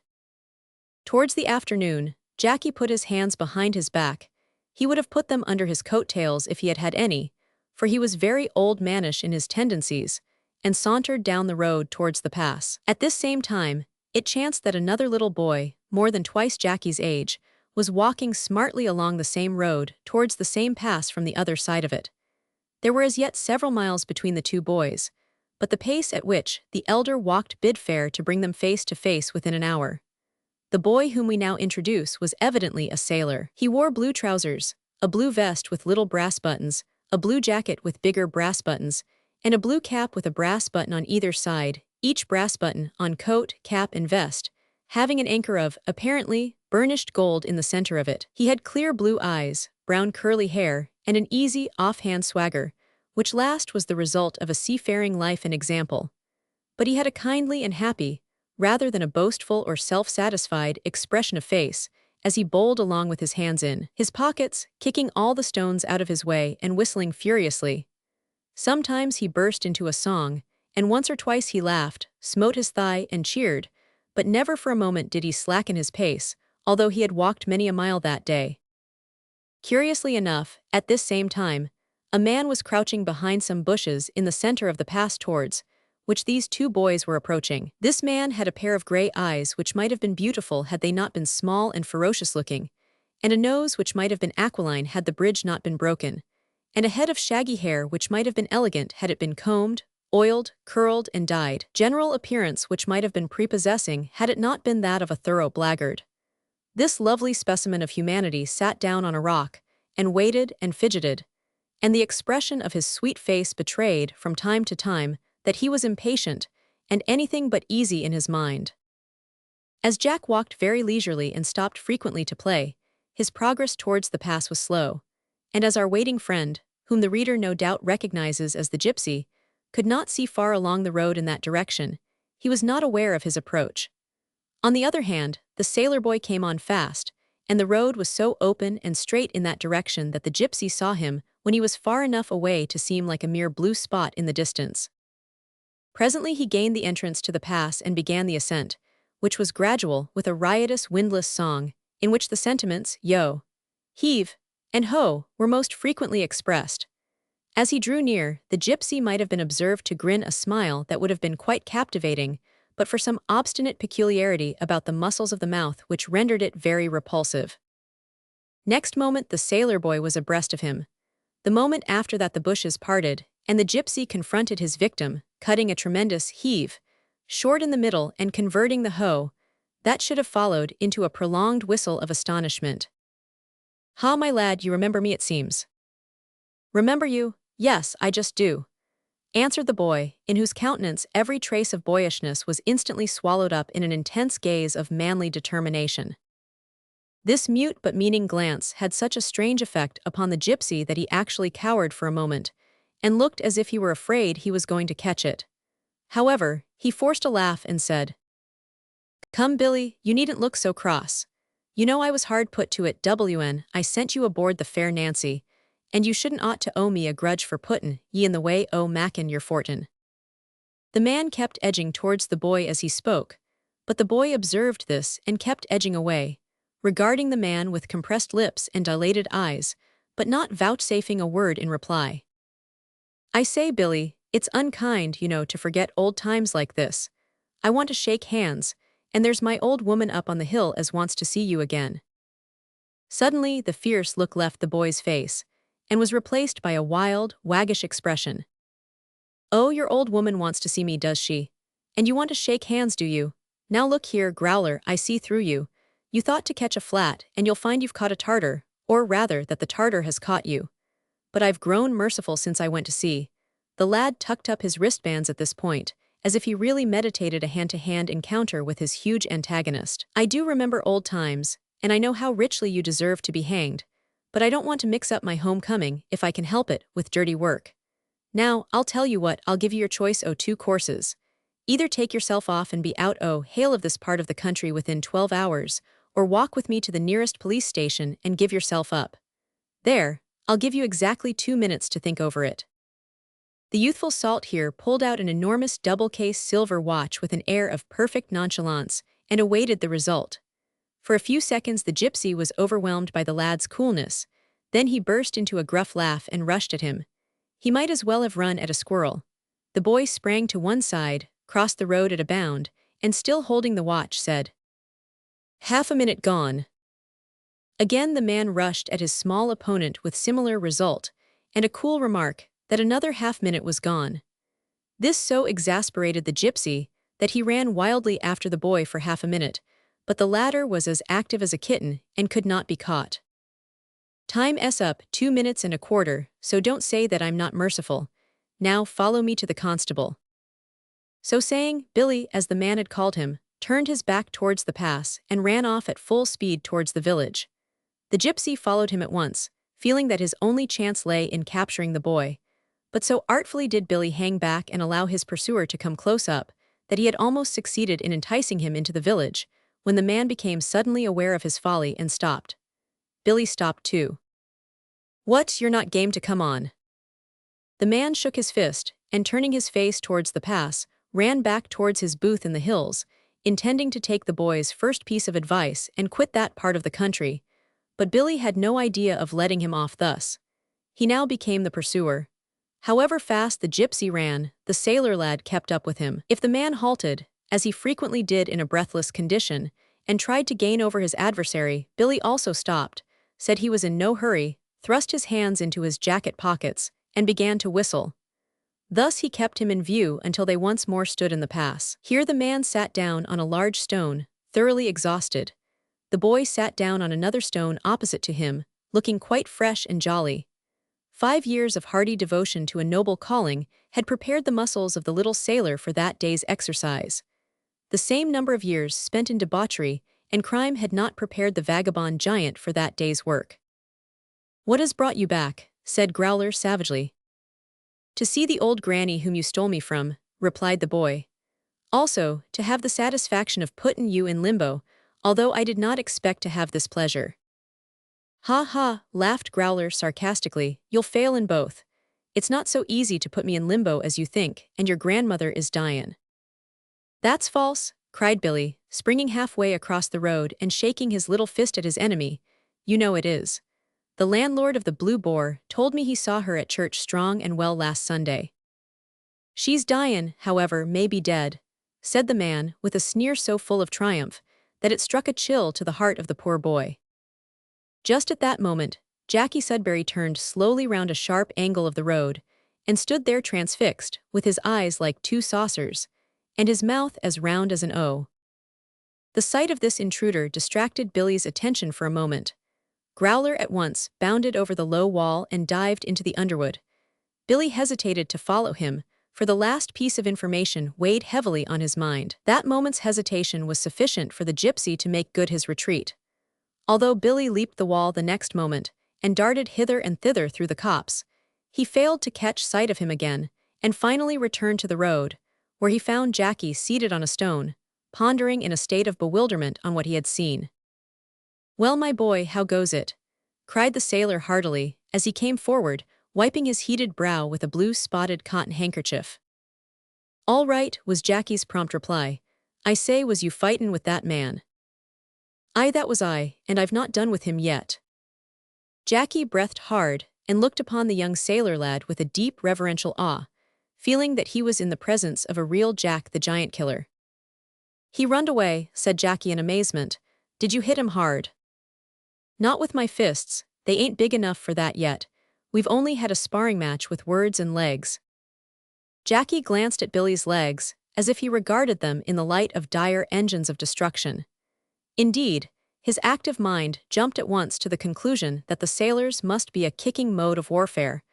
Towards the afternoon, Jacky put his hands behind his back. He would have put them under his coat-tails if he had had any, for he was very old-mannish in his tendencies, and sauntered down the road towards the pass. At this same time, it chanced that another little boy, more than twice Jacky's age, was walking smartly along the same road towards the same pass from the other side of it. There were as yet several miles between the two boys, but the pace at which the elder walked bid fair to bring them face to face within an hour. The boy whom we now introduce was evidently a sailor. He wore blue trousers, a blue vest with little brass buttons, a blue jacket with bigger brass buttons, and a blue cap with a brass button on either side, each brass button on coat, cap, and vest, having an anchor of, apparently, burnished gold in the center of it. He had clear blue eyes, brown curly hair, and an easy, offhand swagger, which last was the result of a seafaring life and example. But he had a kindly and happy, rather than a boastful or self-satisfied, expression of face, as he bowled along with his hands in his pockets, kicking all the stones out of his way and whistling furiously. Sometimes he burst into a song, and once or twice he laughed, smote his thigh, and cheered, but never for a moment did he slacken his pace, although he had walked many a mile that day. Curiously enough, at this same time, a man was crouching behind some bushes in the center of the pass towards which these two boys were approaching. This man had a pair of gray eyes which might have been beautiful had they not been small and ferocious-looking, and a nose which might have been aquiline had the bridge not been broken, and a head of shaggy hair which might have been elegant had it been combed, oiled, curled, and dyed. General appearance which might have been prepossessing had it not been that of a thorough blackguard. This lovely specimen of humanity sat down on a rock, and waited and fidgeted, and the expression of his sweet face betrayed, from time to time, that he was impatient, and anything but easy in his mind. As Jack walked very leisurely and stopped frequently to play, his progress towards the pass was slow, and as our waiting friend, whom the reader no doubt recognizes as the gypsy, could not see far along the road in that direction, he was not aware of his approach. On the other hand, the sailor boy came on fast, and the road was so open and straight in that direction that the gypsy saw him when he was far enough away to seem like a mere blue spot in the distance. Presently he gained the entrance to the pass and began the ascent, which was gradual with a riotous windlass song, in which the sentiments yo, heave, and ho were most frequently expressed. As he drew near, the gypsy might have been observed to grin a smile that would have been quite captivating, but for some obstinate peculiarity about the muscles of the mouth which rendered it very repulsive. Next moment the sailor boy was abreast of him. The moment after that the bushes parted, and the gypsy confronted his victim, cutting a tremendous heave, short in the middle and converting the ho, that should have followed, into a prolonged whistle of astonishment. "Ha, my lad, you remember me, it seems." "Remember you? Yes, I just do," answered the boy, in whose countenance every trace of boyishness was instantly swallowed up in an intense gaze of manly determination. This mute but meaning glance had such a strange effect upon the gypsy that he actually cowered for a moment, and looked as if he were afraid he was going to catch it. However, he forced a laugh and said, "Come, Billy, you needn't look so cross. You know I was hard put to it I sent you aboard the Fair Nancy, and you shouldn't ought to owe me a grudge for puttin' ye in the way o' mackin' your fortin." The man kept edging towards the boy as he spoke, but the boy observed this and kept edging away, regarding the man with compressed lips and dilated eyes, but not vouchsafing a word in reply. "I say, Billy, it's unkind, you know, to forget old times like this. I want to shake hands, and there's my old woman up on the hill as wants to see you again." Suddenly the fierce look left the boy's face, and was replaced by a wild, waggish expression. "Oh, your old woman wants to see me, does she? And you want to shake hands, do you? Now look here, growler, I see through you. You thought to catch a flat, and you'll find you've caught a tartar, or rather that the tartar has caught you. But I've grown merciful since I went to sea." The lad tucked up his wristbands at this point, as if he really meditated a hand-to-hand encounter with his huge antagonist. "I do remember old times, and I know how richly you deserve to be hanged, but I don't want to mix up my homecoming, if I can help it, with dirty work. Now, I'll tell you what, I'll give you your choice o' two courses. Either take yourself off and be out o' hail of this part of the country within 12 hours, or walk with me to the nearest police station and give yourself up. There, I'll give you exactly 2 minutes to think over it." The youthful salt here pulled out an enormous double-case silver watch with an air of perfect nonchalance, and awaited the result. For a few seconds the gypsy was overwhelmed by the lad's coolness, then he burst into a gruff laugh and rushed at him. He might as well have run at a squirrel. The boy sprang to one side, crossed the road at a bound, and still holding the watch said, "Half a minute gone." Again the man rushed at his small opponent with similar result, and a cool remark, that another half-minute was gone. This so exasperated the gypsy that he ran wildly after the boy for half a minute, but the latter was as active as a kitten and could not be caught. "Time's up, 2 minutes and a quarter, so don't say that I'm not merciful. Now follow me to the constable." So saying, Billy, as the man had called him, turned his back towards the pass and ran off at full speed towards the village. The gypsy followed him at once, feeling that his only chance lay in capturing the boy. But so artfully did Billy hang back and allow his pursuer to come close up, that he had almost succeeded in enticing him into the village, when the man became suddenly aware of his folly and stopped. Billy stopped too. "What, you're not game to come on?" The man shook his fist, and turning his face towards the pass, ran back towards his booth in the hills, intending to take the boy's first piece of advice and quit that part of the country. But Billy had no idea of letting him off thus. He now became the pursuer. However fast the gypsy ran, the sailor lad kept up with him. If the man halted, as he frequently did in a breathless condition, and tried to gain over his adversary, Billy also stopped, said he was in no hurry, thrust his hands into his jacket pockets, and began to whistle. Thus he kept him in view until they once more stood in the pass. Here the man sat down on a large stone, thoroughly exhausted. The boy sat down on another stone opposite to him, looking quite fresh and jolly. 5 years of hearty devotion to a noble calling had prepared the muscles of the little sailor for that day's exercise. The same number of years spent in debauchery and crime had not prepared the vagabond giant for that day's work. "What has brought you back?" said Growler savagely. "To see the old granny whom you stole me from," replied the boy. "Also, to have the satisfaction of puttin' you in limbo, although I did not expect to have this pleasure." "Ha ha," laughed Growler sarcastically, "you'll fail in both. It's not so easy to put me in limbo as you think, and your grandmother is dyin'." "That's false," cried Billy, springing halfway across the road and shaking his little fist at his enemy. "You know it is. The landlord of the Blue Boar told me he saw her at church strong and well last Sunday." "She's dyin', however, may be dead," said the man, with a sneer so full of triumph that it struck a chill to the heart of the poor boy. Just at that moment, Jackie Sudberry turned slowly round a sharp angle of the road, and stood there transfixed, with his eyes like 2 saucers, and his mouth as round as an O. The sight of this intruder distracted Billy's attention for a moment. Growler at once bounded over the low wall and dived into the underwood. Billy hesitated to follow him, for the last piece of information weighed heavily on his mind. That moment's hesitation was sufficient for the gypsy to make good his retreat. Although Billy leaped the wall the next moment, and darted hither and thither through the copse, he failed to catch sight of him again, and finally returned to the road, where he found Jackie seated on a stone, pondering in a state of bewilderment on what he had seen. "Well, my boy, how goes it?" cried the sailor heartily, as he came forward, wiping his heated brow with a blue-spotted cotton handkerchief. "All right," was Jackie's prompt reply. "I say, was you fightin' with that man?" "Aye, that was I, and I've not done with him yet." Jackie breathed hard, and looked upon the young sailor lad with a deep reverential awe, feeling that he was in the presence of a real Jack the Giant Killer. "He runned away," said Jackie in amazement. "Did you hit him hard?" "Not with my fists, they ain't big enough for that yet. We've only had a sparring match with words and legs." Jackie glanced at Billy's legs, as if he regarded them in the light of dire engines of destruction. Indeed, his active mind jumped at once to the conclusion that the sailor's must be a kicking mode of warfare,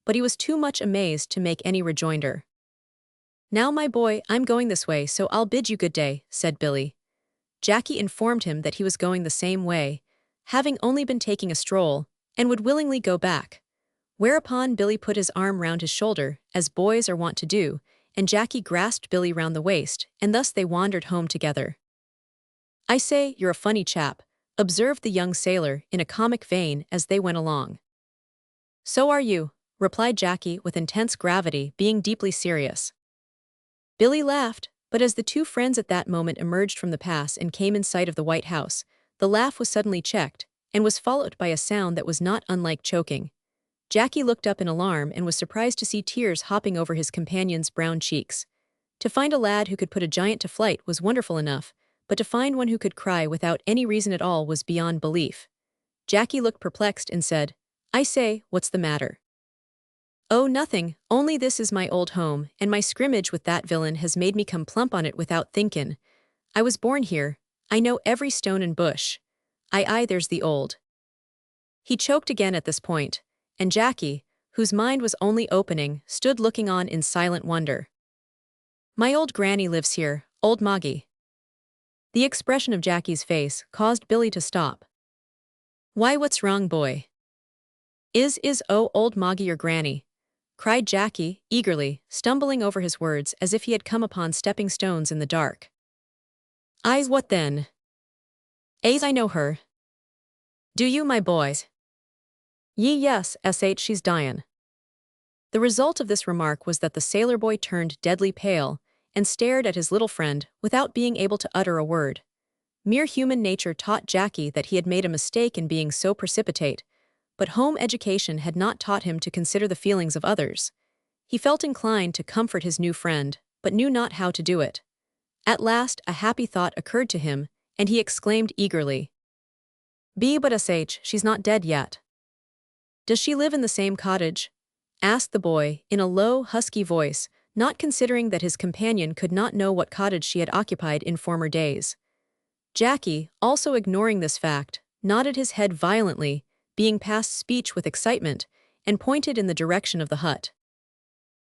but he was too much amazed to make any rejoinder. "Now, my boy, I'm going this way, so I'll bid you good day," said Billy. Jackie informed him that he was going the same way, having only been taking a stroll, and would willingly go back. Whereupon Billy put his arm round his shoulder, as boys are wont to do, and Jackie grasped Billy round the waist, and thus they wandered home together. "I say, you're a funny chap," observed the young sailor in a comic vein as they went along. "So are you," replied Jackie with intense gravity, being deeply serious. Billy laughed, but as the two friends at that moment emerged from the pass and came in sight of the White House, the laugh was suddenly checked, and was followed by a sound that was not unlike choking. Jackie looked up in alarm and was surprised to see tears hopping over his companion's brown cheeks. To find a lad who could put a giant to flight was wonderful enough, but to find one who could cry without any reason at all was beyond belief. Jackie looked perplexed and said, "I say, what's the matter?" "Oh, nothing, only this is my old home, and my scrimmage with that villain has made me come plump on it without thinkin'. I was born here, I know every stone and bush. Aye, there's the old—" He choked again at this point, and Jackie, whose mind was only opening, stood looking on in silent wonder. "My old granny lives here, old Moggy." The expression of Jackie's face caused Billy to stop. "Why, what's wrong, boy?" Old Moggy your granny?" cried Jackie, eagerly, stumbling over his words as if he had come upon stepping stones in the dark. "I's what then?" "I know her." "Do you, my boys?" Yes, she's dyin'." The result of this remark was that the sailor boy turned deadly pale and stared at his little friend without being able to utter a word. Mere human nature taught Jackie that he had made a mistake in being so precipitate, but home education had not taught him to consider the feelings of others. He felt inclined to comfort his new friend, but knew not how to do it. At last a happy thought occurred to him, and he exclaimed eagerly, "But she's not dead yet." "Does she live in the same cottage?" asked the boy, in a low, husky voice, not considering that his companion could not know what cottage she had occupied in former days. Jackie, also ignoring this fact, nodded his head violently, being past speech with excitement, and pointed in the direction of the hut.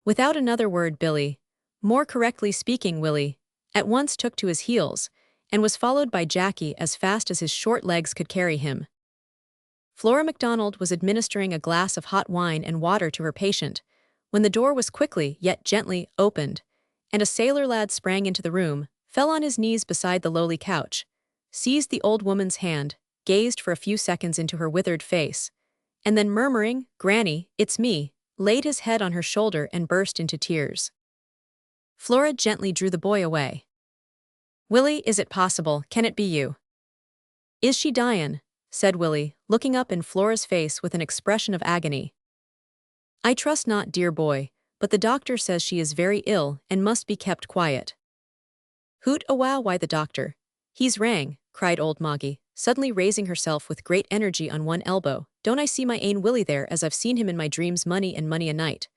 Without another word, Billy, more correctly speaking Willie, at once took to his heels, and was followed by Jackie as fast as his short legs could carry him. Flora MacDonald was administering a glass of hot wine and water to her patient, when the door was quickly, yet gently, opened, and a sailor lad sprang into the room, fell on his knees beside the lowly couch, seized the old woman's hand, gazed for a few seconds into her withered face, and then murmuring, "Granny, it's me," laid his head on her shoulder and burst into tears. Flora gently drew the boy away. "Willie, is it possible? Can it be you?" "Is she dyin'?" said Willie, looking up in Flora's face with an expression of agony. "I trust not, dear boy, but the doctor says she is very ill and must be kept quiet." "Hoot awow, why the doctor? He's rang," cried old Moggy, suddenly raising herself with great energy on one elbow. "Don't I see my ain Willie there as I've seen him in my dreams mony a night?"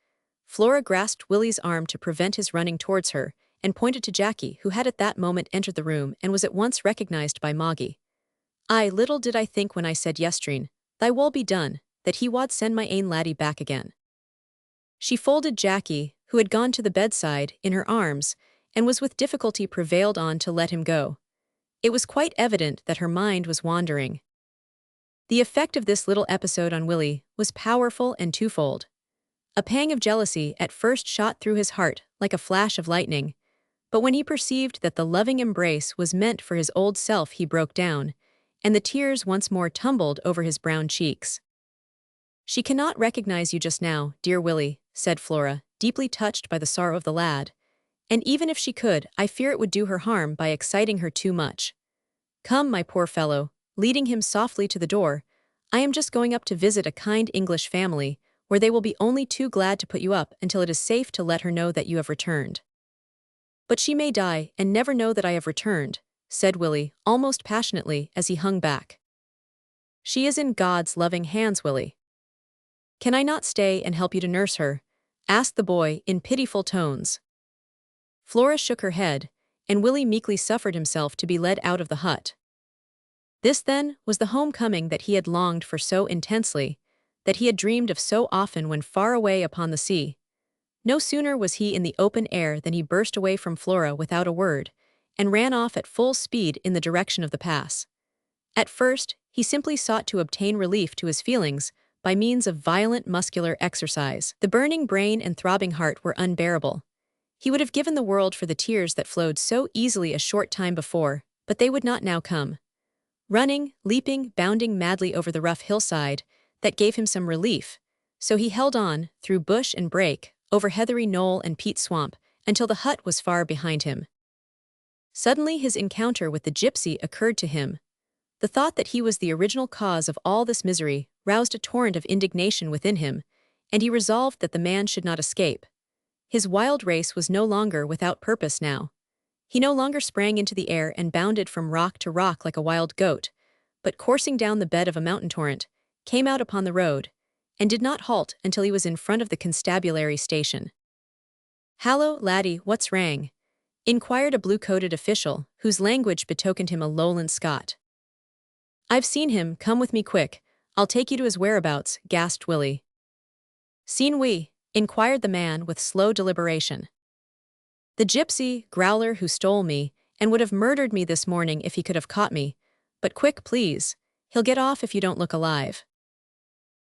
Flora grasped Willie's arm to prevent his running towards her, and pointed to Jackie, who had at that moment entered the room and was at once recognized by Moggy. "Aye, little did I think when I said yestreen, thy woe be done, that he wad send my ain laddie back again." She folded Jackie, who had gone to the bedside, in her arms, and was with difficulty prevailed on to let him go. It was quite evident that her mind was wandering. The effect of this little episode on Willie was powerful and twofold. A pang of jealousy at first shot through his heart like a flash of lightning, but when he perceived that the loving embrace was meant for his old self he broke down, and the tears once more tumbled over his brown cheeks. "She cannot recognize you just now, dear Willie," said Flora, deeply touched by the sorrow of the lad, "and even if she could, I fear it would do her harm by exciting her too much. Come, my poor fellow," leading him softly to the door, "I am just going up to visit a kind English family, where they will be only too glad to put you up until it is safe to let her know that you have returned." "But she may die and never know that I have returned," said Willie, almost passionately, as he hung back. "She is in God's loving hands, Willie." "Can I not stay and help you to nurse her?" asked the boy in pitiful tones. Flora shook her head, and Willie meekly suffered himself to be led out of the hut. This, then, was the homecoming that he had longed for so intensely, that he had dreamed of so often when far away upon the sea. No sooner was he in the open air than he burst away from Flora without a word, and ran off at full speed in the direction of the pass. At first, he simply sought to obtain relief to his feelings by means of violent muscular exercise. The burning brain and throbbing heart were unbearable. He would have given the world for the tears that flowed so easily a short time before, but they would not now come. Running, leaping, bounding madly over the rough hillside, that gave him some relief, so he held on, through bush and brake, over heathery knoll and peat swamp, until the hut was far behind him. Suddenly his encounter with the gypsy occurred to him. The thought that he was the original cause of all this misery roused a torrent of indignation within him, and he resolved that the man should not escape. His wild race was no longer without purpose now. He no longer sprang into the air and bounded from rock to rock like a wild goat, but coursing down the bed of a mountain torrent, came out upon the road, and did not halt until he was in front of the constabulary station. "Hallo, laddie, what's rang?" inquired a blue-coated official, whose language betokened him a lowland Scot. "I've seen him, come with me quick, I'll take you to his whereabouts," gasped Willie. "Seen we?" inquired the man with slow deliberation. "The gypsy, growler who stole me, and would have murdered me this morning if he could have caught me. But quick, please. He'll get off if you don't look alive."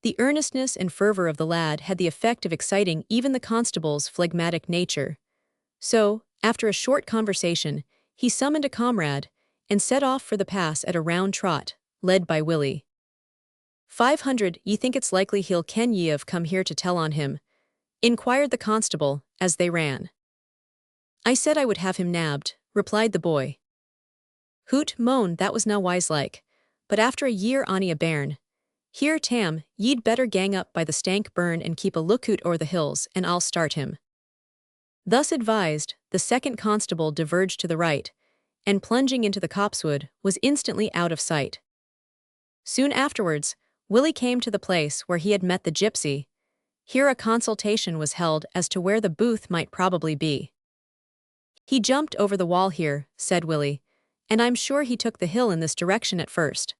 The earnestness and fervor of the lad had the effect of exciting even the constable's phlegmatic nature. So, after a short conversation, he summoned a comrade and set off for the pass at a round trot, led by Willie. 500, ye think it's likely he'll ken ye have come here to tell on him?" inquired the constable, as they ran. "I said I would have him nabbed," replied the boy. "Hoot, moan, that was na wise-like, but after a year ony a bairn. Here, Tam, ye'd better gang up by the stank burn and keep a lookoot o'er the hills, and I'll start him." Thus advised, the second constable diverged to the right, and plunging into the copsewood, was instantly out of sight. Soon afterwards, Willie came to the place where he had met the gypsy. Here a consultation was held as to where the booth might probably be. "He jumped over the wall here," said Willie, "and I'm sure he took the hill in this direction at first."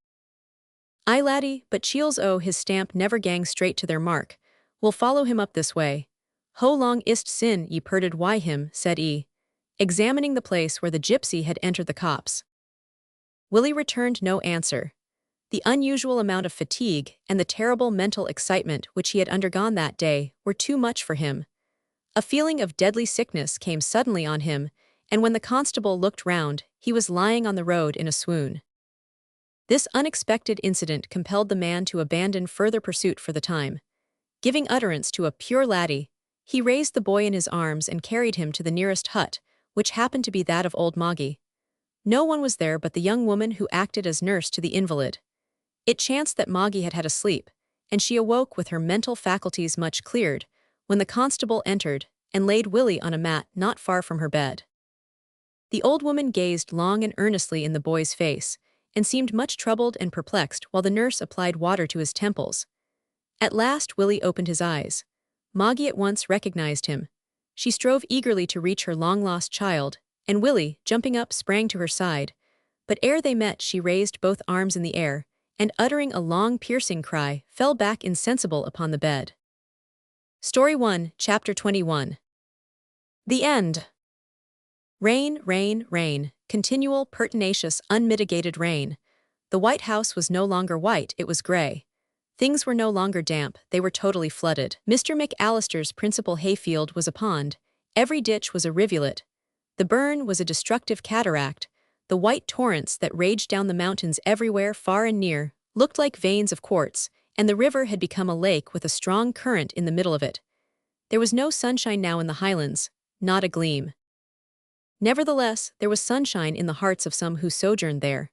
"Aye, laddie, but Cheels o' his stamp never gang straight to their mark. We'll follow him up this way. Ho long ist sin ye perded why him," said he, examining the place where the gypsy had entered the copse. Willie returned no answer. The unusual amount of fatigue and the terrible mental excitement which he had undergone that day were too much for him. A feeling of deadly sickness came suddenly on him, and when the constable looked round, he was lying on the road in a swoon. This unexpected incident compelled the man to abandon further pursuit for the time. Giving utterance to a pure laddie, he raised the boy in his arms and carried him to the nearest hut, which happened to be that of old Moggy. No one was there but the young woman who acted as nurse to the invalid. It chanced that Moggy had had a sleep, and she awoke with her mental faculties much cleared, when the constable entered and laid Willie on a mat not far from her bed. The old woman gazed long and earnestly in the boy's face, and seemed much troubled and perplexed while the nurse applied water to his temples. At last Willie opened his eyes. Moggy at once recognized him. She strove eagerly to reach her long-lost child, and Willie, jumping up, sprang to her side. But ere they met she raised both arms in the air, and uttering a long piercing cry, fell back insensible upon the bed. Story 1, Chapter 21. The End. Rain, rain, rain, continual, pertinacious, unmitigated rain. The White House was no longer white, it was gray. Things were no longer damp, they were totally flooded. Mr. McAllister's principal hayfield was a pond, every ditch was a rivulet. The burn was a destructive cataract. The white torrents that raged down the mountains everywhere, far and near, looked like veins of quartz, and the river had become a lake with a strong current in the middle of it. There was no sunshine now in the highlands, not a gleam. Nevertheless, there was sunshine in the hearts of some who sojourned there.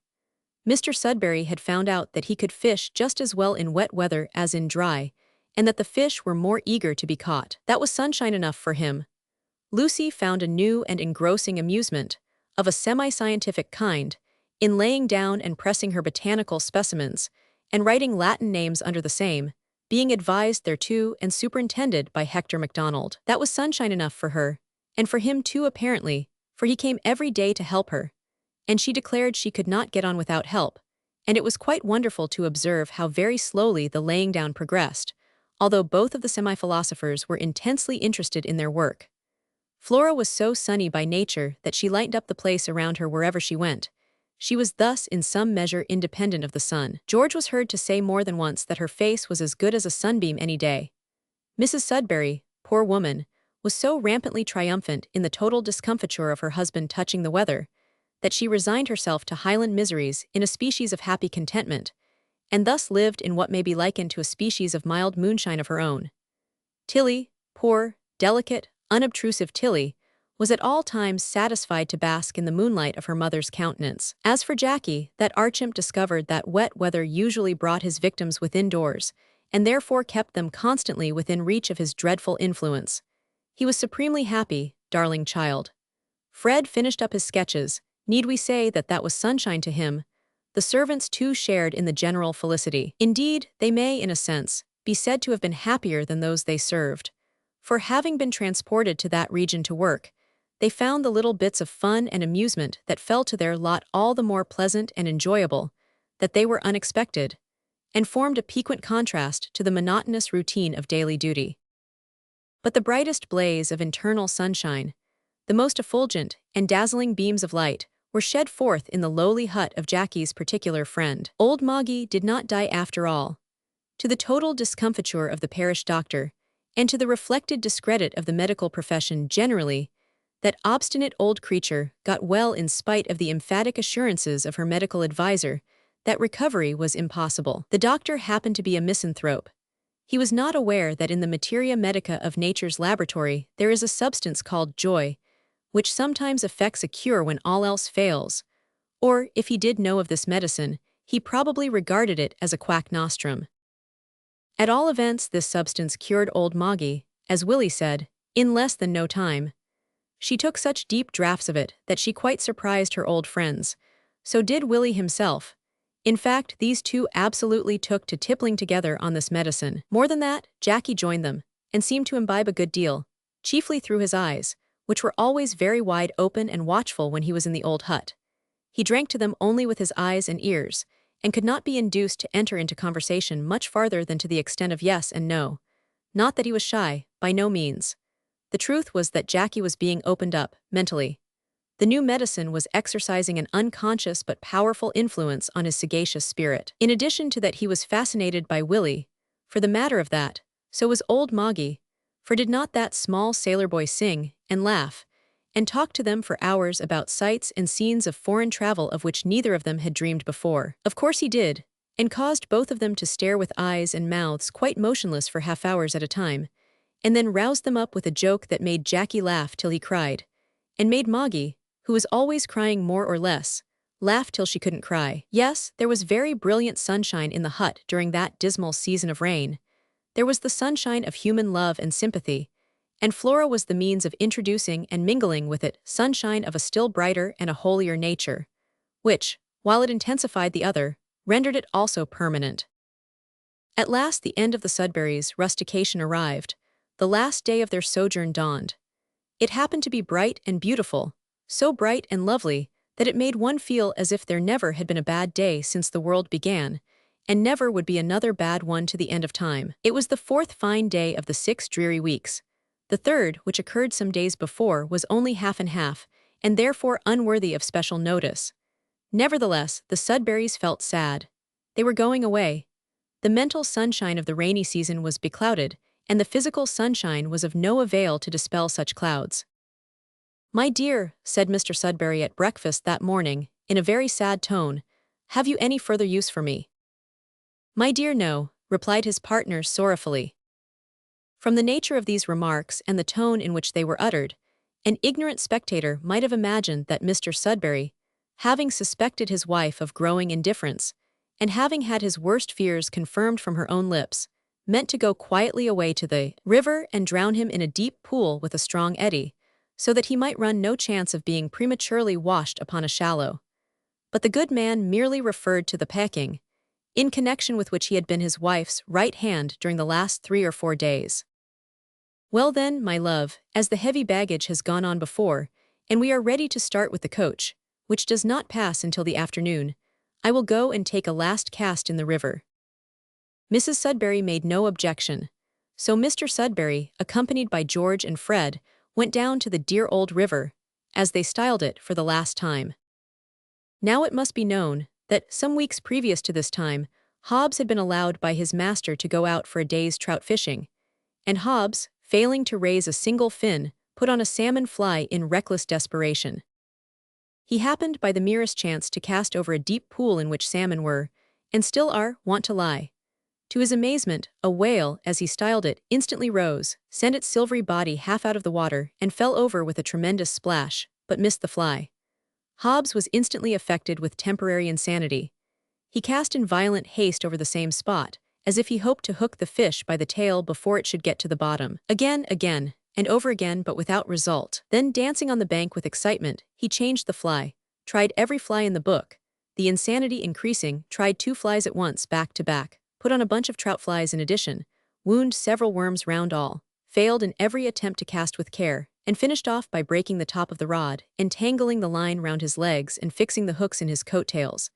Mr. Sudberry had found out that he could fish just as well in wet weather as in dry, and that the fish were more eager to be caught. That was sunshine enough for him. Lucy found a new and engrossing amusement, of a semi-scientific kind, in laying down and pressing her botanical specimens, and writing Latin names under the same, being advised thereto and superintended by Hector MacDonald. That was sunshine enough for her, and for him too apparently, for he came every day to help her, and she declared she could not get on without help, and it was quite wonderful to observe how very slowly the laying down progressed, although both of the semi-philosophers were intensely interested in their work. Flora was so sunny by nature that she lightened up the place around her wherever she went. She was thus in some measure independent of the sun. George was heard to say more than once that her face was as good as a sunbeam any day. Mrs. Sudberry, poor woman, was so rampantly triumphant in the total discomfiture of her husband touching the weather, that she resigned herself to Highland miseries in a species of happy contentment, and thus lived in what may be likened to a species of mild moonshine of her own. Tilly, poor, delicate, unobtrusive Tilly, was at all times satisfied to bask in the moonlight of her mother's countenance. As for Jackie, that archimp discovered that wet weather usually brought his victims within doors, and therefore kept them constantly within reach of his dreadful influence. He was supremely happy, darling child. Fred finished up his sketches. Need we say that that was sunshine to him? The servants too shared in the general felicity. Indeed, they may, in a sense, be said to have been happier than those they served. For having been transported to that region to work, they found the little bits of fun and amusement that fell to their lot all the more pleasant and enjoyable, that they were unexpected, and formed a piquant contrast to the monotonous routine of daily duty. But the brightest blaze of internal sunshine, the most effulgent and dazzling beams of light, were shed forth in the lowly hut of Jackie's particular friend. Old Moggy did not die after all. To the total discomfiture of the parish doctor, and to the reflected discredit of the medical profession generally, that obstinate old creature got well in spite of the emphatic assurances of her medical adviser that recovery was impossible. The doctor happened to be a misanthrope. He was not aware that in the materia medica of nature's laboratory there is a substance called joy, which sometimes effects a cure when all else fails, or, if he did know of this medicine, he probably regarded it as a quack nostrum. At all events, this substance cured old Moggy, as Willie said, in less than no time. She took such deep draughts of it that she quite surprised her old friends. So did Willie himself. In fact, these two absolutely took to tippling together on this medicine. More than that, Jackie joined them, and seemed to imbibe a good deal, chiefly through his eyes, which were always very wide open and watchful when he was in the old hut. He drank to them only with his eyes and ears, and could not be induced to enter into conversation much farther than to the extent of yes and no. Not that he was shy, by no means. The truth was that Jackie was being opened up, mentally. The new medicine was exercising an unconscious but powerful influence on his sagacious spirit. In addition to that, he was fascinated by Willie. For the matter of that, so was old Moggy, for did not that small sailor boy sing, and laugh, and talk to them for hours about sights and scenes of foreign travel of which neither of them had dreamed before? Of course he did, and caused both of them to stare with eyes and mouths quite motionless for half-hours at a time, and then roused them up with a joke that made Jackie laugh till he cried, and made Moggy, who was always crying more or less, laugh till she couldn't cry. Yes, there was very brilliant sunshine in the hut during that dismal season of rain. There was the sunshine of human love and sympathy, and Flora was the means of introducing and mingling with it sunshine of a still brighter and a holier nature, which, while it intensified the other, rendered it also permanent. At last the end of the Sudberrys' rustication arrived. The last day of their sojourn dawned. It happened to be bright and beautiful, so bright and lovely that it made one feel as if there never had been a bad day since the world began, and never would be another bad one to the end of time. It was the fourth fine day of the 6 dreary weeks. The third, which occurred some days before, was only half and half, and therefore unworthy of special notice. Nevertheless, the Sudberrys felt sad. They were going away. The mental sunshine of the rainy season was beclouded, and the physical sunshine was of no avail to dispel such clouds. "My dear," said Mr. Sudberry at breakfast that morning, in a very sad tone, "have you any further use for me?" "My dear, no," replied his partner sorrowfully. From the nature of these remarks and the tone in which they were uttered, an ignorant spectator might have imagined that Mr. Sudberry, having suspected his wife of growing indifference, and having had his worst fears confirmed from her own lips, meant to go quietly away to the river and drown him in a deep pool with a strong eddy, so that he might run no chance of being prematurely washed upon a shallow. But the good man merely referred to the pecking, in connection with which he had been his wife's right hand during the last 3 or 4 days. "Well then, my love, as the heavy baggage has gone on before, and we are ready to start with the coach, which does not pass until the afternoon, I will go and take a last cast in the river." Mrs. Sudberry made no objection, so Mr. Sudberry, accompanied by George and Fred, went down to the dear old river, as they styled it, for the last time. Now it must be known that, some weeks previous to this time, Hobbs had been allowed by his master to go out for a day's trout fishing, and Hobbs, failing to raise a single fin, put on a salmon fly in reckless desperation. He happened by the merest chance to cast over a deep pool in which salmon were, and still are, wont to lie. To his amazement, a whale, as he styled it, instantly rose, sent its silvery body half out of the water, and fell over with a tremendous splash, but missed the fly. Hobbs was instantly affected with temporary insanity. He cast in violent haste over the same spot, as if he hoped to hook the fish by the tail before it should get to the bottom. Again, and over again, but without result. Then, dancing on the bank with excitement, he changed the fly, tried every fly in the book, the insanity increasing, tried 2 flies at once, back to back, put on a bunch of trout flies in addition, wound several worms round all, failed in every attempt to cast with care, and finished off by breaking the top of the rod, entangling the line round his legs and fixing the hooks in his coat-tails.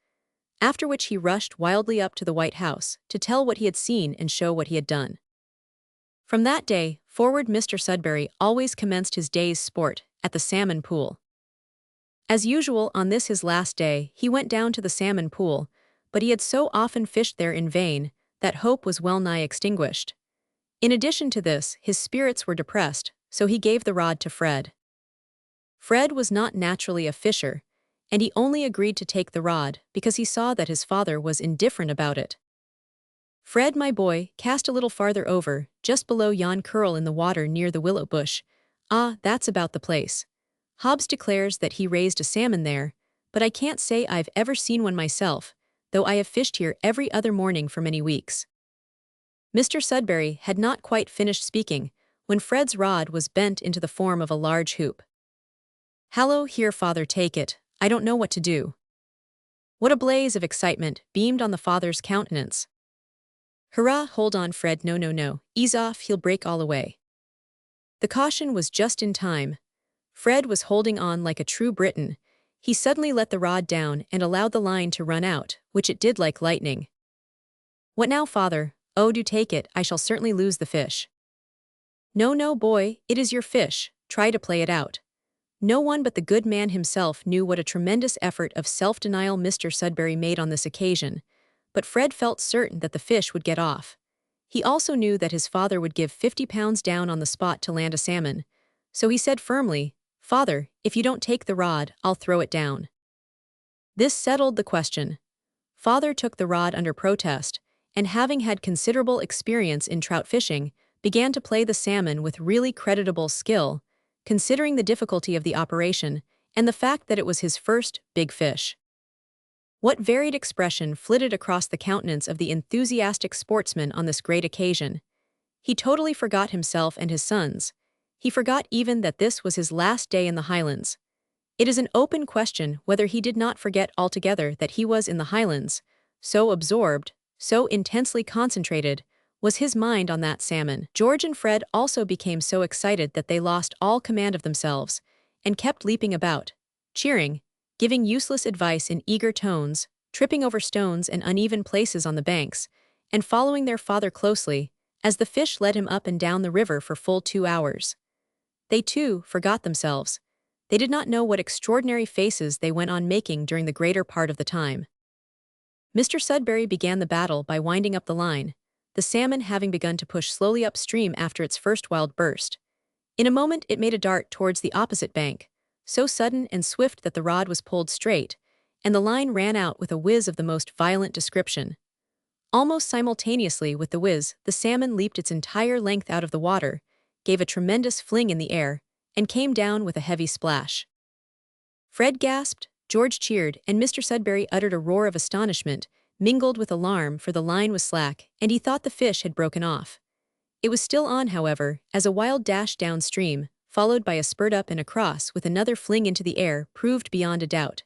After which he rushed wildly up to the White House, to tell what he had seen and show what he had done. From that day forward Mr. Sudberry always commenced his day's sport at the salmon pool. As usual on this his last day, he went down to the salmon pool, but he had so often fished there in vain that hope was well nigh extinguished. In addition to this, his spirits were depressed, so he gave the rod to Fred. Fred was not naturally a fisher, and he only agreed to take the rod because he saw that his father was indifferent about it. "Fred, my boy, cast a little farther over, just below yon curl in the water near the willow bush. Ah, that's about the place. Hobbs declares that he raised a salmon there, but I can't say I've ever seen one myself, though I have fished here every other morning for many weeks." Mr. Sudberry had not quite finished speaking when Fred's rod was bent into the form of a large hoop. "Hallo, here, father, take it. I don't know what to do." What a blaze of excitement beamed on the father's countenance. "Hurrah, hold on, Fred, no, ease off, he'll break all away." The caution was just in time. Fred was holding on like a true Briton. He suddenly let the rod down and allowed the line to run out, which it did like lightning. "What now, father? Oh, do take it, I shall certainly lose the fish." No, boy, it is your fish, try to play it out." No one but the good man himself knew what a tremendous effort of self-denial Mr. Sudberry made on this occasion, but Fred felt certain that the fish would get off. He also knew that his father would give £50 down on the spot to land a salmon, so he said firmly, "Father, if you don't take the rod, I'll throw it down." This settled the question. Father took the rod under protest, and having had considerable experience in trout fishing, began to play the salmon with really creditable skill, considering the difficulty of the operation and the fact that it was his first big fish. What varied expression flitted across the countenance of the enthusiastic sportsman on this great occasion. He totally forgot himself and his sons. He forgot even that this was his last day in the Highlands. It is an open question whether he did not forget altogether that he was in the Highlands. So absorbed, so intensely concentrated, was his mind on that salmon. George and Fred also became so excited that they lost all command of themselves, and kept leaping about, cheering, giving useless advice in eager tones, tripping over stones and uneven places on the banks, and following their father closely, as the fish led him up and down the river for full 2 hours. They, too, forgot themselves. They did not know what extraordinary faces they went on making during the greater part of the time. Mr. Sudberry began the battle by winding up the line, the salmon having begun to push slowly upstream after its first wild burst. In a moment it made a dart towards the opposite bank, so sudden and swift that the rod was pulled straight, and the line ran out with a whiz of the most violent description. Almost simultaneously with the whiz, the salmon leaped its entire length out of the water, gave a tremendous fling in the air, and came down with a heavy splash. Fred gasped, George cheered, and Mr. Sudberry uttered a roar of astonishment, mingled with alarm, for the line was slack, and he thought the fish had broken off. It was still on, however, as a wild dash downstream, followed by a spurt up and across with another fling into the air, proved beyond a doubt.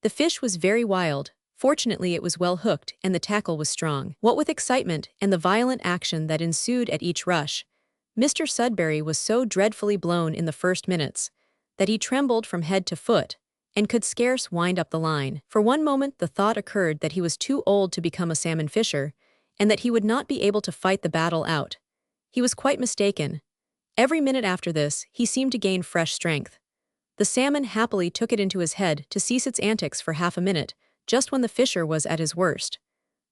The fish was very wild. Fortunately it was well hooked and the tackle was strong. What with excitement and the violent action that ensued at each rush, Mr. Sudberry was so dreadfully blown in the first minutes that he trembled from head to foot and could scarce wind up the line. For one moment the thought occurred that he was too old to become a salmon fisher, and that he would not be able to fight the battle out. He was quite mistaken. Every minute after this, he seemed to gain fresh strength. The salmon happily took it into his head to cease its antics for half a minute, just when the fisher was at his worst.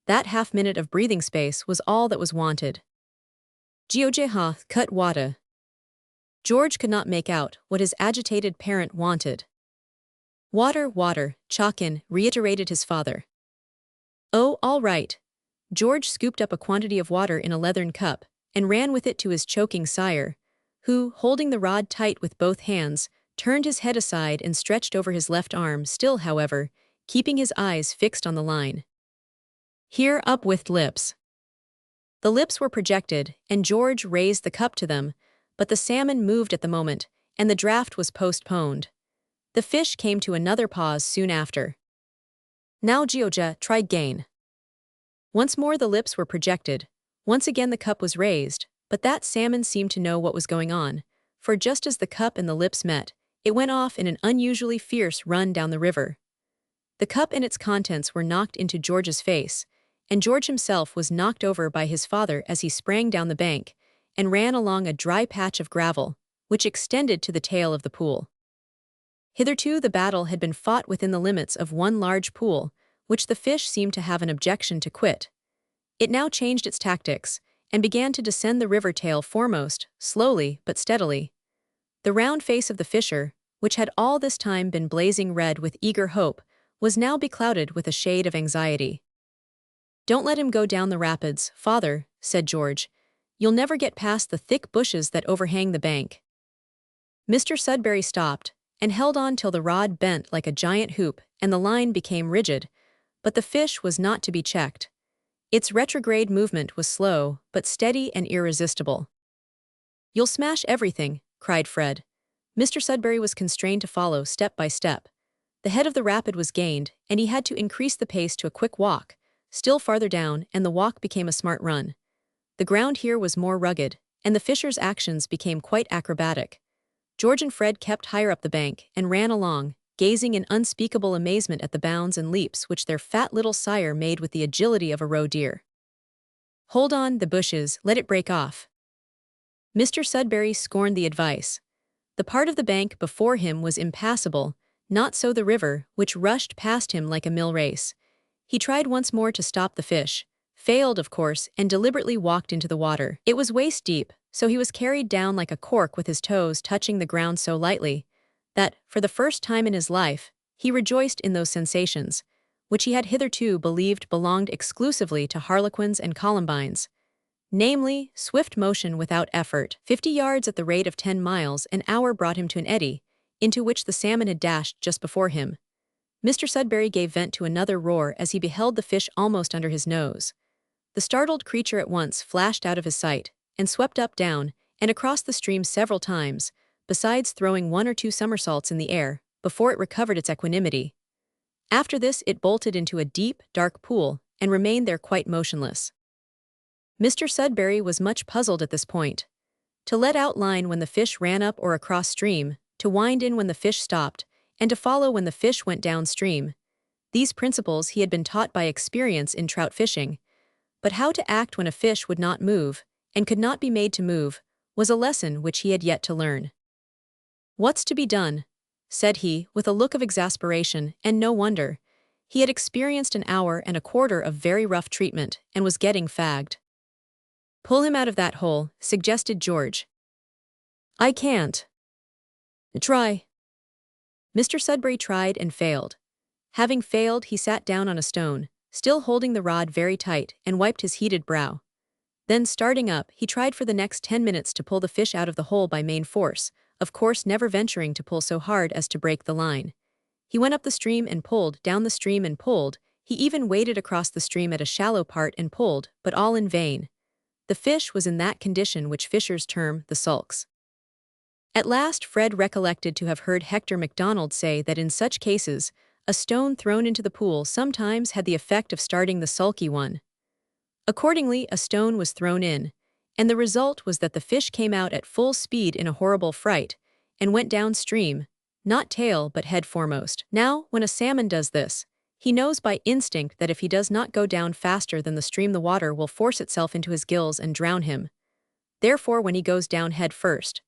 That half-minute of breathing space was all that was wanted. George cut wata. George could not make out what his agitated parent wanted. Water, chalkin, reiterated his father. Oh, all right. George scooped up a quantity of water in a leathern cup, and ran with it to his choking sire, who, holding the rod tight with both hands, turned his head aside and stretched over his left arm, still, however, keeping his eyes fixed on the line. Here, up with lips. The lips were projected, and George raised the cup to them, but the salmon moved at the moment, and the draught was postponed. The fish came to another pause soon after. Now George, try gain. Once more the lips were projected. Once again the cup was raised, but that salmon seemed to know what was going on, for just as the cup and the lips met, it went off in an unusually fierce run down the river. The cup and its contents were knocked into George's face, and George himself was knocked over by his father as he sprang down the bank and ran along a dry patch of gravel, which extended to the tail of the pool. Hitherto the battle had been fought within the limits of one large pool, which the fish seemed to have an objection to quit. It now changed its tactics, and began to descend the river tail foremost, slowly but steadily. The round face of the fisher, which had all this time been blazing red with eager hope, was now beclouded with a shade of anxiety. "Don't let him go down the rapids, father," said George. "You'll never get past the thick bushes that overhang the bank." Mr. Sudberry stopped, and held on till the rod bent like a giant hoop and the line became rigid, but the fish was not to be checked. Its retrograde movement was slow, but steady and irresistible. "You'll smash everything," cried Fred. Mr. Sudberry was constrained to follow step by step. The head of the rapid was gained, and he had to increase the pace to a quick walk, still farther down, and the walk became a smart run. The ground here was more rugged, and the fisher's actions became quite acrobatic. George and Fred kept higher up the bank and ran along, gazing in unspeakable amazement at the bounds and leaps which their fat little sire made with the agility of a roe deer. "Hold on the bushes, let it break off." Mr. Sudberry scorned the advice. The part of the bank before him was impassable, not so the river, which rushed past him like a mill race. He tried once more to stop the fish, failed of course, and deliberately walked into the water. It was waist deep, so he was carried down like a cork with his toes touching the ground so lightly that, for the first time in his life, he rejoiced in those sensations, which he had hitherto believed belonged exclusively to harlequins and columbines, namely, swift motion without effort. 50 yards at the rate of 10 miles an hour brought him to an eddy, into which the salmon had dashed just before him. Mr. Sudberry gave vent to another roar as he beheld the fish almost under his nose. The startled creature at once flashed out of his sight, and swept up, down, and across the stream several times, besides throwing 1 or 2 somersaults in the air, before it recovered its equanimity. After this it bolted into a deep, dark pool, and remained there quite motionless. Mr. Sudberry was much puzzled at this point. To let out line when the fish ran up or across stream, to wind in when the fish stopped, and to follow when the fish went downstream. These principles he had been taught by experience in trout fishing, but how to act when a fish would not move, and could not be made to move, was a lesson which he had yet to learn. "What's to be done?" said he, with a look of exasperation, and no wonder. He had experienced an hour and a quarter of very rough treatment, and was getting fagged. "Pull him out of that hole," suggested George. "I can't." "Try." Mr. Sudberry tried and failed. Having failed, he sat down on a stone, still holding the rod very tight, and wiped his heated brow. Then, starting up, he tried for the next 10 minutes to pull the fish out of the hole by main force, of course never venturing to pull so hard as to break the line. He went up the stream and pulled, down the stream and pulled, he even waded across the stream at a shallow part and pulled, but all in vain. The fish was in that condition which fishers term the sulks. At last Fred recollected to have heard Hector MacDonald say that in such cases, a stone thrown into the pool sometimes had the effect of starting the sulky one. Accordingly, a stone was thrown in, and the result was that the fish came out at full speed in a horrible fright, and went downstream, not tail but head foremost. Now, when a salmon does this, he knows by instinct that if he does not go down faster than the stream, the water will force itself into his gills and drown him. Therefore, when he goes down head first,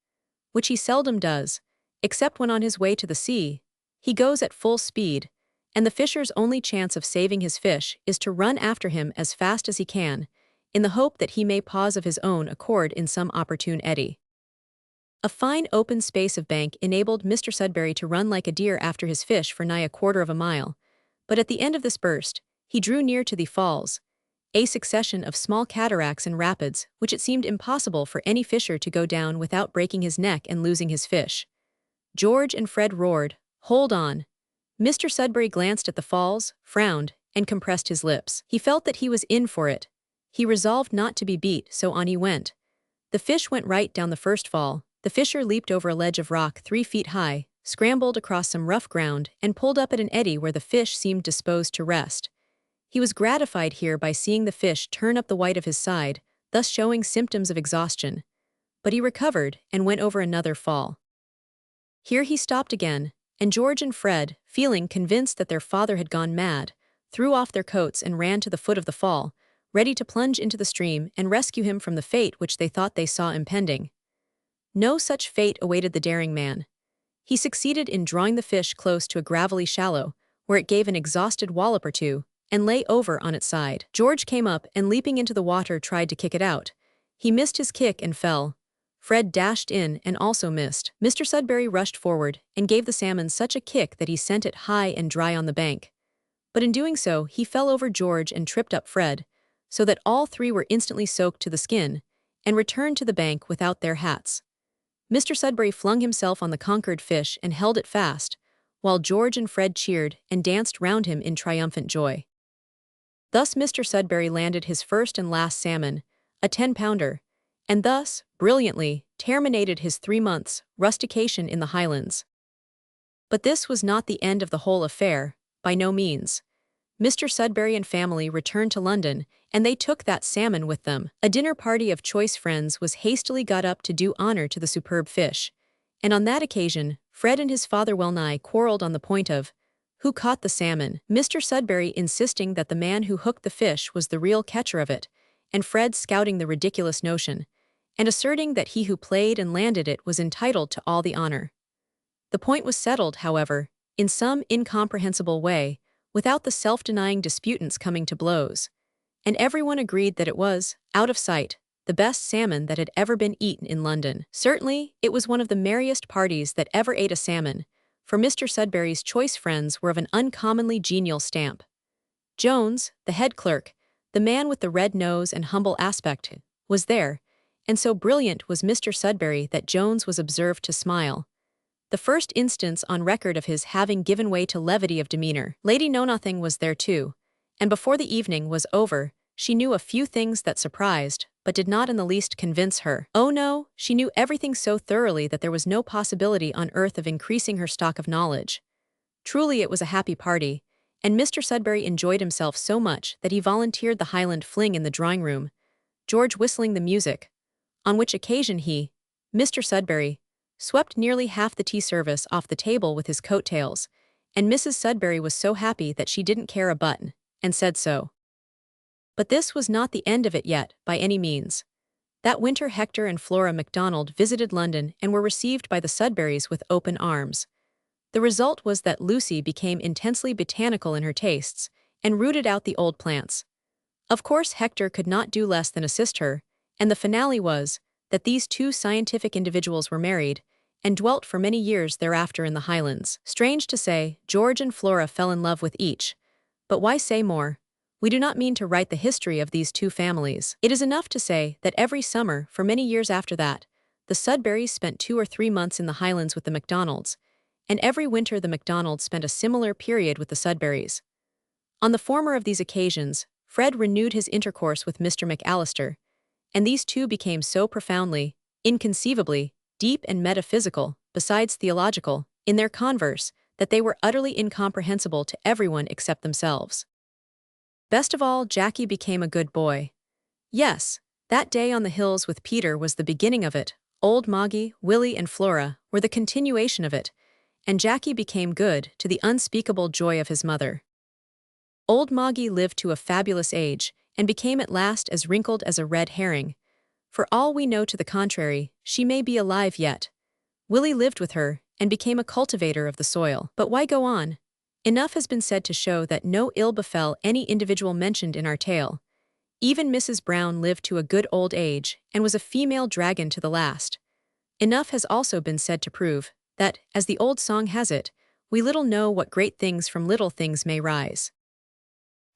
which he seldom does, except when on his way to the sea, he goes at full speed, and the fisher's only chance of saving his fish is to run after him as fast as he can, in the hope that he may pause of his own accord in some opportune eddy. A fine open space of bank enabled Mr. Sudberry to run like a deer after his fish for nigh 1/4 of a mile, but at the end of this burst, he drew near to the falls, a succession of small cataracts and rapids which it seemed impossible for any fisher to go down without breaking his neck and losing his fish. George and Fred roared, "Hold on!" Mr. Sudberry glanced at the falls, frowned, and compressed his lips. He felt that he was in for it. He resolved not to be beat, so on he went. The fish went right down the first fall. The fisher leaped over a ledge of rock 3 feet high, scrambled across some rough ground, and pulled up at an eddy where the fish seemed disposed to rest. He was gratified here by seeing the fish turn up the white of his side, thus showing symptoms of exhaustion. But he recovered and went over another fall. Here he stopped again, and George and Fred, feeling convinced that their father had gone mad, threw off their coats and ran to the foot of the fall, ready to plunge into the stream and rescue him from the fate which they thought they saw impending. No such fate awaited the daring man. He succeeded in drawing the fish close to a gravelly shallow, where it gave an exhausted wallop or two, and lay over on its side. George came up and leaping into the water tried to kick it out. He missed his kick and fell. Fred dashed in and also missed. Mr. Sudberry rushed forward and gave the salmon such a kick that he sent it high and dry on the bank. But in doing so, he fell over George and tripped up Fred, so that all three were instantly soaked to the skin, and returned to the bank without their hats. Mr. Sudberry flung himself on the conquered fish and held it fast, while George and Fred cheered and danced round him in triumphant joy. Thus Mr. Sudberry landed his first and last salmon, a 10-pounder, and thus, brilliantly, terminated his 3 months' rustication in the Highlands. But this was not the end of the whole affair, by no means. Mr. Sudberry and family returned to London, and they took that salmon with them. A dinner party of choice friends was hastily got up to do honor to the superb fish, and on that occasion, Fred and his father well-nigh quarreled on the point of who caught the salmon, Mr. Sudberry insisting that the man who hooked the fish was the real catcher of it, and Fred scouting the ridiculous notion, and asserting that he who played and landed it was entitled to all the honor. The point was settled, however, in some incomprehensible way, without the self-denying disputants coming to blows, and everyone agreed that it was, out of sight, the best salmon that had ever been eaten in London. Certainly, it was one of the merriest parties that ever ate a salmon, for Mr. Sudberry's choice friends were of an uncommonly genial stamp. Jones, the head clerk, the man with the red nose and humble aspect, was there, and so brilliant was Mr. Sudberry that Jones was observed to smile, the first instance on record of his having given way to levity of demeanor. Lady Know-Nothing was there too, and before the evening was over, she knew a few things that surprised, but did not in the least convince her. Oh no, she knew everything so thoroughly that there was no possibility on earth of increasing her stock of knowledge. Truly it was a happy party, and Mr. Sudberry enjoyed himself so much that he volunteered the Highland fling in the drawing-room, George whistling the music, on which occasion he, Mr. Sudberry, swept nearly half the tea service off the table with his coat-tails, and Mrs. Sudberry was so happy that she didn't care a button, and said so. But this was not the end of it yet, by any means. That winter Hector and Flora MacDonald visited London and were received by the Sudberrys with open arms. The result was that Lucy became intensely botanical in her tastes, and rooted out the old plants. Of course Hector could not do less than assist her, and the finale was, that these two scientific individuals were married, and dwelt for many years thereafter in the Highlands. Strange to say, George and Flora fell in love with each. But why say more? We do not mean to write the history of these two families. It is enough to say that every summer, for many years after that, the Sudberrys spent 2 or 3 months in the Highlands with the MacDonalds, and every winter the MacDonalds spent a similar period with the Sudberrys. On the former of these occasions, Fred renewed his intercourse with Mr. McAllister, and these two became so profoundly, inconceivably, deep and metaphysical, besides theological, in their converse, that they were utterly incomprehensible to everyone except themselves. Best of all, Jackie became a good boy. Yes, that day on the hills with Peter was the beginning of it. Old Moggy, Willie, and Flora were the continuation of it, and Jackie became good to the unspeakable joy of his mother. Old Moggy lived to a fabulous age, and became at last as wrinkled as a red herring. For all we know to the contrary, she may be alive yet. Willie lived with her, and became a cultivator of the soil. But why go on? Enough has been said to show that no ill befell any individual mentioned in our tale. Even Mrs. Brown lived to a good old age, and was a female dragon to the last. Enough has also been said to prove that, as the old song has it, we little know what great things from little things may rise.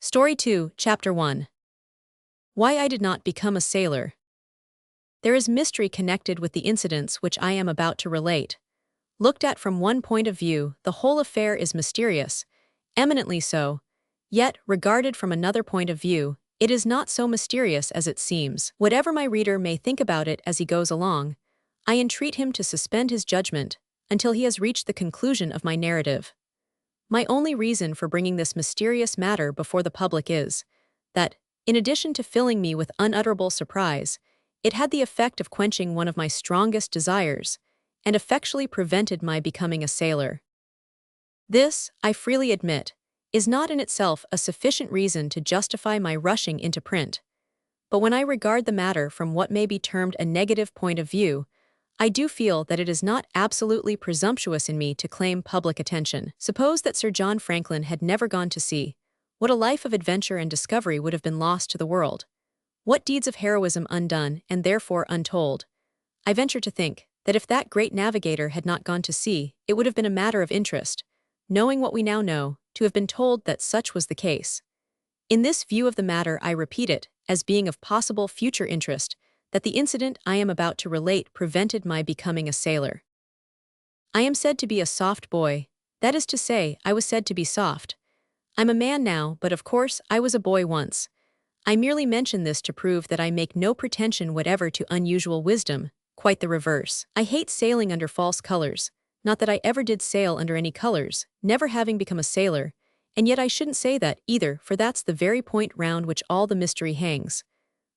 Story 2, Chapter 1. Why I did not become a sailor. There is mystery connected with the incidents which I am about to relate. Looked at from one point of view, the whole affair is mysterious, eminently so, yet, regarded from another point of view, it is not so mysterious as it seems. Whatever my reader may think about it as he goes along, I entreat him to suspend his judgment until he has reached the conclusion of my narrative. My only reason for bringing this mysterious matter before the public is that, in addition to filling me with unutterable surprise, it had the effect of quenching one of my strongest desires, and effectually prevented my becoming a sailor. This, I freely admit, is not in itself a sufficient reason to justify my rushing into print. But when I regard the matter from what may be termed a negative point of view, I do feel that it is not absolutely presumptuous in me to claim public attention. Suppose that Sir John Franklin had never gone to sea. What a life of adventure and discovery would have been lost to the world. What deeds of heroism undone, and therefore untold. I venture to think that if that great navigator had not gone to sea, it would have been a matter of interest, knowing what we now know, to have been told that such was the case. In this view of the matter, I repeat it, as being of possible future interest, that the incident I am about to relate prevented my becoming a sailor. I am said to be a soft boy, that is to say, I was said to be soft. I'm a man now, but of course I was a boy once. I merely mention this to prove that I make no pretension whatever to unusual wisdom, quite the reverse. I hate sailing under false colors, not that I ever did sail under any colors, never having become a sailor, and yet I shouldn't say that either, for that's the very point round which all the mystery hangs.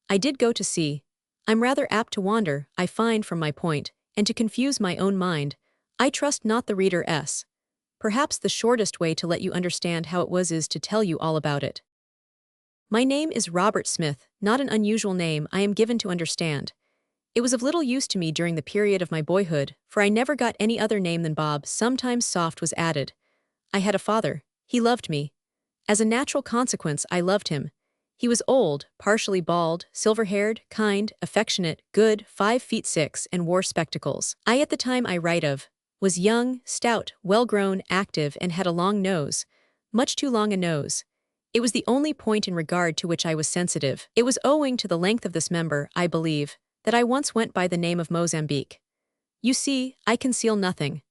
I did go to sea. I'm rather apt to wander, I find from my point, and to confuse my own mind. I trust not the reader s. Perhaps the shortest way to let you understand how it was is to tell you all about it. My name is Robert Smith, not an unusual name, I am given to understand. It was of little use to me during the period of my boyhood, for I never got any other name than Bob. Sometimes Soft was added. I had a father. He loved me. As a natural consequence, I loved him. He was old, partially bald, silver-haired, kind, affectionate, good, 5'6", and wore spectacles. I, at the time I write of, was young, stout, well-grown, active, and had a long nose. Much too long a nose. It was the only point in regard to which I was sensitive. It was owing to the length of this member, I believe, that I once went by the name of Mozambique. You see, I conceal nothing.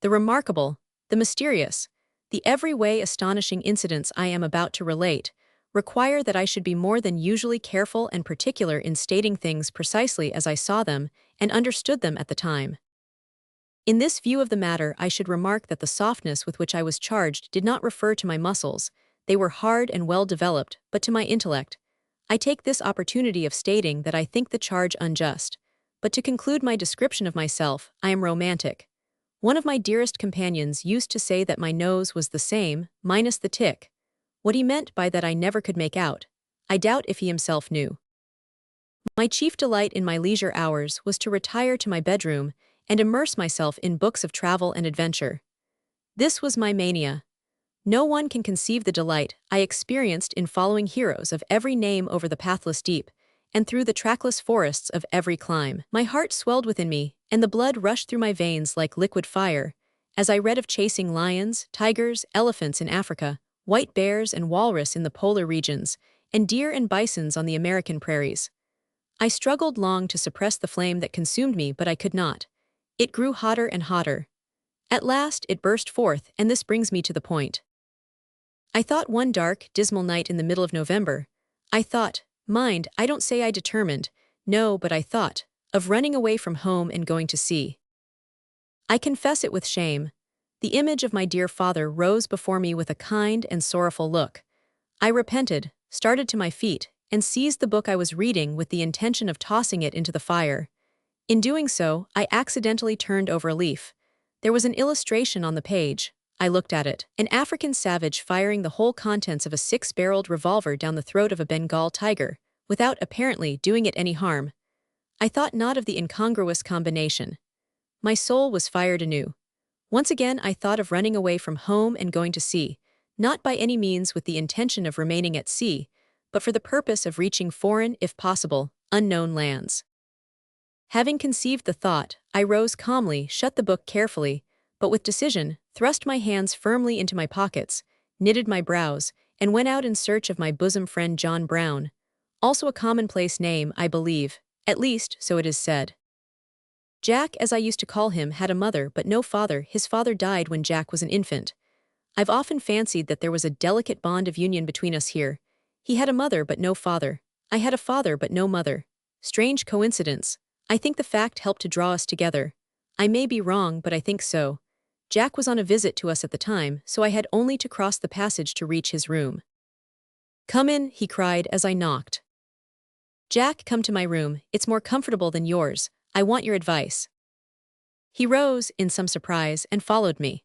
The remarkable, the mysterious, the every way astonishing incidents I am about to relate require that I should be more than usually careful and particular in stating things precisely as I saw them and understood them at the time. In this view of the matter, I should remark that the softness with which I was charged did not refer to my muscles. They were hard and well developed, but to my intellect. I take this opportunity of stating that I think the charge unjust. But to conclude my description of myself, I am romantic. One of my dearest companions used to say that my nose was the same, minus the tick. What he meant by that I never could make out. I doubt if he himself knew. My chief delight in my leisure hours was to retire to my bedroom and immerse myself in books of travel and adventure. This was my mania. No one can conceive the delight I experienced in following heroes of every name over the pathless deep, and through the trackless forests of every clime. My heart swelled within me, and the blood rushed through my veins like liquid fire, as I read of chasing lions, tigers, elephants in Africa, white bears and walrus in the polar regions, and deer and bisons on the American prairies. I struggled long to suppress the flame that consumed me, but I could not. It grew hotter and hotter. At last it burst forth, and this brings me to the point. I thought one dark, dismal night in the middle of November, mind, I don't say I determined, no, but I thought, of running away from home and going to sea. I confess it with shame. The image of my dear father rose before me with a kind and sorrowful look. I repented, started to my feet, and seized the book I was reading with the intention of tossing it into the fire. In doing so, I accidentally turned over a leaf. There was an illustration on the page. I looked at it. An African savage firing the whole contents of a 6-barreled revolver down the throat of a Bengal tiger, without apparently doing it any harm. I thought not of the incongruous combination. My soul was fired anew. Once again I thought of running away from home and going to sea, not by any means with the intention of remaining at sea, but for the purpose of reaching foreign, if possible, unknown lands. Having conceived the thought, I rose calmly, shut the book carefully, but with decision, thrust my hands firmly into my pockets, knitted my brows, and went out in search of my bosom friend John Brown, also a commonplace name, I believe, at least, so it is said. Jack, as I used to call him, had a mother but no father. His father died when Jack was an infant. I've often fancied that there was a delicate bond of union between us here. He had a mother but no father. I had a father but no mother. Strange coincidence. I think the fact helped to draw us together. I may be wrong, but I think so. Jack was on a visit to us at the time, so I had only to cross the passage to reach his room. "Come in," he cried as I knocked. "Jack, come to my room. It's more comfortable than yours. I want your advice." He rose, in some surprise, and followed me.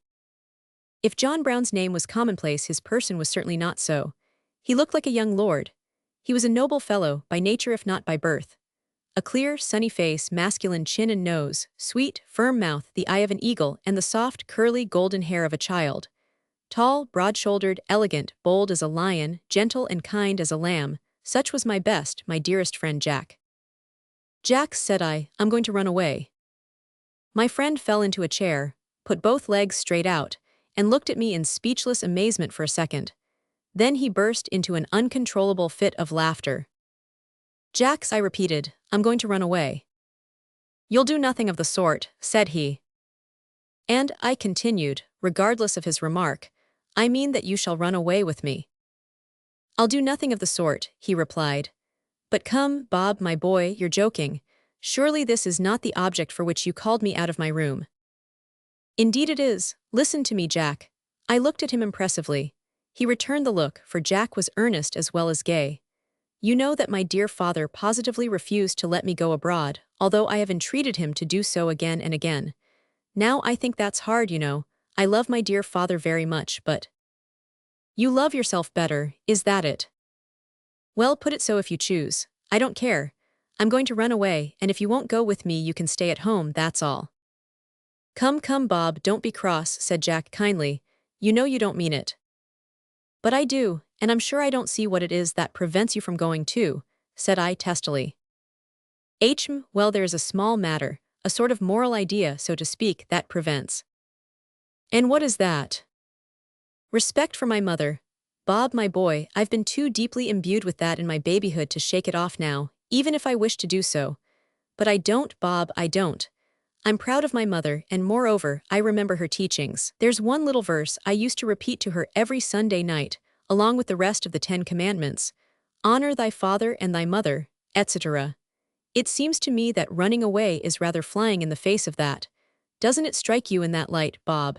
If John Brown's name was commonplace, his person was certainly not so. He looked like a young lord. He was a noble fellow, by nature if not by birth. A clear, sunny face, masculine chin and nose, sweet, firm mouth, the eye of an eagle, and the soft, curly, golden hair of a child. Tall, broad-shouldered, elegant, bold as a lion, gentle and kind as a lamb, such was my best, my dearest friend Jack. Jack, said I, I'm going to run away. My friend fell into a chair, put both legs straight out, and looked at me in speechless amazement for a second. Then he burst into an uncontrollable fit of laughter. Jack, I repeated, I'm going to run away. You'll do nothing of the sort, said he. And, I continued, regardless of his remark, I mean that you shall run away with me. I'll do nothing of the sort, he replied. But come, Bob, my boy, you're joking. Surely this is not the object for which you called me out of my room. Indeed it is. Listen to me, Jack. I looked at him impressively. He returned the look, for Jack was earnest as well as gay. You know that my dear father positively refused to let me go abroad, although I have entreated him to do so again and again. Now I think that's hard, you know. I love my dear father very much, but… You love yourself better, is that it? Well, put it so if you choose. I don't care. I'm going to run away, and if you won't go with me you can stay at home, that's all. Come, come, Bob, don't be cross, said Jack kindly. You know you don't mean it. But I do, and I'm sure I don't see what it is that prevents you from going too, said I testily. Well, there's a small matter, a sort of moral idea, so to speak, that prevents. And what is that? Respect for my mother. Bob, my boy, I've been too deeply imbued with that in my babyhood to shake it off now, even if I wish to do so. But I don't, Bob, I don't. I'm proud of my mother, and moreover, I remember her teachings. There's one little verse I used to repeat to her every Sunday night, along with the rest of the 10 Commandments. Honor thy father and thy mother, etc. It seems to me that running away is rather flying in the face of that. Doesn't it strike you in that light, Bob?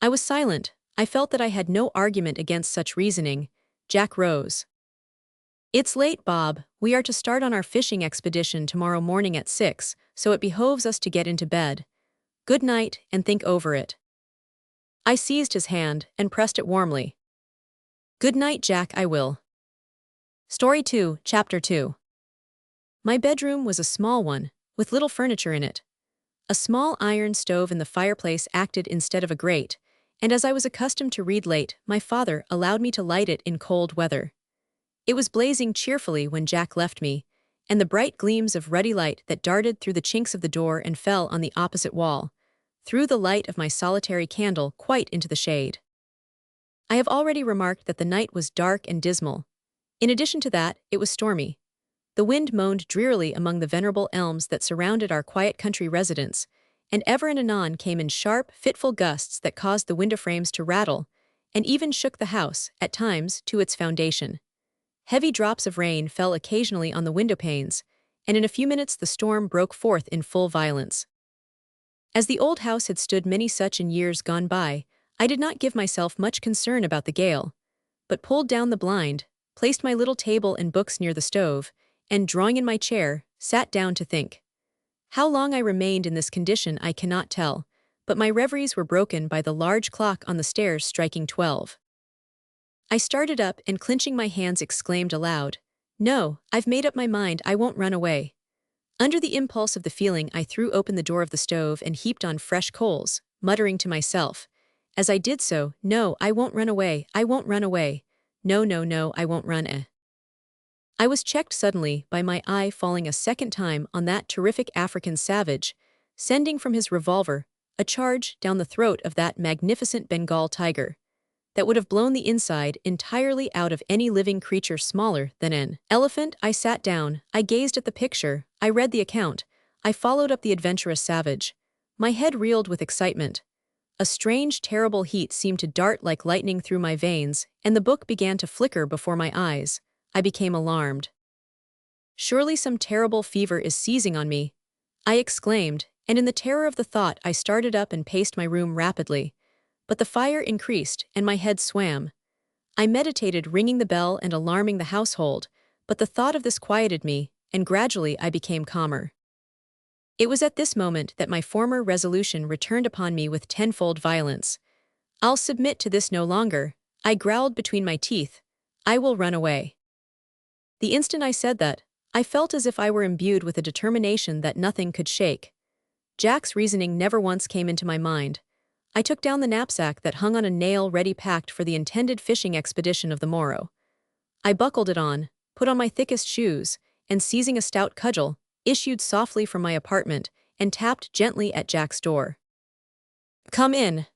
I was silent. I felt that I had no argument against such reasoning. Jack rose. It's late, Bob. We are to start on our fishing expedition tomorrow morning at 6, so it behoves us to get into bed. Good night, and think over it. I seized his hand and pressed it warmly. Good night, Jack, I will. Story 2, Chapter 2. My bedroom was a small one, with little furniture in it. A small iron stove in the fireplace acted instead of a grate, and as I was accustomed to read late, my father allowed me to light it in cold weather. It was blazing cheerfully when Jack left me, and the bright gleams of ruddy light that darted through the chinks of the door and fell on the opposite wall, threw the light of my solitary candle quite into the shade. I have already remarked that the night was dark and dismal. In addition to that, it was stormy. The wind moaned drearily among the venerable elms that surrounded our quiet country residence, and ever and anon came in sharp, fitful gusts that caused the window frames to rattle, and even shook the house, at times, to its foundation. Heavy drops of rain fell occasionally on the window panes, and in a few minutes the storm broke forth in full violence. As the old house had stood many such in years gone by, I did not give myself much concern about the gale, but pulled down the blind, placed my little table and books near the stove, and drawing in my chair, sat down to think. How long I remained in this condition I cannot tell, but my reveries were broken by the large clock on the stairs striking 12. I started up and clenching my hands exclaimed aloud, No, I've made up my mind I won't run away. Under the impulse of the feeling I threw open the door of the stove and heaped on fresh coals, muttering to myself. As I did so, No, I won't run away, I won't run away. No, no, no, I won't run. I was checked suddenly by my eye falling a second time on that terrific African savage, sending from his revolver a charge down the throat of that magnificent Bengal tiger that would have blown the inside entirely out of any living creature smaller than an elephant. I sat down, I gazed at the picture, I read the account, I followed up the adventurous savage. My head reeled with excitement. A strange, terrible heat seemed to dart like lightning through my veins, and the book began to flicker before my eyes. I became alarmed. Surely some terrible fever is seizing on me, I exclaimed, and in the terror of the thought I started up and paced my room rapidly. But the fire increased, and my head swam. I meditated ringing the bell and alarming the household, but the thought of this quieted me, and gradually I became calmer. It was at this moment that my former resolution returned upon me with tenfold violence. I'll submit to this no longer, I growled between my teeth. I will run away. The instant I said that, I felt as if I were imbued with a determination that nothing could shake. Jack's reasoning never once came into my mind. I took down the knapsack that hung on a nail ready packed for the intended fishing expedition of the morrow. I buckled it on, put on my thickest shoes, and seizing a stout cudgel, issued softly from my apartment and tapped gently at Jack's door. "Come in."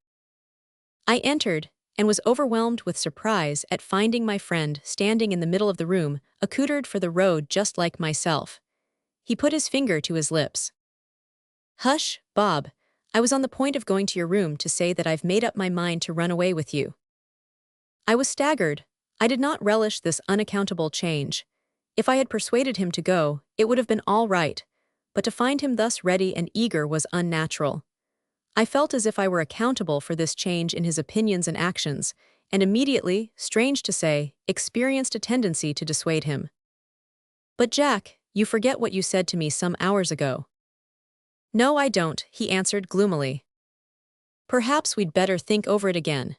I entered, and was overwhelmed with surprise at finding my friend standing in the middle of the room, accoutered for the road just like myself. He put his finger to his lips. "Hush, Bob. I was on the point of going to your room to say that I've made up my mind to run away with you." I was staggered. I did not relish this unaccountable change. If I had persuaded him to go, it would have been all right, but to find him thus ready and eager was unnatural. I felt as if I were accountable for this change in his opinions and actions, and immediately, strange to say, experienced a tendency to dissuade him. "But Jack, you forget what you said to me some hours ago." "No, I don't," he answered gloomily. "Perhaps we'd better think over it again."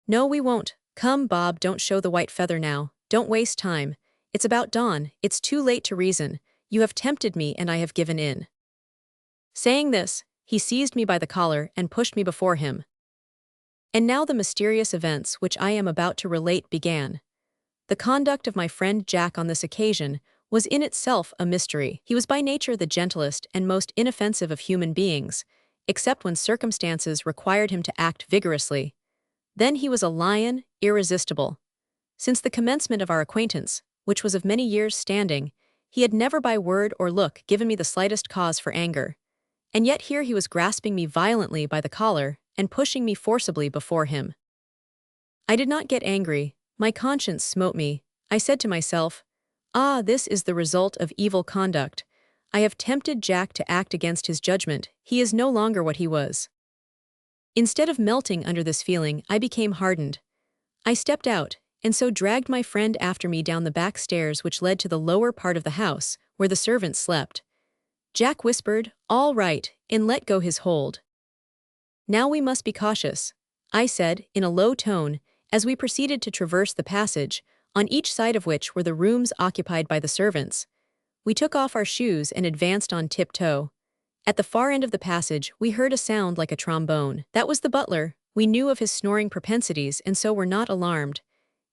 "No, we won't. Come, Bob, don't show the white feather now. Don't waste time. It's about dawn. It's too late to reason. You have tempted me and I have given in." Saying this, he seized me by the collar and pushed me before him. And now the mysterious events which I am about to relate began. The conduct of my friend Jack on this occasion was in itself a mystery. He was by nature the gentlest and most inoffensive of human beings, except when circumstances required him to act vigorously. Then he was a lion, irresistible. Since the commencement of our acquaintance, which was of many years' standing, he had never by word or look given me the slightest cause for anger. And yet here he was grasping me violently by the collar and pushing me forcibly before him. I did not get angry. My conscience smote me. I said to myself, "Ah, this is the result of evil conduct. I have tempted Jack to act against his judgment. He is no longer what he was." Instead of melting under this feeling, I became hardened. I stepped out, and so dragged my friend after me down the back stairs which led to the lower part of the house, where the servants slept. Jack whispered, "All right," and let go his hold. "Now we must be cautious," I said, in a low tone, as we proceeded to traverse the passage, on each side of which were the rooms occupied by the servants. We took off our shoes and advanced on tiptoe. At the far end of the passage, we heard a sound like a trombone. That was the butler. We knew of his snoring propensities and so were not alarmed.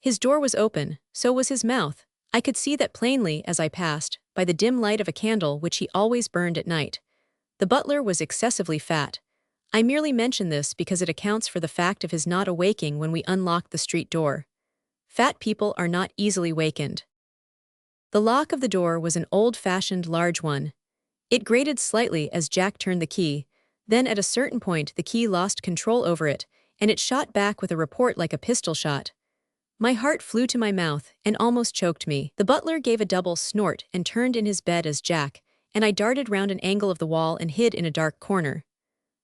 His door was open, so was his mouth. I could see that plainly as I passed, by the dim light of a candle which he always burned at night. The butler was excessively fat. I merely mention this because it accounts for the fact of his not awaking when we unlocked the street door. Fat people are not easily wakened. The lock of the door was an old-fashioned large one. It grated slightly as Jack turned the key, then at a certain point the key lost control over it, and it shot back with a report like a pistol shot. My heart flew to my mouth and almost choked me. The butler gave a double snort and turned in his bed as Jack, and I darted round an angle of the wall and hid in a dark corner.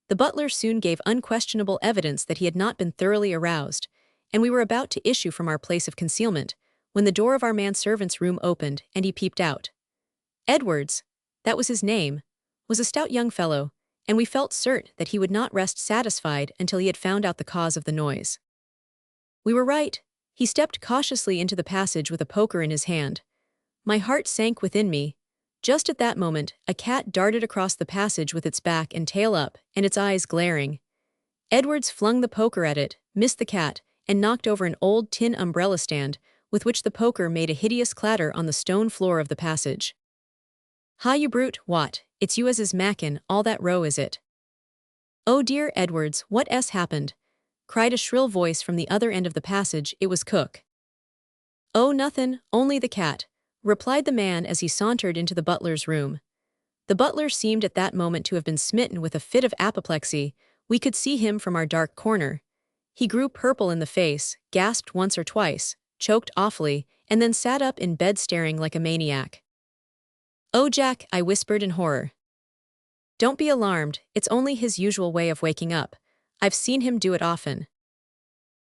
The butler soon gave unquestionable evidence that he had not been thoroughly aroused, and we were about to issue from our place of concealment, when the door of our manservant's room opened and he peeped out. Edwards, that was his name, was a stout young fellow, and we felt certain that he would not rest satisfied until he had found out the cause of the noise. We were right. He stepped cautiously into the passage with a poker in his hand. My heart sank within me. Just at that moment, a cat darted across the passage with its back and tail up, and its eyes glaring. Edwards flung the poker at it, missed the cat, and knocked over an old tin umbrella stand, with which the poker made a hideous clatter on the stone floor of the passage. "Ha, you brute, what? It's you as is mackin' all that row, is it?" "Oh dear, Edwards, what s happened?" cried a shrill voice from the other end of the passage. It was Cook. "Oh, nothin', only the cat," replied the man as he sauntered into the butler's room. The butler seemed at that moment to have been smitten with a fit of apoplexy. We could see him from our dark corner. He grew purple in the face, gasped once or twice, choked awfully, and then sat up in bed staring like a maniac. "Oh, Jack," I whispered in horror. "Don't be alarmed, it's only his usual way of waking up. I've seen him do it often."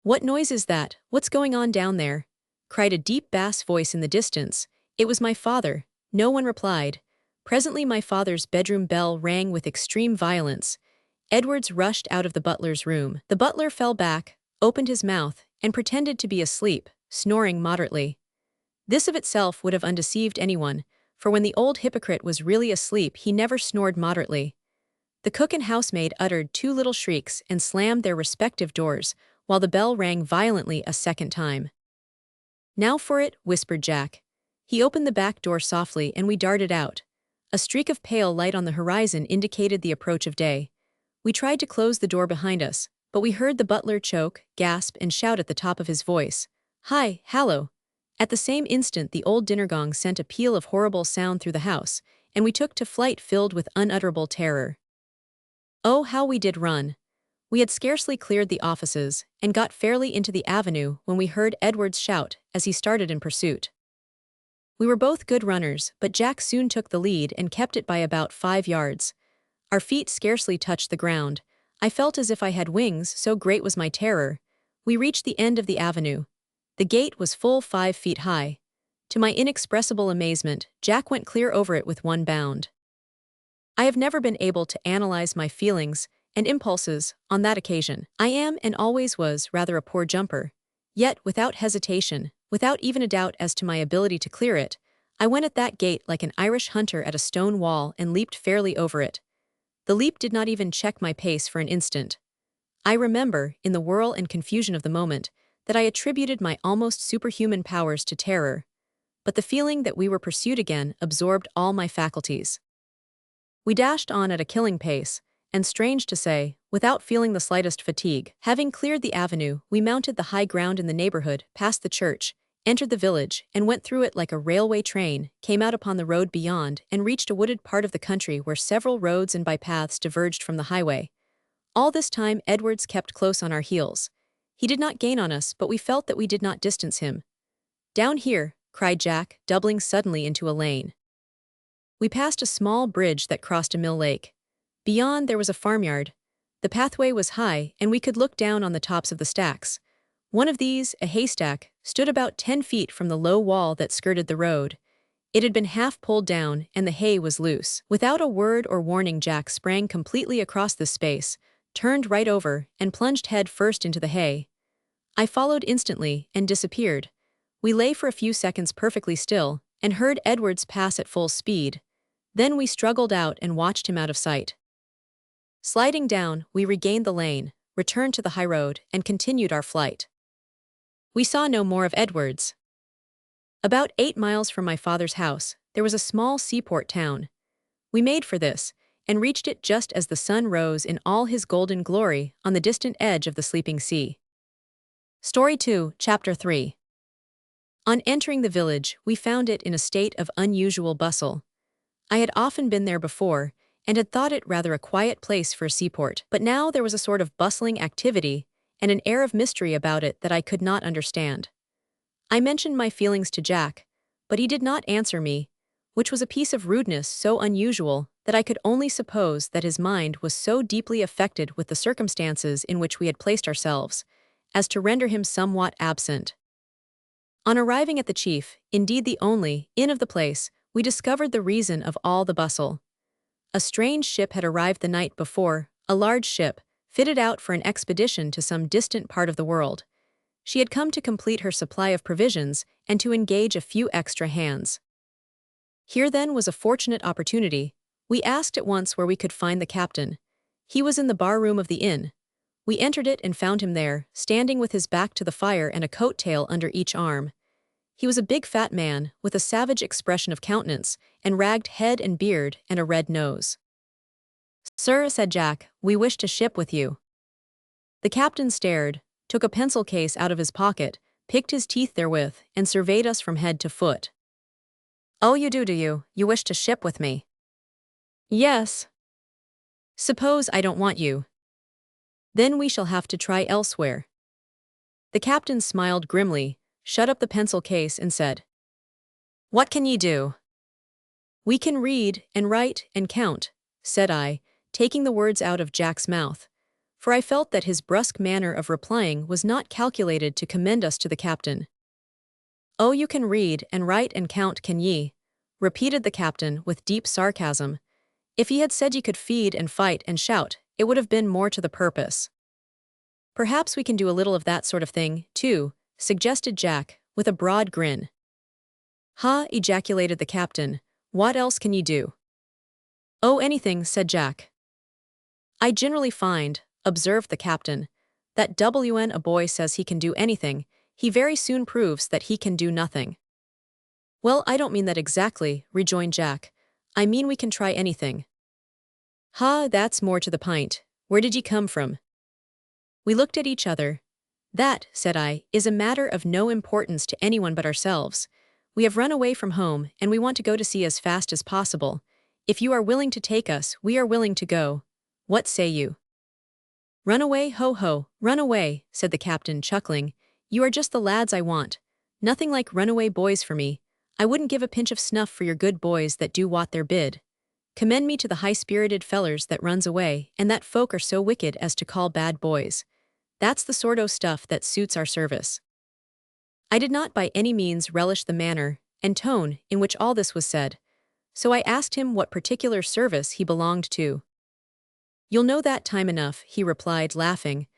"What noise is that? What's going on down there?" cried a deep bass voice in the distance. It was my father. No one replied. Presently my father's bedroom bell rang with extreme violence. Edwards rushed out of the butler's room. The butler fell back, opened his mouth, and pretended to be asleep, snoring moderately. This of itself would have undeceived anyone, for when the old hypocrite was really asleep he never snored moderately. The cook and housemaid uttered two little shrieks and slammed their respective doors, while the bell rang violently a second time. "Now for it," whispered Jack. He opened the back door softly and we darted out. A streak of pale light on the horizon indicated the approach of day. We tried to close the door behind us, but we heard the butler choke, gasp, and shout at the top of his voice, "Hi, hallo!" At the same instant the old dinner gong sent a peal of horrible sound through the house, and we took to flight filled with unutterable terror. Oh, how we did run! We had scarcely cleared the offices, and got fairly into the avenue when we heard Edward's shout as he started in pursuit. We were both good runners, but Jack soon took the lead and kept it by about 5 yards. Our feet scarcely touched the ground. I felt as if I had wings, so great was my terror. We reached the end of the avenue. The gate was full 5 feet high. To my inexpressible amazement, Jack went clear over it with one bound. I have never been able to analyze my feelings and impulses on that occasion. I am and always was rather a poor jumper. Yet, without hesitation, without even a doubt as to my ability to clear it, I went at that gate like an Irish hunter at a stone wall and leaped fairly over it. The leap did not even check my pace for an instant. I remember, in the whirl and confusion of the moment, that I attributed my almost superhuman powers to terror. But the feeling that we were pursued again absorbed all my faculties. We dashed on at a killing pace, and strange to say, without feeling the slightest fatigue. Having cleared the avenue, we mounted the high ground in the neighborhood, passed the church, entered the village, and went through it like a railway train, came out upon the road beyond, and reached a wooded part of the country where several roads and bypaths diverged from the highway. All this time Edwards kept close on our heels. He did not gain on us, but we felt that we did not distance him. "Down here," cried Jack, doubling suddenly into a lane. We passed a small bridge that crossed a mill lake. Beyond there was a farmyard. The pathway was high, and we could look down on the tops of the stacks. One of these, a haystack, stood about 10 feet from the low wall that skirted the road. It had been half pulled down, and the hay was loose. Without a word or warning, Jack sprang completely across this space, turned right over, and plunged head first into the hay. I followed instantly and disappeared. We lay for a few seconds perfectly still, and heard Edwards pass at full speed. Then we struggled out and watched him out of sight. Sliding down, we regained the lane, returned to the high road, and continued our flight. We saw no more of Edwards. About 8 miles from my father's house, there was a small seaport town. We made for this, and reached it just as the sun rose in all his golden glory on the distant edge of the sleeping sea. Story 2, Chapter 3. On entering the village, we found it in a state of unusual bustle. I had often been there before, and had thought it rather a quiet place for a seaport, but now there was a sort of bustling activity and an air of mystery about it that I could not understand. I mentioned my feelings to Jack, but he did not answer me, which was a piece of rudeness so unusual that I could only suppose that his mind was so deeply affected with the circumstances in which we had placed ourselves, as to render him somewhat absent. On arriving at the chief, indeed the only, inn of the place, we discovered the reason of all the bustle. A strange ship had arrived the night before, a large ship, fitted out for an expedition to some distant part of the world. She had come to complete her supply of provisions and to engage a few extra hands. Here then was a fortunate opportunity. We asked at once where we could find the captain. He was in the bar room of the inn. We entered it and found him there, standing with his back to the fire and a coat tail under each arm. He was a big fat man, with a savage expression of countenance, and ragged head and beard, and a red nose. "Sir," said Jack, "we wish to ship with you." The captain stared, took a pencil case out of his pocket, picked his teeth therewith, and surveyed us from head to foot. "Oh, you do you? You wish to ship with me?" "Yes." "Suppose I don't want you?" "Then we shall have to try elsewhere." The captain smiled grimly, shut up the pencil case and said, "What can ye do?" "We can read, and write, and count," said I, taking the words out of Jack's mouth, for I felt that his brusque manner of replying was not calculated to commend us to the captain. "Oh, you can read, and write, and count, can ye?" repeated the captain with deep sarcasm. If he had said ye could feed and fight and shout, it would have been more to the purpose. "Perhaps we can do a little of that sort of thing, too," suggested Jack, with a broad grin. Ha! Ejaculated the captain. What else can ye do? Oh, anything, said Jack. I generally find, observed the captain, that when a boy says he can do anything, he very soon proves that he can do nothing. Well, I don't mean that exactly, rejoined Jack. I mean we can try anything. Ha, that's more to the pint. Where did ye come from? We looked at each other. That, said I, is a matter of no importance to anyone but ourselves. We have run away from home, and we want to go to sea as fast as possible. If you are willing to take us, we are willing to go. What say you? Run away, ho, run away, said the captain, chuckling. You are just the lads I want. Nothing like runaway boys for me. I wouldn't give a pinch of snuff for your good boys that do what they're bid. Commend me to the high-spirited fellers that runs away, and that folk are so wicked as to call bad boys. That's the sort o' stuff that suits our service. I did not by any means relish the manner and tone in which all this was said, so I asked him what particular service he belonged to. You'll know that time enough, he replied, laughing.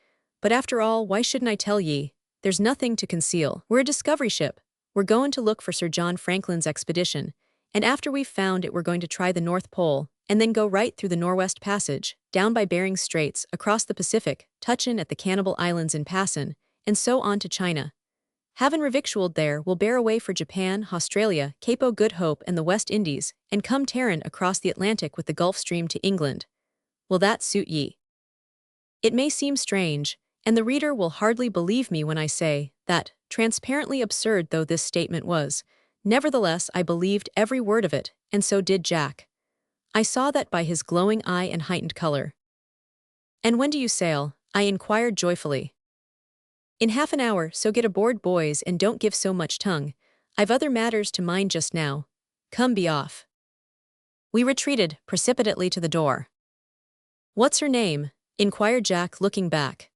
But after all, why shouldn't I tell ye? There's nothing to conceal. We're a discovery ship. We're going to look for Sir John Franklin's expedition, and after we've found it we're going to try the North Pole, and then go right through the Norwest Passage, down by Bering Straits, across the Pacific, touchin' at the Cannibal Islands in passin', and so on to China. Havin' revictualled there, we'll bear away for Japan, Australia, Cape o' Good Hope and the West Indies, and come tearin' across the Atlantic with the Gulf Stream to England. Will that suit ye? It may seem strange, and the reader will hardly believe me when I say that, transparently absurd though this statement was, nevertheless I believed every word of it, and so did Jack. I saw that by his glowing eye and heightened color. And when do you sail? I inquired joyfully. In half an hour, so get aboard, boys, and don't give so much tongue. I've other matters to mind just now. Come, be off. We retreated precipitately to the door. What's her name? Inquired Jack, looking back.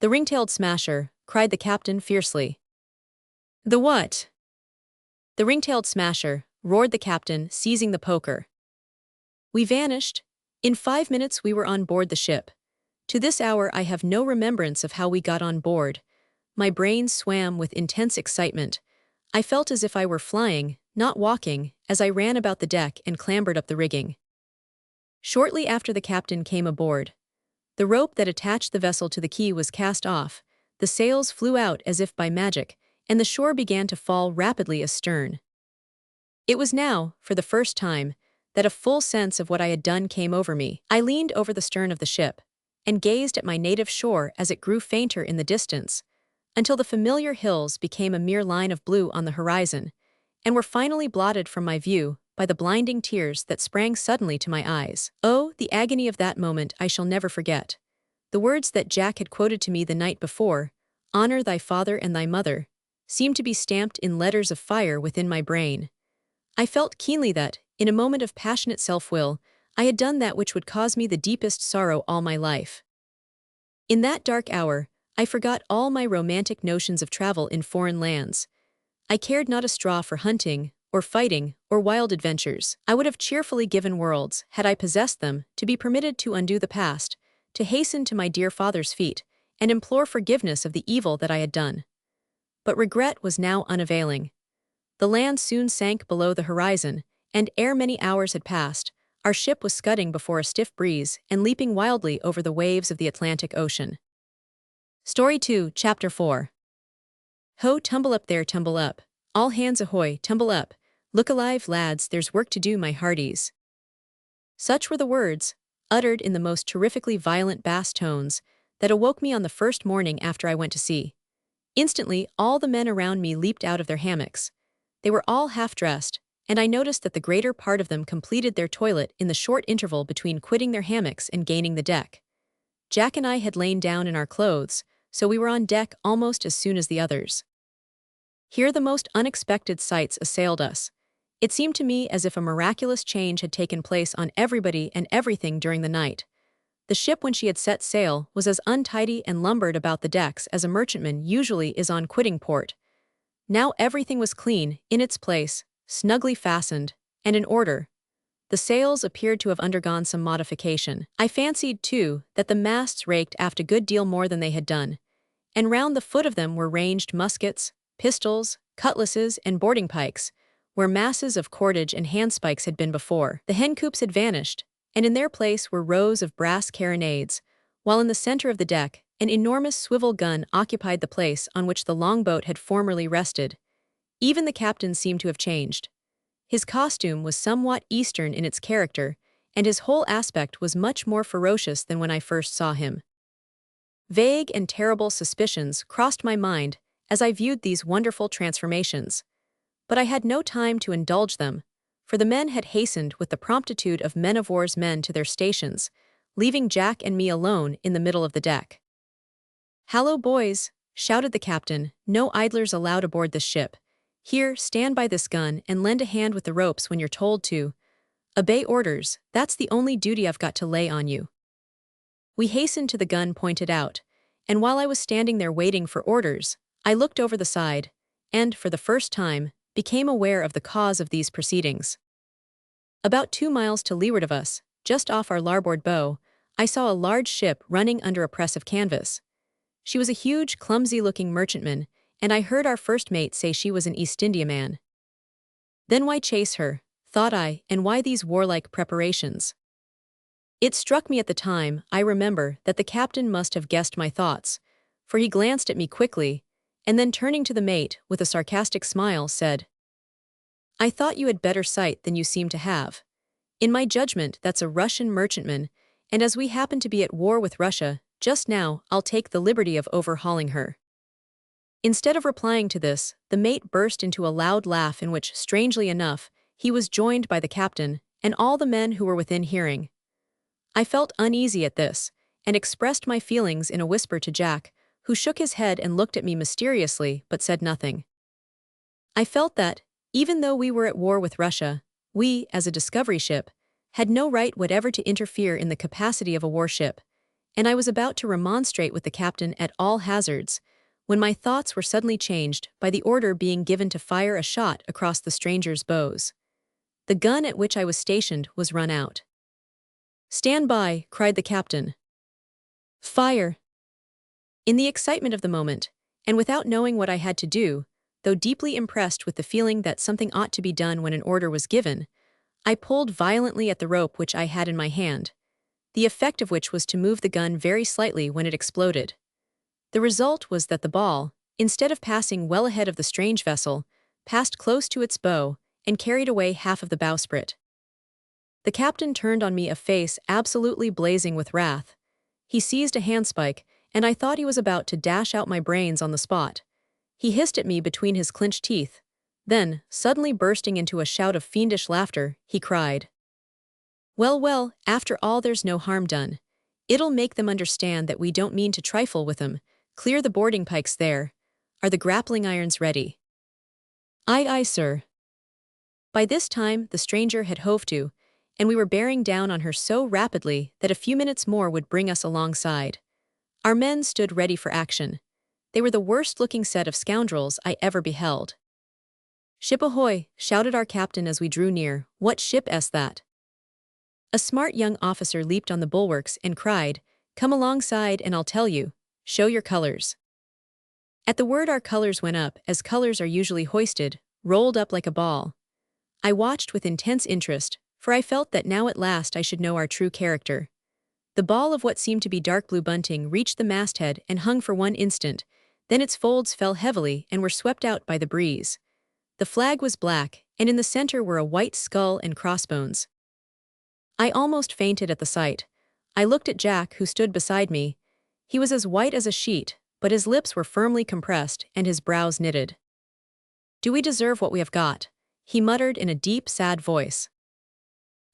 The ring-tailed smasher, cried the captain fiercely. The what? The ring-tailed smasher, roared the captain, seizing the poker. We vanished. In 5 minutes we were on board the ship. To this hour I have no remembrance of how we got on board. My brain swam with intense excitement. I felt as if I were flying, not walking, as I ran about the deck and clambered up the rigging. Shortly after the captain came aboard. The rope that attached the vessel to the quay was cast off, the sails flew out as if by magic, and the shore began to fall rapidly astern. It was now, for the first time, that a full sense of what I had done came over me. I leaned over the stern of the ship, and gazed at my native shore as it grew fainter in the distance, until the familiar hills became a mere line of blue on the horizon, and were finally blotted from my view by the blinding tears that sprang suddenly to my eyes. Oh, the agony of that moment I shall never forget. The words that Jack had quoted to me the night before, "Honor thy father and thy mother," seemed to be stamped in letters of fire within my brain. I felt keenly that, in a moment of passionate self-will, I had done that which would cause me the deepest sorrow all my life. In that dark hour, I forgot all my romantic notions of travel in foreign lands. I cared not a straw for hunting, or fighting, or wild adventures. I would have cheerfully given worlds, had I possessed them, to be permitted to undo the past, to hasten to my dear father's feet, and implore forgiveness of the evil that I had done. But regret was now unavailing. The land soon sank below the horizon, and ere many hours had passed, our ship was scudding before a stiff breeze and leaping wildly over the waves of the Atlantic Ocean. Story 2, Chapter 4. Ho, tumble up there, tumble up. All hands ahoy, tumble up. Look alive, lads, there's work to do, my hearties. Such were the words, uttered in the most terrifically violent bass tones, that awoke me on the first morning after I went to sea. Instantly, all the men around me leaped out of their hammocks. They were all half-dressed, and I noticed that the greater part of them completed their toilet in the short interval between quitting their hammocks and gaining the deck. Jack and I had lain down in our clothes, so we were on deck almost as soon as the others. Here the most unexpected sights assailed us. It seemed to me as if a miraculous change had taken place on everybody and everything during the night. The ship, when she had set sail, was as untidy and lumbered about the decks as a merchantman usually is on quitting port. Now everything was clean, in its place, snugly fastened, and in order. The sails appeared to have undergone some modification. I fancied, too, that the masts raked aft a good deal more than they had done, and round the foot of them were ranged muskets, pistols, cutlasses, and boarding pikes, where masses of cordage and handspikes had been before. The hen coops had vanished, and in their place were rows of brass carronades, while in the center of the deck, an enormous swivel gun occupied the place on which the longboat had formerly rested. Even the captain seemed to have changed. His costume was somewhat Eastern in its character, and his whole aspect was much more ferocious than when I first saw him. Vague and terrible suspicions crossed my mind as I viewed these wonderful transformations. But I had no time to indulge them, for the men had hastened with the promptitude of men-of-war's men to their stations, leaving Jack and me alone in the middle of the deck. "Hallo, boys!" shouted the captain. "No idlers allowed aboard this ship. Here, stand by this gun and lend a hand with the ropes when you're told to. Obey orders, that's the only duty I've got to lay on you." We hastened to the gun pointed out, and while I was standing there waiting for orders, I looked over the side, and, for the first time, became aware of the cause of these proceedings. About 2 miles to leeward of us, just off our larboard bow, I saw a large ship running under a press of canvas. She was a huge, clumsy-looking merchantman, and I heard our first mate say she was an East Indiaman. Then why chase her, thought I, and why these warlike preparations? It struck me at the time, I remember, that the captain must have guessed my thoughts, for he glanced at me quickly, and then turning to the mate, with a sarcastic smile, said, "I thought you had better sight than you seem to have. In my judgment, that's a Russian merchantman, and as we happen to be at war with Russia, just now, I'll take the liberty of overhauling her." Instead of replying to this, the mate burst into a loud laugh in which, strangely enough, he was joined by the captain and all the men who were within hearing. I felt uneasy at this, and expressed my feelings in a whisper to Jack, who shook his head and looked at me mysteriously but said nothing. I felt that, even though we were at war with Russia, we, as a discovery ship, had no right whatever to interfere in the capacity of a warship, and I was about to remonstrate with the captain at all hazards, when my thoughts were suddenly changed by the order being given to fire a shot across the stranger's bows. The gun at which I was stationed was run out. "Stand by," cried the captain. "Fire!" In the excitement of the moment, and without knowing what I had to do, though deeply impressed with the feeling that something ought to be done when an order was given, I pulled violently at the rope which I had in my hand, the effect of which was to move the gun very slightly when it exploded. The result was that the ball, instead of passing well ahead of the strange vessel, passed close to its bow and carried away half of the bowsprit. The captain turned on me a face absolutely blazing with wrath. He seized a handspike, and I thought he was about to dash out my brains on the spot. He hissed at me between his clenched teeth. Then, suddenly bursting into a shout of fiendish laughter, he cried, "Well, well, after all there's no harm done. It'll make them understand that we don't mean to trifle with them. Clear the boarding pikes there. Are the grappling irons ready?" "Aye, aye, sir." By this time, the stranger had hove to, and we were bearing down on her so rapidly that a few minutes more would bring us alongside. Our men stood ready for action. They were the worst-looking set of scoundrels I ever beheld. "Ship ahoy!" shouted our captain as we drew near. "What ship is that?" A smart young officer leaped on the bulwarks and cried, "Come alongside and I'll tell you. Show your colors." At the word our colors went up, as colors are usually hoisted, rolled up like a ball. I watched with intense interest, for I felt that now at last I should know our true character. The ball of what seemed to be dark blue bunting reached the masthead and hung for one instant, then its folds fell heavily and were swept out by the breeze. The flag was black, and in the center were a white skull and crossbones. I almost fainted at the sight. I looked at Jack, who stood beside me. He was as white as a sheet, but his lips were firmly compressed and his brows knitted. "Do we deserve what we have got?" he muttered in a deep, sad voice.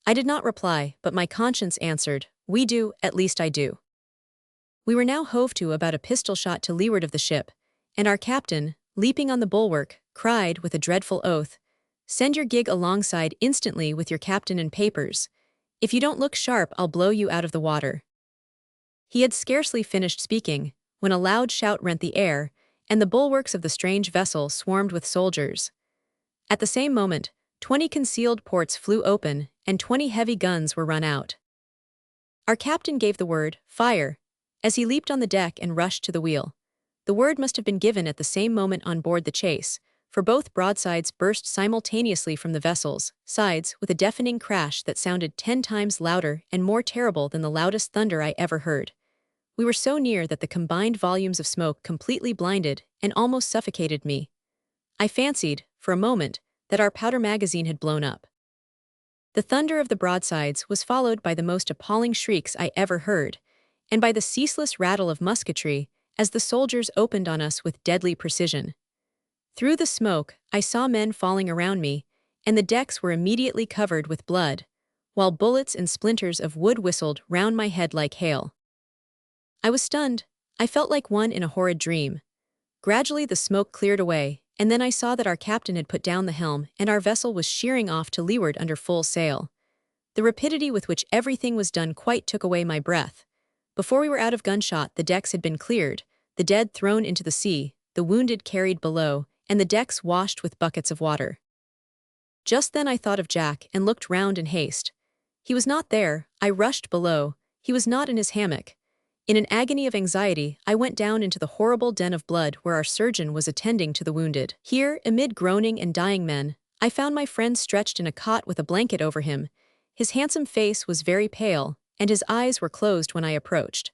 I did not reply, but my conscience answered, "We do, at least I do." We were now hove to about a pistol shot to leeward of the ship, and our captain, leaping on the bulwark, cried with a dreadful oath, "Send your gig alongside instantly with your captain and papers. If you don't look sharp, I'll blow you out of the water." He had scarcely finished speaking, when a loud shout rent the air, and the bulwarks of the strange vessel swarmed with soldiers. At the same moment, 20 concealed ports flew open, and 20 heavy guns were run out. Our captain gave the word, "Fire," as he leaped on the deck and rushed to the wheel. The word must have been given at the same moment on board the chase, for both broadsides burst simultaneously from the vessel's sides with a deafening crash that sounded 10 times louder and more terrible than the loudest thunder I ever heard. We were so near that the combined volumes of smoke completely blinded and almost suffocated me. I fancied, for a moment, that our powder magazine had blown up. The thunder of the broadsides was followed by the most appalling shrieks I ever heard, and by the ceaseless rattle of musketry as the soldiers opened on us with deadly precision. Through the smoke, I saw men falling around me, and the decks were immediately covered with blood, while bullets and splinters of wood whistled round my head like hail. I was stunned. I felt like one in a horrid dream. Gradually the smoke cleared away, and then I saw that our captain had put down the helm and our vessel was sheering off to leeward under full sail. The rapidity with which everything was done quite took away my breath. Before we were out of gunshot, the decks had been cleared, the dead thrown into the sea, the wounded carried below, and the decks washed with buckets of water. Just then I thought of Jack and looked round in haste. He was not there. I rushed below. He was not in his hammock. In an agony of anxiety, I went down into the horrible den of blood where our surgeon was attending to the wounded. Here, amid groaning and dying men, I found my friend stretched in a cot with a blanket over him. His handsome face was very pale, and his eyes were closed when I approached.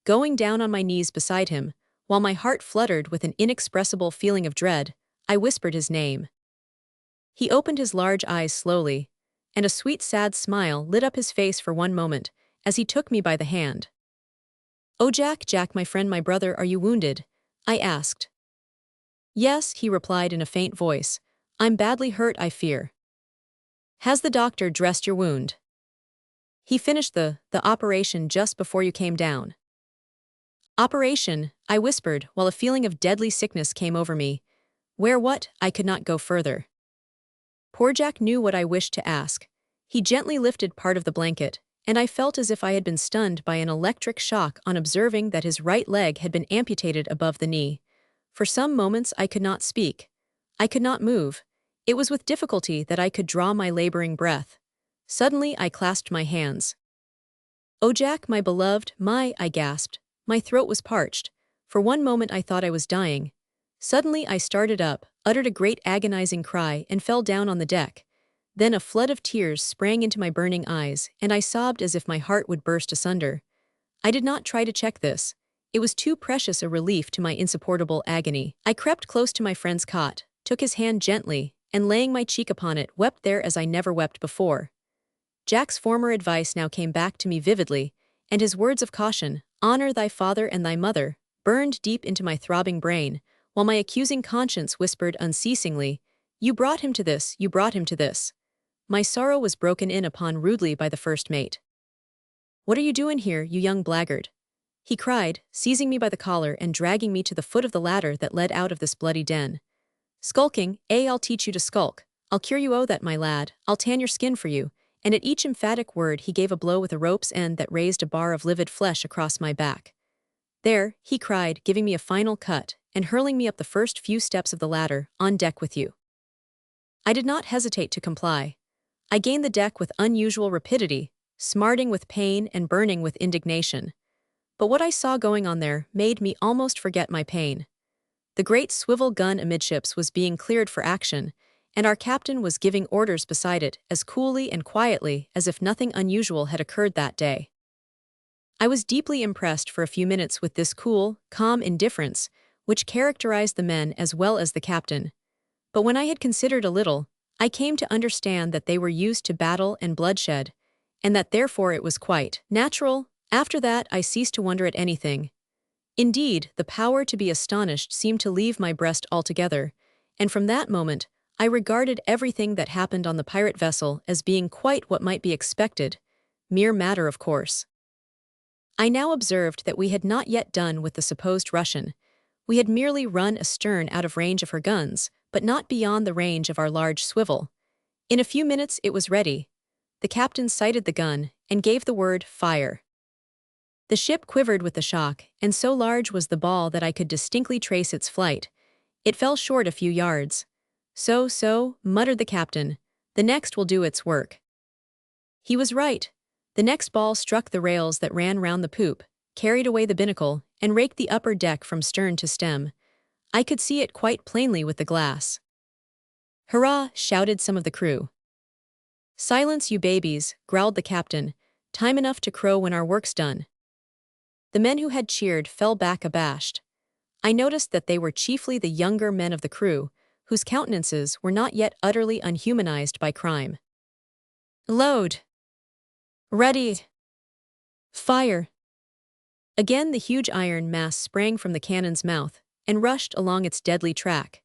Going down on my knees beside him, while my heart fluttered with an inexpressible feeling of dread, I whispered his name. He opened his large eyes slowly, and a sweet sad smile lit up his face for one moment, as he took me by the hand. "Oh Jack, Jack, my friend, my brother, are you wounded?" I asked. "Yes," he replied in a faint voice. "I'm badly hurt, I fear." "Has the doctor dressed your wound?" "He finished the operation just before you came down." "Operation," I whispered, while a feeling of deadly sickness came over me. "Where what?" I could not go further. Poor Jack knew what I wished to ask. He gently lifted part of the blanket, and I felt as if I had been stunned by an electric shock on observing that his right leg had been amputated above the knee. For some moments I could not speak. I could not move. It was with difficulty that I could draw my laboring breath. Suddenly I clasped my hands. "Oh Jack, my beloved, I gasped. My throat was parched. For one moment I thought I was dying. Suddenly I started up, uttered a great agonizing cry, and fell down on the deck. Then a flood of tears sprang into my burning eyes, and I sobbed as if my heart would burst asunder. I did not try to check this. It was too precious a relief to my insupportable agony. I crept close to my friend's cot, took his hand gently, and laying my cheek upon it, wept there as I never wept before. Jack's former advice now came back to me vividly, and his words of caution, "Honor thy father and thy mother," burned deep into my throbbing brain, while my accusing conscience whispered unceasingly, "You brought him to this, you brought him to this." My sorrow was broken in upon rudely by the first mate. "What are you doing here, you young blackguard?" he cried, seizing me by the collar and dragging me to the foot of the ladder that led out of this bloody den. "Skulking, I'll teach you to skulk. I'll cure you that, my lad. I'll tan your skin for you." And at each emphatic word he gave a blow with a rope's end that raised a bar of livid flesh across my back. "There," he cried, giving me a final cut, and hurling me up the first few steps of the ladder, "on deck with you." I did not hesitate to comply. I gained the deck with unusual rapidity, smarting with pain and burning with indignation. But what I saw going on there made me almost forget my pain. The great swivel gun amidships was being cleared for action, and our captain was giving orders beside it as coolly and quietly as if nothing unusual had occurred that day. I was deeply impressed for a few minutes with this cool, calm indifference, which characterized the men as well as the captain. But when I had considered a little, I came to understand that they were used to battle and bloodshed, and that therefore it was quite natural. After that I ceased to wonder at anything. Indeed, the power to be astonished seemed to leave my breast altogether, and from that moment I regarded everything that happened on the pirate vessel as being quite what might be expected, mere matter of course. I now observed that we had not yet done with the supposed Russian. We had merely run astern out of range of her guns, but not beyond the range of our large swivel. In a few minutes it was ready. The captain sighted the gun and gave the word, "Fire." The ship quivered with the shock, and so large was the ball that I could distinctly trace its flight. It fell short a few yards. So, muttered the captain. "The next will do its work." He was right. The next ball struck the rails that ran round the poop, carried away the binnacle, and raked the upper deck from stern to stem. I could see it quite plainly with the glass. "Hurrah!" shouted some of the crew. "Silence, you babies," growled the captain. "Time enough to crow when our work's done." The men who had cheered fell back abashed. I noticed that they were chiefly the younger men of the crew, whose countenances were not yet utterly unhumanized by crime. "Load! Ready! Fire!" Again the huge iron mass sprang from the cannon's mouth and rushed along its deadly track.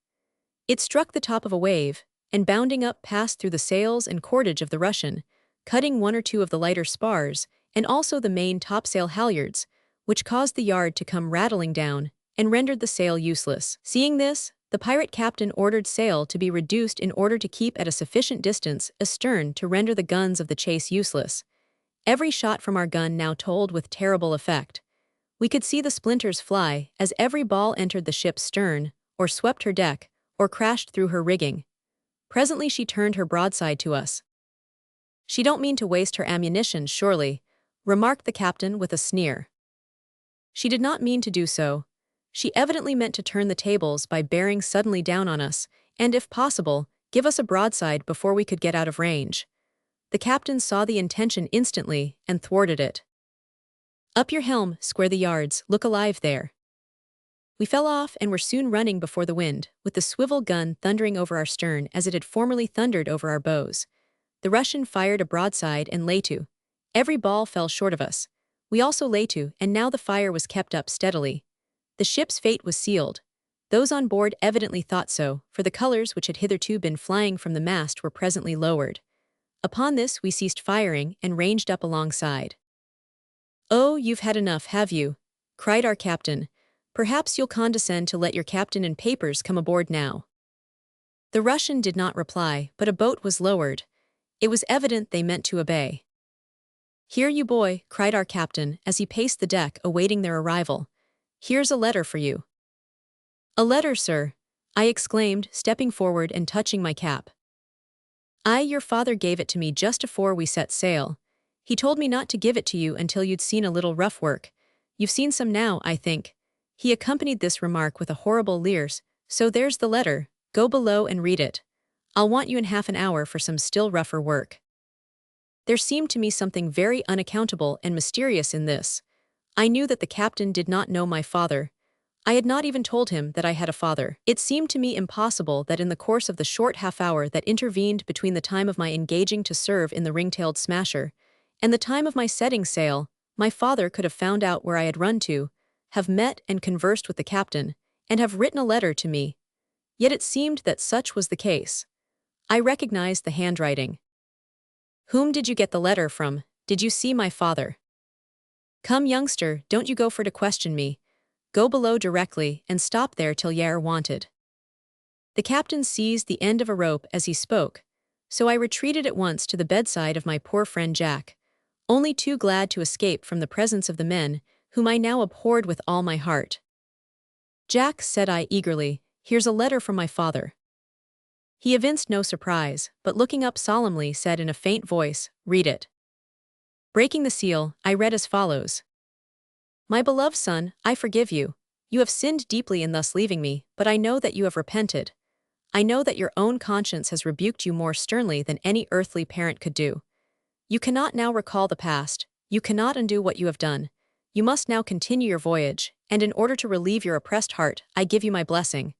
It struck the top of a wave, and bounding up passed through the sails and cordage of the Russian, cutting one or two of the lighter spars, and also the main topsail halyards, which caused the yard to come rattling down, and rendered the sail useless. Seeing this, the pirate captain ordered sail to be reduced in order to keep at a sufficient distance astern to render the guns of the chase useless. Every shot from our gun now told with terrible effect. We could see the splinters fly as every ball entered the ship's stern, or swept her deck, or crashed through her rigging. Presently she turned her broadside to us. "She don't mean to waste her ammunition, surely," remarked the captain with a sneer. She did not mean to do so. She evidently meant to turn the tables by bearing suddenly down on us, and if possible, give us a broadside before we could get out of range. The captain saw the intention instantly and thwarted it. "Up your helm, square the yards, look alive there." We fell off and were soon running before the wind, with the swivel gun thundering over our stern as it had formerly thundered over our bows. The Russian fired a broadside and lay to. Every ball fell short of us. We also lay to, and now the fire was kept up steadily. The ship's fate was sealed. Those on board evidently thought so, for the colors which had hitherto been flying from the mast were presently lowered. Upon this we ceased firing and ranged up alongside. "Oh, you've had enough, have you?" cried our captain. "Perhaps you'll condescend to let your captain and papers come aboard now." The Russian did not reply, but a boat was lowered. It was evident they meant to obey. "Here, you boy," cried our captain as he paced the deck awaiting their arrival. "Here's a letter for you." "A letter, sir?" I exclaimed, stepping forward and touching my cap. "Aye, your father gave it to me just afore we set sail. He told me not to give it to you until you'd seen a little rough work. You've seen some now, I think." He accompanied this remark with a horrible leer. "So there's the letter. Go below and read it. I'll want you in half an hour for some still rougher work." There seemed to me something very unaccountable and mysterious in this. I knew that the captain did not know my father. I had not even told him that I had a father. It seemed to me impossible that in the course of the short half-hour that intervened between the time of my engaging to serve in the ring-tailed smasher and the time of my setting sail, my father could have found out where I had run to, have met and conversed with the captain, and have written a letter to me. Yet it seemed that such was the case. I recognized the handwriting. "Whom did you get the letter from? Did you see my father?" "Come, youngster, don't you go for to question me. Go below directly and stop there till y'are wanted." The captain seized the end of a rope as he spoke, so I retreated at once to the bedside of my poor friend Jack, only too glad to escape from the presence of the men whom I now abhorred with all my heart. "Jack," said I eagerly, "here's a letter from my father." He evinced no surprise, but looking up solemnly said in a faint voice, "Read it." Breaking the seal, I read as follows. "My beloved son, I forgive you. You have sinned deeply in thus leaving me, but I know that you have repented. I know that your own conscience has rebuked you more sternly than any earthly parent could do. You cannot now recall the past, you cannot undo what you have done. You must now continue your voyage, and in order to relieve your oppressed heart, I give you my blessing.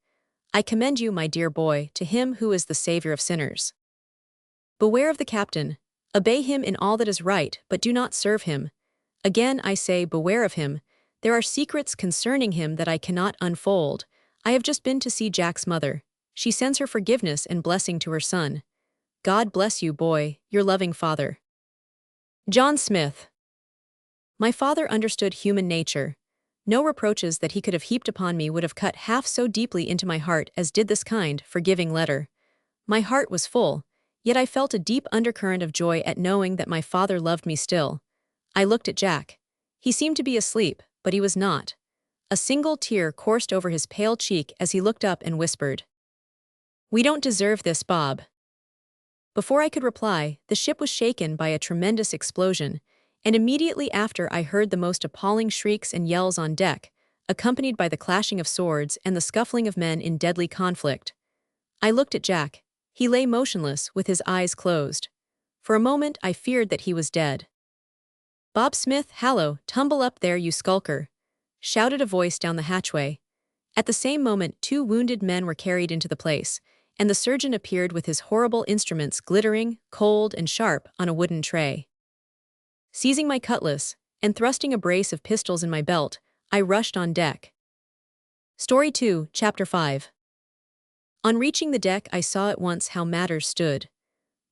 I commend you, my dear boy, to him who is the Savior of sinners. Beware of the captain. Obey him in all that is right, but do not serve him. Again I say, beware of him. There are secrets concerning him that I cannot unfold. I have just been to see Jack's mother. She sends her forgiveness and blessing to her son. God bless you, boy, your loving father. John Smith." My father understood human nature. No reproaches that he could have heaped upon me would have cut half so deeply into my heart as did this kind, forgiving letter. My heart was full, yet I felt a deep undercurrent of joy at knowing that my father loved me still. I looked at Jack. He seemed to be asleep, but he was not. A single tear coursed over his pale cheek as he looked up and whispered, "We don't deserve this, Bob." Before I could reply, the ship was shaken by a tremendous explosion, and immediately after I heard the most appalling shrieks and yells on deck, accompanied by the clashing of swords and the scuffling of men in deadly conflict. I looked at Jack. He lay motionless with his eyes closed. For a moment I feared that he was dead. "Bob Smith, hallo, tumble up there, you skulker!" shouted a voice down the hatchway. At the same moment 2 wounded men were carried into the place, and the surgeon appeared with his horrible instruments glittering, cold, and sharp on a wooden tray. Seizing my cutlass, and thrusting a brace of pistols in my belt, I rushed on deck. Story 2, Chapter 5. On reaching the deck I saw at once how matters stood.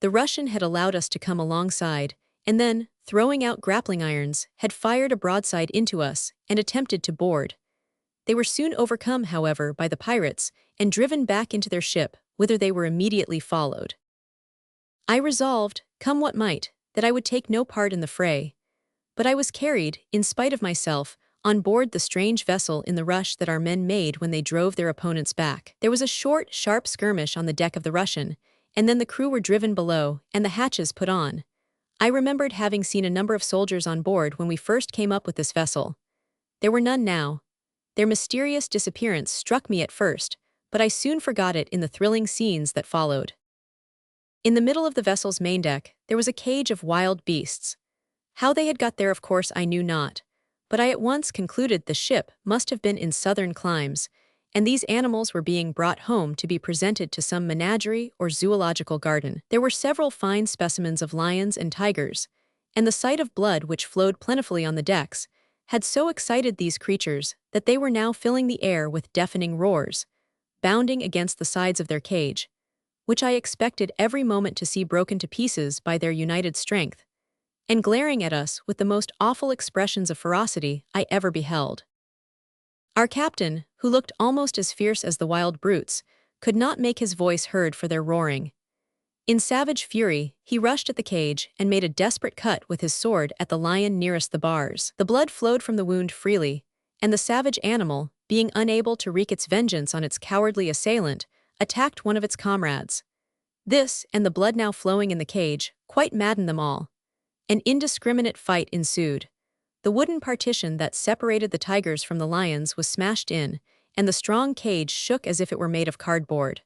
The Russian had allowed us to come alongside, and then, throwing out grappling irons, had fired a broadside into us and attempted to board. They were soon overcome, however, by the pirates and driven back into their ship, whither they were immediately followed. I resolved, come what might, that I would take no part in the fray. But I was carried, in spite of myself, on board the strange vessel in the rush that our men made when they drove their opponents back. There was a short, sharp skirmish on the deck of the Russian, and then the crew were driven below and the hatches put on. I remembered having seen a number of soldiers on board when we first came up with this vessel. There were none now. Their mysterious disappearance struck me at first, but I soon forgot it in the thrilling scenes that followed. In the middle of the vessel's main deck, there was a cage of wild beasts. How they had got there, of course, I knew not, but I at once concluded the ship must have been in southern climes, and these animals were being brought home to be presented to some menagerie or zoological garden. There were several fine specimens of lions and tigers, and the sight of blood which flowed plentifully on the decks had so excited these creatures that they were now filling the air with deafening roars, bounding against the sides of their cage, which I expected every moment to see broken to pieces by their united strength, and glaring at us with the most awful expressions of ferocity I ever beheld. Our captain, who looked almost as fierce as the wild brutes, could not make his voice heard for their roaring. In savage fury, he rushed at the cage and made a desperate cut with his sword at the lion nearest the bars. The blood flowed from the wound freely, and the savage animal, being unable to wreak its vengeance on its cowardly assailant, attacked one of its comrades. This, and the blood now flowing in the cage, quite maddened them all. An indiscriminate fight ensued. The wooden partition that separated the tigers from the lions was smashed in, and the strong cage shook as if it were made of cardboard.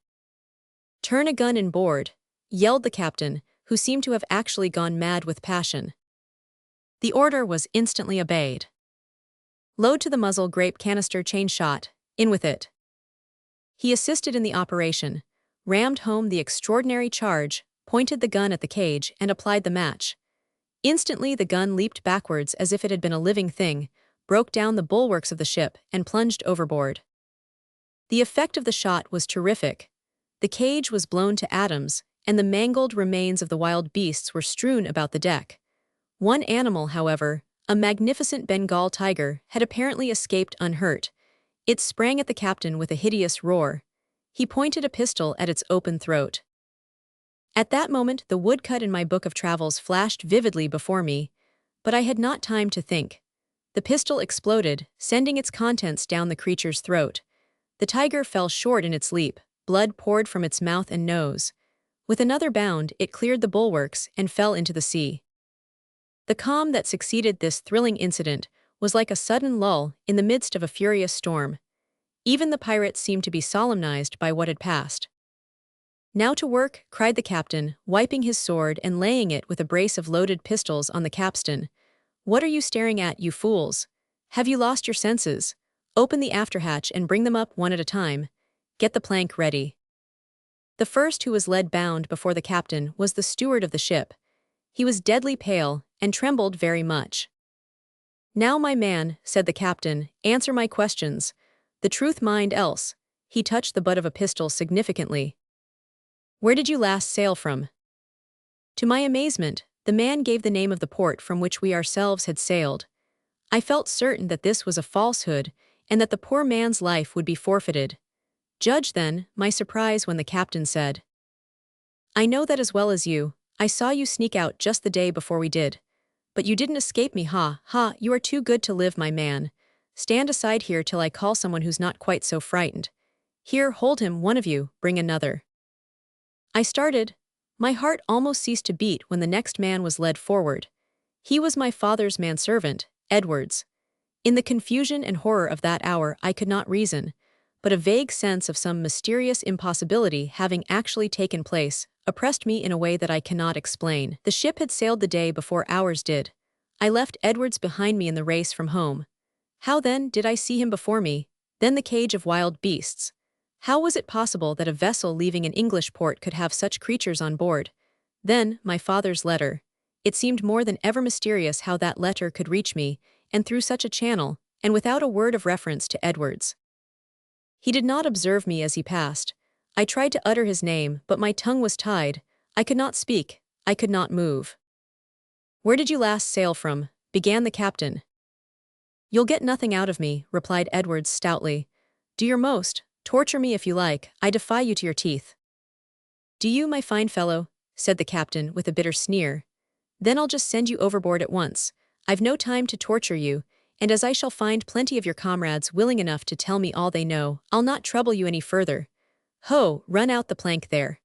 "Turn a gun and board," yelled the captain, who seemed to have actually gone mad with passion. The order was instantly obeyed. "Load to the muzzle grape canister chain shot, in with it." He assisted in the operation, rammed home the extraordinary charge, pointed the gun at the cage, and applied the match. Instantly the gun leaped backwards as if it had been a living thing, broke down the bulwarks of the ship, and plunged overboard. The effect of the shot was terrific. The cage was blown to atoms, and the mangled remains of the wild beasts were strewn about the deck. One animal, however, a magnificent Bengal tiger, had apparently escaped unhurt. It sprang at the captain with a hideous roar. He pointed a pistol at its open throat. At that moment the woodcut in my book of travels flashed vividly before me, but I had not time to think. The pistol exploded, sending its contents down the creature's throat. The tiger fell short in its leap, blood poured from its mouth and nose. With another bound, it cleared the bulwarks and fell into the sea. The calm that succeeded this thrilling incident was like a sudden lull in the midst of a furious storm. Even the pirates seemed to be solemnized by what had passed. "Now to work," cried the captain, wiping his sword and laying it with a brace of loaded pistols on the capstan. "What are you staring at, you fools? Have you lost your senses? Open the afterhatch and bring them up one at a time. Get the plank ready." The first who was led bound before the captain was the steward of the ship. He was deadly pale and trembled very much. "Now, my man," said the captain, "answer my questions. The truth mind else." He touched the butt of a pistol significantly. "Where did you last sail from?" To my amazement, the man gave the name of the port from which we ourselves had sailed. I felt certain that this was a falsehood, and that the poor man's life would be forfeited. Judge, then, my surprise when the captain said, "I know that as well as you. I saw you sneak out just the day before we did. But you didn't escape me, ha, ha, you are too good to live, my man. Stand aside here till I call someone who's not quite so frightened. Here, hold him, one of you, bring another." I started. My heart almost ceased to beat when the next man was led forward. He was my father's manservant, Edwards. In the confusion and horror of that hour I could not reason, but a vague sense of some mysterious impossibility having actually taken place oppressed me in a way that I cannot explain. The ship had sailed the day before ours did. I left Edwards behind me in the race from home. How then did I see him before me, then the cage of wild beasts? How was it possible that a vessel leaving an English port could have such creatures on board? Then, my father's letter. It seemed more than ever mysterious how that letter could reach me, and through such a channel, and without a word of reference to Edwards. He did not observe me as he passed. I tried to utter his name, but my tongue was tied. I could not speak. I could not move. "Where did you last sail from?" began the captain. "You'll get nothing out of me," replied Edwards stoutly. "Do your most. Torture me if you like. I defy you to your teeth." "Do you, my fine fellow?" said the captain with a bitter sneer. "Then I'll just send you overboard at once. I've no time to torture you, and as I shall find plenty of your comrades willing enough to tell me all they know, I'll not trouble you any further. Ho, run out the plank there."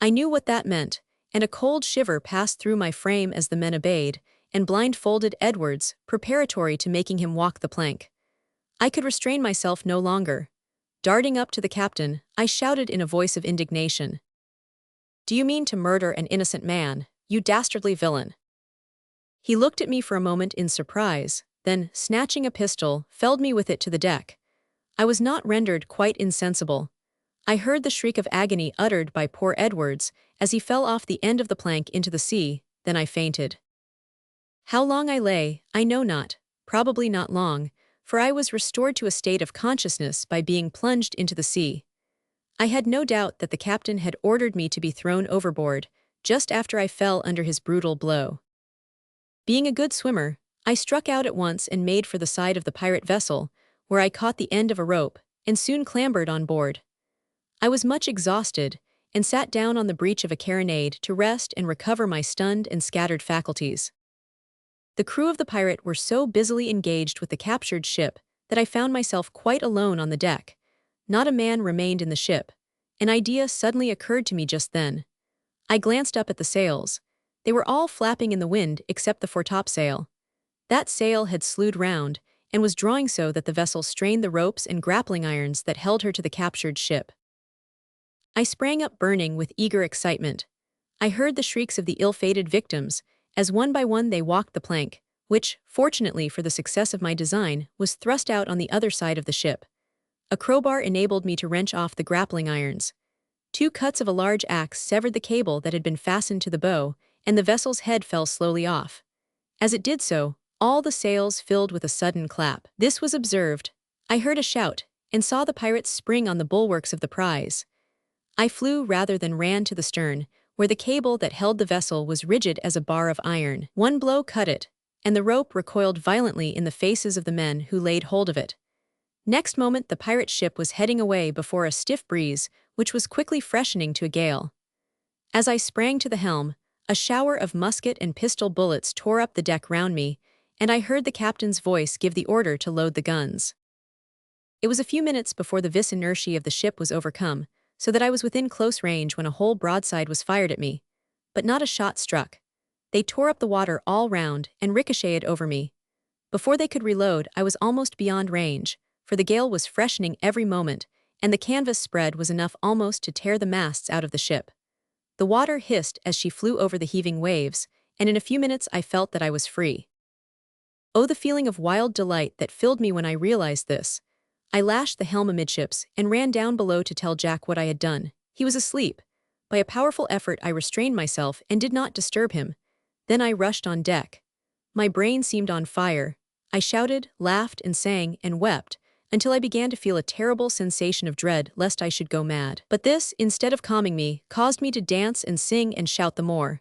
I knew what that meant, and a cold shiver passed through my frame as the men obeyed, and blindfolded Edwards, preparatory to making him walk the plank. I could restrain myself no longer. Darting up to the captain, I shouted in a voice of indignation. "Do you mean to murder an innocent man, you dastardly villain?" He looked at me for a moment in surprise, then, snatching a pistol, felled me with it to the deck. I was not rendered quite insensible. I heard the shriek of agony uttered by poor Edwards as he fell off the end of the plank into the sea, then I fainted. How long I lay, I know not, probably not long, for I was restored to a state of consciousness by being plunged into the sea. I had no doubt that the captain had ordered me to be thrown overboard, just after I fell under his brutal blow. Being a good swimmer, I struck out at once and made for the side of the pirate vessel, where I caught the end of a rope, and soon clambered on board. I was much exhausted, and sat down on the breech of a carronade to rest and recover my stunned and scattered faculties. The crew of the pirate were so busily engaged with the captured ship that I found myself quite alone on the deck. Not a man remained in the ship. An idea suddenly occurred to me just then. I glanced up at the sails. They were all flapping in the wind except the foretopsail. That sail had slewed round, and was drawing so that the vessel strained the ropes and grappling irons that held her to the captured ship. I sprang up burning with eager excitement. I heard the shrieks of the ill-fated victims, as one by one they walked the plank, which, fortunately for the success of my design, was thrust out on the other side of the ship. A crowbar enabled me to wrench off the grappling irons. 2 cuts of a large axe severed the cable that had been fastened to the bow, and the vessel's head fell slowly off. As it did so, all the sails filled with a sudden clap. This was observed. I heard a shout, and saw the pirates spring on the bulwarks of the prize. I flew rather than ran to the stern, where the cable that held the vessel was rigid as a bar of iron. One blow cut it, and the rope recoiled violently in the faces of the men who laid hold of it. Next moment the pirate ship was heading away before a stiff breeze, which was quickly freshening to a gale. As I sprang to the helm, a shower of musket and pistol bullets tore up the deck round me, and I heard the captain's voice give the order to load the guns. It was a few minutes before the vis inertia of the ship was overcome, so that I was within close range when a whole broadside was fired at me. But not a shot struck. They tore up the water all round and ricocheted over me. Before they could reload, I was almost beyond range, for the gale was freshening every moment, and the canvas spread was enough almost to tear the masts out of the ship. The water hissed as she flew over the heaving waves, and in a few minutes I felt that I was free. Oh, the feeling of wild delight that filled me when I realized this. I lashed the helm amidships and ran down below to tell Jack what I had done. He was asleep. By a powerful effort I restrained myself and did not disturb him. Then I rushed on deck. My brain seemed on fire. I shouted, laughed, and sang, and wept, until I began to feel a terrible sensation of dread lest I should go mad. But this, instead of calming me, caused me to dance and sing and shout the more.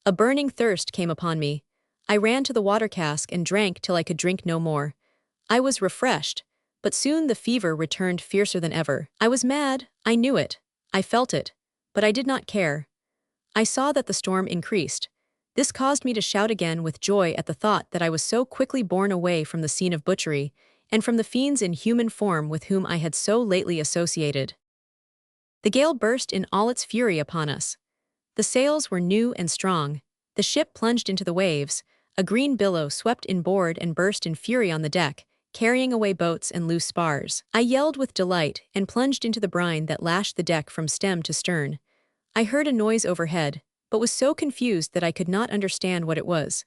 A burning thirst came upon me. I ran to the water cask and drank till I could drink no more. I was refreshed, but soon the fever returned fiercer than ever. I was mad, I knew it, I felt it, but I did not care. I saw that the storm increased. This caused me to shout again with joy at the thought that I was so quickly borne away from the scene of butchery, and from the fiends in human form with whom I had so lately associated. The gale burst in all its fury upon us. The sails were new and strong. The ship plunged into the waves. A green billow swept inboard and burst in fury on the deck, carrying away boats and loose spars. I yelled with delight and plunged into the brine that lashed the deck from stem to stern. I heard a noise overhead, but was so confused that I could not understand what it was.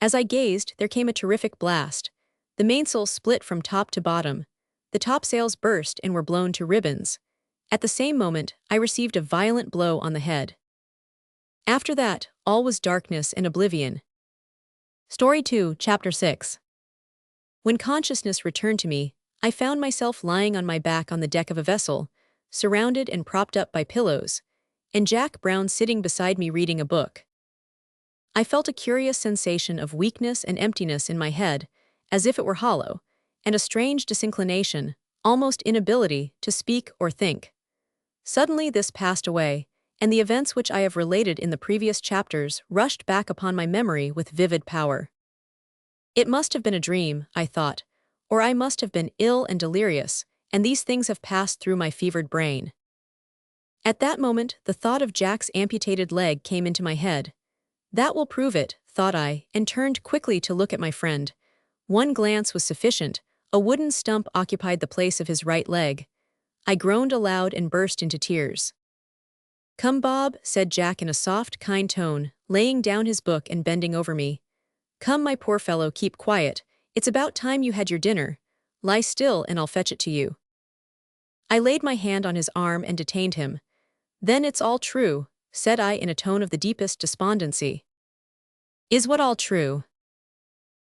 As I gazed, there came a terrific blast. The mainsail split from top to bottom. The topsails burst and were blown to ribbons. At the same moment, I received a violent blow on the head. After that, all was darkness and oblivion. Story 2, Chapter 6. When consciousness returned to me, I found myself lying on my back on the deck of a vessel, surrounded and propped up by pillows, and Jack Brown sitting beside me reading a book. I felt a curious sensation of weakness and emptiness in my head, as if it were hollow, and a strange disinclination, almost inability, to speak or think. Suddenly this passed away, and the events which I have related in the previous chapters rushed back upon my memory with vivid power. It must have been a dream, I thought, or I must have been ill and delirious, and these things have passed through my fevered brain. At that moment, the thought of Jack's amputated leg came into my head. That will prove it, thought I, and turned quickly to look at my friend. One glance was sufficient. A wooden stump occupied the place of his right leg. I groaned aloud and burst into tears. "Come, Bob," said Jack in a soft, kind tone, laying down his book and bending over me. "Come, my poor fellow, keep quiet. It's about time you had your dinner. Lie still and I'll fetch it to you." I laid my hand on his arm and detained him. "Then it's all true," said I in a tone of the deepest despondency. "Is what all true?"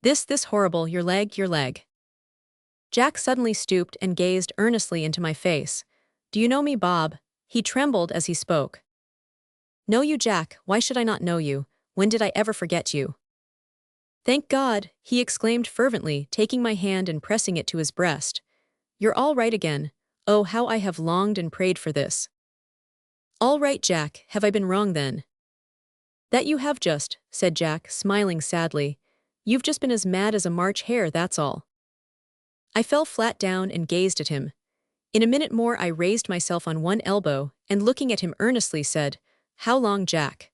This horrible, your leg." Jack suddenly stooped and gazed earnestly into my face. "Do you know me, Bob?" He trembled as he spoke. "Know you, Jack? Why should I not know you? When did I ever forget you?" "Thank God," he exclaimed fervently, taking my hand and pressing it to his breast. "You're all right again. Oh, how I have longed and prayed for this." "All right, Jack, have I been wrong then?" "That you have just," said Jack, smiling sadly. "You've just been as mad as a March hare, that's all." I fell flat down and gazed at him. In a minute more I raised myself on one elbow and looking at him earnestly said, "How long, Jack?"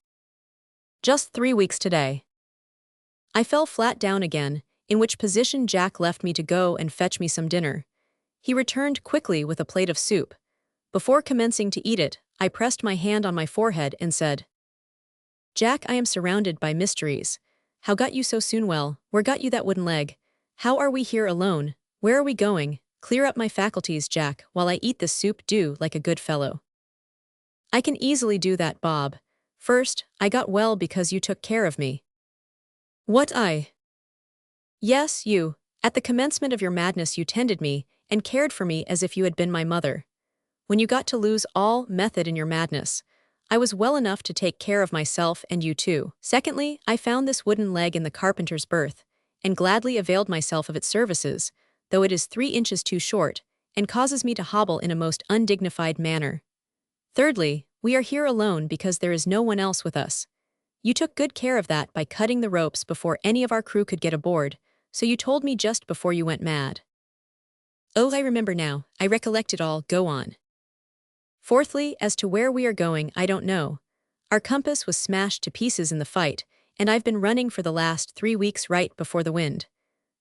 "Just 3 weeks today." I fell flat down again, in which position Jack left me to go and fetch me some dinner. He returned quickly with a plate of soup. Before commencing to eat it, I pressed my hand on my forehead and said, "Jack, I am surrounded by mysteries. How got you so soon well? Where got you that wooden leg? How are we here alone? Where are we going? Clear up my faculties, Jack, while I eat this soup, do, like a good fellow." "I can easily do that, Bob. First, I got well because you took care of me." "What, I?" "Yes, you. At the commencement of your madness you tended me, and cared for me as if you had been my mother. When you got to lose all method in your madness, I was well enough to take care of myself and you too. Secondly, I found this wooden leg in the carpenter's berth, and gladly availed myself of its services, though it is 3 inches too short, and causes me to hobble in a most undignified manner. Thirdly, we are here alone because there is no one else with us. You took good care of that by cutting the ropes before any of our crew could get aboard, so you told me just before you went mad." "Oh, I remember now. I recollect it all. Go on." "Fourthly, as to where we are going, I don't know. Our compass was smashed to pieces in the fight, and I've been running for the last 3 weeks right before the wind.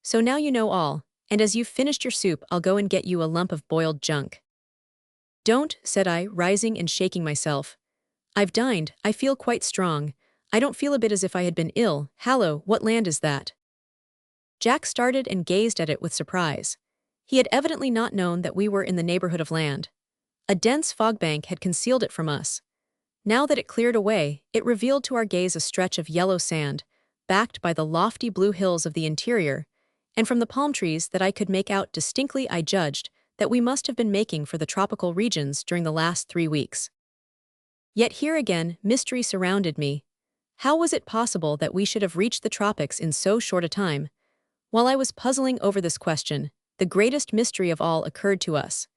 So now you know all, and as you've finished your soup, I'll go and get you a lump of boiled junk." "Don't," said I, rising and shaking myself. "I've dined, I feel quite strong. I don't feel a bit as if I had been ill. Hallo, what land is that?" Jack started and gazed at it with surprise. He had evidently not known that we were in the neighborhood of land. A dense fogbank had concealed it from us. Now that it cleared away, it revealed to our gaze a stretch of yellow sand, backed by the lofty blue hills of the interior, and from the palm trees that I could make out distinctly I judged that we must have been making for the tropical regions during the last 3 weeks. Yet here again, mystery surrounded me. How was it possible that we should have reached the tropics in so short a time? While I was puzzling over this question, the greatest mystery of all occurred to us.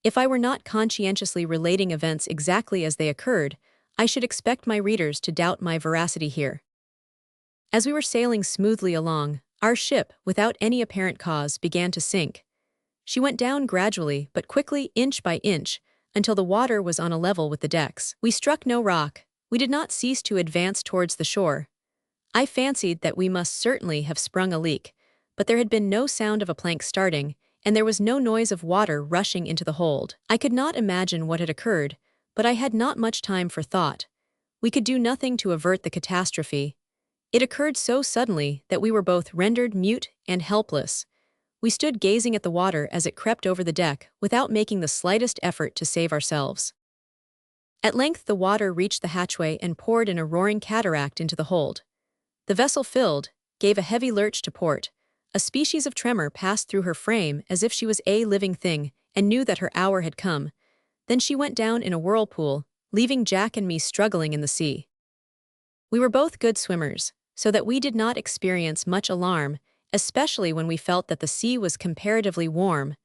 If I were not conscientiously relating events exactly as they occurred, I should expect my readers to doubt my veracity here. As we were sailing smoothly along, our ship, without any apparent cause, began to sink. She went down gradually, but quickly, inch by inch, until the water was on a level with the decks. We struck no rock. We did not cease to advance towards the shore. I fancied that we must certainly have sprung a leak, but there had been no sound of a plank starting, and there was no noise of water rushing into the hold. I could not imagine what had occurred, but I had not much time for thought. We could do nothing to avert the catastrophe. It occurred so suddenly that we were both rendered mute and helpless. We stood gazing at the water as it crept over the deck without making the slightest effort to save ourselves. At length the water reached the hatchway and poured in a roaring cataract into the hold. The vessel filled, gave a heavy lurch to port. A species of tremor passed through her frame as if she was a living thing and knew that her hour had come. Then she went down in a whirlpool, leaving Jack and me struggling in the sea. We were both good swimmers, so that we did not experience much alarm, especially when we felt that the sea was comparatively warm.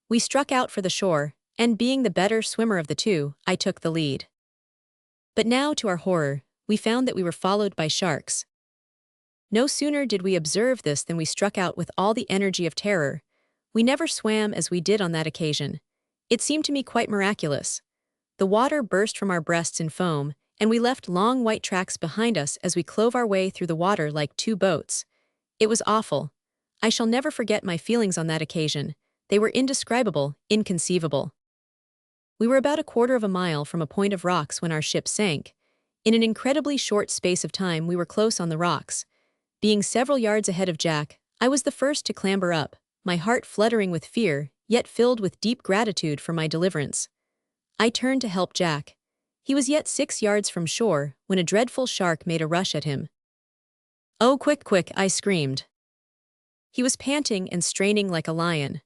We struck out for the shore, and being the better swimmer of the two, I took the lead. But now, to our horror, we found that we were followed by sharks. No sooner did we observe this than we struck out with all the energy of terror. We never swam as we did on that occasion. It seemed to me quite miraculous. The water burst from our breasts in foam, and we left long white tracks behind us as we clove our way through the water like two boats. It was awful. I shall never forget my feelings on that occasion. They were indescribable, inconceivable. We were about a quarter of a mile from a point of rocks when our ship sank. In an incredibly short space of time we were close on the rocks. Being several yards ahead of Jack, I was the first to clamber up, my heart fluttering with fear, yet filled with deep gratitude for my deliverance. I turned to help Jack. He was yet 6 yards from shore when a dreadful shark made a rush at him. "Oh, quick, quick," I screamed. He was panting and straining like a lion.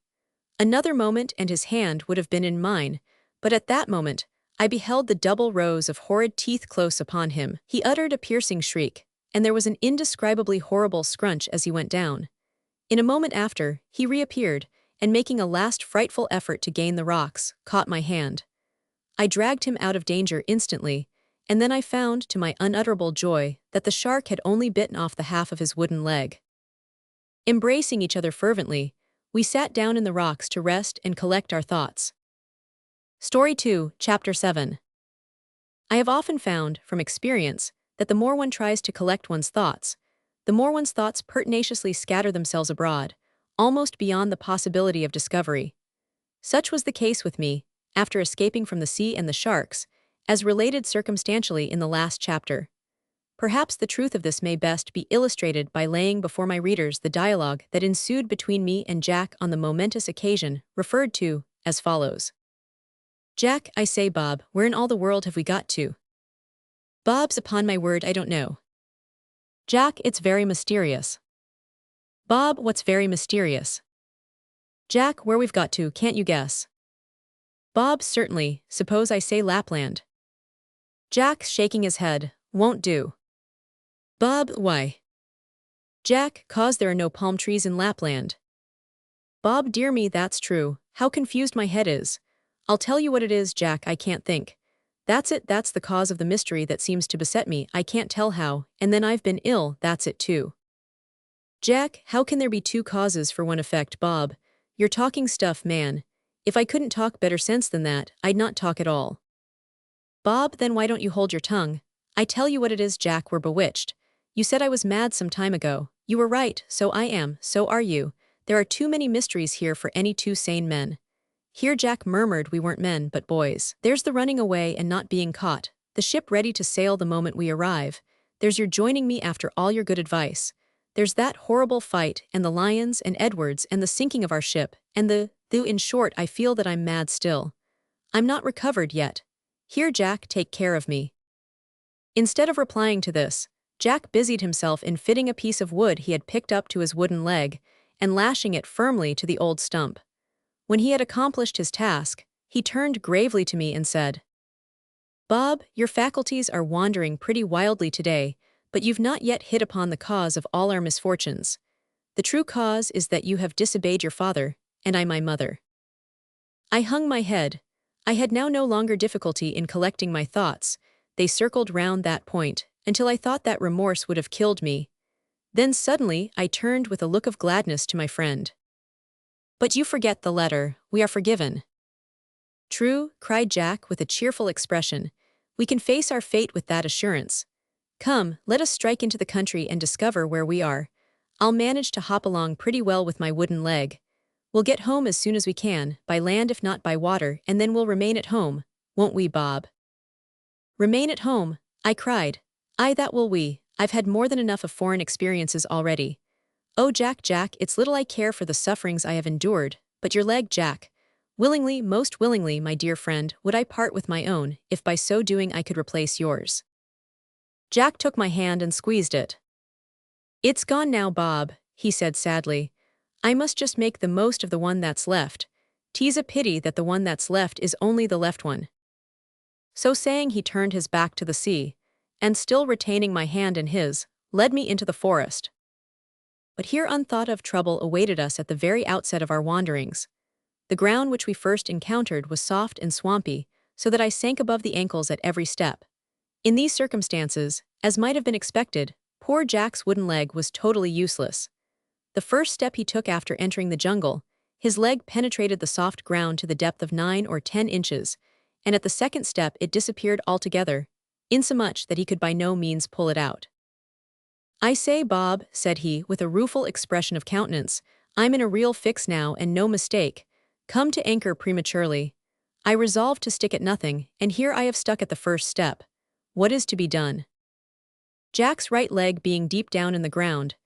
Another moment and his hand would have been in mine, but at that moment, I beheld the double rows of horrid teeth close upon him. He uttered a piercing shriek, and there was an indescribably horrible scrunch as he went down. In a moment after, he reappeared, and making a last frightful effort to gain the rocks, caught my hand. I dragged him out of danger instantly, and then I found, to my unutterable joy, that the shark had only bitten off the half of his wooden leg. Embracing each other fervently, we sat down in the rocks to rest and collect our thoughts. Story 2, Chapter 7. I have often found, from experience, that the more one tries to collect one's thoughts, the more one's thoughts pertinaciously scatter themselves abroad, almost beyond the possibility of discovery. Such was the case with me, after escaping from the sea and the sharks, as related circumstantially in the last chapter. Perhaps the truth of this may best be illustrated by laying before my readers the dialogue that ensued between me and Jack on the momentous occasion referred to as follows. "Jack, I say, Bob, where in all the world have we got to?" "Bob's, upon my word, I don't know." "Jack, it's very mysterious." "Bob, what's very mysterious?" "Jack, where we've got to, can't you guess?" "Bob, certainly, suppose I say Lapland." Jack, shaking his head, "Won't do." "Bob, why?" "Jack, 'cause there are no palm trees in Lapland." "Bob, dear me, that's true. How confused my head is. I'll tell you what it is, Jack, I can't think. That's it, that's the cause of the mystery that seems to beset me, I can't tell how, and then I've been ill, that's it too." "Jack, how can there be two causes for one effect, Bob? You're talking stuff, man. If I couldn't talk better sense than that, I'd not talk at all." "Bob, then why don't you hold your tongue? I tell you what it is, Jack, we're bewitched. You said I was mad some time ago. You were right, so I am, so are you. There are too many mysteries here for any two sane men." Here Jack murmured we weren't men but boys. "There's the running away and not being caught, the ship ready to sail the moment we arrive. There's your joining me after all your good advice. There's that horrible fight, and the lions, and Edwards, and the sinking of our ship, and in short, I feel that I'm mad still. I'm not recovered yet. Here, Jack, take care of me." Instead of replying to this, Jack busied himself in fitting a piece of wood he had picked up to his wooden leg, and lashing it firmly to the old stump. When he had accomplished his task, he turned gravely to me and said, "Bob, your faculties are wandering pretty wildly today, but you've not yet hit upon the cause of all our misfortunes. The true cause is that you have disobeyed your father, and I my mother." I hung my head. I had now no longer difficulty in collecting my thoughts. They circled round that point, until I thought that remorse would have killed me. Then suddenly I turned with a look of gladness to my friend. "But you forget the letter, we are forgiven." "True," cried Jack with a cheerful expression. "We can face our fate with that assurance. Come, let us strike into the country and discover where we are. I'll manage to hop along pretty well with my wooden leg. We'll get home as soon as we can, by land if not by water, and then we'll remain at home, won't we, Bob? Remain at home, I cried. Aye, that will we. I've had more than enough of foreign experiences already. Oh, Jack, Jack, it's little I care for the sufferings I have endured, but your leg, Jack. Willingly, most willingly, my dear friend, would I part with my own, if by so doing I could replace yours. Jack took my hand and squeezed it. It's gone now, Bob, he said sadly. I must just make the most of the one that's left. 'Tis a pity that the one that's left is only the left one. So saying, he turned his back to the sea, and still retaining my hand in his, led me into the forest. But here unthought of trouble awaited us at the very outset of our wanderings. The ground which we first encountered was soft and swampy, so that I sank above the ankles at every step. In these circumstances, as might have been expected, poor Jack's wooden leg was totally useless. The first step he took after entering the jungle, his leg penetrated the soft ground to the depth of 9 or 10 inches, and at the second step it disappeared altogether, insomuch that he could by no means pull it out. I say, Bob, said he, with a rueful expression of countenance, I'm in a real fix now and no mistake. Come to anchor prematurely. I resolved to stick at nothing, and here I have stuck at the first step. What is to be done? Jack's right leg being deep down in the ground,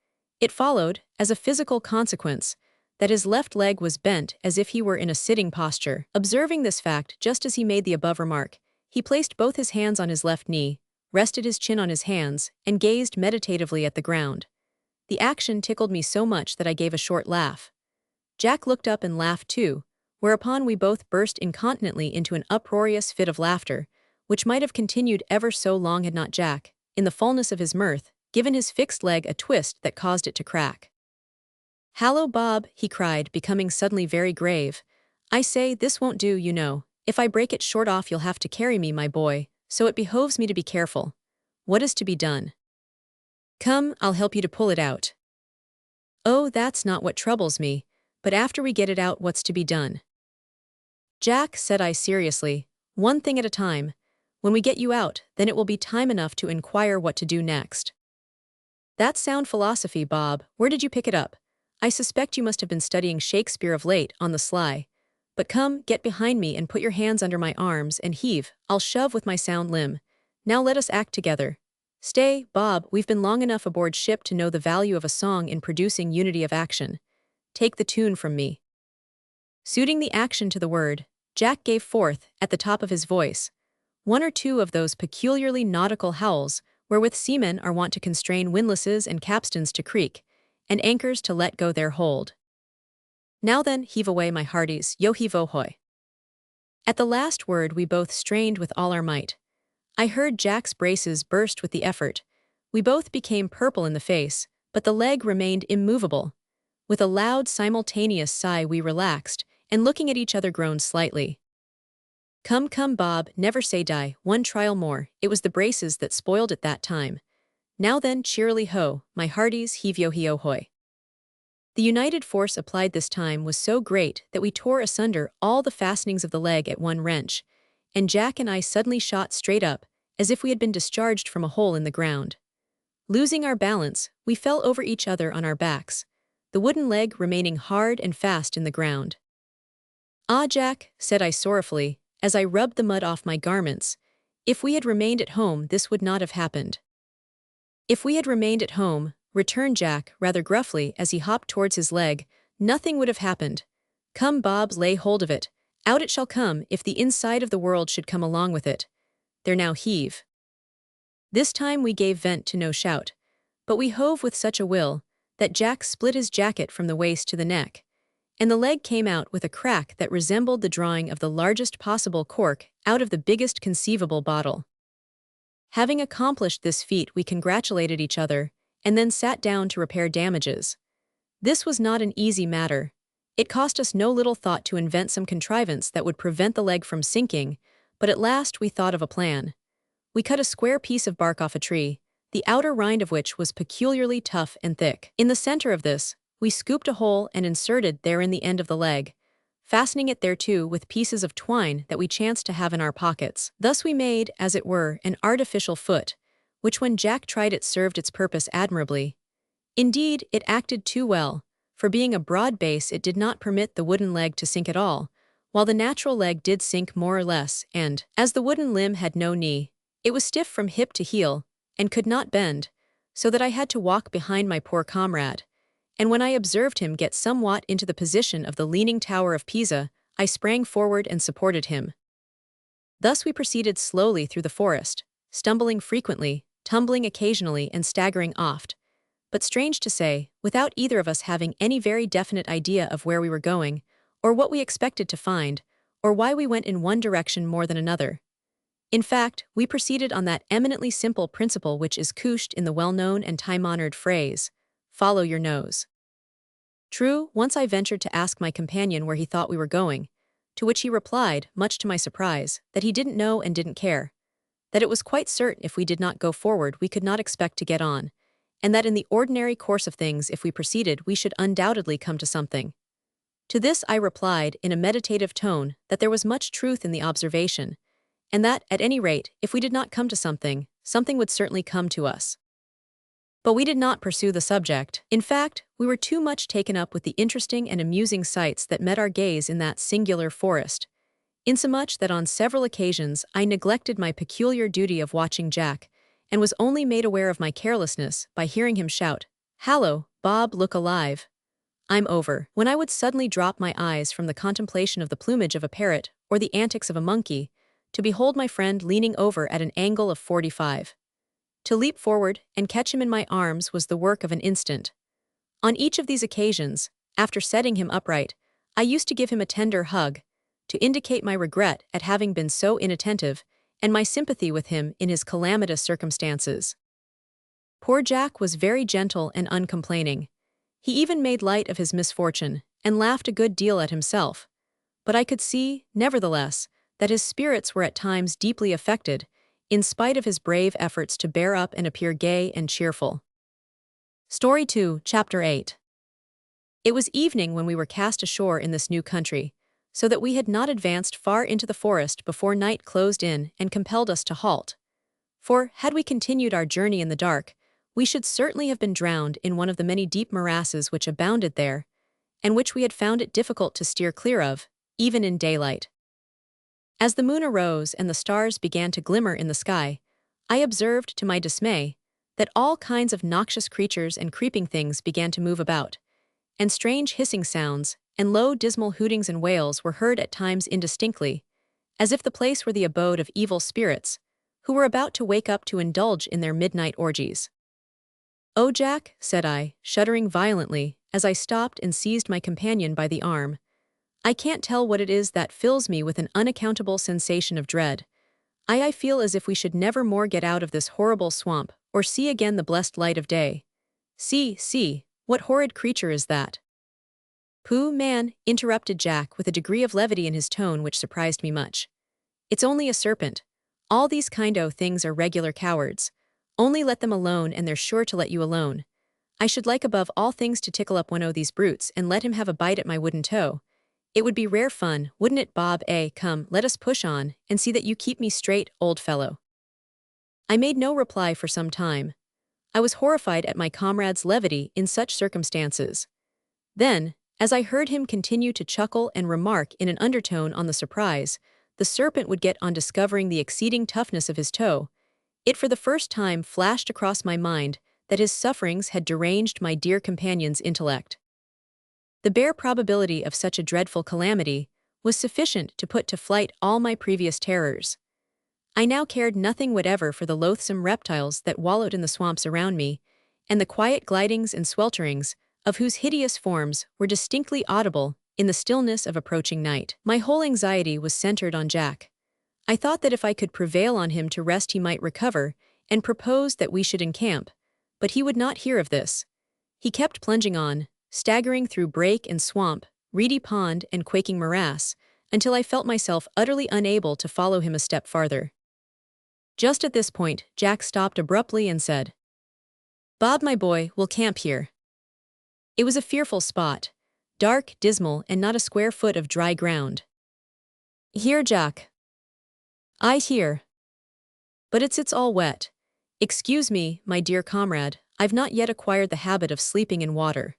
it followed, as a physical consequence, that his left leg was bent as if he were in a sitting posture. Observing this fact just as he made the above remark, he placed both his hands on his left knee, rested his chin on his hands, and gazed meditatively at the ground. The action tickled me so much that I gave a short laugh. Jack looked up and laughed too, whereupon we both burst incontinently into an uproarious fit of laughter, which might have continued ever so long had not Jack, in the fullness of his mirth, given his fixed leg a twist that caused it to crack. Hallo, Bob, he cried, becoming suddenly very grave. I say, this won't do, you know. If I break it short off you'll have to carry me, my boy, so it behoves me to be careful. What is to be done? Come, I'll help you to pull it out. Oh, that's not what troubles me, but after we get it out what's to be done? Jack, said I seriously, one thing at a time. When we get you out, then it will be time enough to inquire what to do next. That's sound philosophy, Bob. Where did you pick it up? I suspect you must have been studying Shakespeare of late, on the sly. But come, get behind me and put your hands under my arms and heave. I'll shove with my sound limb. Now let us act together. Stay, Bob, we've been long enough aboard ship to know the value of a song in producing unity of action. Take the tune from me. Suiting the action to the word, Jack gave forth, at the top of his voice, one or two of those peculiarly nautical howls wherewith seamen are wont to constrain windlasses and capstans to creak, and anchors to let go their hold. Now then, heave away, my hearties, yo heave ahoy. At the last word we both strained with all our might. I heard Jack's braces burst with the effort. We both became purple in the face, but the leg remained immovable. With a loud simultaneous sigh we relaxed, and looking at each other groaned slightly. Come, come, Bob, never say die, one trial more, it was the braces that spoiled it that time. Now then, cheerily ho, my hearties, heave yo he oh hoy. The united force applied this time was so great that we tore asunder all the fastenings of the leg at one wrench, and Jack and I suddenly shot straight up, as if we had been discharged from a hole in the ground. Losing our balance, we fell over each other on our backs, the wooden leg remaining hard and fast in the ground. Ah, Jack, said I sorrowfully, as I rubbed the mud off my garments, if we had remained at home this would not have happened. If we had remained at home, returned Jack, rather gruffly, as he hopped towards his leg, nothing would have happened. Come, Bob, lay hold of it. Out it shall come, if the inside of the world should come along with it. There now heave. This time we gave vent to no shout, but we hove with such a will, that Jack split his jacket from the waist to the neck, and the leg came out with a crack that resembled the drawing of the largest possible cork out of the biggest conceivable bottle. Having accomplished this feat we congratulated each other, and then sat down to repair damages. This was not an easy matter. It cost us no little thought to invent some contrivance that would prevent the leg from sinking, but at last we thought of a plan. We cut a square piece of bark off a tree, the outer rind of which was peculiarly tough and thick. In the center of this, we scooped a hole and inserted therein the end of the leg, fastening it thereto with pieces of twine that we chanced to have in our pockets. Thus we made, as it were, an artificial foot, which when Jack tried it served its purpose admirably. Indeed, it acted too well. For being a broad base, it did not permit the wooden leg to sink at all, while the natural leg did sink more or less, and, as the wooden limb had no knee, it was stiff from hip to heel, and could not bend, so that I had to walk behind my poor comrade. And when I observed him get somewhat into the position of the Leaning Tower of Pisa, I sprang forward and supported him. Thus we proceeded slowly through the forest, stumbling frequently, tumbling occasionally, and staggering oft. But strange to say, without either of us having any very definite idea of where we were going, or what we expected to find, or why we went in one direction more than another. In fact, we proceeded on that eminently simple principle which is couched in the well-known and time-honored phrase, "Follow your nose." True, once I ventured to ask my companion where he thought we were going, to which he replied, much to my surprise, that he didn't know and didn't care, that it was quite certain if we did not go forward we could not expect to get on, and that in the ordinary course of things if we proceeded we should undoubtedly come to something. To this I replied in a meditative tone that there was much truth in the observation, and that, at any rate, if we did not come to something, something would certainly come to us. But we did not pursue the subject. In fact, we were too much taken up with the interesting and amusing sights that met our gaze in that singular forest, insomuch that on several occasions I neglected my peculiar duty of watching Jack, and was only made aware of my carelessness by hearing him shout, "Hallo, Bob, look alive. I'm over," when I would suddenly drop my eyes from the contemplation of the plumage of a parrot or the antics of a monkey, to behold my friend leaning over at an angle of 45. To leap forward and catch him in my arms was the work of an instant. On each of these occasions, after setting him upright, I used to give him a tender hug, to indicate my regret at having been so inattentive, and my sympathy with him in his calamitous circumstances. Poor Jack was very gentle and uncomplaining. He even made light of his misfortune, and laughed a good deal at himself. But I could see, nevertheless, that his spirits were at times deeply affected, in spite of his brave efforts to bear up and appear gay and cheerful. Story 2, Chapter 8. It was evening when we were cast ashore in this new country, so that we had not advanced far into the forest before night closed in and compelled us to halt. For, had we continued our journey in the dark, we should certainly have been drowned in one of the many deep morasses which abounded there, and which we had found it difficult to steer clear of, even in daylight. As the moon arose and the stars began to glimmer in the sky, I observed, to my dismay, that all kinds of noxious creatures and creeping things began to move about, and strange hissing sounds and low dismal hootings and wails were heard at times indistinctly, as if the place were the abode of evil spirits, who were about to wake up to indulge in their midnight orgies. "Oh, Jack," said I, shuddering violently, as I stopped and seized my companion by the arm, "I can't tell what it is that fills me with an unaccountable sensation of dread. I feel as if we should never more get out of this horrible swamp, or see again the blessed light of day. See, what horrid creature is that?" "Pooh, man," interrupted Jack with a degree of levity in his tone which surprised me much. "It's only a serpent. All these kind-o' things are regular cowards. Only let them alone and they're sure to let you alone. I should like above all things to tickle up one o' these brutes and let him have a bite at my wooden toe. It would be rare fun, wouldn't it, Bob? Come, let us push on, and see that you keep me straight, old fellow." I made no reply for some time. I was horrified at my comrade's levity in such circumstances. Then, as I heard him continue to chuckle and remark in an undertone on the surprise the serpent would get on discovering the exceeding toughness of his toe, it for the first time flashed across my mind that his sufferings had deranged my dear companion's intellect. The bare probability of such a dreadful calamity was sufficient to put to flight all my previous terrors. I now cared nothing whatever for the loathsome reptiles that wallowed in the swamps around me, and the quiet glidings and swelterings of whose hideous forms were distinctly audible in the stillness of approaching night. My whole anxiety was centered on Jack. I thought that if I could prevail on him to rest he might recover, and proposed that we should encamp, but he would not hear of this. He kept plunging on, staggering through brake and swamp, reedy pond and quaking morass, until I felt myself utterly unable to follow him a step farther. Just at this point, Jack stopped abruptly and said, "Bob, my boy, we'll camp here." It was a fearful spot, dark, dismal, and not a square foot of dry ground. "Here, Jack." "I hear. But it's all wet. Excuse me, my dear comrade, I've not yet acquired the habit of sleeping in water.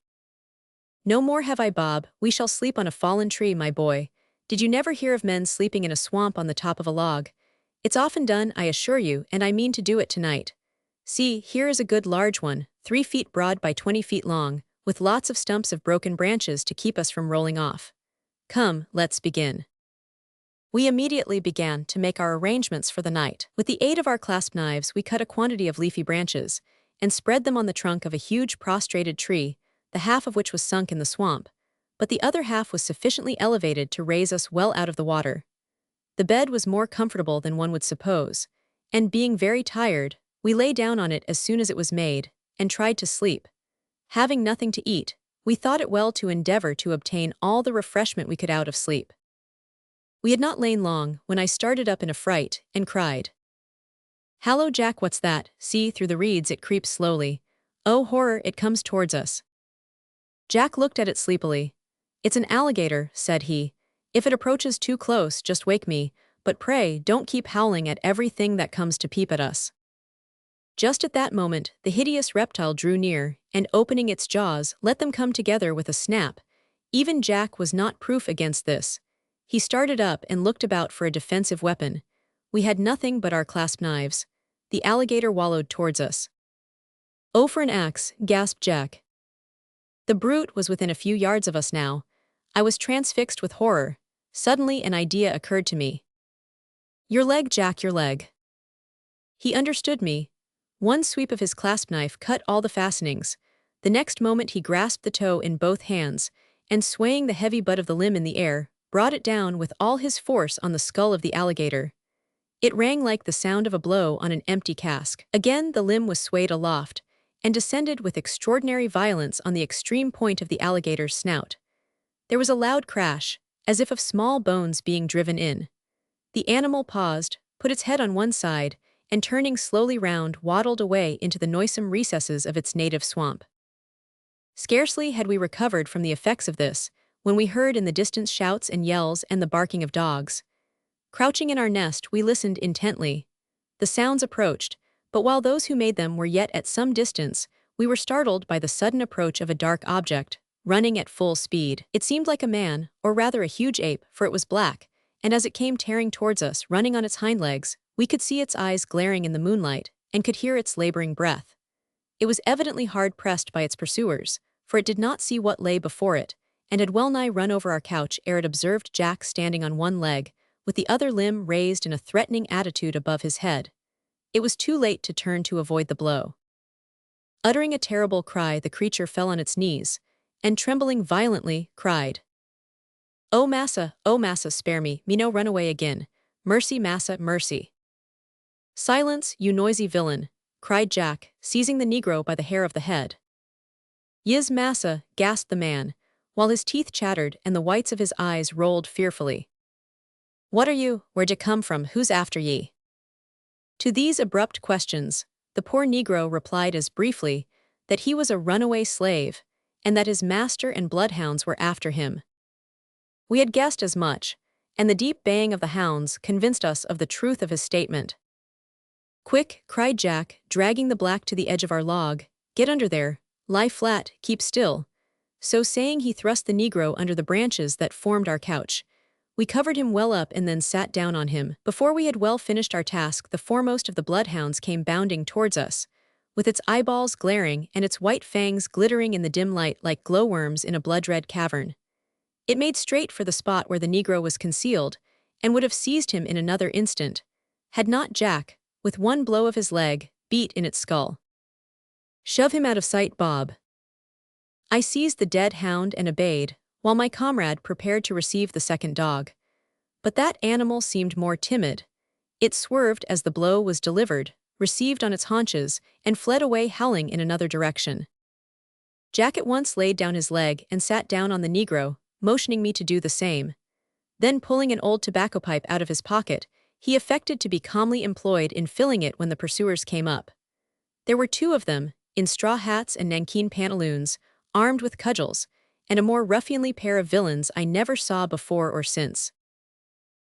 No more have I, Bob. We shall sleep on a fallen tree, my boy. Did you never hear of men sleeping in a swamp on the top of a log? It's often done, I assure you, and I mean to do it tonight. See, here is a good large one, 3 feet broad by 20 feet long, with lots of stumps of broken branches to keep us from rolling off. Come, let's begin. We immediately began to make our arrangements for the night. With the aid of our clasp knives, we cut a quantity of leafy branches and spread them on the trunk of a huge prostrated tree, the half of which was sunk in the swamp, but the other half was sufficiently elevated to raise us well out of the water. The bed was more comfortable than one would suppose, and being very tired, we lay down on it as soon as it was made, and tried to sleep. Having nothing to eat, we thought it well to endeavor to obtain all the refreshment we could out of sleep. We had not lain long when I started up in a fright and cried, "Hallo, Jack, what's that? See, through the reeds it creeps slowly. Oh, horror, it comes towards us." Jack looked at it sleepily. "It's an alligator," said he. "If it approaches too close, just wake me, but pray don't keep howling at everything that comes to peep at us." Just at that moment, the hideous reptile drew near, and opening its jaws, let them come together with a snap. Even Jack was not proof against this. He started up and looked about for a defensive weapon. We had nothing but our clasp knives. The alligator wallowed towards us. "Oh, for an axe," gasped Jack. The brute was within a few yards of us now. I was transfixed with horror. Suddenly an idea occurred to me. "Your leg, Jack, your leg." He understood me. One sweep of his clasp knife cut all the fastenings. The next moment he grasped the toe in both hands, and swaying the heavy butt of the limb in the air, brought it down with all his force on the skull of the alligator. It rang like the sound of a blow on an empty cask. Again the limb was swayed aloft, and descended with extraordinary violence on the extreme point of the alligator's snout. There was a loud crash, as if of small bones being driven in. The animal paused, put its head on one side, and turning slowly round waddled away into the noisome recesses of its native swamp. Scarcely had we recovered from the effects of this, when we heard in the distance shouts and yells and the barking of dogs. Crouching in our nest, we listened intently. The sounds approached, but while those who made them were yet at some distance, we were startled by the sudden approach of a dark object, running at full speed. It seemed like a man, or rather a huge ape, for it was black, and as it came tearing towards us, running on its hind legs, we could see its eyes glaring in the moonlight, and could hear its laboring breath. It was evidently hard-pressed by its pursuers, for it did not see what lay before it, and had well-nigh run over our couch ere it observed Jack standing on one leg, with the other limb raised in a threatening attitude above his head. It was too late to turn to avoid the blow. Uttering a terrible cry, the creature fell on its knees, and trembling violently, cried, oh massa, spare me no run away again. Mercy, massa, mercy." "Silence, you noisy villain," cried Jack, seizing the negro by the hair of the head. "Yis, massa," gasped the man, while his teeth chattered and the whites of his eyes rolled fearfully. "What are you? Where'd you come from? Who's after ye?" To these abrupt questions, the poor negro replied as briefly that he was a runaway slave, and that his master and bloodhounds were after him. We had guessed as much, and the deep baying of the hounds convinced us of the truth of his statement. "Quick," cried Jack, dragging the black to the edge of our log, "get under there, lie flat, keep still." So saying, he thrust the negro under the branches that formed our couch. We covered him well up and then sat down on him. Before we had well finished our task, the foremost of the bloodhounds came bounding towards us, with its eyeballs glaring and its white fangs glittering in the dim light like glowworms in a blood-red cavern. It made straight for the spot where the negro was concealed, and would have seized him in another instant, had not Jack, with one blow of his leg, beat in its skull. "Shove him out of sight, Bob." I seized the dead hound and obeyed, while my comrade prepared to receive the second dog. But that animal seemed more timid. It swerved as the blow was delivered, received on its haunches, and fled away howling in another direction. Jack at once laid down his leg and sat down on the negro, motioning me to do the same. Then pulling an old tobacco pipe out of his pocket, he affected to be calmly employed in filling it when the pursuers came up. There were 2 of them, in straw hats and nankeen pantaloons, armed with cudgels, and a more ruffianly pair of villains I never saw before or since.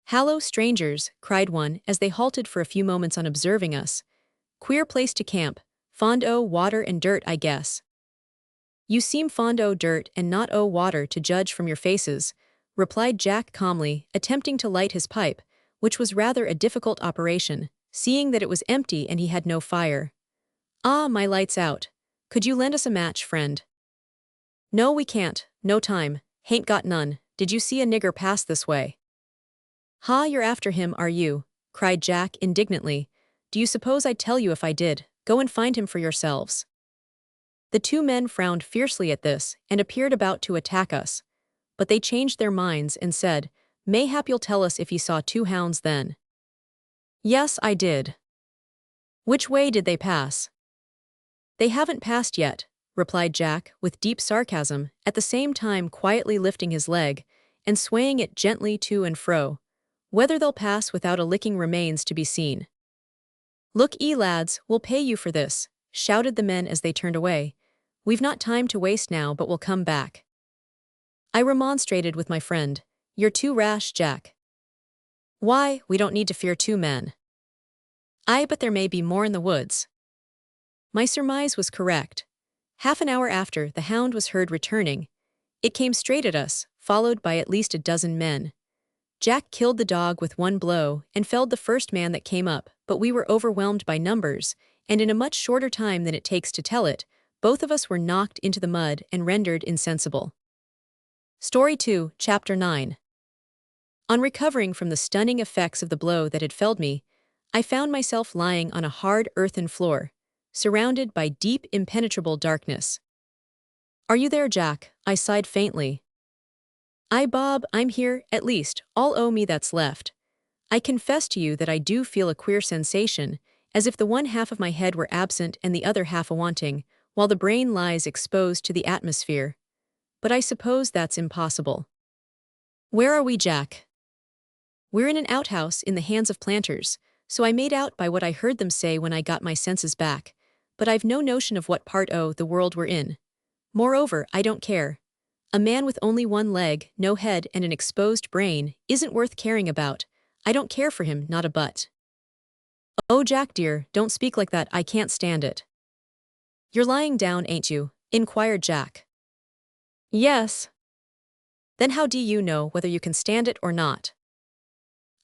"Hallo, strangers," cried one as they halted for a few moments on observing us. "Queer place to camp. Fond o' water and dirt, I guess. You seem fond o' dirt and not o' water to judge from your faces, replied Jack calmly, attempting to light his pipe, which was rather a difficult operation, seeing that it was empty and he had no fire. Ah, my light's out. Could you lend us a match, friend? No, we can't, no time, hain't got none. Did you see a nigger pass this way? Ha, you're after him, are you? Cried Jack indignantly. Do you suppose I'd tell you if I did? Go and find him for yourselves. The two men frowned fiercely at this and appeared about to attack us, but they changed their minds and said, Mayhap you'll tell us if ye saw two hounds then. Yes, I did. Which way did they pass? They haven't passed yet, replied Jack with deep sarcasm, at the same time quietly lifting his leg and swaying it gently to and fro. Whether they'll pass without a licking remains to be seen. Look, lads, we'll pay you for this, shouted the men as they turned away. We've not time to waste now, but we'll come back. I remonstrated with my friend. You're too rash, Jack. Why, we don't need to fear two men. Aye, but there may be more in the woods. My surmise was correct. Half an hour after, the hound was heard returning. It came straight at us, followed by at least a dozen men. Jack killed the dog with one blow and felled the first man that came up, but we were overwhelmed by numbers, and in a much shorter time than it takes to tell it, both of us were knocked into the mud and rendered insensible. Story 2, Chapter 9. On recovering from the stunning effects of the blow that had felled me, I found myself lying on a hard earthen floor, surrounded by deep, impenetrable darkness. Are you there, Jack? I sighed faintly. Aye, Bob, I'm here, at least, all o' me that's left. I confess to you that I do feel a queer sensation, as if the one half of my head were absent and the other half a-wanting, while the brain lies exposed to the atmosphere. But I suppose that's impossible. Where are we, Jack? We're in an outhouse in the hands of planters, so I made out by what I heard them say when I got my senses back, but I've no notion of what part o' the world we're in. Moreover, I don't care. A man with only one leg, no head and an exposed brain isn't worth caring about. I don't care for him, not a bit. Oh, Jack dear, don't speak like that, I can't stand it. You're lying down, ain't you? Inquired Jack. Yes. Then how do you know whether you can stand it or not?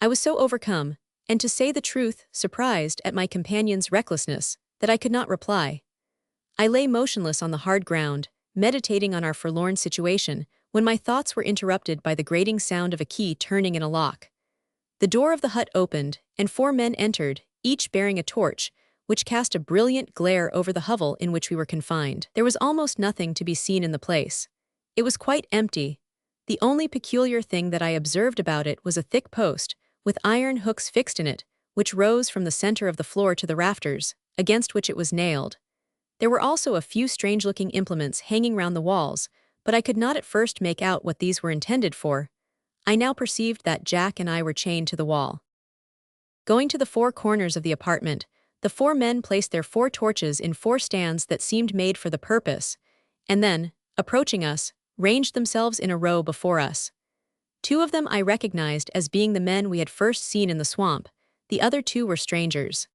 I was so overcome, and to say the truth, surprised at my companion's recklessness, that I could not reply. I lay motionless on the hard ground, meditating on our forlorn situation, when my thoughts were interrupted by the grating sound of a key turning in a lock. The door of the hut opened, and 4 men entered, each bearing a torch, which cast a brilliant glare over the hovel in which we were confined. There was almost nothing to be seen in the place. It was quite empty. The only peculiar thing that I observed about it was a thick post, with iron hooks fixed in it, which rose from the center of the floor to the rafters, against which it was nailed. There were also a few strange-looking implements hanging round the walls, but I could not at first make out what these were intended for. I now perceived that Jack and I were chained to the wall. Going to the 4 corners of the apartment, the 4 men placed their 4 torches in 4 stands that seemed made for the purpose, and then, approaching us, ranged themselves in a row before us. 2 of them I recognized as being the men we had first seen in the swamp, the other 2 were strangers.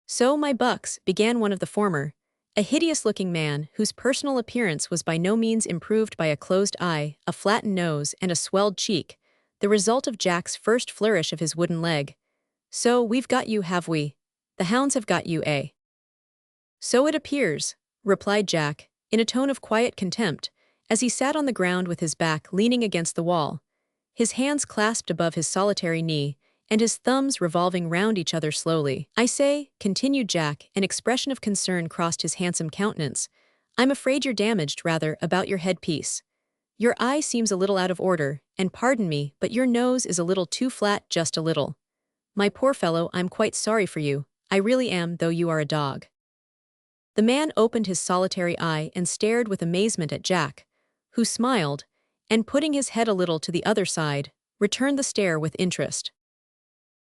So, my bucks, began one of the former, a hideous-looking man whose personal appearance was by no means improved by a closed eye, a flattened nose, and a swelled cheek, the result of Jack's first flourish of his wooden leg. So, we've got you, have we? The hounds have got you, eh? So it appears, replied Jack, in a tone of quiet contempt, as he sat on the ground with his back leaning against the wall, his hands clasped above his solitary knee, and his thumbs revolving round each other slowly. I say, continued Jack, an expression of concern crossed his handsome countenance, I'm afraid you're damaged, rather, about your headpiece. Your eye seems a little out of order, and pardon me, but your nose is a little too flat, just a little. My poor fellow, I'm quite sorry for you, I really am, though you are a dog. The man opened his solitary eye and stared with amazement at Jack, who smiled, and putting his head a little to the other side, returned the stare with interest.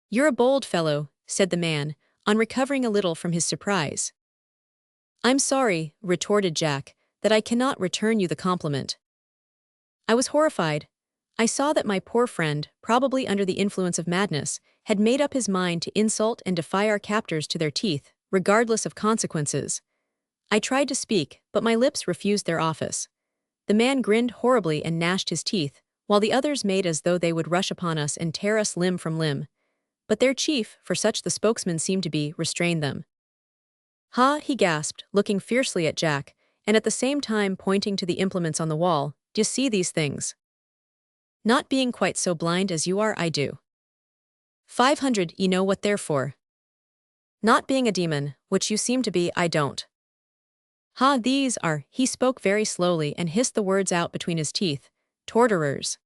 You're a bold fellow, said the man, on recovering a little from his surprise. I'm sorry, retorted Jack, that I cannot return you the compliment. I was horrified. I saw that my poor friend, probably under the influence of madness, had made up his mind to insult and defy our captors to their teeth, regardless of consequences. I tried to speak, but my lips refused their office. The man grinned horribly and gnashed his teeth, while the others made as though they would rush upon us and tear us limb from limb. But their chief, for such the spokesman seemed to be, restrained them. "Ha," he gasped, looking fiercely at Jack, and at the same time pointing to the implements on the wall. "Do you see these things? Not being quite so blind as you are, I do. 500, you know what they're for. Not being a demon, which you seem to be, I don't. Ha, these are," he spoke very slowly and hissed the words out between his teeth, "torturers."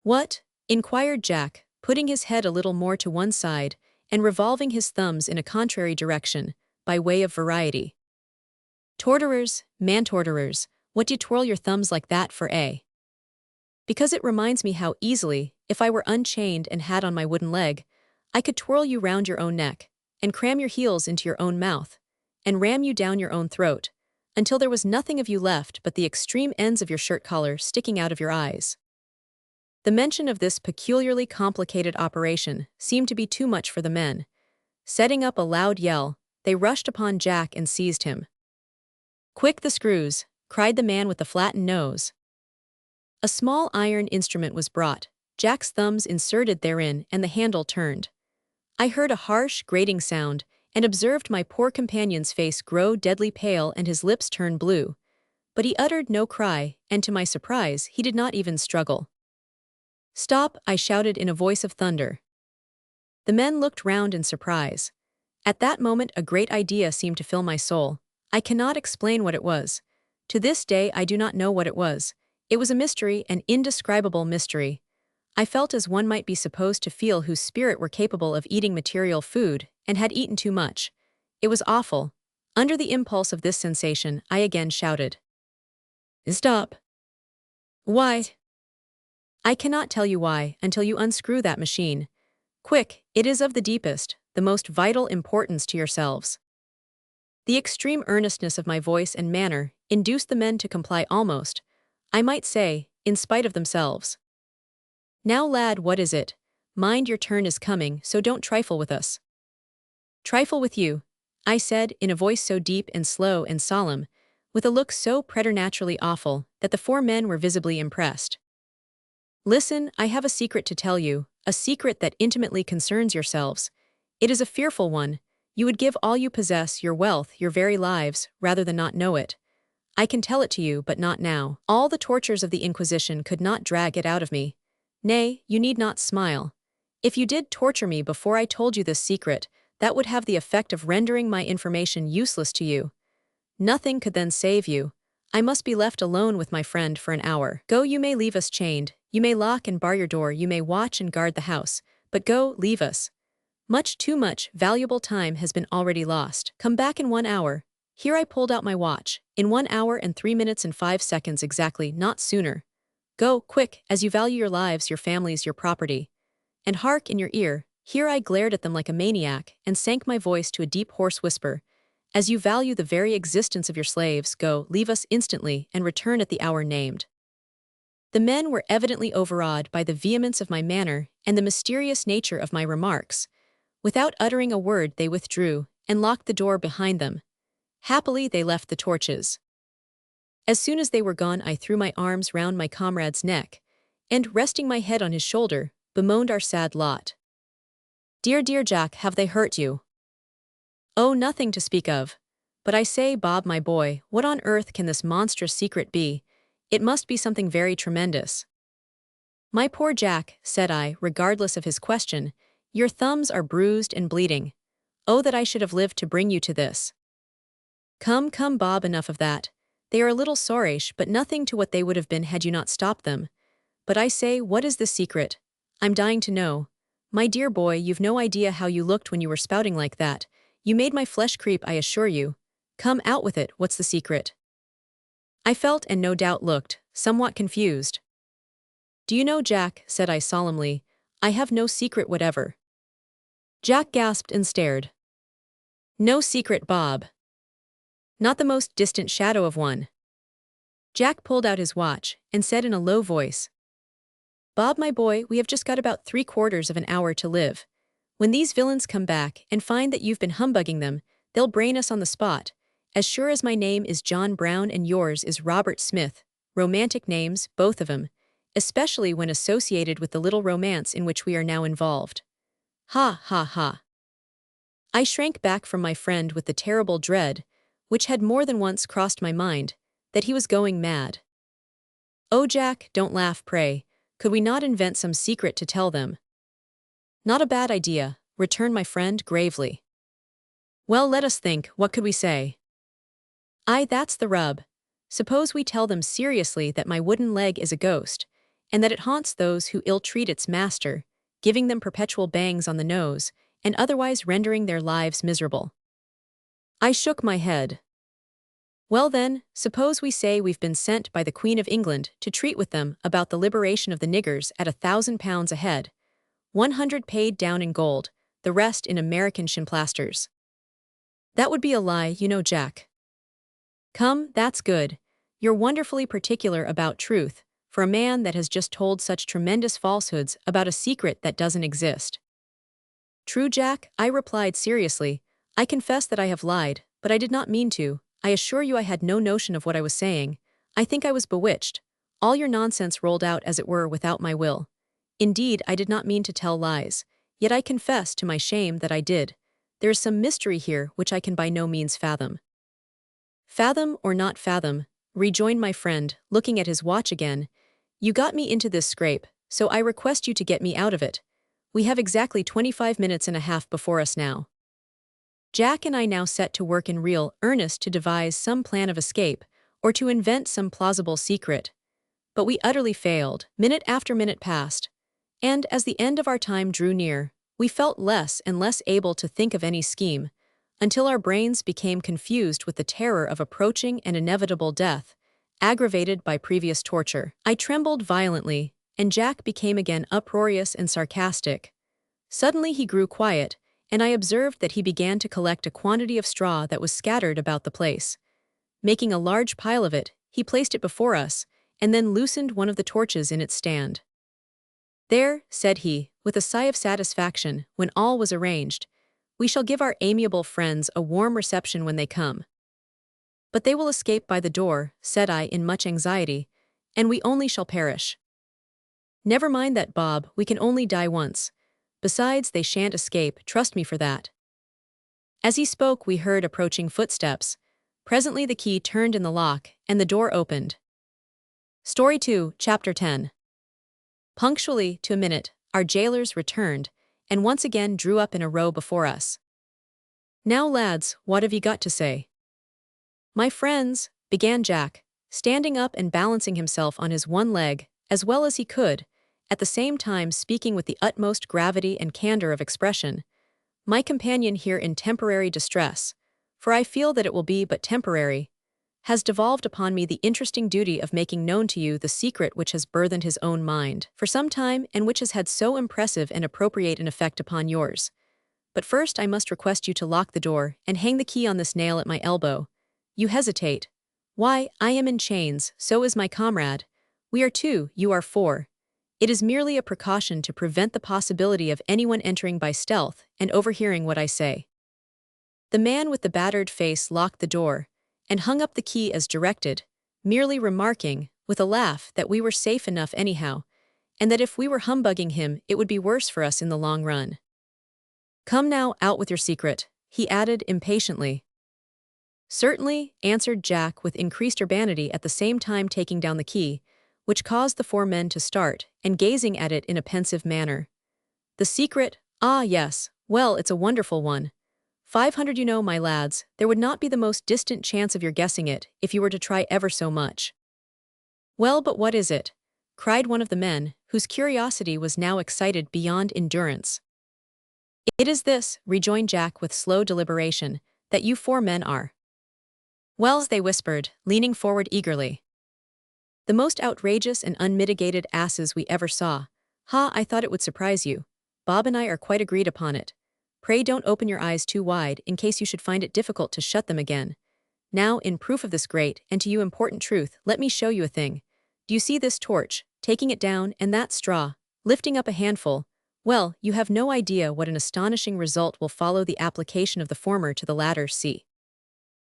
"What?" inquired Jack, putting his head a little more to one side and revolving his thumbs in a contrary direction, by way of variety. "Torturers, man-torturers, what d'ye twirl your thumbs like that for, eh?" "Because it reminds me how easily, if I were unchained and had on my wooden leg, I could twirl you round your own neck, and cram your heels into your own mouth, and ram you down your own throat, until there was nothing of you left but the extreme ends of your shirt collar sticking out of your eyes." The mention of this peculiarly complicated operation seemed to be too much for the men. Setting up a loud yell, they rushed upon Jack and seized him. "Quick the screws," cried the man with the flattened nose. A small iron instrument was brought, Jack's thumbs inserted therein, and the handle turned. I heard a harsh, grating sound, and observed my poor companion's face grow deadly pale and his lips turn blue. But he uttered no cry, and to my surprise, he did not even struggle. "Stop," I shouted in a voice of thunder. The men looked round in surprise. At that moment a great idea seemed to fill my soul. I cannot explain what it was. To this day I do not know what it was. It was a mystery, an indescribable mystery. I felt as one might be supposed to feel whose spirit were capable of eating material food, and had eaten too much. It was awful. Under the impulse of this sensation, I again shouted. "Stop." "Why?" "I cannot tell you why, until you unscrew that machine. Quick, it is of the deepest, the most vital importance to yourselves." The extreme earnestness of my voice and manner induced the men to comply almost, I might say, in spite of themselves. "Now, lad, what is it? Mind your turn is coming, so don't trifle with us." "Trifle with you," I said, in a voice so deep and slow and solemn, with a look so preternaturally awful, that the four men were visibly impressed. "Listen, I have a secret to tell you, a secret that intimately concerns yourselves. It is a fearful one. You would give all you possess, your wealth, your very lives, rather than not know it. I can tell it to you, but not now. All the tortures of the Inquisition could not drag it out of me. Nay, you need not smile. If you did torture me before I told you this secret, that would have the effect of rendering my information useless to you. Nothing could then save you. I must be left alone with my friend for an hour. Go, you may leave us chained, you may lock and bar your door, you may watch and guard the house, but go, leave us. Much too much valuable time has been already lost. Come back in 1 hour. Here I pulled out my watch. In 1 hour and 3 minutes and 5 seconds exactly, not sooner. Go, quick, as you value your lives, your families, your property. And hark in your ear." Here I glared at them like a maniac and sank my voice to a deep hoarse whisper. "As you value the very existence of your slaves, go, leave us instantly, and return at the hour named." The men were evidently overawed by the vehemence of my manner and the mysterious nature of my remarks. Without uttering a word they withdrew, and locked the door behind them. Happily they left the torches. As soon as they were gone I threw my arms round my comrade's neck, and, resting my head on his shoulder, bemoaned our sad lot. "Dear, dear Jack, have they hurt you?" "Oh, nothing to speak of. But I say, Bob, my boy, what on earth can this monstrous secret be? It must be something very tremendous." "My poor Jack," said I, regardless of his question, "your thumbs are bruised and bleeding. Oh, that I should have lived to bring you to this." "Come, come, Bob, enough of that. They are a little sorish, but nothing to what they would have been had you not stopped them. But I say, what is the secret? I'm dying to know. My dear boy, you've no idea how you looked when you were spouting like that. You made my flesh creep, I assure you. Come, out with it, what's the secret?" I felt, and no doubt looked, somewhat confused. "Do you know, Jack," said I solemnly, "I have no secret whatever." Jack gasped and stared. "No secret, Bob?" "Not the most distant shadow of one." Jack pulled out his watch, and said in a low voice, "Bob, my boy, we have just got about 3/4 of an hour to live. When these villains come back and find that you've been humbugging them, They'll brain us on the spot. As sure as my name is John Brown and yours is Robert Smith. Romantic names, both of 'em, especially when associated with the little romance in which we are now involved. Ha ha ha. I shrank back from my friend with the terrible dread, which had more than once crossed my mind, that he was going mad. Oh, Jack, don't laugh, pray. Could we not invent some secret to tell them? Not a bad idea, returned my friend gravely. Well, let us think, what could we say? Aye, that's the rub. Suppose we tell them seriously that my wooden leg is a ghost, and that it haunts those who ill-treat its master, giving them perpetual bangs on the nose, and otherwise rendering their lives miserable. I shook my head. Well then, suppose we say we've been sent by the Queen of England to treat with them about the liberation of the niggers at £1,000 a head, 100 paid down in gold, the rest in American shinplasters. That would be a lie, you know, Jack. Come, that's good. You're wonderfully particular about truth, for a man that has just told such tremendous falsehoods about a secret that doesn't exist. True, Jack, I replied seriously. I confess that I have lied, but I did not mean to. I assure you I had no notion of what I was saying. I think I was bewitched. All your nonsense rolled out as it were without my will. Indeed, I did not mean to tell lies, yet I confess to my shame that I did. There is some mystery here which I can by no means fathom. Fathom or not fathom, rejoined my friend, looking at his watch again. You got me into this scrape, so I request you to get me out of it. We have exactly 25 minutes and a half before us now. Jack and I now set to work in real earnest to devise some plan of escape, or to invent some plausible secret. But we utterly failed. Minute after minute passed, and as the end of our time drew near, we felt less and less able to think of any scheme, until our brains became confused with the terror of approaching and inevitable death, aggravated by previous torture. I trembled violently, and Jack became again uproarious and sarcastic. Suddenly he grew quiet, and I observed that he began to collect a quantity of straw that was scattered about the place. Making a large pile of it, he placed it before us, and then loosened one of the torches in its stand. There, said he, with a sigh of satisfaction, when all was arranged, we shall give our amiable friends a warm reception when they come. But they will escape by the door, said I in much anxiety, and we only shall perish. Never mind that, Bob, we can only die once. Besides, they shan't escape, trust me for that. As he spoke, we heard approaching footsteps. Presently the key turned in the lock, and the door opened. Story 2, Chapter 10. Punctually, to a minute, our jailers returned, and once again drew up in a row before us. Now, lads, what have you got to say? My friends, began Jack, standing up and balancing himself on his one leg, as well as he could, at the same time speaking with the utmost gravity and candor of expression, my companion here in temporary distress, for I feel that it will be but temporary, has devolved upon me the interesting duty of making known to you the secret which has burthened his own mind for some time and which has had so impressive and appropriate an effect upon yours. But first I must request you to lock the door and hang the key on this nail at my elbow. You hesitate. Why, I am in chains, so is my comrade. We are 2, you are 4. It is merely a precaution to prevent the possibility of anyone entering by stealth and overhearing what I say. The man with the battered face locked the door and hung up the key as directed, merely remarking, with a laugh, that we were safe enough anyhow, and that if we were humbugging him it would be worse for us in the long run. Come now, out with your secret, he added impatiently. Certainly, answered Jack with increased urbanity, at the same time taking down the key, which caused the 4 men to start, and gazing at it in a pensive manner. The secret? Ah, yes, well, it's a wonderful one. 500, you know, my lads, there would not be the most distant chance of your guessing it, if you were to try ever so much. Well, but what is it? Cried one of the men, whose curiosity was now excited beyond endurance. It is this, rejoined Jack with slow deliberation, that you 4 men are. Well, they whispered, leaning forward eagerly. The most outrageous and unmitigated asses we ever saw. Ha, I thought it would surprise you. Bob and I are quite agreed upon it. Pray don't open your eyes too wide in case you should find it difficult to shut them again. Now, in proof of this great, and to you important truth, let me show you a thing. Do you see this torch, taking it down, and that straw, lifting up a handful? Well, you have no idea what an astonishing result will follow the application of the former to the latter. See.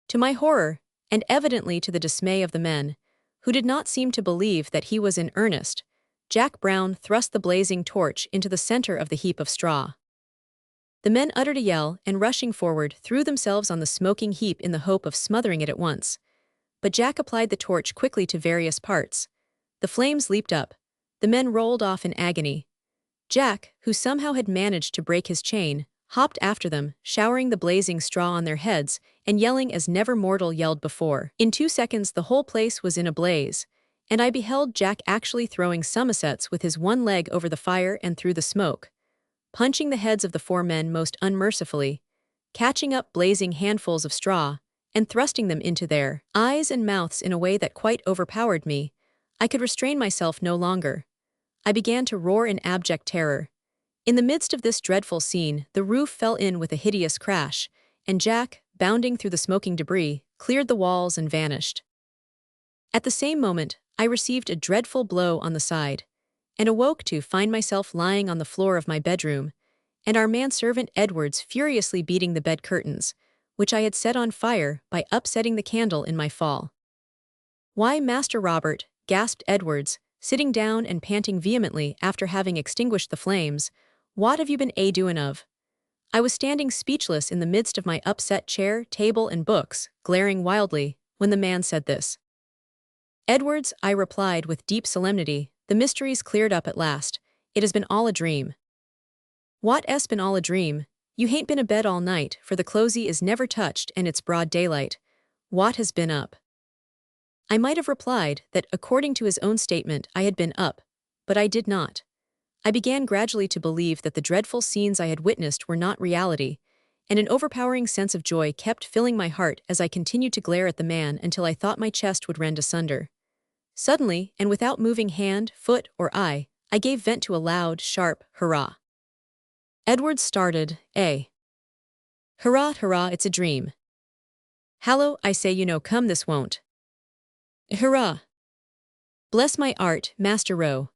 To my horror, and evidently to the dismay of the men, who did not seem to believe that he was in earnest, Jack Brown thrust the blazing torch into the center of the heap of straw. The men uttered a yell and, rushing forward, threw themselves on the smoking heap in the hope of smothering it at once. But Jack applied the torch quickly to various parts. The flames leaped up. The men rolled off in agony. Jack, who somehow had managed to break his chain, hopped after them, showering the blazing straw on their heads and yelling as never mortal yelled before. In 2 seconds the whole place was in a blaze, and I beheld Jack actually throwing somersets with his one leg over the fire and through the smoke, punching the heads of the 4 men most unmercifully, catching up blazing handfuls of straw, and thrusting them into their eyes and mouths in a way that quite overpowered me. I could restrain myself no longer. I began to roar in abject terror. In the midst of this dreadful scene, the roof fell in with a hideous crash, and Jack, bounding through the smoking debris, cleared the walls and vanished. At the same moment, I received a dreadful blow on the side, and awoke to find myself lying on the floor of my bedroom, and our manservant Edwards furiously beating the bed curtains, which I had set on fire by upsetting the candle in my fall. "Why, Master Robert," gasped Edwards, sitting down and panting vehemently after having extinguished the flames, "what have you been a-doing of?" I was standing speechless in the midst of my upset chair, table, and books, glaring wildly, when the man said this. "Edwards," I replied with deep solemnity, "the mystery's cleared up at last. It has been all a dream." "What been all a dream? You hain't been abed all night, for the closey is never touched and it's broad daylight. What has been up?" I might have replied that, according to his own statement, I had been up, but I did not. I began gradually to believe that the dreadful scenes I had witnessed were not reality, and an overpowering sense of joy kept filling my heart as I continued to glare at the man until I thought my chest would rend asunder. Suddenly, and without moving hand, foot, or eye, I gave vent to a loud, sharp hurrah. Edwards started. Hurrah, hurrah, it's a dream." "Hallo, I say, come, this won't." "Hurrah." "Bless my art, Master Rowe."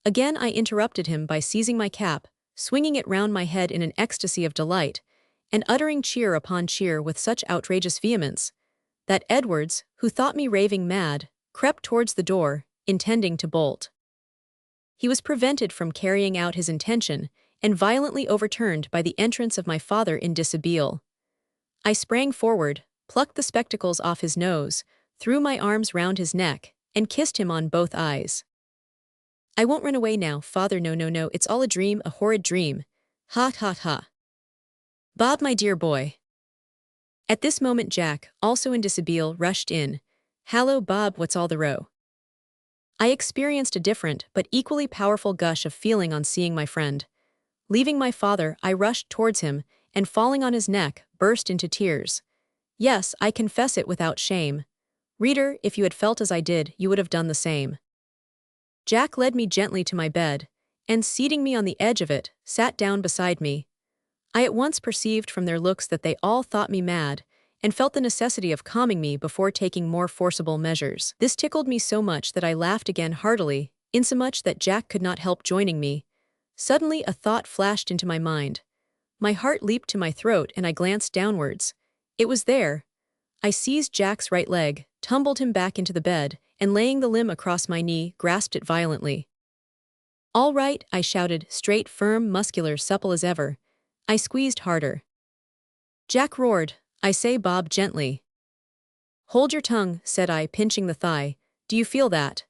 Again I interrupted him by seizing my cap, swinging it round my head in an ecstasy of delight, and uttering cheer upon cheer with such outrageous vehemence, that Edwards, who thought me raving mad, crept towards the door, intending to bolt. He was prevented from carrying out his intention, and violently overturned by the entrance of my father in dishabille. I sprang forward, plucked the spectacles off his nose, threw my arms round his neck, and kissed him on both eyes. "I won't run away now, father, no, it's all a dream, a horrid dream. Ha ha ha. Bob, my dear boy." At this moment Jack, also in dishabille, rushed in. "Hallo, Bob, what's all the row?" I experienced a different but equally powerful gush of feeling on seeing my friend. Leaving my father, I rushed towards him, and falling on his neck, burst into tears. Yes, I confess it without shame. Reader, if you had felt as I did, you would have done the same. Jack led me gently to my bed, and, seating me on the edge of it, sat down beside me. I at once perceived from their looks that they all thought me mad, and felt the necessity of calming me before taking more forcible measures. This tickled me so much that I laughed again heartily, insomuch that Jack could not help joining me. Suddenly a thought flashed into my mind. My heart leaped to my throat and I glanced downwards. It was there. I seized Jack's right leg, tumbled him back into the bed, and laying the limb across my knee, grasped it violently. "All right," I shouted, straight, firm, muscular, supple as ever. I squeezed harder. Jack roared, "I say, Bob, gently." "Hold your tongue," said I, pinching the thigh. "Do you feel that?"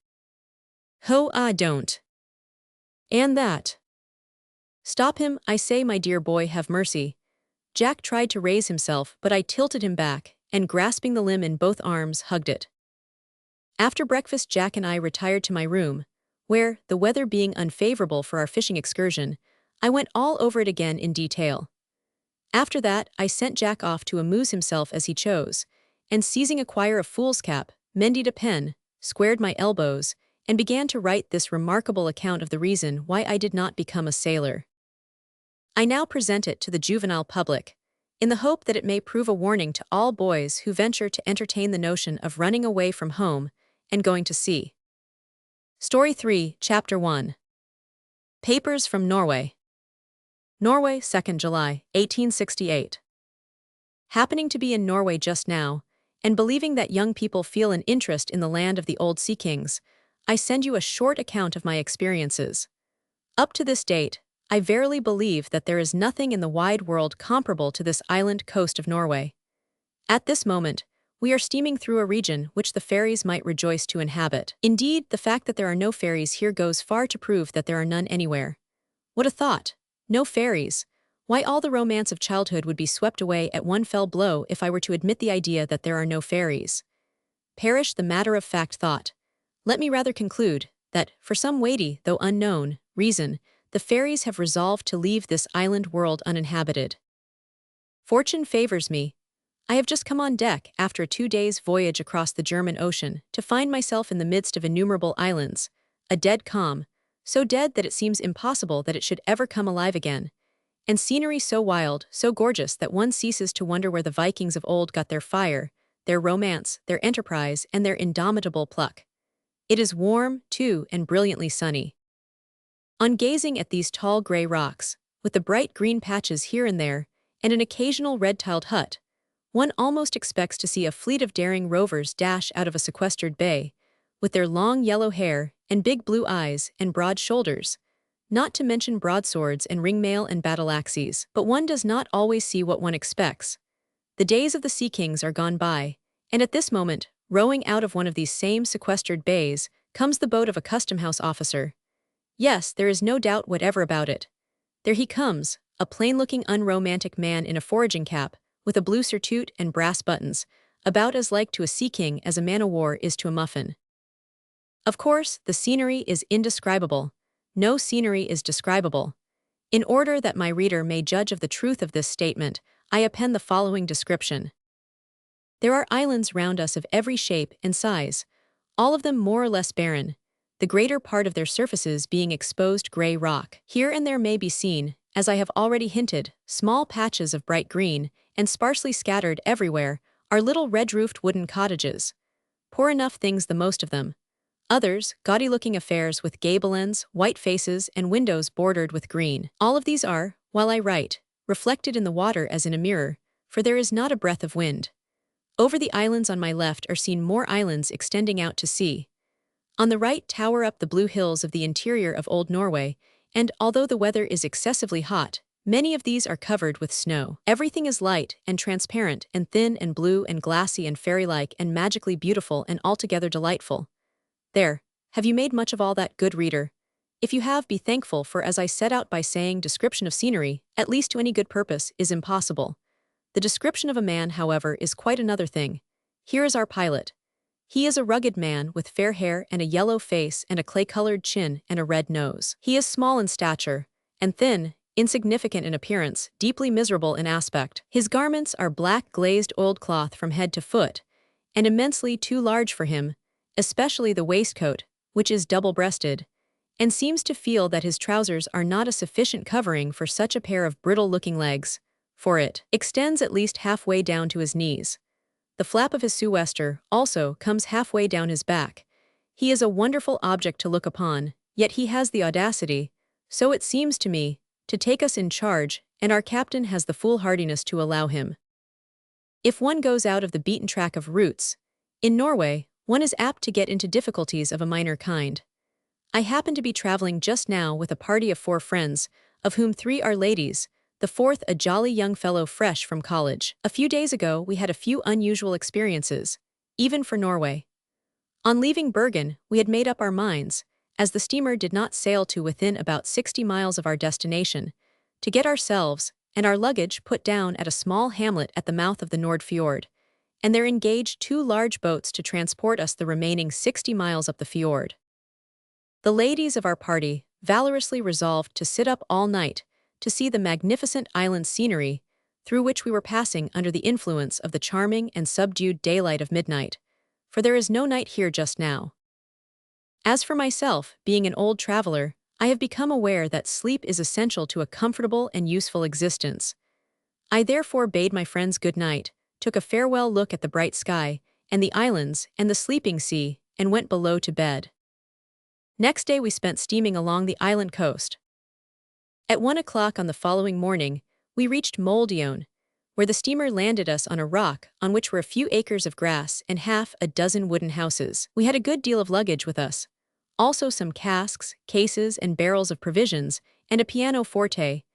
"Ho, I don't." "And that?" "Stop him, I say, my dear boy, have mercy." Jack tried to raise himself, but I tilted him back, and grasping the limb in both arms, hugged it. After breakfast Jack and I retired to my room, where, the weather being unfavorable for our fishing excursion, I went all over it again in detail. After that, I sent Jack off to amuse himself as he chose, and seizing a quire of foolscap, mended a pen, squared my elbows, and began to write this remarkable account of the reason why I did not become a sailor. I now present it to the juvenile public, in the hope that it may prove a warning to all boys who venture to entertain the notion of running away from home and going to sea. Story 3, Chapter 1. Papers from Norway. Norway, 2nd July, 1868. Happening to be in Norway just now, and believing that young people feel an interest in the land of the old sea kings, I send you a short account of my experiences. Up to this date, I verily believe that there is nothing in the wide world comparable to this island coast of Norway. At this moment, we are steaming through a region which the fairies might rejoice to inhabit. Indeed, the fact that there are no fairies here goes far to prove that there are none anywhere. What a thought! No fairies! Why, all the romance of childhood would be swept away at one fell blow if I were to admit the idea that there are no fairies. Perish the matter-of-fact thought. Let me rather conclude that, for some weighty, though unknown, reason, the fairies have resolved to leave this island world uninhabited. Fortune favors me. I have just come on deck after a 2 days' voyage across the German Ocean to find myself in the midst of innumerable islands, a dead calm, so dead that it seems impossible that it should ever come alive again, and scenery so wild, so gorgeous that one ceases to wonder where the Vikings of old got their fire, their romance, their enterprise, and their indomitable pluck. It is warm, too, and brilliantly sunny. On gazing at these tall gray rocks, with the bright green patches here and there, and an occasional red-tiled hut, one almost expects to see a fleet of daring rovers dash out of a sequestered bay, with their long yellow hair and big blue eyes and broad shoulders, not to mention broadswords and ringmail and battle-axes. But one does not always see what one expects. The days of the sea kings are gone by, and at this moment, rowing out of one of these same sequestered bays, comes the boat of a custom-house officer. Yes, there is no doubt whatever about it. There he comes, a plain-looking unromantic man in a foraging cap, with a blue surtout and brass buttons, about as like to a sea king as a man-o'-war is to a muffin. Of course, the scenery is indescribable. No scenery is describable. In order that my reader may judge of the truth of this statement, I append the following description. There are islands round us of every shape and size, all of them more or less barren, the greater part of their surfaces being exposed gray rock. Here and there may be seen, as I have already hinted, small patches of bright green, and sparsely scattered everywhere are little red-roofed wooden cottages. Poor enough things the most of them. Others, gaudy-looking affairs with gable ends, white faces, and windows bordered with green. All of these are, while I write, reflected in the water as in a mirror, for there is not a breath of wind. Over the islands on my left are seen more islands extending out to sea. On the right tower up the blue hills of the interior of Old Norway, and although the weather is excessively hot, many of these are covered with snow. Everything is light and transparent and thin and blue and glassy and fairy-like and magically beautiful and altogether delightful. There, have you made much of all that, good reader? If you have, be thankful, for as I set out by saying description of scenery, at least to any good purpose, is impossible. The description of a man, however, is quite another thing. Here is our pilot. He is a rugged man with fair hair and a yellow face and a clay-colored chin and a red nose. He is small in stature, and thin, insignificant in appearance, deeply miserable in aspect. His garments are black glazed oilcloth from head to foot, and immensely too large for him, especially the waistcoat, which is double-breasted, and seems to feel that his trousers are not a sufficient covering for such a pair of brittle-looking legs, for it extends at least halfway down to his knees. The flap of his sou'wester, also, comes halfway down his back. He is a wonderful object to look upon, yet he has the audacity, so it seems to me, to take us in charge, and our captain has the foolhardiness to allow him. If one goes out of the beaten track of routes, in Norway, one is apt to get into difficulties of a minor kind. I happen to be traveling just now with a party of 4 friends, of whom 3 are ladies, the 4th a jolly young fellow fresh from college. A few days ago we had a few unusual experiences, even for Norway. On leaving Bergen, we had made up our minds, as the steamer did not sail to within about 60 miles of our destination, to get ourselves and our luggage put down at a small hamlet at the mouth of the Nordfjord, and there engaged 2 large boats to transport us the remaining 60 miles up the fjord. The ladies of our party valorously resolved to sit up all night to see the magnificent island scenery through which we were passing under the influence of the charming and subdued daylight of midnight, for there is no night here just now. As for myself, being an old traveler, I have become aware that sleep is essential to a comfortable and useful existence. I therefore bade my friends good night, took a farewell look at the bright sky, and the islands, and the sleeping sea, and went below to bed. Next day we spent steaming along the island coast. At 1 o'clock on the following morning, we reached Moldione, where the steamer landed us on a rock on which were a few acres of grass and half a dozen wooden houses. We had a good deal of luggage with us, also some casks, cases, and barrels of provisions, and a pianoforte,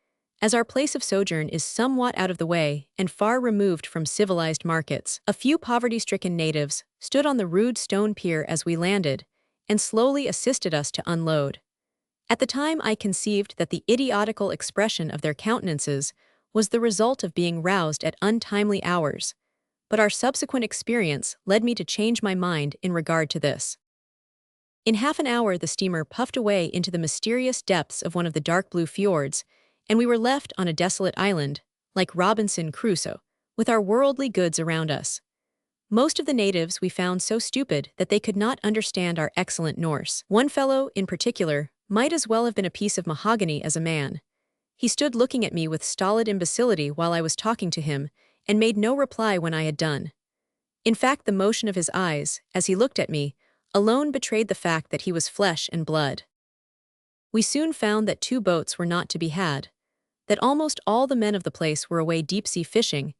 as our place of sojourn is somewhat out of the way and far removed from civilized markets. A few poverty-stricken natives stood on the rude stone pier as we landed and slowly assisted us to unload. At the time I conceived that the idiotical expression of their countenances was the result of being roused at untimely hours, but our subsequent experience led me to change my mind in regard to this. In half an hour the steamer puffed away into the mysterious depths of one of the dark blue fjords, and we were left on a desolate island, like Robinson Crusoe, with our worldly goods around us. Most of the natives we found so stupid that they could not understand our excellent Norse. One fellow, in particular, might as well have been a piece of mahogany as a man. He stood looking at me with stolid imbecility while I was talking to him, and made no reply when I had done. In fact, the motion of his eyes, as he looked at me, alone betrayed the fact that he was flesh and blood. We soon found that 2 boats were not to be had, that almost all the men of the place were away deep-sea fishing,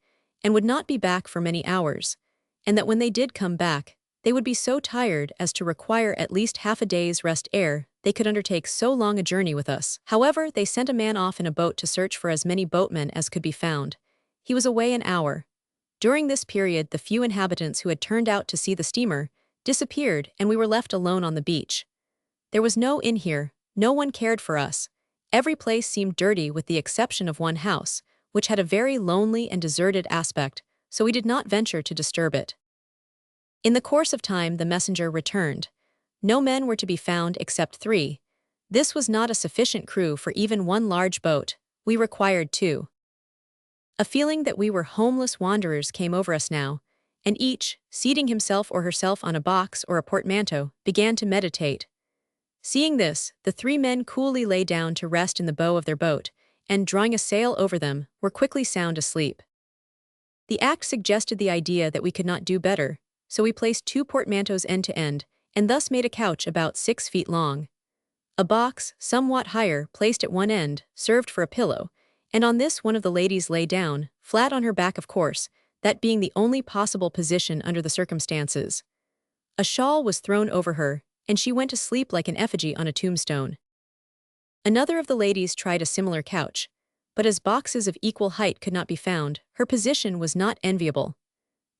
and would not be back for many hours, and that when they did come back, they would be so tired as to require at least half a day's rest ere they could undertake so long a journey with us. However, they sent a man off in a boat to search for as many boatmen as could be found. He was away an hour. During this period, the few inhabitants who had turned out to see the steamer disappeared, and we were left alone on the beach. There was no inn here, no one cared for us. Every place seemed dirty with the exception of one house, which had a very lonely and deserted aspect, so we did not venture to disturb it. In the course of time the messenger returned. No men were to be found except 3. This was not a sufficient crew for even one large boat. We required 2. A feeling that we were homeless wanderers came over us now, and each, seating himself or herself on a box or a portmanteau, began to meditate. Seeing this, the 3 men coolly lay down to rest in the bow of their boat, and, drawing a sail over them, were quickly sound asleep. The act suggested the idea that we could not do better, so we placed 2 portmanteaus end to end, and thus made a couch about 6 feet long. A box, somewhat higher, placed at one end, served for a pillow, and on this one of the ladies lay down, flat on her back of course, that being the only possible position under the circumstances. A shawl was thrown over her, and she went to sleep like an effigy on a tombstone. Another of the ladies tried a similar couch, but as boxes of equal height could not be found, her position was not enviable.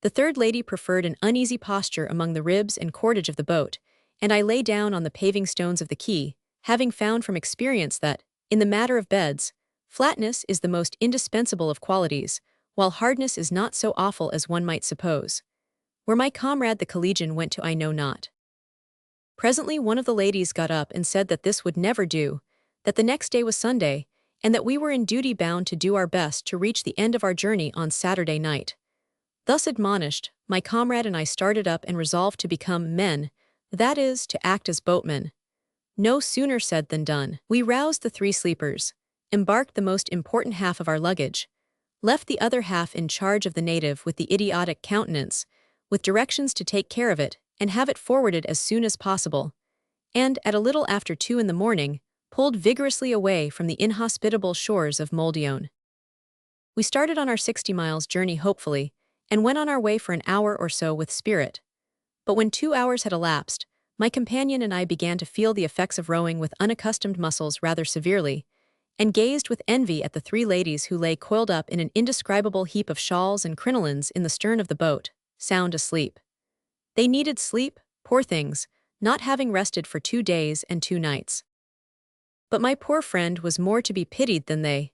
The third lady preferred an uneasy posture among the ribs and cordage of the boat, and I lay down on the paving stones of the quay, having found from experience that, in the matter of beds, flatness is the most indispensable of qualities, while hardness is not so awful as one might suppose. Where my comrade the collegian went to I know not. Presently one of the ladies got up and said that this would never do, that the next day was Sunday, and that we were in duty bound to do our best to reach the end of our journey on Saturday night. Thus admonished, my comrade and I started up and resolved to become men, that is, to act as boatmen. No sooner said than done. We roused the 3 sleepers, embarked the most important half of our luggage, left the other half in charge of the native with the idiotic countenance, with directions to take care of it and have it forwarded as soon as possible, and, at a little after 2 in the morning, pulled vigorously away from the inhospitable shores of Moldione. We started on our 60 miles journey hopefully, and went on our way for an hour or so with spirit. But when 2 hours had elapsed, my companion and I began to feel the effects of rowing with unaccustomed muscles rather severely, and gazed with envy at the 3 ladies who lay coiled up in an indescribable heap of shawls and crinolines in the stern of the boat, sound asleep. They needed sleep, poor things, not having rested for 2 days and 2 nights. But my poor friend was more to be pitied than they.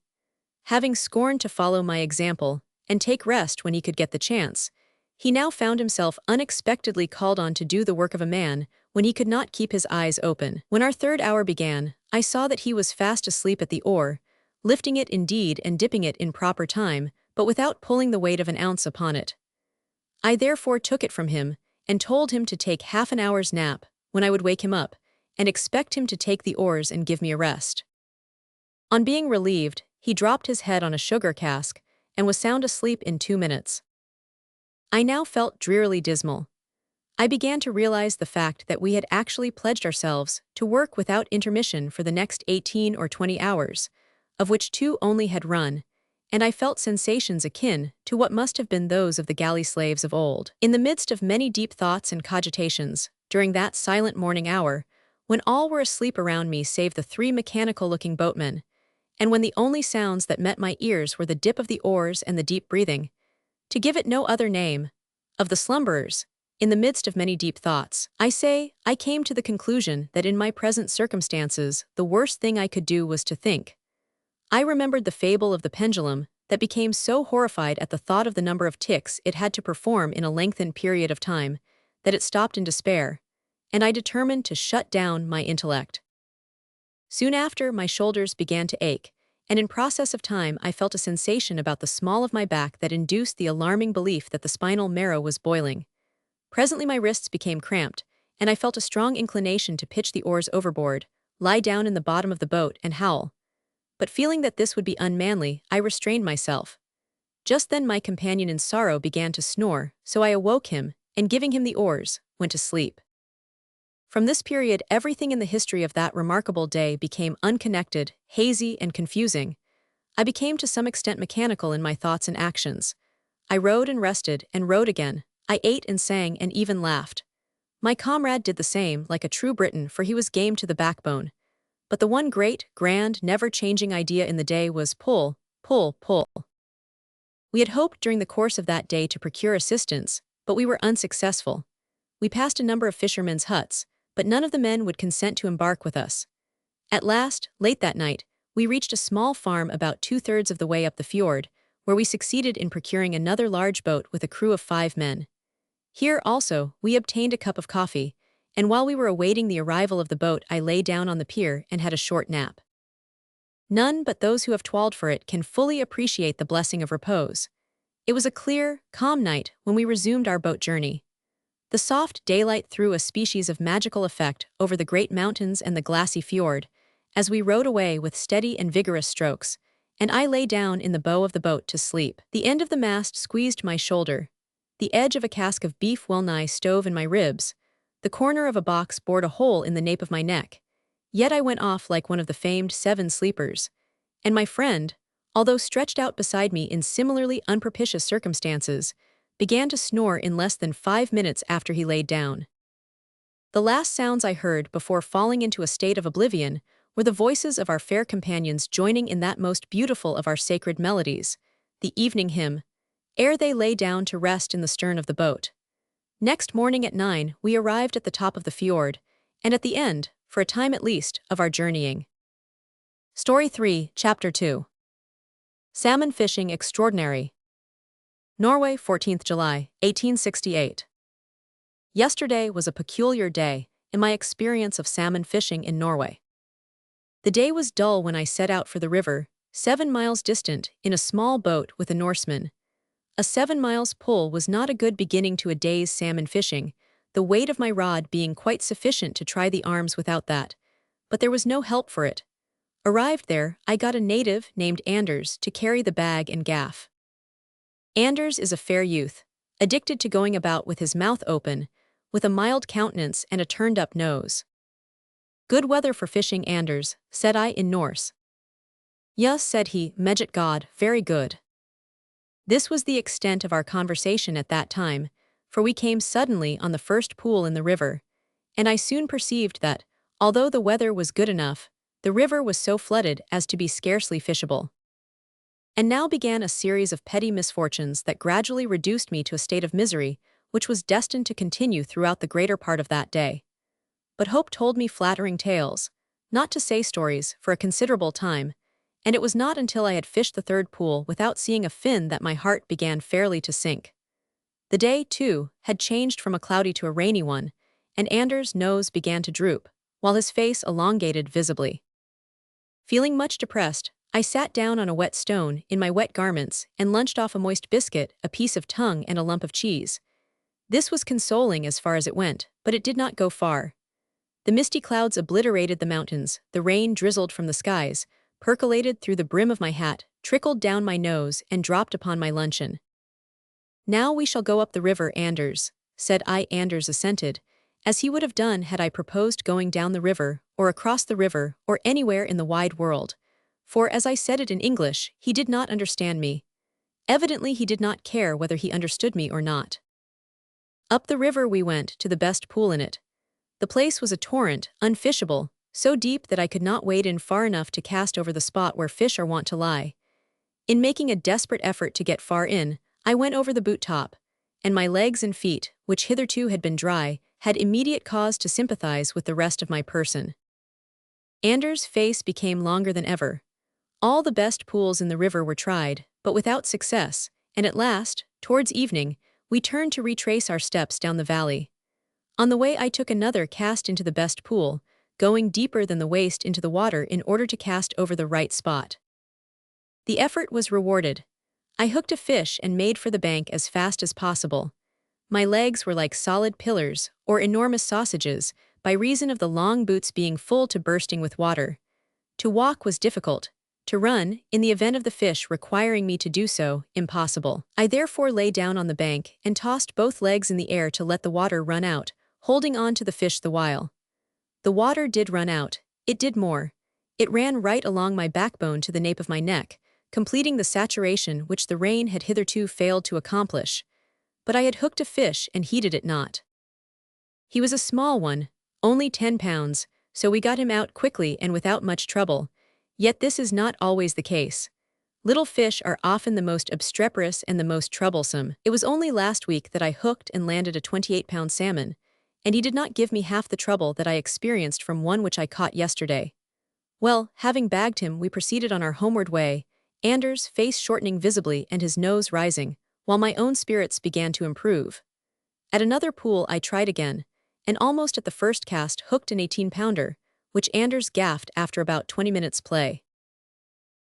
Having scorned to follow my example, and take rest when he could get the chance, he now found himself unexpectedly called on to do the work of a man when he could not keep his eyes open. When our 3rd hour began, I saw that he was fast asleep at the oar, lifting it indeed and dipping it in proper time, but without pulling the weight of an ounce upon it. I therefore took it from him, and told him to take half an hour's nap, when I would wake him up, and expect him to take the oars and give me a rest. On being relieved, he dropped his head on a sugar cask, and was sound asleep in 2 minutes. I now felt drearily dismal. I began to realize the fact that we had actually pledged ourselves to work without intermission for the next 18 or 20 hours, of which 2 only had run, and I felt sensations akin to what must have been those of the galley slaves of old. In the midst of many deep thoughts and cogitations, during that silent morning hour, when all were asleep around me save the 3 mechanical-looking boatmen, and when the only sounds that met my ears were the dip of the oars and the deep breathing, to give it no other name, of the slumberers, in the midst of many deep thoughts, I came to the conclusion that in my present circumstances the worst thing I could do was to think. I remembered the fable of the pendulum that became so horrified at the thought of the number of ticks it had to perform in a lengthened period of time that it stopped in despair, and I determined to shut down my intellect. Soon after, my shoulders began to ache, and in process of time I felt a sensation about the small of my back that induced the alarming belief that the spinal marrow was boiling. Presently my wrists became cramped, and I felt a strong inclination to pitch the oars overboard, lie down in the bottom of the boat, and howl. But feeling that this would be unmanly, I restrained myself. Just then my companion in sorrow began to snore, so I awoke him, and giving him the oars, went to sleep. From this period everything in the history of that remarkable day became unconnected, hazy, and confusing. I became to some extent mechanical in my thoughts and actions. I rode and rested, and rode again. I ate and sang and even laughed. My comrade did the same, like a true Briton, for he was game to the backbone. But the one great, grand, never-changing idea in the day was pull, pull, pull. We had hoped during the course of that day to procure assistance, but we were unsuccessful. We passed a number of fishermen's huts, but none of the men would consent to embark with us. At last, late that night, we reached a small farm about 2/3 of the way up the fjord, where we succeeded in procuring another large boat with a crew of 5 men. Here, also, we obtained a cup of coffee, and while we were awaiting the arrival of the boat I lay down on the pier and had a short nap. None but those who have toiled for it can fully appreciate the blessing of repose. It was a clear, calm night when we resumed our boat journey. The soft daylight threw a species of magical effect over the great mountains and the glassy fjord, as we rowed away with steady and vigorous strokes, and I lay down in the bow of the boat to sleep. The end of the mast squeezed my shoulder. The edge of a cask of beef well-nigh stove in my ribs. The corner of a box bored a hole in the nape of my neck. Yet I went off like one of the famed 7 sleepers. And my friend, although stretched out beside me in similarly unpropitious circumstances, began to snore in less than 5 minutes after he laid down. The last sounds I heard before falling into a state of oblivion were the voices of our fair companions joining in that most beautiful of our sacred melodies, the evening hymn, ere they lay down to rest in the stern of the boat. Next morning at 9 we arrived at the top of the fjord, and at the end, for a time at least, of our journeying. Story 3, Chapter 2. Salmon Fishing Extraordinary. Norway, 14th July, 1868. Yesterday was a peculiar day in my experience of salmon fishing in Norway. The day was dull when I set out for the river, 7 miles distant, in a small boat with a Norseman. A 7 miles pull was not a good beginning to a day's salmon fishing, the weight of my rod being quite sufficient to try the arms without that, but there was no help for it. Arrived there, I got a native named Anders to carry the bag and gaff. Anders is a fair youth, addicted to going about with his mouth open, with a mild countenance and a turned-up nose. "Good weather for fishing, Anders," said I in Norse. "Yes," said he, "meget god, very good." This was the extent of our conversation at that time, for we came suddenly on the first pool in the river, and I soon perceived that, although the weather was good enough, the river was so flooded as to be scarcely fishable. And now began a series of petty misfortunes that gradually reduced me to a state of misery which was destined to continue throughout the greater part of that day. But hope told me flattering tales, not to say stories, for a considerable time, and it was not until I had fished the 3rd pool without seeing a fin that my heart began fairly to sink. The day, too, had changed from a cloudy to a rainy one, and Anders' nose began to droop, while his face elongated visibly. Feeling much depressed, I sat down on a wet stone, in my wet garments, and lunched off a moist biscuit, a piece of tongue, and a lump of cheese. This was consoling as far as it went, but it did not go far. The misty clouds obliterated the mountains, the rain drizzled from the skies, percolated through the brim of my hat, trickled down my nose, and dropped upon my luncheon. "Now we shall go up the river, Anders," said I. Anders assented, as he would have done had I proposed going down the river, or across the river, or anywhere in the wide world, for as I said it in English, he did not understand me. Evidently he did not care whether he understood me or not. Up the river we went to the best pool in it. The place was a torrent, unfishable, so deep that I could not wade in far enough to cast over the spot where fish are wont to lie. In making a desperate effort to get far in, I went over the boot top, and my legs and feet, which hitherto had been dry, had immediate cause to sympathize with the rest of my person. Anders' face became longer than ever. All the best pools in the river were tried, but without success, and at last, towards evening, we turned to retrace our steps down the valley. On the way I took another cast into the best pool, going deeper than the waist into the water in order to cast over the right spot. The effort was rewarded. I hooked a fish and made for the bank as fast as possible. My legs were like solid pillars, or enormous sausages, by reason of the long boots being full to bursting with water. To walk was difficult. To run, in the event of the fish requiring me to do so, impossible. I therefore lay down on the bank and tossed both legs in the air to let the water run out, holding on to the fish the while. The water did run out. It did more. It ran right along my backbone to the nape of my neck, completing the saturation which the rain had hitherto failed to accomplish. But I had hooked a fish and heeded it not. He was a small one, only 10 pounds, so we got him out quickly and without much trouble. Yet this is not always the case. Little fish are often the most obstreperous and the most troublesome. It was only last week that I hooked and landed a 28-pound salmon, and he did not give me half the trouble that I experienced from one which I caught yesterday. Well, having bagged him, we proceeded on our homeward way, Anders' face shortening visibly and his nose rising, while my own spirits began to improve. At another pool I tried again, and almost at the first cast hooked an 18-pounder, which Anders gaffed after about 20 minutes' play.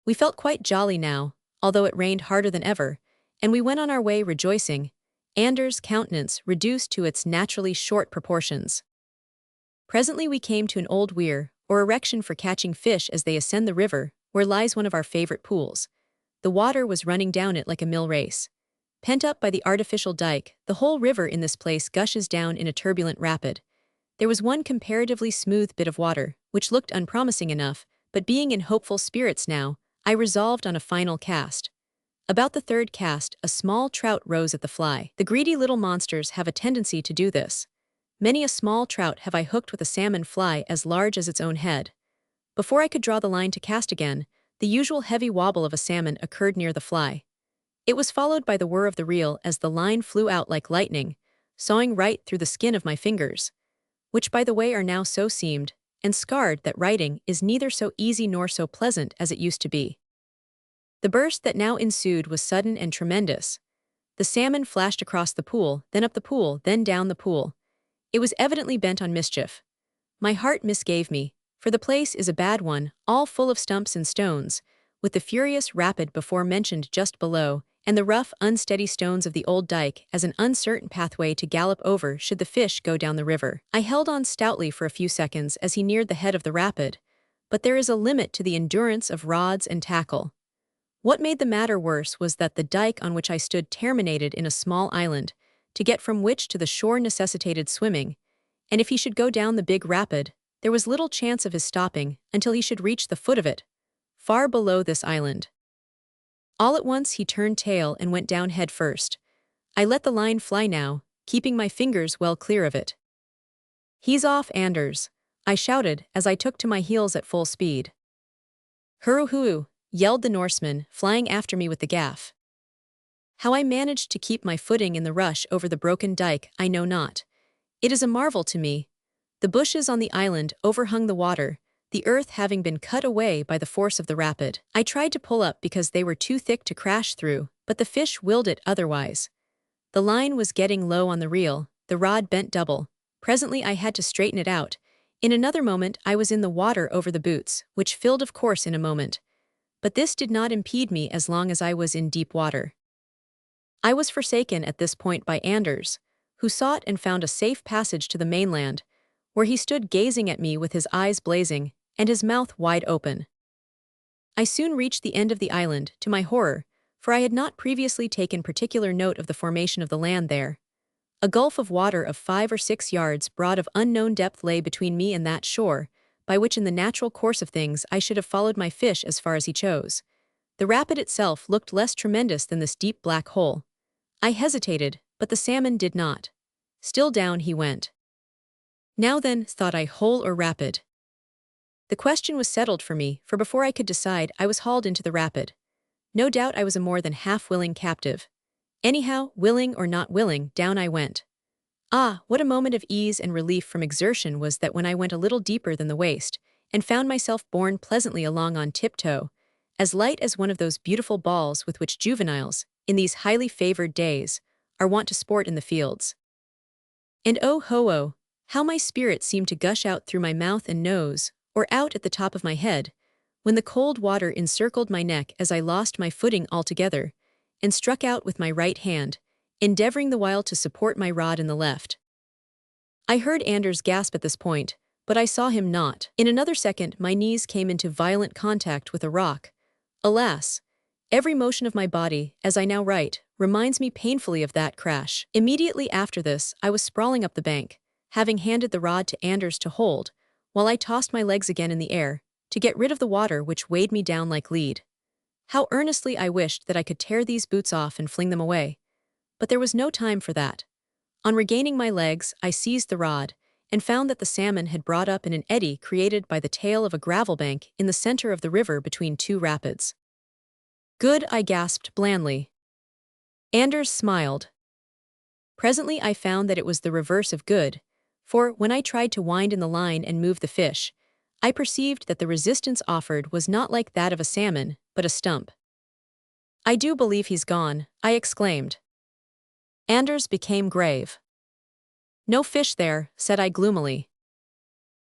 We felt quite jolly now, although it rained harder than ever, and we went on our way rejoicing, Anders' countenance reduced to its naturally short proportions. Presently we came to an old weir, or erection for catching fish as they ascend the river, where lies one of our favorite pools. The water was running down it like a mill race. Pent up by the artificial dike, the whole river in this place gushes down in a turbulent rapid. There was one comparatively smooth bit of water, which looked unpromising enough, but being in hopeful spirits now, I resolved on a final cast. About the third cast, a small trout rose at the fly. The greedy little monsters have a tendency to do this. Many a small trout have I hooked with a salmon fly as large as its own head. Before I could draw the line to cast again, the usual heavy wobble of a salmon occurred near the fly. It was followed by the whir of the reel as the line flew out like lightning, sawing right through the skin of my fingers, which by the way are now so seamed and scarred that writing is neither so easy nor so pleasant as it used to be. The burst that now ensued was sudden and tremendous. The salmon flashed across the pool, then up the pool, then down the pool. It was evidently bent on mischief. My heart misgave me, for the place is a bad one, all full of stumps and stones, with the furious rapid before mentioned just below, and the rough, unsteady stones of the old dike as an uncertain pathway to gallop over should the fish go down the river. I held on stoutly for a few seconds as he neared the head of the rapid, but there is a limit to the endurance of rods and tackle. What made the matter worse was that the dike on which I stood terminated in a small island, to get from which to the shore necessitated swimming, and if he should go down the big rapid, there was little chance of his stopping until he should reach the foot of it, far below this island. All at once he turned tail and went down head first. I let the line fly now, keeping my fingers well clear of it. "He's off, Anders," I shouted as I took to my heels at full speed. "Hurroo-hoo," yelled the Norseman, flying after me with the gaff. How I managed to keep my footing in the rush over the broken dike, I know not. It is a marvel to me. The bushes on the island overhung the water, the earth having been cut away by the force of the rapid. I tried to pull up because they were too thick to crash through, but the fish willed it otherwise. The line was getting low on the reel, the rod bent double. Presently I had to straighten it out. In another moment I was in the water over the boots, which filled of course in a moment. But this did not impede me as long as I was in deep water. I was forsaken at this point by Anders, who sought and found a safe passage to the mainland, where he stood gazing at me with his eyes blazing, and his mouth wide open. I soon reached the end of the island, to my horror, for I had not previously taken particular note of the formation of the land there. A gulf of water of 5 or 6 yards broad of unknown depth lay between me and that shore, by which in the natural course of things I should have followed my fish as far as he chose. The rapid itself looked less tremendous than this deep black hole. I hesitated, but the salmon did not. Still down he went. Now then, thought I, hole or rapid? The question was settled for me, for before I could decide, I was hauled into the rapid. No doubt I was a more than half-willing captive. Anyhow, willing or not willing, down I went. Ah, what a moment of ease and relief from exertion was that when I went a little deeper than the waist, and found myself borne pleasantly along on tiptoe, as light as one of those beautiful balls with which juveniles, in these highly favored days, are wont to sport in the fields. And oh ho-oh, how my spirit seemed to gush out through my mouth and nose, or out at the top of my head, when the cold water encircled my neck as I lost my footing altogether, and struck out with my right hand, endeavoring the while to support my rod in the left. I heard Anders gasp at this point, but I saw him not. In another second my knees came into violent contact with a rock. Alas! Every motion of my body, as I now write, reminds me painfully of that crash. Immediately after this, I was sprawling up the bank, having handed the rod to Anders to hold, while I tossed my legs again in the air, to get rid of the water which weighed me down like lead. How earnestly I wished that I could tear these boots off and fling them away. But there was no time for that. On regaining my legs, I seized the rod, and found that the salmon had brought up in an eddy created by the tail of a gravel bank in the center of the river between two rapids. Good, I gasped blandly. Anders smiled. Presently I found that it was the reverse of good, for when I tried to wind in the line and move the fish, I perceived that the resistance offered was not like that of a salmon, but a stump. I do believe he's gone, I exclaimed. Anders became grave. No fish there, said I gloomily.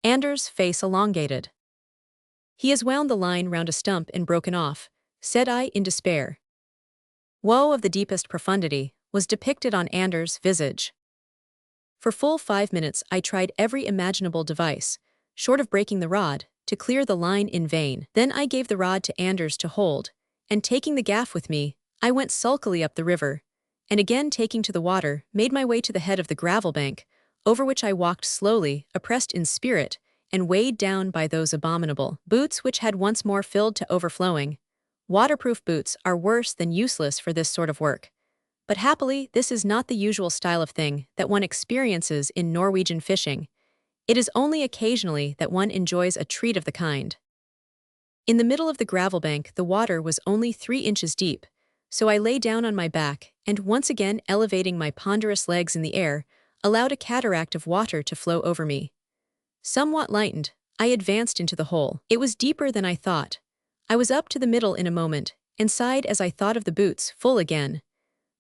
Anders' face elongated. He has wound the line round a stump and broken off, said I in despair. Woe of the deepest profundity was depicted on Anders' visage. For full 5 minutes I tried every imaginable device, short of breaking the rod, to clear the line in vain. Then I gave the rod to Anders to hold, and taking the gaff with me, I went sulkily up the river, and again taking to the water, made my way to the head of the gravel bank, over which I walked slowly, oppressed in spirit, and weighed down by those abominable boots which had once more filled to overflowing. Waterproof boots are worse than useless for this sort of work. But happily, this is not the usual style of thing that one experiences in Norwegian fishing. It is only occasionally that one enjoys a treat of the kind. In the middle of the gravel bank the water was only 3 inches deep, so I lay down on my back and, once again elevating my ponderous legs in the air, allowed a cataract of water to flow over me. Somewhat lightened, I advanced into the hole. It was deeper than I thought. I was up to the middle in a moment, and sighed as I thought of the boots full again.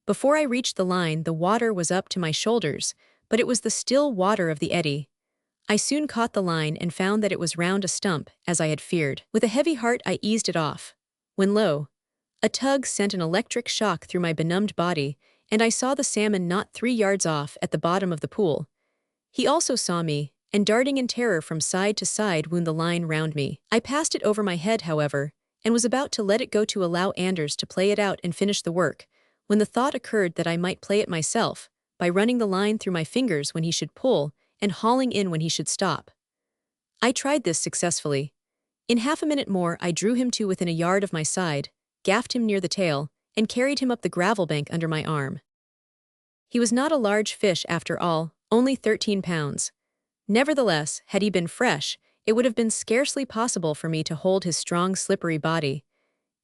Before I reached the line the water was up to my shoulders, but it was the still water of the eddy. I soon caught the line and found that it was round a stump, as I had feared. With a heavy heart I eased it off, when lo! A tug sent an electric shock through my benumbed body, and I saw the salmon not 3 yards off at the bottom of the pool. He also saw me, and darting in terror from side to side wound the line round me. I passed it over my head, however, and was about to let it go to allow Anders to play it out and finish the work, when the thought occurred that I might play it myself, by running the line through my fingers when he should pull, and hauling in when he should stop. I tried this successfully. In half a minute more I drew him to within a yard of my side, gaffed him near the tail, and carried him up the gravel bank under my arm. He was not a large fish after all, only 13 pounds. Nevertheless, had he been fresh, it would have been scarcely possible for me to hold his strong slippery body.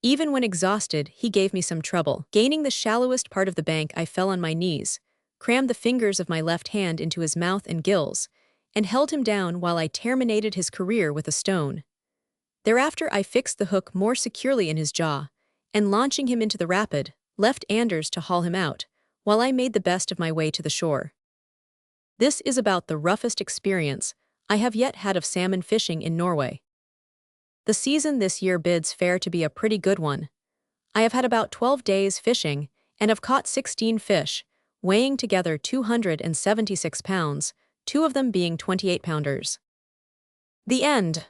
Even when exhausted, he gave me some trouble. Gaining the shallowest part of the bank I fell on my knees, crammed the fingers of my left hand into his mouth and gills, and held him down while I terminated his career with a stone. Thereafter I fixed the hook more securely in his jaw, and launching him into the rapid, left Anders to haul him out, while I made the best of my way to the shore. This is about the roughest experience I have yet had of salmon fishing in Norway. The season this year bids fair to be a pretty good one. I have had about 12 days fishing, and have caught 16 fish, weighing together 276 pounds, 2 of them being 28-pounders. The end.